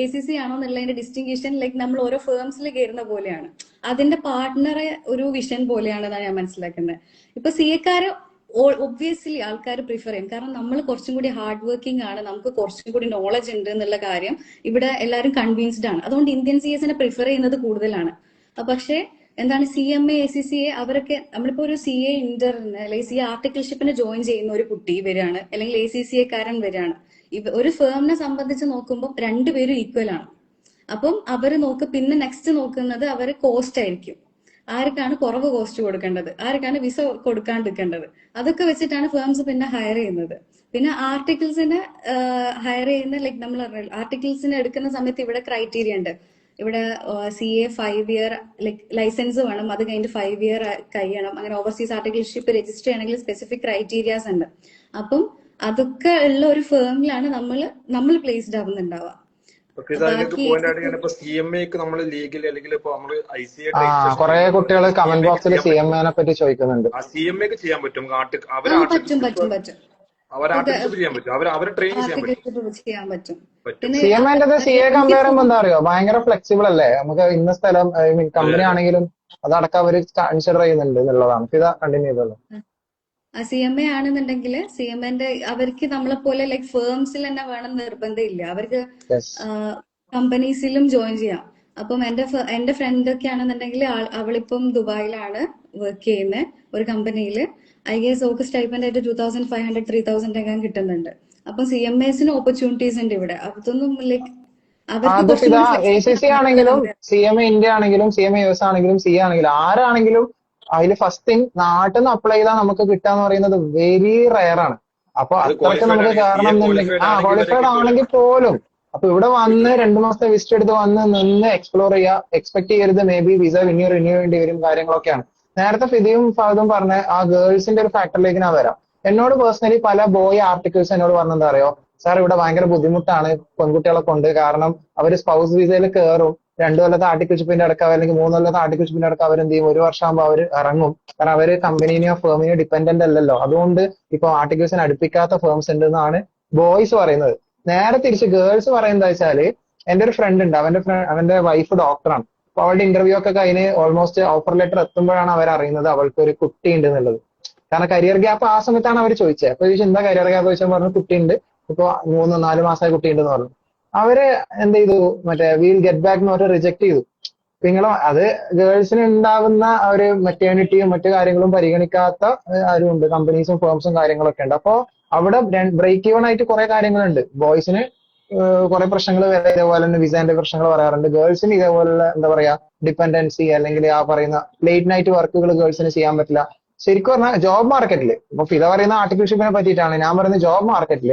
ACC ആണോ എന്നുള്ളതിന്റെ ഡിസ്റ്റിങ്ഷൻ ലൈക്ക് നമ്മൾ ഓരോ ഫേംസിൽ കയറുന്ന പോലെയാണ്. അതിന്റെ പാർട്ട്ണറെ ഒരു വിഷൻ പോലെയാണെന്നാണ് ഞാൻ മനസ്സിലാക്കുന്നത്. ഇപ്പൊ CA-ക്കാര് ഒബ്വിയസ്ലി ആൾക്കാർ പ്രിഫർ ചെയ്യും. കാരണം നമ്മൾ കുറച്ചും കൂടി ഹാർഡ് വർക്കിംഗ് ആണ്, നമുക്ക് കുറച്ചും കൂടി നോളജ് ഉണ്ട് എന്നുള്ള കാര്യം ഇവിടെ എല്ലാവരും കൺവിൻസ്ഡ് ആണ്. അതുകൊണ്ട് ഇന്ത്യൻ CS-നെ പ്രിഫർ ചെയ്യുന്നത് കൂടുതലാണ്. പക്ഷേ എന്താണ് CMA, ACCA അവരൊക്കെ നമ്മളിപ്പോ ഒരു CA ഇന്ററിന് അല്ലെങ്കിൽ CA ആർട്ടിക്കിൾഷിപ്പിന് ജോയിൻ ചെയ്യുന്ന ഒരു കുട്ടി വരികയാണ്, അല്ലെങ്കിൽ ACCA-കാരൻ വരികയാണ്. ഒരു ഫേമിനെ സംബന്ധിച്ച് നോക്കുമ്പോൾ രണ്ടുപേരും ഈക്വൽ ആണ്. അപ്പം അവര് പിന്നെ നെക്സ്റ്റ് നോക്കുന്നത് അവര് കോസ്റ്റ് ആയിരിക്കും. ആർക്കാണ് കുറവ് കോസ്റ്റ് കൊടുക്കേണ്ടത്, ആർക്കാണ് വിസ കൊടുക്കാണ്ടിരിക്കേണ്ടത്, അതൊക്കെ വെച്ചിട്ടാണ് ഫേംസ് പിന്നെ ഹയർ ചെയ്യുന്നത്. പിന്നെ ആർട്ടിക്കിൾസിനെ ഹയർ ചെയ്യുന്ന ലൈക് നമ്മൾ ആർട്ടിക്കിൾസിനെ എടുക്കുന്ന സമയത്ത് ഇവിടെ ക്രൈറ്റീരിയ ഉണ്ട്. ഇവിടെ CA 5 ഇയർ ലൈക് ലൈസൻസ് വേണം, അത് കഴിഞ്ഞിട്ട് 5 ഇയർ കഴിയണം. അങ്ങനെ ഓവർസീസ് ആർട്ടിക്കിൾഷിപ്പ് രജിസ്റ്റർ ചെയ്യണമെങ്കിൽ സ്പെസിഫിക് ക്രൈറ്റീരിയാസ് ഉണ്ട്. അപ്പം അതൊക്കെ ഉള്ള ഒരു ഫേമിലാണ് നമ്മൾ പ്ലേസ്ഡ് ആവുന്നുണ്ടാവുക. കുറെ കുട്ടികൾ കമന്റ് ബോക്സിൽ CMA-നെ പറ്റി ചോദിക്കുന്നുണ്ട്. CMA-ക്ക് ചെയ്യാൻ പറ്റും, പറ്റും. ചെയ്യാൻ പറ്റും. CMA-ന്റെ CA കമ്പയർ ചെയ്യുമ്പോൾ എന്താ അറിയോ, ഭയങ്കര ഫ്ലെക്സിബിൾ അല്ലേ? നമുക്ക് ഇന്ന സ്ഥലം കമ്പനി ആണെങ്കിലും അതടക്കം അവര് കൺസിഡർ ചെയ്യുന്നുണ്ട് എന്നുള്ളതാണ്. ഇത് കണ്ടിന്യൂ ചെയ്തല്ലോ. CMA ആണെന്നുണ്ടെങ്കിൽ CMA-ന്റെ അവർക്ക് നമ്മളെ പോലെ ലൈക് ഫേംസിൽ തന്നെ വേണം നിർബന്ധം ഇല്ല. അവർക്ക് കമ്പനീസിലും ജോയിൻ ചെയ്യാം. അപ്പം എന്റെ ഫ്രണ്ട് ഒക്കെ ആണെന്നുണ്ടെങ്കിൽ അവളിപ്പം ദുബായിലാണ് വർക്ക് ചെയ്യുന്നത് ഒരു കമ്പനിയിൽ. I guess ഓക്ക് സ്റ്റൈപ്പൻഡ് ആയിട്ട് 2500 3000 ഒക്കെ കിട്ടുന്നുണ്ട്. അപ്പം CMAs-ന് ഓപ്പർച്യൂണിറ്റീസ് ഉണ്ട് ഇവിടെ. അതൊന്നും ലൈക് ACC ആണെങ്കിലും CMA ഇന്ത്യ ആണെങ്കിലും CMA US ആണെങ്കിലും CA ആണെങ്കിലും ആരാണെങ്കിലും അതിൽ ഫസ്റ്റ് തിങ് നാട്ടിൽ നിന്ന് അപ്ലൈ ചെയ്താൽ നമുക്ക് കിട്ടാന്ന് പറയുന്നത് വെരി റയർ ആണ്. അപ്പൊ അത്രയ്ക്ക് നമുക്ക് കാരണം ക്വാളിഫൈഡ് ആണെങ്കിൽ പോലും അപ്പൊ ഇവിടെ വന്ന് 2 മാസത്തെ വിസിറ്റ് എടുത്ത് വന്ന് നിന്ന് എക്സ്പ്ലോർ ചെയ്യുക, എക്സ്പെക്ട് ചെയ്യരുത് മേ ബി വിസ റിന്യൂ വേണ്ടി വരും കാര്യങ്ങളൊക്കെയാണ്. നേരത്തെ ഫിദിയും ഫഹദും പറഞ്ഞ ആ ഗേൾസിന്റെ ഒരു ഫാക്ടറിലേക്ക് ഞാൻ വരാം. എന്നോട് പേഴ്സണലി പല ബോയ് ആർട്ടിക്കിൾസ് എന്നോട് പറഞ്ഞെന്താ അറിയോ, സാർ ഇവിടെ ഭയങ്കര ബുദ്ധിമുട്ടാണ് പെൺകുട്ടികളെ കൊണ്ട്, കാരണം അവർ സ്പൗസ് വിസയിൽ കയറും, 2 കൊല്ലത്തെ ആർട്ടിക്കിൾഷിപ്പിന്റെ അടക്കം അല്ലെങ്കിൽ 3 കൊല്ലത്തെ ആർട്ടിക്കിൾഷിപ്പിന്റെ അടക്കം അവരെന്ത് ചെയ്യും, 1 വർഷമാകുമ്പോൾ അവർ ഇറങ്ങും. കാരണം അവര് കമ്പനീനെയോ ഫേമിനെയോ ഡിപ്പെൻഡന്റ് അല്ലല്ലോ. അതുകൊണ്ട് ഇപ്പൊ ആർട്ടിക്കിൾസിന് അടുപ്പിക്കാത്ത ഫേംസ് ഉണ്ട് എന്നാണ് ബോയ്സ് പറയുന്നത്. നേരെ തിരിച്ച് ഗേൾസ് പറയുന്നത് വെച്ചാല്, എന്റെ ഒരു ഫ്രണ്ട് ഉണ്ട്, അവന്റെ വൈഫ് ഡോക്ടറാണ്. അപ്പൊ അവളുടെ ഇന്റർവ്യൂ ഒക്കെ കഴിഞ്ഞ് ഓൾമോസ്റ്റ് ഓഫർ ലെറ്റർ എത്തുമ്പോഴാണ് അവർ അറിയുന്നത് അവൾക്ക് ഒരു കുട്ടി ഉണ്ട് എന്നുള്ളത്. കാരണം കരിയർ ഗ്യാപ്പ് ആ സമയത്താണ് അവർ ചോദിച്ചത്. അപ്പൊ ചോദിച്ചു എന്താ കരിയർ ഗ്യാപ്പ് ചോദിച്ചാൽ പറഞ്ഞു കുട്ടിയുണ്ട്, ഇപ്പൊ 3-4 മാസമായ കുട്ടിയുണ്ടെന്ന് പറഞ്ഞു. അവര് എന്ത് ചെയ്തു, മറ്റേ വീൽ ഗെറ്റ് ബാക്ക് എന്ന് പറഞ്ഞ് റിജക്ട് ചെയ്തു. നിങ്ങൾ അത് ഗേൾസിന് ഉണ്ടാവുന്ന ഒരു മെറ്റേണിറ്റിയും മറ്റു കാര്യങ്ങളും പരിഗണിക്കാത്ത ആരുമുണ്ട്, കമ്പനീസും ഫേംസും കാര്യങ്ങളൊക്കെ ഉണ്ട്. അപ്പൊ അവിടെ ബ്രേക്ക് ഈവൺ ആയിട്ട് കുറെ കാര്യങ്ങളുണ്ട്. ബോയ്സിന് കുറെ പ്രശ്നങ്ങൾ ഇതേപോലെ തന്നെ വിസേന്റെ പ്രശ്നങ്ങൾ പറയാറുണ്ട്. ഗേൾസിന് ഇതേപോലുള്ള എന്താ പറയാ ഡിപ്പെൻഡൻസി അല്ലെങ്കിൽ ആ പറയുന്ന ലേറ്റ് നൈറ്റ് വർക്കുകൾ ഗേൾസിന് ചെയ്യാൻ പറ്റില്ല. ശരിക്കും പറഞ്ഞാൽ ജോബ് മാർക്കറ്റിൽ ഇപ്പൊ ഫിദ പറയുന്ന ആർട്ടിഫിഷ്യലിനെ പറ്റിയിട്ടാണ്, ഞാൻ പറയുന്നത് ജോബ് മാർക്കറ്റിൽ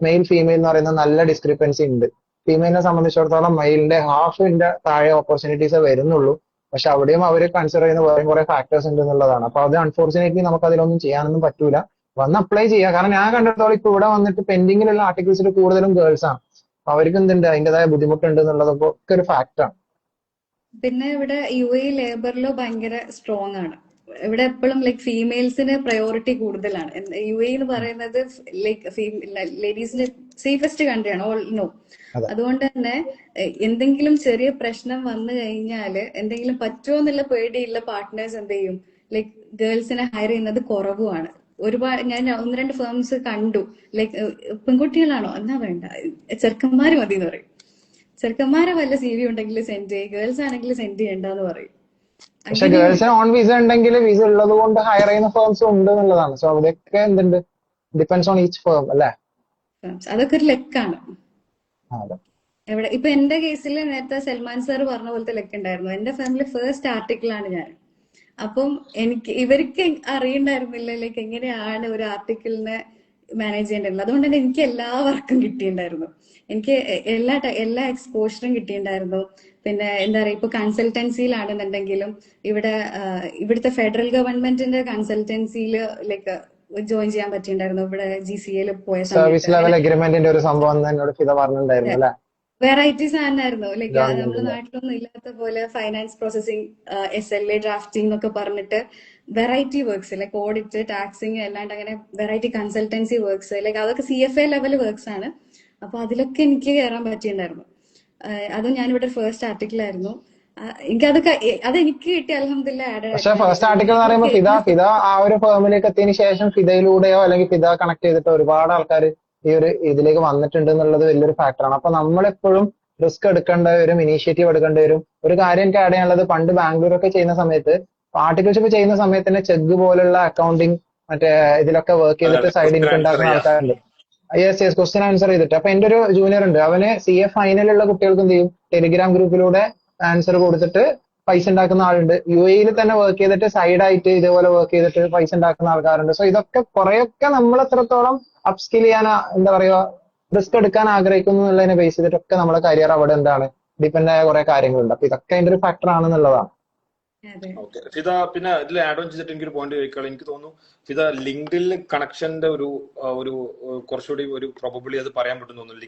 മെയിൽ ഫീമെയിൽ എന്ന് പറയുന്ന നല്ല ഡിസ്ക്രിപ്പൻസി ഉണ്ട്. ഫീമെയിലിനെ സംബന്ധിച്ചിടത്തോളം മെയിലിന്റെ ഹാഫിന്റെ താഴെ ഓപ്പർച്യൂണിറ്റീസ് വരുന്നുള്ളൂ. പക്ഷെ അവിടെയും അവർ കൺസിഡർ ചെയ്യുന്ന വേറെ കുറെ ഫാക്ടേഴ്സ് ഉണ്ട് എന്നുള്ളതാണ്. അപ്പൊ അത് അൺഫോർച്ചുനേറ്റ്ലി നമുക്ക് അതിലൊന്നും ചെയ്യാനൊന്നും പറ്റൂല. വന്ന് അപ്ലൈ ചെയ്യുക. കാരണം ഞാൻ കണ്ടിടത്തോളം ഇപ്പൊ ഇവിടെ വന്നിട്ട് പെൻഡിങ്ങിലുള്ള ആർട്ടിക്കിൾസിൽ കൂടുതലും ഗേൾസ് ആണ്. അപ്പൊ അവർക്ക് എന്തുണ്ട്, അതിന്റേതായ ബുദ്ധിമുട്ടുണ്ട് എന്നുള്ളതൊക്കെ ഒക്കെ ഒരു ഫാക്ടറാണ്. പിന്നെ ഇവിടെ UAE ലേബർ ലോ ഭയങ്കര സ്ട്രോങ് ആണ്. ഇവിടെ എപ്പോഴും ലൈക്ക് ഫീമെയിൽസിന് പ്രയോറിറ്റി കൂടുതലാണ്. UAE എന്ന് പറയുന്നത് ലൈക്ക് ലേഡീസിന് സേഫസ്റ്റ് കൺട്രിയാണ്, ഓൾ നോ. അതെ. അതുകൊണ്ട് തന്നെ എന്തെങ്കിലും ചെറിയ പ്രശ്നം വന്നു കഴിഞ്ഞാല് എന്തെങ്കിലും പറ്റുമോ എന്നുള്ള പേടിയുള്ള പാർട്ട്നേഴ്സ് എന്ത് ചെയ്യും, ലൈക്ക് ഗേൾസിനെ ഹയർ ചെയ്യുന്നത് കുറവുമാണ്. ഒരുപാട് ഞാൻ 1-2 ഫേംസ് കണ്ടു, ലൈക്ക് പെൺകുട്ടികളാണോ എന്നാ വേണ്ട, ചെറുക്കന്മാര് മതി എന്ന് പറയും. ചെറുക്കന്മാരെ വല്ല CV ഉണ്ടെങ്കിൽ സെൻഡ് ചെയ്യും, ഗേൾസ് ആണെങ്കിൽ സെൻഡ് ചെയ്യണ്ടെന്ന് പറയും. പക്ഷെ അങ്ങനെയും ഗേൾസിന് ഓൺ വിസ ഉണ്ടെങ്കിൽ വിസ ഉള്ളത് കൊണ്ട് ഹയർ ചെയ്യുന്ന ഫേംസും ഉണ്ട് എന്നുള്ളതാണ്. സോ അവിടെയൊക്കെ എന്തുണ്ട്, ഡിപ്പെൻസ് ഓൺ ഈച്ച് ഫേം അല്ലേ. firms. അതൊക്കെ ഒരു ലെക്കാണ്. അതെ. എവിടെ ഇപ്പൊ എന്റെ കേസിൽ നേരത്തെ സൽമാൻ സാർ പറഞ്ഞ പോലത്തെ ലെക്ക് ഉണ്ടായിരുന്നു. എന്റെ ഫാമിലി ഫസ്റ്റ് ആർട്ടിക്കിളാണ് ഞാൻ. അപ്പം ഇവർക്ക് അറിയണ്ടായിരുന്നില്ല ലൈക്ക് എങ്ങനെയാണ് ഒരു ആർട്ടിക്കിളിനെ മാനേജ് ചെയ്യേണ്ടത്. അതുകൊണ്ട് തന്നെ എനിക്ക് എല്ലാ വർക്കും കിട്ടിയിട്ടുണ്ടായിരുന്നു. എനിക്ക് എല്ലാ എക്സ്പോഷറും കിട്ടിയിട്ടുണ്ടായിരുന്നു. പിന്നെ എന്താ പറയാ, ഇപ്പൊ കൺസൾട്ടൻസിയിലാണെന്നുണ്ടെങ്കിലും ഇവിടുത്തെ ഫെഡറൽ ഗവൺമെന്റിന്റെ കൺസൾട്ടൻസിയിൽ ലൈക്ക് ജോയിൻ ചെയ്യാൻ പറ്റിയിട്ടുണ്ടായിരുന്നു. ഇവിടെ GCA പോയ സർവീസ് സമയത്ത് ലെവൽ അഗ്രിമെന്റിന്റെ ഒരു സംഭവം എന്നോട് ഫിദ പറഞ്ഞിട്ടുണ്ടായിരുന്നു അല്ലെ. വെറൈറ്റീസ് ആയിരുന്നു. ലൈക്ക് നമ്മുടെ ഗവൺമെന്റിന്റെ നാട്ടിലൊന്നും ഇല്ലാത്ത പോലെ ഫൈനാൻസ് പ്രോസസിങ്, SLA ഡ്രാഫ്റ്റിംഗ് എന്നൊക്കെ പറഞ്ഞിട്ട് variety works like audit, taxing അല്ലാണ്ട് അങ്ങനെ വെറൈറ്റി കൺസൾട്ടൻസി വർക്ക്സ്, ലൈക്ക് അതൊക്കെ CFA ലെവൽ വർക്ക്സ് ആണ്. അപ്പൊ അതിലൊക്കെ എനിക്ക് കയറാൻ പറ്റിയിട്ടുണ്ടായിരുന്നു. അതും ഞാനിവിടെ ഫസ്റ്റ് ആർട്ടിക്കിളായിരുന്നു. അതെനിക്ക് കിട്ടിയ അൽഹംദുലില്ലാ ആഡഡ് പക്ഷെ ആയിട്ടാണ് ഫസ്റ്റ് കിട്ടിയത്. ആർട്ടിക്കിൾ എന്ന് പറയുമ്പോൾ ഫിദ ആ ഒരു ഫേമിലേക്ക് എത്തിയതിനു ശേഷം ഫിദയിലൂടെയോ അല്ലെങ്കിൽ ഫിദ കണക്ട് ചെയ്തിട്ടോ ഒരുപാട് ആൾക്കാർ ഈ ഒരു ഇതിലേക്ക് വന്നിട്ടുണ്ട് എന്നുള്ളത് വലിയൊരു ഫാക്ടറാണ്. അപ്പൊ നമ്മളെപ്പോഴും റിസ്ക് എടുക്കേണ്ട വരും, ഇനീഷ്യേറ്റീവ് എടുക്കേണ്ടി വരും. ഒരു കാര്യം എനിക്ക് ആഡ് ചെയ്യാനുള്ളത്, പണ്ട് ബാംഗ്ലൂരൊക്കെ ചെയ്യുന്ന സമയത്ത് ആർട്ടിക്കിൾഷിപ്പ് ചെയ്യുന്ന സമയത്ത് തന്നെ ചെഗ് പോലുള്ള അക്കൗണ്ടിങ് മറ്റേ ഇതിലൊക്കെ വർക്ക് ചെയ്തിട്ട് സൈഡ് ഇൻകം ഉണ്ടാക്കുന്ന ആൾക്കാരുണ്ട്. യെസ് ക്വസ്റ്റ്യൻ ആൻസർ ചെയ്തിട്ട്. അപ്പൊ എന്റെ ഒരു ജൂനിയർ ഉണ്ട്, അവന് CA ഫൈനലുള്ള കുട്ടികൾക്ക് എന്ത് ചെയ്യും, ടെലിഗ്രാം ഗ്രൂപ്പിലൂടെ ആൻസർ കൊടുത്തിട്ട് പൈസ ഉണ്ടാക്കുന്ന ആളുണ്ട്. UAE തന്നെ വർക്ക് ചെയ്തിട്ട് സൈഡായിട്ട് ഇതേപോലെ വർക്ക് ചെയ്തിട്ട് പൈസ ഉണ്ടാക്കുന്ന ആൾക്കാരുണ്ട്. സോ ഇതൊക്കെ കുറെയൊക്കെ നമ്മൾ എത്രത്തോളം അപ്സ്കിൽ ചെയ്യാൻ എന്താ പറയുക, റിസ്ക് എടുക്കാൻ ആഗ്രഹിക്കുന്നു എന്നുള്ളതിനെ ബേസ് ചെയ്തിട്ടൊക്കെ നമ്മുടെ കരിയർ അവിടെ എന്താണ് ഡിപ്പെൻഡ് ആയ കുറെ കാര്യങ്ങളുണ്ട്. അപ്പൊ ഇതൊക്കെ അതിന്റെ ഒരു ഫാക്ടർ ആണെന്നുള്ളതാണ്. അതെ. ഓക്കെ ഫിദ, പിന്നെ ഇതിൽ ആഡ് ഓൺ ചെയ്തിട്ട് എനിക്കൊരു പോയിന്റ് ചോദിക്കാം. എനിക്ക് തോന്നുന്നു ഫിദ ലിങ്ക്ഡിൽ കണക്ഷന്റെ ഒരു കുറച്ചുകൂടി ഒരു പ്രോബബിളി അത് പറയാൻ പറ്റും തോന്നുന്നു.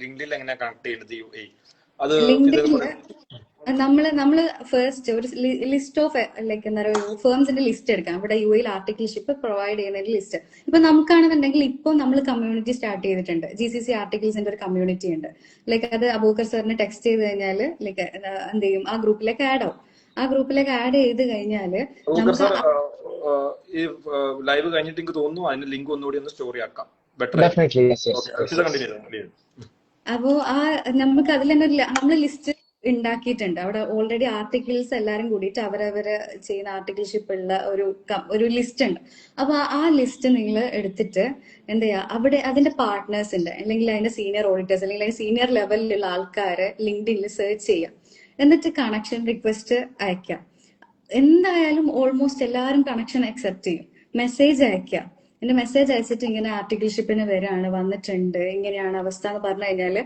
ലിങ്ക്ഡിൽ എങ്ങനെ കണക്ട് ചെയ്യുന്നത് UAE അത് ഫിദ ലിങ്ക്ഡിനില് നമ്മള് ഫസ്റ്റ് ഒരു ലിസ്റ്റ് ഓഫ് ലൈക്ക് എന്താ പറയുക ഫേംസിന്റെ ലിസ്റ്റ് എടുക്കാം. ഇവിടെ UAE ആർട്ടിക്കിൾഷിപ്പ് പ്രൊവൈഡ് ചെയ്യുന്ന ലിസ്റ്റ്. ഇപ്പൊ നമുക്കാണെന്നുണ്ടെങ്കിൽ ഇപ്പൊ നമ്മൾ കമ്മ്യൂണിറ്റി സ്റ്റാർട്ട് ചെയ്തിട്ടുണ്ട്. GCC ആർട്ടിക്കിൾസിന്റെ ഒരു കമ്മ്യൂണിറ്റി ഉണ്ട്. ലൈക്ക് അത് അബൂക്കർ സാറിന് ടെക്സ്റ്റ് ചെയ്ത് കഴിഞ്ഞാൽ ലൈക്ക് എന്ത് ചെയ്യും, ആ ഗ്രൂപ്പിലേക്ക് ആഡ് ആവും. ആ ഗ്രൂപ്പിലേക്ക് ആഡ് ചെയ്ത് കഴിഞ്ഞാല് നമുക്ക് ഈ ലൈവ് കഴിഞ്ഞിട്ട് എനിക്ക് തോന്നുന്നു അതിന്റെ ലിങ്ക് ഒന്നുകൂടി ഒന്ന് സ്റ്റോറി ആക്കാം. Better definitely. അപ്പോ നമുക്ക് അതിൽ തന്നെ നമ്മൾ ലിസ്റ്റ് ഉണ്ടാക്കിയിട്ടുണ്ട്. അവിടെ ഓൾറെഡി ആർട്ടിക്കിൾസ് എല്ലാരും കൂടിയിട്ട് അവരവര് ചെയ്യുന്ന ആർട്ടിക്കിൾഷിപ്പ് ഉള്ള ഒരു ലിസ്റ്റ് ഉണ്ട്. അപ്പൊ ആ ലിസ്റ്റ് നിങ്ങൾ എടുത്തിട്ട് എന്താ ചെയ്യാ, അവിടെ അതിന്റെ പാർട്ട്നേഴ്സ് ഉണ്ട്, അല്ലെങ്കിൽ അതിന്റെ സീനിയർ ഓഡിറ്റേഴ്സ് അല്ലെങ്കിൽ അതിന്റെ സീനിയർ ലെവലിലുള്ള ആൾക്കാരെ ലിങ്ക്ഡിനിൽ സെർച്ച് ചെയ്യാം. എന്നിട്ട് കണക്ഷൻ റിക്വസ്റ്റ് അയക്കാം. എന്തായാലും ഓൾമോസ്റ്റ് എല്ലാവരും കണക്ഷൻ അക്സെപ്റ്റ് ചെയ്യും. മെസ്സേജ് അയക്കാം. എന്റെ മെസ്സേജ് അയച്ചിട്ട് ഇങ്ങനെ ആർട്ടിക്കിൾഷിപ്പിന് വരാണ്, വന്നിട്ടുണ്ട്, ഇങ്ങനെയാണ് അവസ്ഥ എന്ന് പറഞ്ഞു കഴിഞ്ഞാല്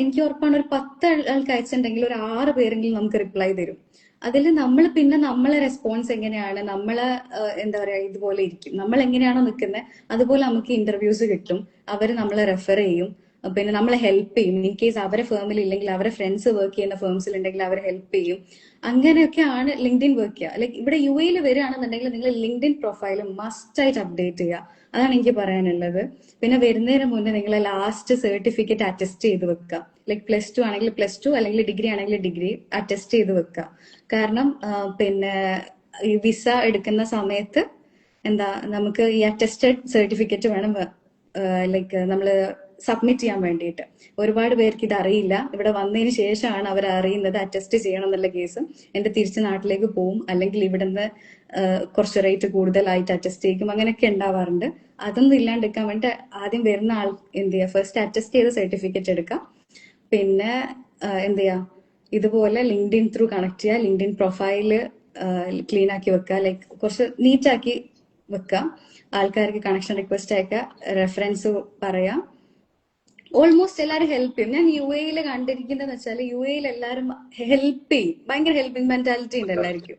എനിക്ക് ഉറപ്പാണ് ഒരു 10 ആൾക്ക് അയച്ചിട്ടുണ്ടെങ്കിൽ ഒരു 6 പേരെങ്കിലും നമുക്ക് റിപ്ലൈ തരും. അതിൽ നമ്മൾ പിന്നെ നമ്മളെ റെസ്പോൺസ് എങ്ങനെയാണ്, എന്താ പറയാ ഇതുപോലെ ഇരിക്കും. നമ്മൾ എങ്ങനെയാണോ നിൽക്കുന്നത് അതുപോലെ നമുക്ക് ഇന്റർവ്യൂസ് കിട്ടും. അവര് നമ്മളെ റെഫർ ചെയ്യും, പിന്നെ നമ്മളെ ഹെൽപ്പ് ചെയ്യും. ഇൻ കേസ് അവരെ ഫേമിൽ ഇല്ലെങ്കിൽ അവരെ ഫ്രണ്ട്സ് വർക്ക് ചെയ്യുന്ന ഫേംസിൽ ഉണ്ടെങ്കിൽ അവരെ ഹെൽപ്പ് ചെയ്യും. അങ്ങനെയൊക്കെയാണ് ലിങ്ക്ഡിൻ വർക്ക് ചെയ്യുക. ലൈക്ക് ഇവിടെ UAE വരികയാണെന്നുണ്ടെങ്കിൽ നിങ്ങൾ ലിങ്ക്ഡിൻ പ്രൊഫൈൽ മസ്റ്റ് ആയിട്ട് അപ്ഡേറ്റ് ചെയ്യുക. അതാണ് എനിക്ക് പറയാനുള്ളത്. പിന്നെ വരുന്നതിന് മുന്നേ നിങ്ങളെ ലാസ്റ്റ് സർട്ടിഫിക്കറ്റ് അറ്റസ്റ്റ് ചെയ്ത് വെക്കുക. ലൈക്ക് +2 ആണെങ്കിൽ +2, അല്ലെങ്കിൽ ഡിഗ്രി ആണെങ്കിൽ ഡിഗ്രി അറ്റസ്റ്റ് ചെയ്ത് വെക്കുക. കാരണം പിന്നെ ഈ വിസ എടുക്കുന്ന സമയത്ത് നമുക്ക് ഈ അറ്റസ്റ്റഡ് സർട്ടിഫിക്കറ്റ് വേണം ലൈക്ക് നമ്മള് സബ്മിറ്റ് ചെയ്യാൻ വേണ്ടിയിട്ട്. ഒരുപാട് പേർക്ക് ഇത് അറിയില്ല. ഇവിടെ വന്നതിന് ശേഷമാണ് അവർ അറിയുന്നത് അറ്റസ്റ്റ് ചെയ്യണം എന്നുള്ള കേസ്. എന്റെ തിരിച്ച് നാട്ടിലേക്ക് പോവും, അല്ലെങ്കിൽ ഇവിടുന്ന് കുറച്ച് റേറ്റ് കൂടുതലായിട്ട് അറ്റസ്റ്റ് ചെയ്യും, അങ്ങനെയൊക്കെ ഉണ്ടാവാറുണ്ട്. അതൊന്നും ഇല്ലാണ്ടിരിക്കാൻ വേണ്ടി ആദ്യം വരുന്ന ആൾ എന്ത് ചെയ്യുക, ഫസ്റ്റ് അറ്റസ്റ്റ് ചെയ്ത സർട്ടിഫിക്കറ്റ് എടുക്കാം. പിന്നെ എന്ത് ചെയ്യാ, ഇതുപോലെ ലിങ്ക്ഡിൻ ത്രൂ കണക്ട് ചെയ്യുക. ലിങ്ക്ഡിൻ പ്രൊഫൈല് ക്ലീൻ ആക്കി വെക്കുക, ലൈക്ക് കുറച്ച് നീറ്റാക്കി വെക്കുക. ആൾക്കാർക്ക് കണക്ഷൻ റിക്വസ്റ്റ് അയക്കുക, റെഫറൻസ് പറയാം. ഓൾമോസ്റ്റ് എല്ലാവരും ഹെൽപ്പ് ചെയ്യും. ഞാൻ UAE കണ്ടിരിക്കുന്നതെന്ന് വെച്ചാൽ UAE എല്ലാവരും ഹെൽപ്പ് ചെയ്യും. ഭയങ്കര ഹെൽപ്പിംഗ് മെന്റാലിറ്റി ഉണ്ട് എല്ലാവർക്കും.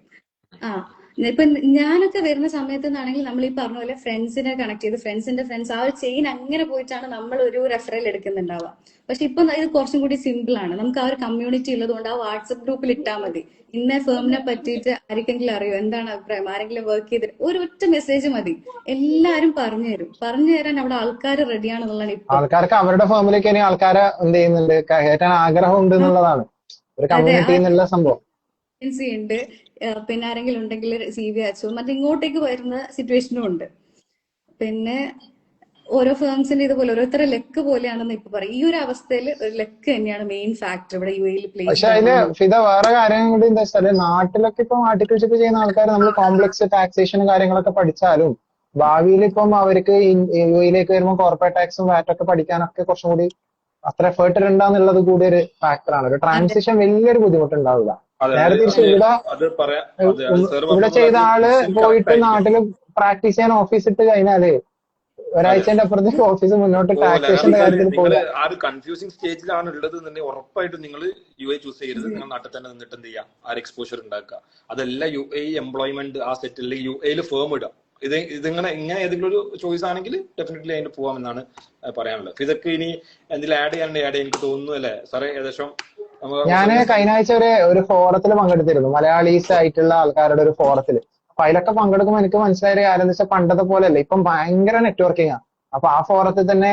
ഇപ്പൊ ഞാനൊക്കെ വരുന്ന സമയത്ത് നിന്നാണെങ്കിൽ നമ്മൾ ഈ പറഞ്ഞ പോലെ ഫ്രണ്ട്സിനെ കണക്ട് ചെയ്ത് ഫ്രണ്ട്സിന്റെ ഫ്രണ്ട്സ് ആ ഒരു ചെയിൻ അങ്ങനെ പോയിട്ടാണ് നമ്മൾ ഒരു റെഫറൽ എടുക്കുന്നുണ്ടാവുക. പക്ഷെ ഇപ്പൊ ഇത് കുറച്ചും കൂടി സിമ്പിൾ ആണ്. നമുക്ക് ആ ഒരു കമ്മ്യൂണിറ്റി ഉള്ളതുകൊണ്ട് ആ വാട്സപ്പ് ഗ്രൂപ്പിൽ ഇട്ടാൽ മതി. ഇന്ന ഫേമിനെ പറ്റിയിട്ട് ആർക്കെങ്കിലും അറിയോ, എന്താണ് അഭിപ്രായം, ആരെങ്കിലും വർക്ക് ചെയ്തിട്ട് ഒരൊറ്റ മെസ്സേജ് മതി, എല്ലാരും പറഞ്ഞു തരാൻ അവിടെ ആൾക്കാർ റെഡിയാണെന്നുള്ളതാണ് ഇപ്പൊ. ആൾക്കാർക്ക് അവരുടെ ഫേമിലേക്ക് ഇനി ആൾക്കാരെ എന്ത് ചെയ്യുന്നുണ്ട്, കയറ്റാൻ ആഗ്രഹം ഉണ്ട് എന്നുള്ളതാണ് ഒരു കമ്മ്യൂണിറ്റി എന്നുള്ള സംഭവം. ഉണ്ട്. പിന്നെ ആരെങ്കിലും ഉണ്ടെങ്കിൽ CV അയച്ചു ഇങ്ങോട്ടേക്ക് വരുന്ന സിറ്റുവേഷനും ഉണ്ട്. പിന്നെ ഓരോ ഫേംസിന്റെ ഇതുപോലെ ഓരോരുത്തരുടെ ലെക്ക് പോലെയാണെന്ന് ഇപ്പൊ പറയും. ഈ ഒരു അവസ്ഥയിൽ ഒരു ലെക്ക് തന്നെയാണ് മെയിൻ ഫാക്ടർ ഇവിടെ UAE പ്ലേ. പക്ഷെ അതില് ഫിദ വേറെ കാര്യം കൂടി എന്താ വെച്ചാല്, നാട്ടിലൊക്കെ ഇപ്പം ആർട്ടിക്കിൾഷിപ്പ് ചെയ്യുന്ന ആൾക്കാർ നമ്മൾ കോംപ്ലക്സ് ടാക്സേഷനും കാര്യങ്ങളൊക്കെ പഠിച്ചാലും ഭാവിയിൽ ഇപ്പം അവർക്ക് UAE വരുമ്പോൾ കോർപ്പറേറ്റ് ടാക്സും വാറ്റൊക്കെ പഠിക്കാനൊക്കെ കുറച്ചും കൂടി അത്ര എഫേർട്ട് ഉണ്ടാന്നുള്ളത് കൂടി ഒരു ഫാക്ടറാണ്. ഒരു ട്രാൻസിഷൻ വലിയൊരു ബുദ്ധിമുട്ടുണ്ടാവില്ല. നേരെ തിരിച്ച് ഇവിടെ ചെയ്ത ആള് പോയിട്ട് നാട്ടില് പ്രാക്ടീസ് ചെയ്യാൻ ഓഫീസ് ഇട്ട് കഴിഞ്ഞാല് ഒരാഴ്ചന്റെ അപ്പുറത്തേക്ക് ഓഫീസ് മുന്നോട്ട് ടാക്സേഷന്റെ കാര്യത്തിൽ നിങ്ങൾ ആ ഒരു കൺഫ്യൂസിംഗ് സ്റ്റേജിലാണ് ഉള്ളത് എന്നുണ്ടെങ്കിൽ ഉറപ്പായിട്ടും നിങ്ങൾ UAE ചൂസ് ചെയ്യരുത്. നിങ്ങൾ നാട്ടിൽ തന്നെ നിന്നിട്ട് എന്ത് ചെയ്യുക, ആ ഒരു എക്സ്പോഷർ ഉണ്ടാക്കുക. അതല്ല UAE എംപ്ലോയ്മെന്റ് ആ സെറ്റ് അല്ലെങ്കിൽ UAE ഫേം ഇടുക. ഇങ്ങനെ ഏതെങ്കിലും ഒരു ചോയ്സ് ആണെങ്കിൽ ഡെഫിനറ്റ്ലി അതിന് പോവാമെന്നാണ് പറയാനുള്ളത്. ഇതൊക്കെ ഇനി എന്തെങ്കിലും ആഡ് ചെയ്യാൻ എനിക്ക് തോന്നുന്നു അല്ലേ സാറേ? ഏകദേശം ഞാൻ കഴിഞ്ഞ ആഴ്ച ഒരു ഫോറത്തിൽ പങ്കെടുത്തിരുന്നു, മലയാളീസ് ആയിട്ടുള്ള ആൾക്കാരുടെ ഒരു ഫോറത്തിൽ. അപ്പൊ അതിലൊക്കെ പങ്കെടുക്കുമ്പോൾ എനിക്ക് മനസ്സിലായ ഒരു കാര്യം എന്ന് വെച്ചാൽ പണ്ടത്തെ പോലെയല്ല, ഇപ്പം ഭയങ്കര നെറ്റ്വർക്കിംഗ് ആണ്. അപ്പൊ ആ ഫോറത്തിൽ തന്നെ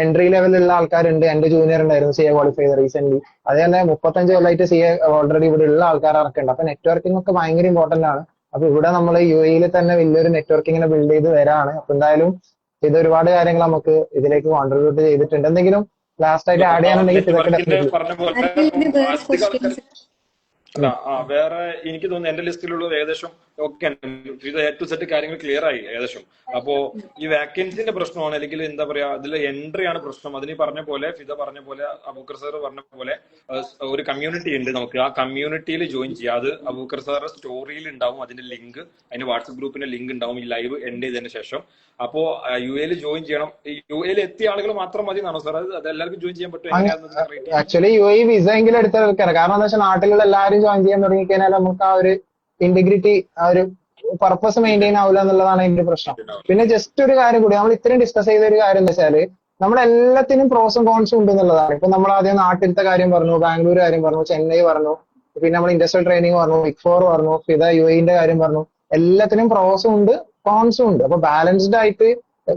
എൻട്രി ലെവലിലുള്ള ആൾക്കാരുണ്ട്. എന്റെ ജൂനിയർ ഉണ്ടായിരുന്നു CA ക്വാളിഫൈ ചെയ്ത് റീസെന്റ്. അത് തന്നെ 35 കൊല്ലമായിട്ട് CA ഓൾറെഡി ഇവിടെ ഉള്ള ആൾക്കാർ ഇറക്കുന്നുണ്ട്. അപ്പൊ നെറ്റ്വർക്കിംഗ് ഒക്കെ ഭയങ്കര ഇമ്പോർട്ടന്റ് ആണ്. അപ്പൊ ഇവിടെ നമ്മൾ UAE തന്നെ വലിയൊരു നെറ്റ്വർക്കിങ്ങിനെ ബിൽഡ് ചെയ്ത് വരാണ്. അപ്പൊ എന്തായാലും ഇത് ഒരുപാട് കാര്യങ്ങൾ നമുക്ക് ഇതിലേക്ക് കോൺട്രിബ്യൂട്ട് ചെയ്തിട്ടുണ്ട്. എന്തെങ്കിലും ലാസ്റ്റ് ആയിട്ട് ആഡ് ചെയ്യാനുണ്ടെങ്കിൽ വേറെ എനിക്ക് തോന്നുന്നു എന്റെ ലിസ്റ്റിലുള്ള ഏകദേശം ഓക്കെ ടു സെറ്റ് കാര്യങ്ങൾ ക്ലിയർ ആയി ഏകദേശം. അപ്പോ ഈ വാക്കൻസിന്റെ പ്രശ്നമാണ്, അല്ലെങ്കിൽ എന്താ പറയാ അതിൽ എൻട്രി ആണ് പ്രശ്നം. അതിന് പറഞ്ഞ പോലെ ഫിദ പറഞ്ഞ പോലെ അബൂക്കർ സാർ പറഞ്ഞ പോലെ ഒരു കമ്മ്യൂണിറ്റി ഉണ്ട്, നമുക്ക് ആ കമ്മ്യൂണിറ്റിയിൽ ജോയിൻ ചെയ്യാം. അത് അബൂക്കർ സാറിന്റെ സ്റ്റോറിയിൽ ഉണ്ടാവും അതിന്റെ ലിങ്ക്, അതിന്റെ വാട്സ്ആപ്പ് ഗ്രൂപ്പിന്റെ ലിങ്ക് ഉണ്ടാവും ഈ ലൈവ് എൻഡ് ചെയ്തതിന് ശേഷം. അപ്പോ UAE ജോയിൻ ചെയ്യണം. UAE എത്തിയ ആളുകൾ മാത്രം മതി എന്നാണോ സാർ? അത് എല്ലാവർക്കും ജോയിൻ ചെയ്യാൻ പറ്റും? ആക്ച്വലി UAE വിസ എങ്കിലും എടുത്ത് വെക്കണം. കാരണം എന്താ വെച്ചാൽ നാട്ടിലുള്ള എല്ലാവരും ജോയിൻ ചെയ്യാൻ തുടങ്ങിക്കഴിഞ്ഞാൽ നമുക്ക് ആ ഒരു ഇന്റഗ്രിറ്റി, ആ ഒരു പർപ്പസ് മെയിൻറ്റെയിൻ ആവില്ല എന്നുള്ളതാണ് അതിന്റെ പ്രശ്നം. പിന്നെ ജസ്റ്റ് ഒരു കാര്യം കൂടി, നമ്മൾ ഇത്രയും ഡിസ്കസ് ചെയ്ത ഒരു കാര്യം എന്താ വെച്ചാല്, നമ്മളെല്ലാത്തിനും പ്രോസും കോൺസും ഉണ്ട് എന്നുള്ളതാണ്. ഇപ്പൊ നമ്മൾ ആദ്യം നാട്ടിലത്തെ കാര്യം പറഞ്ഞു, ബാംഗ്ലൂർ കാര്യം പറഞ്ഞു, ചെന്നൈ പറഞ്ഞു, പിന്നെ നമ്മൾ ഇൻഡസ്ട്രിയൽ ട്രെയിനിങ് പറഞ്ഞു, Big Four പറഞ്ഞു, ഫിദ UAE കാര്യം പറഞ്ഞു. എല്ലാത്തിനും പ്രോസും ഉണ്ട് കോൺസും ഉണ്ട്. അപ്പൊ ബാലൻസ്ഡ് ആയിട്ട്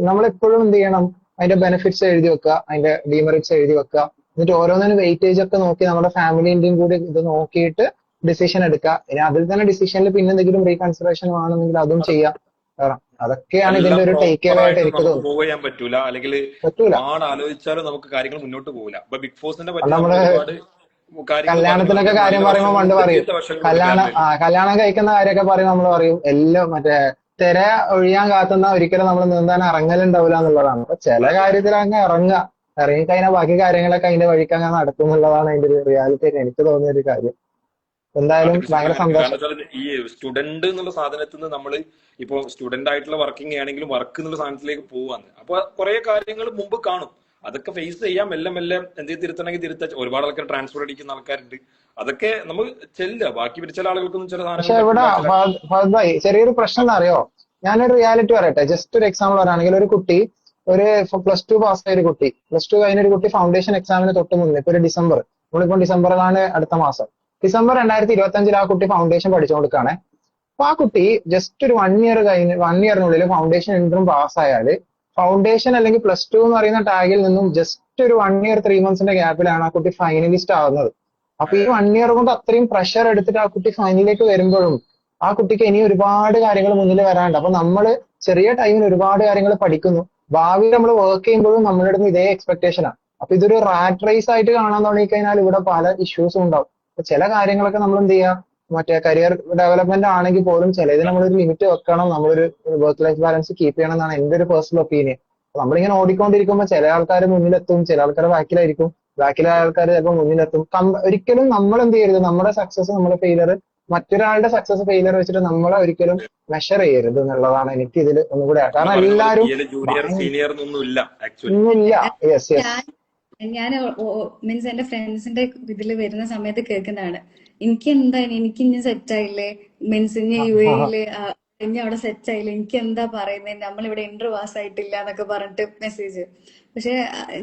നമ്മൾ എപ്പോഴും എന്ത് ചെയ്യണം, അതിന്റെ ബെനിഫിറ്റ്സ് എഴുതി വെക്കുക, അതിന്റെ ഡീമെറിറ്റ്സ് എഴുതി വെക്കുക. എന്നിട്ട് ഓരോന്നിനും വെയിറ്റേജ് ഒക്കെ നോക്കി നമ്മുടെ ഫാമിലിന്റെയും കൂടി ഇത് നോക്കിയിട്ട് ഡിസിഷൻ എടുക്കുക. ഇനി അതിൽ തന്നെ ഡിസിഷനിൽ പിന്നെ എന്തെങ്കിലും റീകൺസിഡറേഷൻ ആണെന്നെങ്കിൽ അതും ചെയ്യാം. അതൊക്കെയാണ് ഇതിന്റെ ഒരു ടേക്ക് അവേ ആയിട്ട് എനിക്ക് തോന്നുന്നു. മൂവ് ചെയ്യാൻ പറ്റൂല, അല്ലെങ്കിൽ ആലോചിച്ചാലും നമുക്ക് കാര്യങ്ങൾ മുന്നോട്ട് പോകില്ല. ഇപ്പൊ ബിഗ് ഫോഴ്സിന്റെ നമ്മള് കല്യാണത്തിനൊക്കെ കാര്യം പറയുമ്പോൾ പണ്ട് പറയും, കല്യാണം കഴിക്കുന്ന കാര്യമൊക്കെ പറയും, നമ്മൾ പറയും എല്ലാം മറ്റേ തിര ഒഴിയാൻ കാത്തുന്ന ഒരിക്കലും നമ്മൾ നീന്താൻ ഇറങ്ങലുണ്ടാവില്ല എന്നുള്ളതാണ്. അപ്പൊ ചില കാര്യത്തിൽ അങ്ങ് ഇറങ്ങിക്കഴിഞ്ഞാൽ ബാക്കി കാര്യങ്ങളൊക്കെ അതിന്റെ വഴിക്ക് അങ്ങ് നടക്കും എന്നുള്ളതാണ് അതിന്റെ ഒരു റിയാലിറ്റി എനിക്ക് തോന്നിയ ഒരു കാര്യം. എന്തായാലും ആർട്ടിഫിഷ്യൽ ഭയങ്കര അങ്ങനെ കാരണം സന്തോഷം. വെച്ചാൽ ഈ സ്റ്റുഡന്റ് എന്നുള്ള സാധനത്തിൽ നിന്ന് നമ്മൾ ഇപ്പൊ സ്റ്റുഡന്റ് ആയിട്ടുള്ള വർക്കിംഗ് ആണെങ്കിലും വർക്ക് എന്നുള്ള സാധനത്തിലേക്ക് പോവാന്ന്. അപ്പൊ കുറെ കാര്യങ്ങൾ മുമ്പ് കാണും, അതൊക്കെ ഫേസ് ചെയ്യാം. മെല്ലെ മെല്ലെ എന്തെങ്കിലും തിരുത്തണമെങ്കിൽ തിരുത്താൻ ഒരുപാട് ആൾക്കാർ ട്രാൻസ്ഫർ അടിക്കുന്ന ആൾക്കാരുണ്ട്. അതൊക്കെ നമ്മൾ ചെല്ലുക. ബാക്കി ചില ആളുകൾക്കൊന്നും ചില പക്ഷെ സാധനങ്ങൾ ഇവിടെ പറ്റില്ല. ചില ഫഹദ് ഭായി ചെറിയൊരു പ്രശ്നം എന്താ അറിയോ? ഞാനൊരു റിയാലിറ്റി പറയട്ടെ. ജസ്റ്റ് ഒരു എക്സാമ്പിൾ പറയുകയാണെങ്കിൽ, ഒരു കുട്ടി ഒരു +2 പാസ്സായ ഒരു കുട്ടി, +2 കഴിഞ്ഞ ഒരു കുട്ടി ഫൗണ്ടേഷൻ എക്സാമിന് തൊട്ട് മുന്നേ ഇപ്പൊ ഒരു ഡിസംബർ, നമ്മളിപ്പോ ഡിസംബറിലാണ് അടുത്ത മാസം, ഡിസംബർ 2025 ആ കുട്ടി ഫൗണ്ടേഷൻ പഠിച്ചുകൊടുക്കുകയാണ്. അപ്പൊ ആ കുട്ടി ജസ്റ്റ് ഒരു 1 ഇയർ കഴിഞ്ഞ് 1 ഇയറിനുള്ളിൽ ഫൗണ്ടേഷൻ ഇൻട്രും പാസ്സായാല് ഫൗണ്ടേഷൻ അല്ലെങ്കിൽ +2 എന്ന് പറയുന്ന ടാഗിൽ നിന്നും ജസ്റ്റ് ഒരു 1 ഇയർ 3 മന്ത്സിന്റെ ഗ്യാപ്പിലാണ് ആ കുട്ടി ഫൈനലിസ്റ്റ് ആവുന്നത്. അപ്പൊ ഈ 1 ഇയർ കൊണ്ട് അത്രയും പ്രഷർ എടുത്തിട്ട് ആ കുട്ടി ഫൈനലിലേക്ക് വരുമ്പോഴും ആ കുട്ടിക്ക് ഇനി ഒരുപാട് കാര്യങ്ങൾ മുന്നിൽ വരാനുണ്ട്. അപ്പൊ നമ്മള് ചെറിയ ടൈമിൽ ഒരുപാട് കാര്യങ്ങൾ പഠിക്കുന്നു. ഭാവിയിൽ നമ്മൾ വർക്ക് ചെയ്യുമ്പോഴും നമ്മുടെ അടുത്ത് ഇതേ എക്സ്പെക്ടേഷനാണ്. അപ്പൊ ഇതൊരു റാറ്റ് റേസ് ആയിട്ട് കാണാൻ തുടങ്ങിക്കഴിഞ്ഞാൽ ഇവിടെ പല ഇഷ്യൂസും ഉണ്ടാവും. അപ്പൊ ചില കാര്യങ്ങളൊക്കെ നമ്മൾ എന്ത് ചെയ്യുക, മറ്റേ കരിയർ ഡെവലപ്മെന്റ് ആണെങ്കിൽ പോലും ചിലത് നമ്മളൊരു ലിമിറ്റ് വെക്കണം, നമ്മളൊരു വർക്ക് ലൈഫ് ബാലൻസ് കീപ്പ് ചെയ്യണം എന്നാണ് എന്റെ ഒരു പേഴ്സണൽ ഒപ്പീനിയൻ. നമ്മളിങ്ങനെ ഓടിക്കൊണ്ടിരിക്കുമ്പോൾ ചില ആൾക്കാർ മുന്നിലെത്തും, ചില ആൾക്കാർ ബാക്കിലായിരിക്കും, ബാക്കിലെ ആൾക്കാർ ചിലപ്പോൾ മുന്നിലെത്തും. ഒരിക്കലും നമ്മൾ എന്ത് ചെയ്യരുത്, നമ്മുടെ സക്സസ് നമ്മുടെ ഫെയിലർ മറ്റൊരാളുടെ സക്സസ് ഫെയിലർ വെച്ചിട്ട് നമ്മളെ ഒരിക്കലും മെഷർ ചെയ്യരുത് എന്നുള്ളതാണ് എനിക്ക് ഇതിൽ ഒന്നുകൂടെ. നമ്മൾ കാരണം പറഞ്ഞ പോലെ എല്ലാരും ജൂനിയർ സീനിയർ എന്നൊന്നും ഇല്ല ആക്ച്വലി. ഒന്നുമില്ല. Yes yes. ഞാൻ മീൻസ് എന്റെ ഫ്രണ്ട്സിന്റെ ഇതിൽ വരുന്ന സമയത്ത് കേൾക്കുന്നതാണ്, എനിക്ക് എന്താ എനിക്ക് ഇനി സെറ്റ് ആയില്ലേ, മീൻസ് ഇനി UAE ഇനി അവിടെ സെറ്റ് ആയില്ലേ, എനിക്ക് എന്താ പറയുന്നത്, നമ്മളിവിടെ ഇന്റർ പാസ് ആയിട്ടില്ല എന്നൊക്കെ പറഞ്ഞിട്ട് മെസ്സേജ്. പക്ഷെ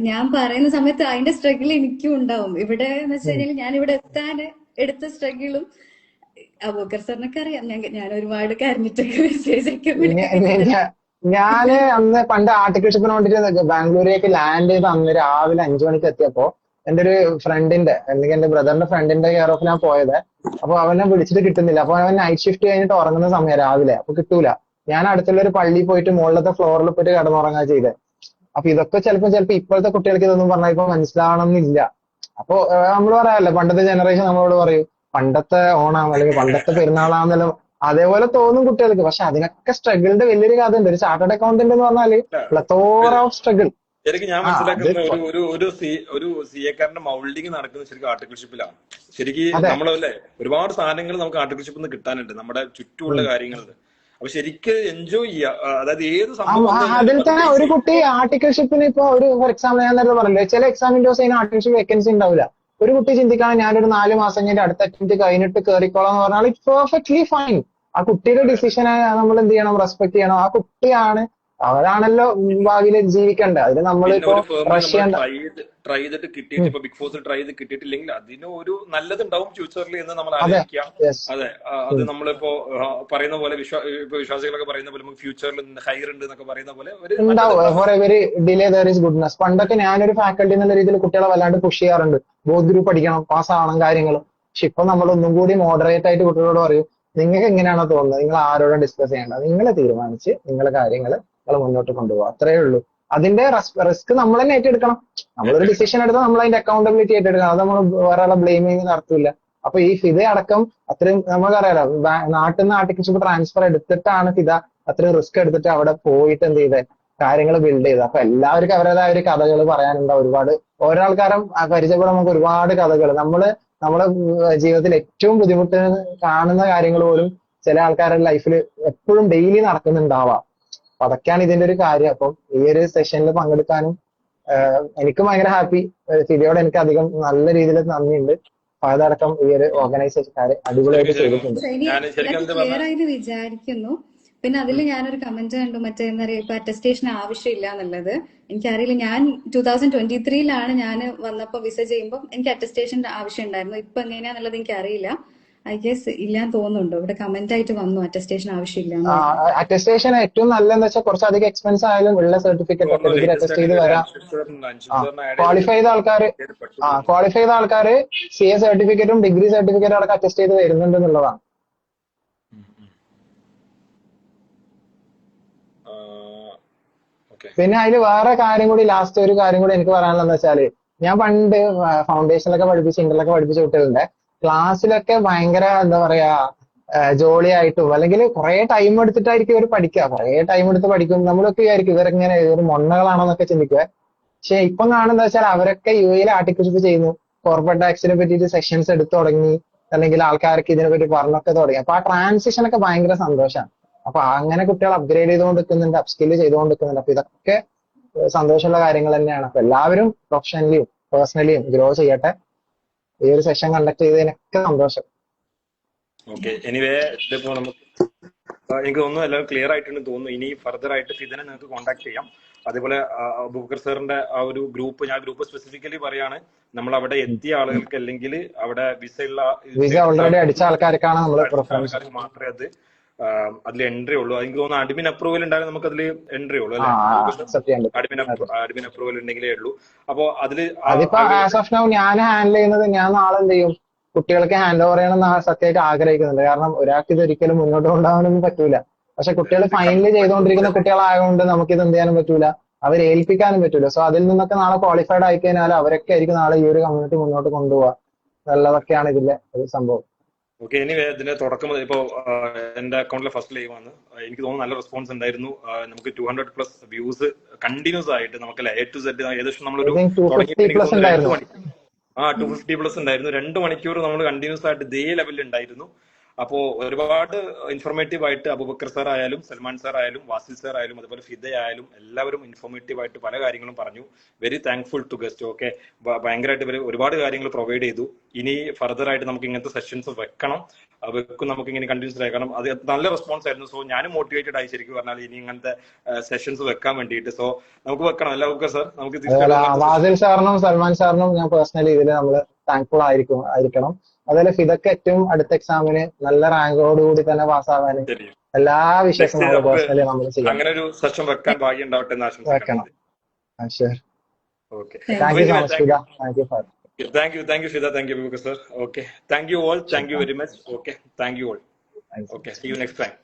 ഞാൻ പറയുന്ന സമയത്ത് അതിന്റെ സ്ട്രഗിൾ എനിക്കും ഉണ്ടാവും. ഇവിടെ എന്ന് വെച്ച് കഴിഞ്ഞാൽ ഞാൻ ഇവിടെ എത്താൻ എടുത്ത സ്ട്രഗിളും അബൂക്കർ സാറിനൊക്കെ അറിയാം. ഞാൻ ഒരുപാട് കരഞ്ഞിട്ടൊക്കെ മെസ്സേജ് ഒക്കെ ഞാന് അന്ന് പണ്ട് ആർട്ടിക്കിൾഷിപ്പിന് വേണ്ടിട്ട് ബാംഗ്ലൂരേക്ക് ലാൻഡ് ചെയ്ത് അന്ന് രാവിലെ 5 മണിക്ക് എത്തിയപ്പോ എന്റെ ഒരു ഫ്രണ്ടിന്റെ അല്ലെങ്കിൽ എന്റെ ബ്രദറിന്റെ ഫ്രണ്ടിന്റെ കെയർ ഓഫ് ഞാൻ പോയത്. അപ്പൊ അവനെ വിളിച്ചിട്ട് കിട്ടുന്നില്ല. അപ്പൊ അവൻ നൈറ്റ് ഷിഫ്റ്റ് കഴിഞ്ഞിട്ട് ഉറങ്ങുന്ന സമയം രാവിലെ, അപ്പൊ കിട്ടൂല. ഞാൻ അടുത്തുള്ള ഒരു പള്ളിയിൽ പോയിട്ട് മുകളിലത്തെ ഫ്ലോറിൽ പോയിട്ട് കിടന്നുറങ്ങാ ചെയ്തത്. അപ്പൊ ഇതൊക്കെ ചിലപ്പോ ഇപ്പോഴത്തെ കുട്ടികൾക്ക് ഇതൊന്നും പറഞ്ഞാൽ ഇപ്പൊ മനസ്സിലാവണം എന്നില്ല. അപ്പൊ നമ്മൾ പറയാമല്ലോ, പണ്ടത്തെ ജനറേഷൻ നമ്മളോട് പറയും പണ്ടത്തെ ഓണം അല്ലെങ്കിൽ പണ്ടത്തെ പെരുന്നാളാന്നല്ലോ, അതേപോലെ തോന്നും കുട്ടികൾക്ക്. പക്ഷെ അതിനൊക്കെ സ്ട്രഗിളിന്റെ വലിയൊരു കഥ ഉണ്ട്. ഒരു ചാർട്ടേഡ് അക്കൗണ്ടന്റ് എന്ന് പറഞ്ഞാല് പ്ലത്തോറ ഓഫ് സ്ട്രഗിൾ. ശരിക്കും ഞാൻ മനസ്സിലാക്കുന്ന ഒരു CA-കാരന്റെ മൗൾഡിങ് നടക്കുന്നത് ശരിക്കും ആർട്ടിക്കിൾഷിപ്പിലാണ്. ശരിക്കും നമ്മളല്ലേ ഒരുപാട് സാധനങ്ങൾ നമുക്ക് ആർട്ടിക്കിൾഷിപ്പിൽ നിന്ന് കിട്ടാനുണ്ട്, നമ്മുടെ ചുറ്റുമുള്ള കാര്യങ്ങൾ. അപ്പൊ ശരിക്കും എൻജോയ് ചെയ്യുക. അതായത് ഏത് സംഭവം അതിൽ തന്നെ ഒരു കുട്ടി ആർട്ടിക്കിൾഷിപ്പിന് ഇപ്പൊ ഒരു ഫോർ എക്സാമ്പിൾ ഞാൻ നേരത്തെ പറഞ്ഞില്ലേ, ചില എക്സാം വിൻഡോസ് അതിന് ആർട്ടിക്കിൾഷിപ്പ് വേക്കൻസി ഉണ്ടാവില്ല. ഒരു കുട്ടി ചിന്തിക്കണം ഞാനൊരു 4 മാസം കഴിഞ്ഞിട്ട് അടുത്ത അറ്റംപ്റ്റ് കഴിഞ്ഞിട്ട് കയറിക്കോളാം എന്ന് പറഞ്ഞാൽ ഇറ്റ്സ് പെർഫെക്റ്റ്ലി ഫൈൻ. ആ കുട്ടിയുടെ ഡിസിഷനെ നമ്മൾ എന്ത് ചെയ്യണം, റെസ്പെക്ട് ചെയ്യണം. ആ കുട്ടിയാണ്, അവരാണല്ലോ ഭാവിയിൽ ജീവിക്കേണ്ടത്. അതിന് നമ്മളിപ്പോ റഷ്യ ട്രൈ ചെയ്തിട്ട് കിട്ടിയിട്ട് ഇപ്പൊ ബിഗ് ഫോഴ്സിൽ ട്രൈ ചെയ്ത് കിട്ടിയിട്ടില്ലെങ്കിൽ അതിന് ഒരു നല്ലതുണ്ടാവും ഫ്യൂച്ചറിൽ എന്ന് നമ്മൾ ആലോചിക്കാം. അതെ, അത് നമ്മളിപ്പോ പറയുന്ന പോലെ ഇപ്പൊ വിശ്വാസികളൊക്കെ പറയുന്ന പോലെ നമുക്ക് ഫ്യൂച്ചറിൽ ഹയർ ഉണ്ട് എന്നൊക്കെ പറയുന്ന പോലെ ഉണ്ടാവും. For every delay there is goodness. പണ്ടൊക്കെ ഞാനൊരു ഫാക്കൽറ്റി എന്നുള്ള രീതിയിൽ കുട്ടികളെ വല്ലാണ്ട് പുഷ് ചെയ്യാറുണ്ട്, ബോത്ത് ഗ്രൂപ്പ് പഠിക്കണം, പാസ്സാവണം കാര്യങ്ങൾ. പക്ഷെ ഇപ്പൊ നമ്മൾ ഒന്നും കൂടി മോഡറേറ്റ് ആയിട്ട് കുട്ടികളോട് പറയും, നിങ്ങൾക്ക് എങ്ങനെയാണോ തോന്നുന്നത്, നിങ്ങൾ ആരോടും ഡിസ്കസ് ചെയ്യേണ്ട, നിങ്ങൾ തീരുമാനിച്ച് നിങ്ങളെ കാര്യങ്ങൾ നിങ്ങൾ മുന്നോട്ട് കൊണ്ടുപോകുക, അത്രേ ഉള്ളൂ. അതിന്റെ റിസ്ക് നമ്മൾ തന്നെ ഏറ്റെടുക്കണം. നമ്മളൊരു ഡിസിഷൻ എടുത്താൽ നമ്മൾ അതിന്റെ അക്കൗണ്ടബിലിറ്റി ഏറ്റെടുക്കണം. അത് നമ്മൾ വേറെ ആളെ ബ്ലെയിം ചെയ്യുന്ന നടത്തില്ല. അപ്പൊ ഈ ഫിദ അടക്കം അത്രയും നമുക്കറിയാലോ, നാട്ടിൽ നിന്ന് ആർട്ടിക്കിൾഷിപ്പ് ട്രാൻസ്ഫർ എടുത്തിട്ടാണ് ഫിദ അത്രയും റിസ്ക് എടുത്തിട്ട് അവിടെ പോയിട്ട് എന്ത് ചെയ്തത്, കാര്യങ്ങൾ ബിൽഡ് ചെയ്തത്. അപ്പൊ എല്ലാവർക്കും അവരുടേതായ ഒരു കഥകൾ പറയാനുണ്ടാവും. ഒരുപാട് ഓരോ ആൾക്കാരും പരിചയപ്പെടാൻ നമുക്ക് ഒരുപാട് കഥകൾ. നമ്മുടെ ജീവിതത്തിൽ ഏറ്റവും ബുദ്ധിമുട്ട് കാണുന്ന കാര്യങ്ങൾ പോലും ചില ആൾക്കാരുടെ ലൈഫിൽ എപ്പോഴും ഡെയിലി നടക്കുന്നുണ്ടാവാം. അപ്പൊ അതൊക്കെയാണ് ഇതിന്റെ ഒരു കാര്യം. അപ്പം ഈ ഒരു സെഷനിൽ പങ്കെടുക്കാനും എനിക്കും ഭയങ്കര ഹാപ്പി. ഫിദയോട് എനിക്ക് അധികം നല്ല രീതിയിൽ നന്ദിയുണ്ട്. അതടക്കം ഈ ഒരു ഓർഗനൈസേഷൻകാര് അടിപൊളിയായിട്ട് ചെയ്തിട്ടുണ്ട്. ക്ലിയർ ആയിട്ട് വിചാരിക്കുന്നു. പിന്നെ അതിൽ ഞാനൊരു കമന്റ് കണ്ടു, മറ്റേ എന്താ പറയുക, ഇപ്പൊ അറ്റസ്റ്റേഷൻ ആവശ്യമില്ല എന്നുള്ളത്. എനിക്കറിയില്ല, ഞാൻ 2023 ഞാൻ വന്നപ്പോ വിസ ചെയ്യുമ്പോൾ എനിക്ക് അറ്റസ്റ്റേഷൻ ആവശ്യം ഉണ്ടായിരുന്നു. ഇപ്പൊ എങ്ങനെയാന്നുള്ളത് എനിക്ക് അറിയില്ല. ഐ ഗെസ് ഇല്ലാന്ന് തോന്നുന്നുണ്ടോ? ഇവിടെ കമന്റ് ആയിട്ട് വന്നു അറ്റസ്റ്റേഷൻ ആവശ്യമില്ല. അറ്റസ്റ്റേഷൻ ഏറ്റവും നല്ലതെന്ന് വെച്ചാൽ കുറച്ചധികം എക്സ്പെൻസ് ആയാലും ഉള്ള സർട്ടിഫിക്കറ്റ് ഒക്കെ ഡിഗ്രി അറ്റസ്റ്റ് ചെയ്ത് വരാം. ക്വാളിഫൈ ചെയ്ത ആൾക്കാര് CA സർട്ടിഫിക്കറ്റും ഡിഗ്രി സർട്ടിഫിക്കറ്റും അടക്കം അറ്റസ്റ്റ് ചെയ്ത് വരുന്നുണ്ട് എന്നുള്ളതാണ്. പിന്നെ അതിൽ വേറെ കാര്യം കൂടി, ലാസ്റ്റ് ഒരു കാര്യം കൂടി എനിക്ക് പറയാനുള്ളതെന്ന് വെച്ചാല്, ഞാൻ പണ്ട് ഫൗണ്ടേഷനിലൊക്കെ പഠിപ്പിച്ച് ഇന്ററിലൊക്കെ പഠിപ്പിച്ച കുട്ടികളുടെ ക്ലാസ്സിലൊക്കെ ഭയങ്കര എന്താ പറയാ ജോളിയായിട്ടും അല്ലെങ്കിൽ കുറെ ടൈം എടുത്തിട്ടായിരിക്കും ഇവർ പഠിക്കുക. കുറെ ടൈം എടുത്ത് പഠിക്കും. നമ്മളൊക്കെ വിചാരിക്കും ഇവരെങ്ങനെ ഇവർ മൊണ്ണകളാണോന്നൊക്കെ ചിന്തിക്കുക. പക്ഷെ ഇപ്പം കാണുന്ന വെച്ചാൽ അവരൊക്കെ UAE ആർട്ടിക്കിൾഷിപ്പ് ചെയ്യുന്നു, കോർപ്പറേറ്റ് ടാക്സിനെ പറ്റിയിട്ട് സെഷൻസ് എടുത്തു തുടങ്ങി, അല്ലെങ്കിൽ ആൾക്കാർക്ക് ഇതിനെപ്പറ്റി പറഞ്ഞൊക്കെ തുടങ്ങി. അപ്പൊ ആ ട്രാൻസിഷൻ ഒക്കെ ഭയങ്കര സന്തോഷമാണ്. അപ്പൊ അങ്ങനെ കുട്ടികൾ അപ്ഗ്രേഡ് ചെയ്തുകൊണ്ടിരിക്കുന്നുണ്ട്, അപ്സ്കില് ചെയ്തുകൊണ്ടിരിക്കുന്നുണ്ട്. അപ്പൊ ഇതൊക്കെ സന്തോഷമുള്ള കാര്യങ്ങൾ തന്നെയാണ്. അപ്പൊ എല്ലാവരും പ്രൊഫഷണലിയും പേഴ്സണലിയും ഗ്രോ ചെയ്യട്ടെ. ഈ ഒരു സെഷൻ കണ്ടക്ട് ചെയ്തതിനൊക്കെ സന്തോഷം. ഓക്കെ, എനിവേ ഇതിപ്പോ നമുക്ക് എനിക്ക് തോന്നുന്നു എല്ലാവരും ക്ലിയർ ആയിട്ടുണ്ട് തോന്നുന്നു. ഇനി ഫർദർ ആയിട്ട് ഫിദനെ നിങ്ങൾക്ക് കോൺടാക്ട് ചെയ്യാം. അതേപോലെ അബൂബക്കർ സാറിന്റെ ആ ഒരു ഗ്രൂപ്പ്, ഞാൻ ഗ്രൂപ്പ് സ്പെസിഫിക്കലി പറയാണ്, നമ്മൾ അവിടെ എത്തിയ ആളുകൾക്ക് അല്ലെങ്കിൽ അവിടെ വിസ ഓൾറെഡി അടിച്ച ആൾക്കാർക്കാണ് നമ്മൾ പ്രിഫറൻസ്, ആൾക്കാർക്ക് മാത്രമേ അത് അതിൽ എൻട്രി ഉള്ളൂ. എനിക്ക് തോന്നുന്നു അഡ്മിൻ അപ്രൂവൽ ഉണ്ടായാലും നമുക്ക് അതിൽ എൻട്രി ഉള്ളൂ അല്ലെ? അഡ്മിൻ അപ്രൂവൽ ഉണ്ടെങ്കിലേ ഉള്ളൂ. അപ്പൊ അതിപ്പോ ആസ് ഓഫ് നൗ ഞാൻ ഹാൻഡിൽ ചെയ്യുന്നത്, ഞാൻ നാളെ എന്ത് ചെയ്യും, കുട്ടികൾക്ക് ഹാൻഡ് ഓവർ ചെയ്യണമെന്ന് സത്യമായിട്ട് ആഗ്രഹിക്കുന്നുണ്ട്. കാരണം ഒരാൾക്ക് ഇത് ഒരിക്കലും മുന്നോട്ട് കൊണ്ടുപോകാനൊന്നും പറ്റൂല. പക്ഷെ കുട്ടികൾ ഫൈനലി ചെയ്തുകൊണ്ടിരിക്കുന്ന കുട്ടികളായതുകൊണ്ട് നമുക്കിത് എന്ത് ചെയ്യാനും പറ്റൂല, അവരെ ഏൽപ്പിക്കാനും പറ്റൂല. സോ അതിൽ നിന്നൊക്കെ നാളെ ക്വാളിഫൈഡ് ആയി കഴിഞ്ഞാൽ അവരൊക്കെ ആയിരിക്കും നാളെ ഈ ഒരു കമ്മ്യൂണിറ്റി മുന്നോട്ട് കൊണ്ടുപോവുക എന്നുള്ളതൊക്കെയാണ് ഇതിന്റെ ഒരു സംഭവം. ഓക്കെ, ഇനി ഇതിന്റെ തുടക്കം ഇപ്പോ എന്റെ അക്കൗണ്ടിലെ ഫസ്റ്റ് ലൈവ് ആണ്. എനിക്ക് തോന്നുന്നു നല്ല റെസ്പോൺസ് ഉണ്ടായിരുന്നു. നമുക്ക് 200+ വ്യൂസ് കണ്ടിന്യൂസ് ആയിട്ട് നമുക്ക് A to Z ഏകദേശം നമ്മളൊരു 250+ ഉണ്ടായിരുന്നു. 250+ ഉണ്ടായിരുന്നു. 2 മണിക്കൂർ നമ്മൾ കണ്ടിന്യൂസ് ആയിട്ട് ഇതേ ലെവലിൽ ഉണ്ടായിരുന്നു. അപ്പോ ഒരുപാട് ഇൻഫോർമേറ്റീവ് ആയിട്ട് അബൂബക്കർ സാർ ആയാലും സൽമാൻ സാർ ആയാലും വാസിൽ സാർ ആയാലും അതുപോലെ ഫിദ ആയാലും എല്ലാവരും ഇൻഫോർമേറ്റീവ് ആയിട്ട് പല കാര്യങ്ങളും പറഞ്ഞു. Very thankful to guest. Okay, ഭയങ്കരമായിട്ട് ഇവർ ഒരുപാട് കാര്യങ്ങൾ പ്രൊവൈഡ് ചെയ്തു. ഇനി ഫർദർ ആയിട്ട് നമുക്ക് ഇങ്ങനത്തെ സെഷൻസ് വെക്കണം, നമുക്ക് ഇങ്ങനെ കണ്ടിന്യൂസ് ആക്കണം. അത് നല്ല റെസ്പോൺസ് ആയിരുന്നു. സോ ഞാനും മോട്ടിവേറ്റഡ് ആയി ശരിക്കും പറഞ്ഞാൽ ഇനി ഇങ്ങനത്തെ സെഷൻസ് വെക്കാൻ വേണ്ടിയിട്ട്. സോ നമുക്ക് വെക്കണം അല്ല അബൂബക്കർ സാർ? നമുക്ക് വാസിൽ സാറിനും സൽമാൻ സാറിനും ഞാൻ പേഴ്സണലി ഇതിൽ നമ്മൾ താങ്ക്ഫുൾ ആയിരിക്കണം. അതുപോലെ ഫിദക്ക് ഏറ്റവും അടുത്ത എക്സാമിന് നല്ല റാങ്കോടുകൂടി തന്നെ പാസ്സാവാൻ എല്ലാ വിഷയവും നമ്മൾ പേഴ്സണലി നമ്മൾ ചെയ്യണം. അങ്ങനെ ഒരു സെഷൻ വെക്കാൻ ഭാഗ്യം ഉണ്ടാവട്ടെ എന്ന് ആശംസിക്കണം. Okay, thank you so much Fida. Thank you for Thank you, Shida. Thank you, Abubakar sir. Okay. Thank you all. Thank you very much. Okay. Thank you all. Okay. See you next time.